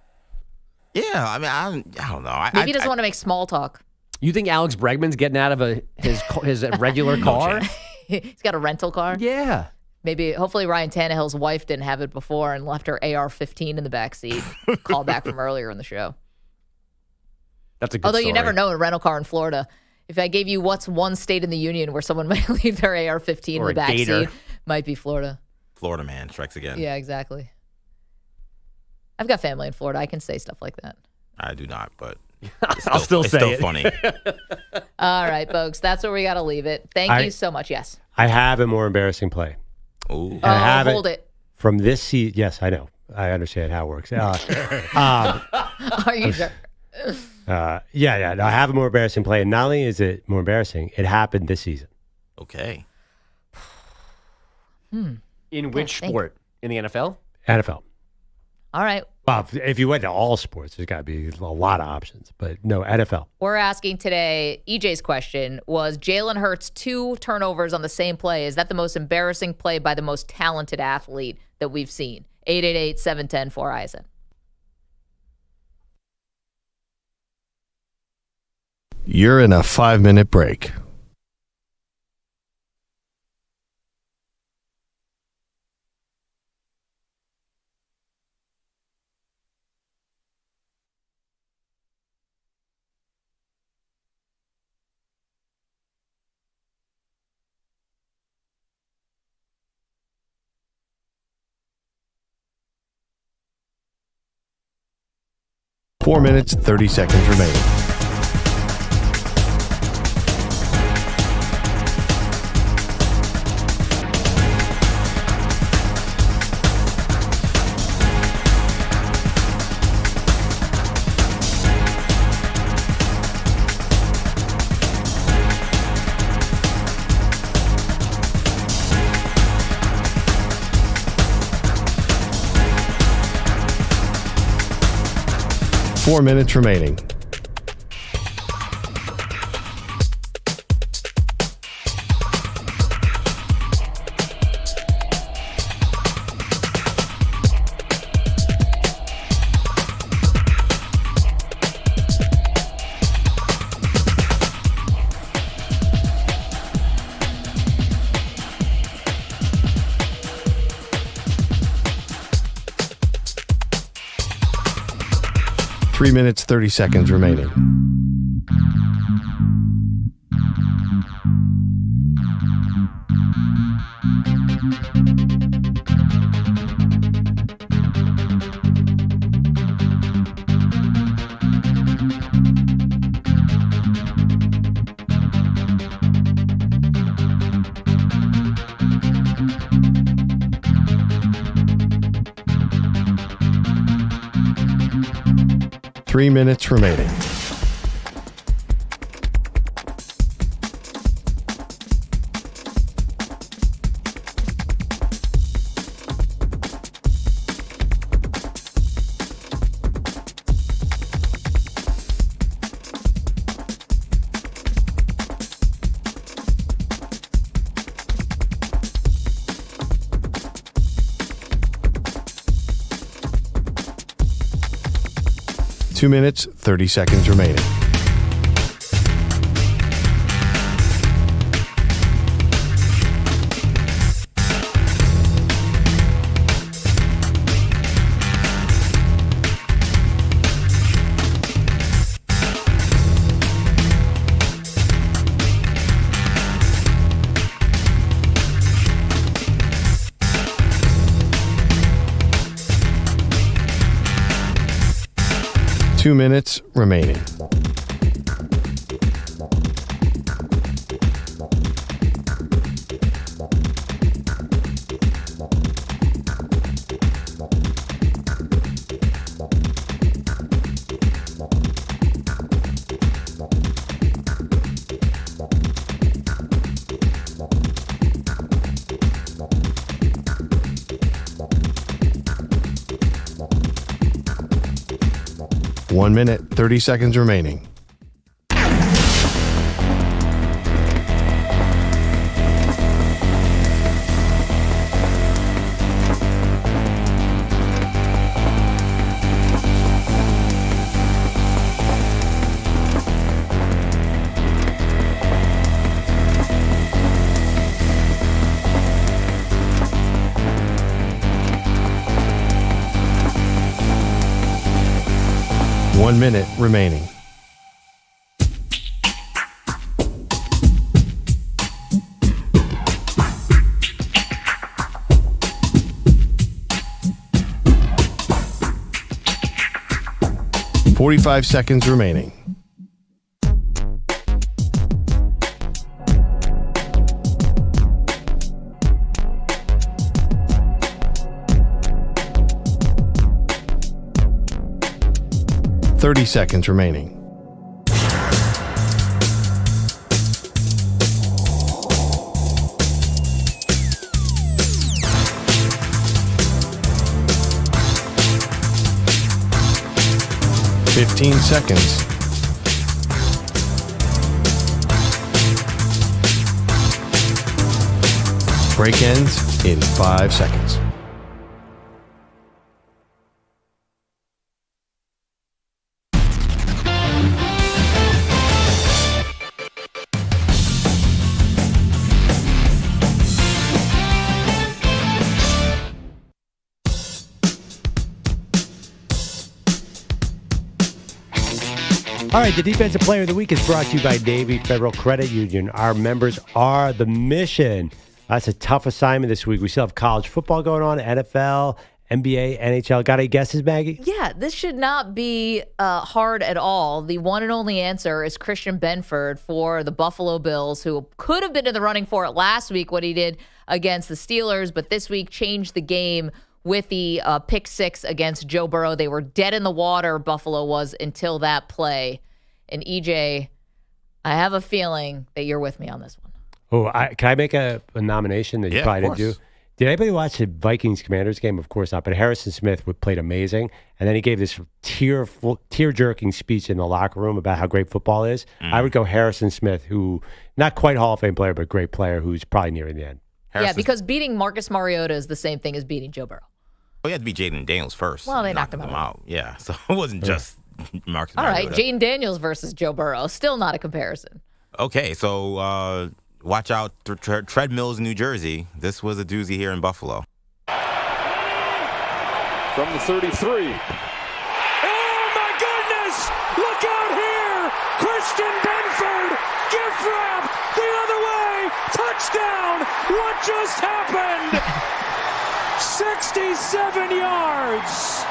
Speaker 7: Yeah, I mean, I don't know.
Speaker 4: Maybe he doesn't want to make small talk.
Speaker 8: You think Alex Bregman's getting out of his regular car?
Speaker 4: He's got a rental car?
Speaker 8: Yeah.
Speaker 4: Maybe, hopefully Ryan Tannehill's wife didn't have it before and left her AR-15 in the backseat. Call back from earlier in the show.
Speaker 8: That's a good
Speaker 4: Although
Speaker 8: story.
Speaker 4: you never know in a rental car in Florida. If I gave you what's one state in the union where someone might leave their AR-15 in the backseat, might be Florida.
Speaker 7: Florida man strikes again.
Speaker 4: Yeah, exactly. I've got family in Florida. I can say stuff like that.
Speaker 7: I do not, but
Speaker 8: I'll still say
Speaker 7: still
Speaker 8: it.
Speaker 7: Funny.
Speaker 4: All right, folks. That's where we got to leave it. Thank you so much. Yes.
Speaker 5: I have a more embarrassing play.
Speaker 7: Ooh.
Speaker 4: Hold it.
Speaker 5: From this season. Yes, I know. I understand how it works.
Speaker 4: Are you sure?
Speaker 5: Yeah. No, I have a more embarrassing play. And not only is it more embarrassing, it happened this season.
Speaker 7: Okay.
Speaker 8: In which sport? In the NFL?
Speaker 5: NFL.
Speaker 4: All right.
Speaker 5: Well, if you went to all sports, there's got to be a lot of options. But no, NFL.
Speaker 4: We're asking today, EJ's question was Jalen Hurts 2 turnovers on the same play. Is that the most embarrassing play by the most talented athlete that we've seen? 888-710-4ISN.
Speaker 1: You're in a 5-minute break. 4 minutes, 30 seconds remaining. Four minutes remaining. Three minutes, 30 seconds remaining. Three minutes remaining. Two minutes, 30 seconds remaining. Two minutes remaining. One minute, 30 seconds remaining. One minute remaining. Forty-five seconds remaining. Thirty seconds remaining. Fifteen seconds. Break ends in 5 seconds.
Speaker 5: All right, the Defensive Player of the Week is brought to you by Navy Federal Credit Union. Our members are the mission. That's a tough assignment this week. We still have college football going on, NFL, NBA, NHL. Got any guesses, Maggie?
Speaker 4: Yeah, this should not be hard at all. The one and only answer is Christian Benford for the Buffalo Bills, who could have been in the running for it last week, what he did against the Steelers, but this week changed the game with the pick 6 against Joe Burrow. They were dead in the water, Buffalo was, until that play. And EJ, I have a feeling that you're with me on this one.
Speaker 5: Oh, can I make a nomination that you probably didn't do? Did anybody watch the Vikings-Commanders game? Of course not, but Harrison Smith played amazing, and then he gave this tear-jerking speech in the locker room about how great football is. I would go Harrison Smith, who, not quite Hall of Fame player, but great player, who's probably nearing the end.
Speaker 4: Yeah, because beating Marcus Mariota is the same thing as beating Joe Burrow.
Speaker 7: Oh, you had to beat Jaden Daniels first.
Speaker 4: Well, they knocked him out.
Speaker 7: Yeah, so it wasn't just Marcus
Speaker 4: All
Speaker 7: Mariota.
Speaker 4: right, Jaden Daniels versus Joe Burrow. Still not a comparison.
Speaker 7: Okay, so watch out, treadmills in New Jersey. This was a doozy here in Buffalo.
Speaker 17: From the 33. Oh, my goodness! Look out here! Christian Benford! Gift wrap! The other way! Touchdown! What just happened? 67 yards!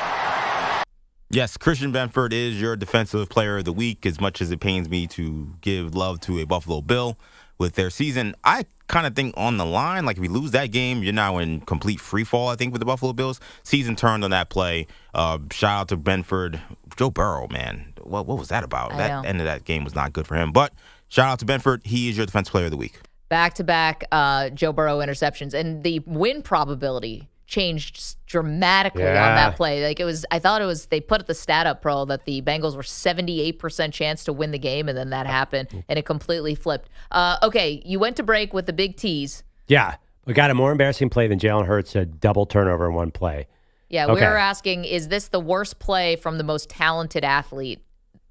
Speaker 7: Yes, Christian Benford is your defensive player of the week, as much as it pains me to give love to a Buffalo Bill with their season. I kind of think on the line, like if we lose that game, you're now in complete free fall, I think, with the Buffalo Bills. Season turned on that play. Shout out to Benford. Joe Burrow, man. What was that about? That end of that game was not good for him. But shout out to Benford. He is your defensive player of the week.
Speaker 4: Back-to-back Joe Burrow interceptions. And the win probability changed dramatically on that play. I thought it was, they put the stat up, Pro, that the Bengals were 78% chance to win the game, and then that happened, and it completely flipped. Okay, you went to break with the big tease.
Speaker 5: Yeah, we got a more embarrassing play than Jalen Hurts, a double turnover in one play.
Speaker 4: Yeah, we were asking, is this the worst play from the most talented athlete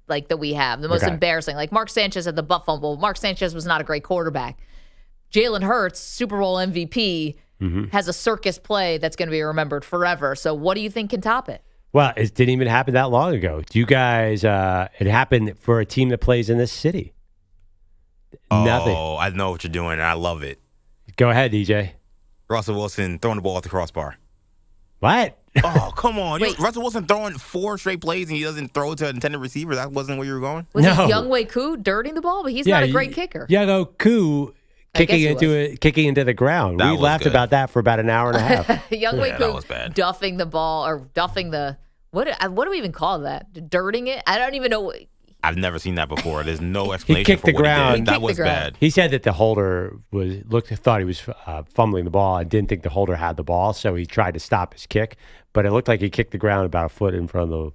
Speaker 4: that we have? The most embarrassing. Like Mark Sanchez at the butt fumble. Mark Sanchez was not a great quarterback. Jalen Hurts, Super Bowl MVP, has a circus play that's going to be remembered forever. So what do you think can top it?
Speaker 5: Well, it didn't even happen that long ago. Do you guys, it happened for a team that plays in this city. Nothing.
Speaker 7: Oh, I know what you're doing, and I love it.
Speaker 5: Go ahead, DJ.
Speaker 7: Russell Wilson throwing the ball at the crossbar.
Speaker 5: What?
Speaker 7: Oh, come on. Russell Wilson throwing 4 straight plays, and he doesn't throw it to an intended receiver. That wasn't where you were going?
Speaker 4: Was it Younghoe Koo dirtying the ball? But he's not a great kicker.
Speaker 5: Younghoe Koo kicking into the ground. We laughed about that for about an hour and a half.
Speaker 4: Younghoe Koo duffing the ball, or duffing the, what do we even call that? Dirting it? I don't even know.
Speaker 7: I've never seen that before. There's no explanation
Speaker 5: He kicked
Speaker 7: for
Speaker 5: the
Speaker 7: what
Speaker 5: ground.
Speaker 7: he did. That was bad.
Speaker 5: He said that the holder thought he was fumbling the ball and didn't think the holder had the ball, so he tried to stop his kick. But it looked like he kicked the ground about a foot in front of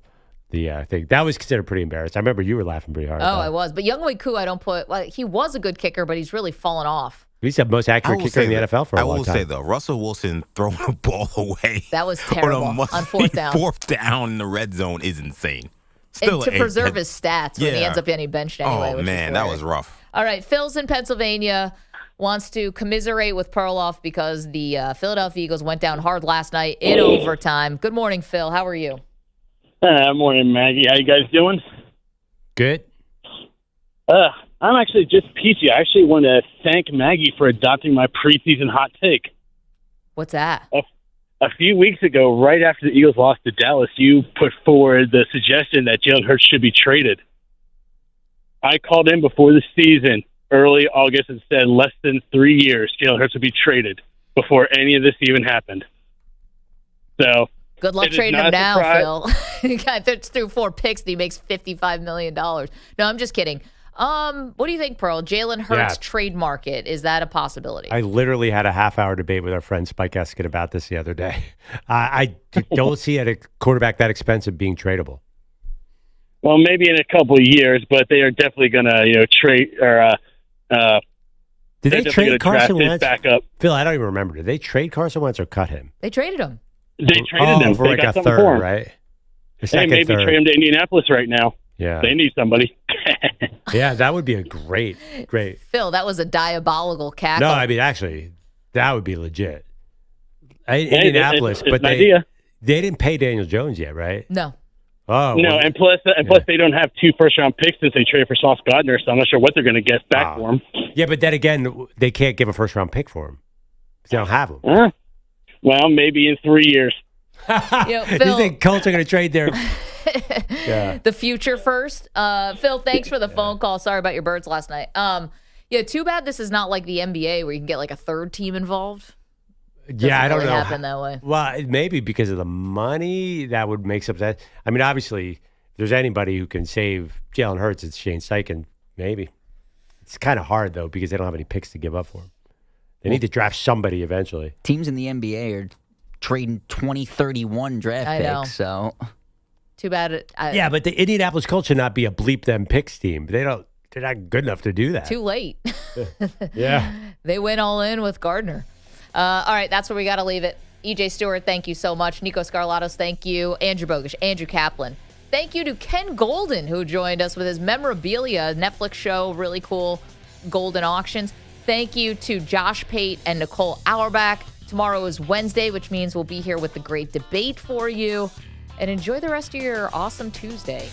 Speaker 5: the thing. That was considered pretty embarrassing. I remember you were laughing pretty hard.
Speaker 4: Oh, I was. But Younghoe Koo, I don't put. Well, he was a good kicker, but he's really fallen off.
Speaker 5: He's the most accurate kicker in the NFL for a long time.
Speaker 7: I will say, though, Russell Wilson throwing the ball away.
Speaker 4: That was terrible on 4th down.
Speaker 7: 4th down in the red zone is insane.
Speaker 4: Still, and to preserve his stats when he ends up getting benched anyway.
Speaker 7: Oh, man, that was rough.
Speaker 4: All right, Phil's in Pennsylvania, wants to commiserate with Perloff because the Philadelphia Eagles went down hard last night in overtime. Good morning, Phil. How are you?
Speaker 18: Morning, Maggie. How you guys doing?
Speaker 5: Good.
Speaker 18: I'm actually just peachy. I actually want to thank Maggie for adopting my preseason hot take.
Speaker 4: What's that?
Speaker 18: A few weeks ago, right after the Eagles lost to Dallas, you put forward the suggestion that Jalen Hurts should be traded. I called in before the season, early August, and said less than 3 years, Jalen Hurts would be traded before any of this even happened. So
Speaker 4: good luck trading him now, Phil. He got through 4 picks and he makes $55 million. No, I'm just kidding. What do you think, Pearl? Jalen Hurts trade market, is that a possibility?
Speaker 5: I literally had a half-hour debate with our friend Spike Eskin about this the other day. I don't see a quarterback that expensive being tradable.
Speaker 18: Well, maybe in a couple of years, but they are definitely going to, trade or.
Speaker 5: Did they trade Carson Wentz?
Speaker 18: Back up.
Speaker 5: Phil, I don't even remember. Did they trade Carson Wentz or cut him?
Speaker 4: They traded him.
Speaker 18: They traded him
Speaker 5: for
Speaker 18: they
Speaker 5: like
Speaker 18: got
Speaker 5: a
Speaker 18: something for
Speaker 5: third,
Speaker 18: him.
Speaker 5: right?
Speaker 18: Hey, maybe trade him to Indianapolis right now.
Speaker 5: Yeah,
Speaker 18: they need somebody.
Speaker 5: Yeah, that would be a great.
Speaker 4: Phil, that was a diabolical cackle.
Speaker 5: No, I mean, actually, that would be legit. Indianapolis,
Speaker 18: it's
Speaker 5: but
Speaker 18: they
Speaker 5: didn't pay Daniel Jones yet, right?
Speaker 4: No.
Speaker 5: Oh
Speaker 18: no, and plus they don't have 2 first-round picks since they traded for Sauce Gardner, so I'm not sure what they're going to get back for him.
Speaker 5: Yeah, but then again, they can't give a first-round pick for him. They don't have him.
Speaker 18: Well, maybe in 3 years.
Speaker 4: Phil,
Speaker 5: You think Colts are going to trade their
Speaker 4: the future first? Phil, thanks for the phone call. Sorry about your birds last night. Too bad this is not like the NBA where you can get like a third team involved.
Speaker 5: I don't know.
Speaker 4: Happen that way.
Speaker 5: Well, maybe because of the money that would make some sense. I mean, obviously, if there's anybody who can save Jalen Hurts, it's Shane Steichen. Maybe it's kind of hard though because they don't have any picks to give up for him. They need to draft somebody eventually.
Speaker 10: Teams in the NBA are trading 2031 draft picks. So
Speaker 4: too bad.
Speaker 5: But the Indianapolis Colts should not be a bleep them picks team. They're not good enough to do that.
Speaker 4: Too late.
Speaker 5: Yeah.
Speaker 4: They went all in with Gardner. All right, that's where we got to leave it. EJ Stewart, thank you so much. Nico Scarlatos, thank you. Andrew Bogusch, Andrew Kaplan. Thank you to Ken Golden, who joined us with his memorabilia Netflix show, really cool Golden auctions. Thank you to Josh Pate and Nicole Auerbach. Tomorrow is Wednesday, which means we'll be here with the great debate for you. And enjoy the rest of your awesome Tuesday.